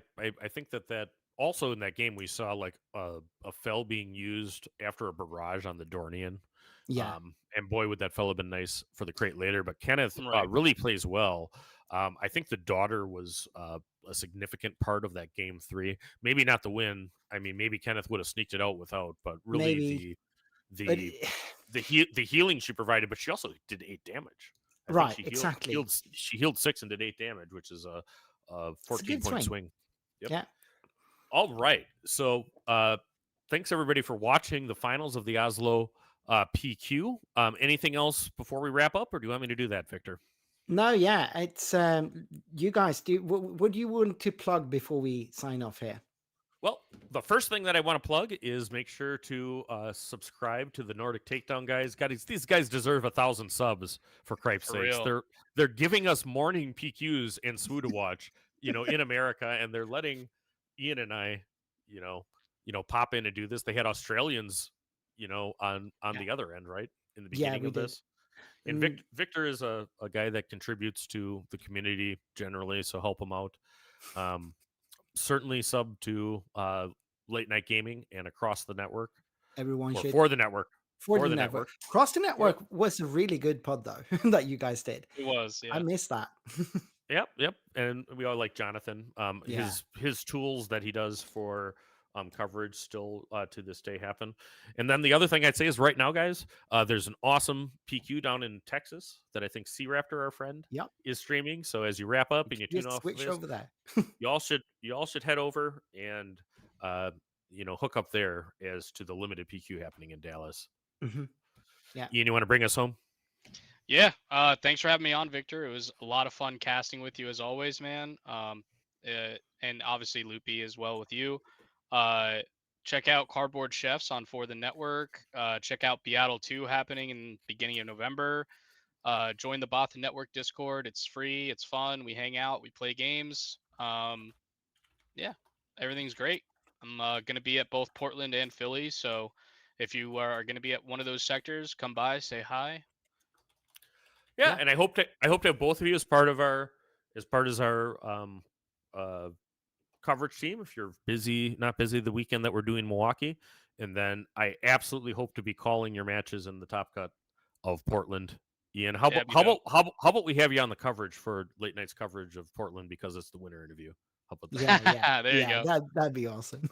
think that also in that game we saw like a fell being used after a barrage on the Dornian. Yeah. And boy, would that fella have been nice for the crate later. But Kenneth Right. really plays well. I think the daughter was a significant part of that game 3. Maybe not the win. I mean, maybe Kenneth would have sneaked it out without, but really Maybe. But the healing she provided, but she also did 8 damage. I think Right, she exactly. She healed 6 and did 8 damage, which is a It's a good 14-point swing. swing. Yep. Yeah. All right. So thanks everybody for watching the finals of the Oslo PQ. Anything else before we wrap up, or do you want me to do that, Victor? No, yeah, it's you guys do. What do you want to plug before we sign off here? Well, the first thing that I want to plug is make sure to subscribe to the Nordic Takedown guys. Guys, these guys deserve 1,000 subs for Cripe's For sakes. real. They're giving us morning PQs and SWU to watch, in America, and they're letting Ian and I, pop in and do this. They had Australians, on the other end, right, in the beginning we of did. this. And Victor is a guy that contributes to the community generally, so help him out. Certainly sub to Late Night Gaming and across the network. Everyone Or should. for the network. For the network. Cross the Network was a really good pod though that you guys did. It was, yeah. I missed that. Yep. And we all like Jonathan. Yeah. His tools that he does for coverage still to this day happen. And then the other thing I'd say is right now, guys, there's an awesome PQ down in Texas that I think C Raptor, our friend, Yep. is streaming. So as you wrap up and you tune Just off of switch this, over there. you all should head over and hook up there as to the limited PQ happening in Dallas. Mhm. Yeah. Ian, you want to bring us home? Yeah. Thanks for having me on, Victor. It was a lot of fun casting with you as always, man. And obviously Loopy as well with you. Check out Cardboard Chefs on For the Network. Check out Beatle 2 happening in beginning of November. Join the Bothan Network Discord. It's free. It's fun. We hang out. We play games. Yeah, everything's great. I'm going to be at both Portland and Philly. So if you are going to be at one of those sectors, come by, say hi. Yeah, and I hope to have both of you as part of our coverage team if you're not busy the weekend that we're doing Milwaukee. And then I absolutely hope to be calling your matches in the Top Cut of Portland. Ian, how about we have you on the coverage for late night's coverage of Portland because it's the winter interview. How about that? Yeah. There you go. That'd be awesome.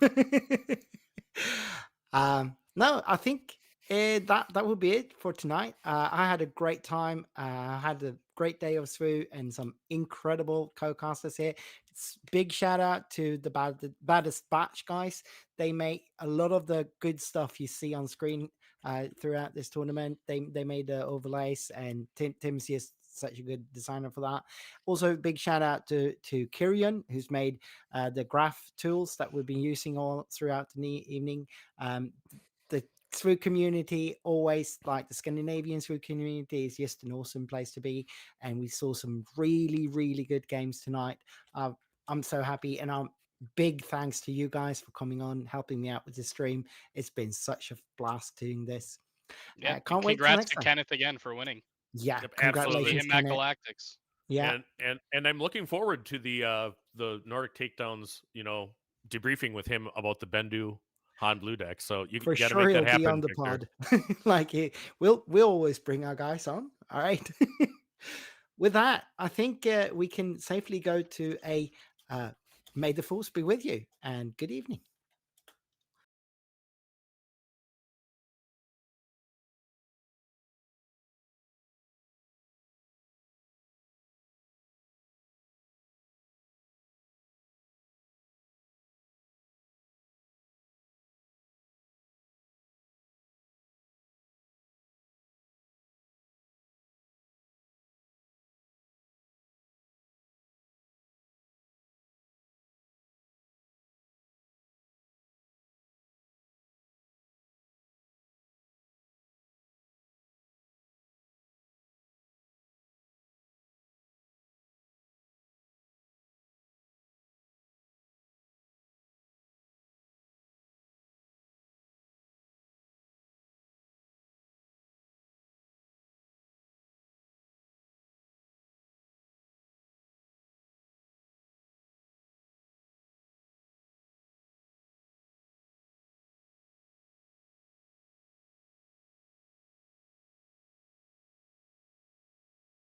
No, I think that would be it for tonight. I had a great time. I had a great day of SWU and some incredible co-casters here. It's big shout out to the Baddest Batch guys. They make a lot of the good stuff you see on screen throughout this tournament. They made the overlays, and Tim's is such a good designer for that. Also, big shout out to Kirian, who's made the graph tools that we've been using all throughout the evening. The SWU community, always like the Scandinavian SWU community, is just an awesome place to be. And we saw some really, really good games tonight. I'm so happy, and big thanks to you guys for coming on, helping me out with the stream. It's been such a blast doing this. Yeah, Can't and wait till congrats next to time. Kenneth again for winning. Yeah, Yep, See congratulations, him at Kenneth. Galactics. Yeah, and I'm looking forward to the Nordic Takedowns, debriefing with him about the Bendu Han Blue deck. So you for got to sure make he'll that happen, be on the Victor. pod. Like we'll always bring our guys on. All right. With that, I think we can safely go to a may the force be with you and good evening.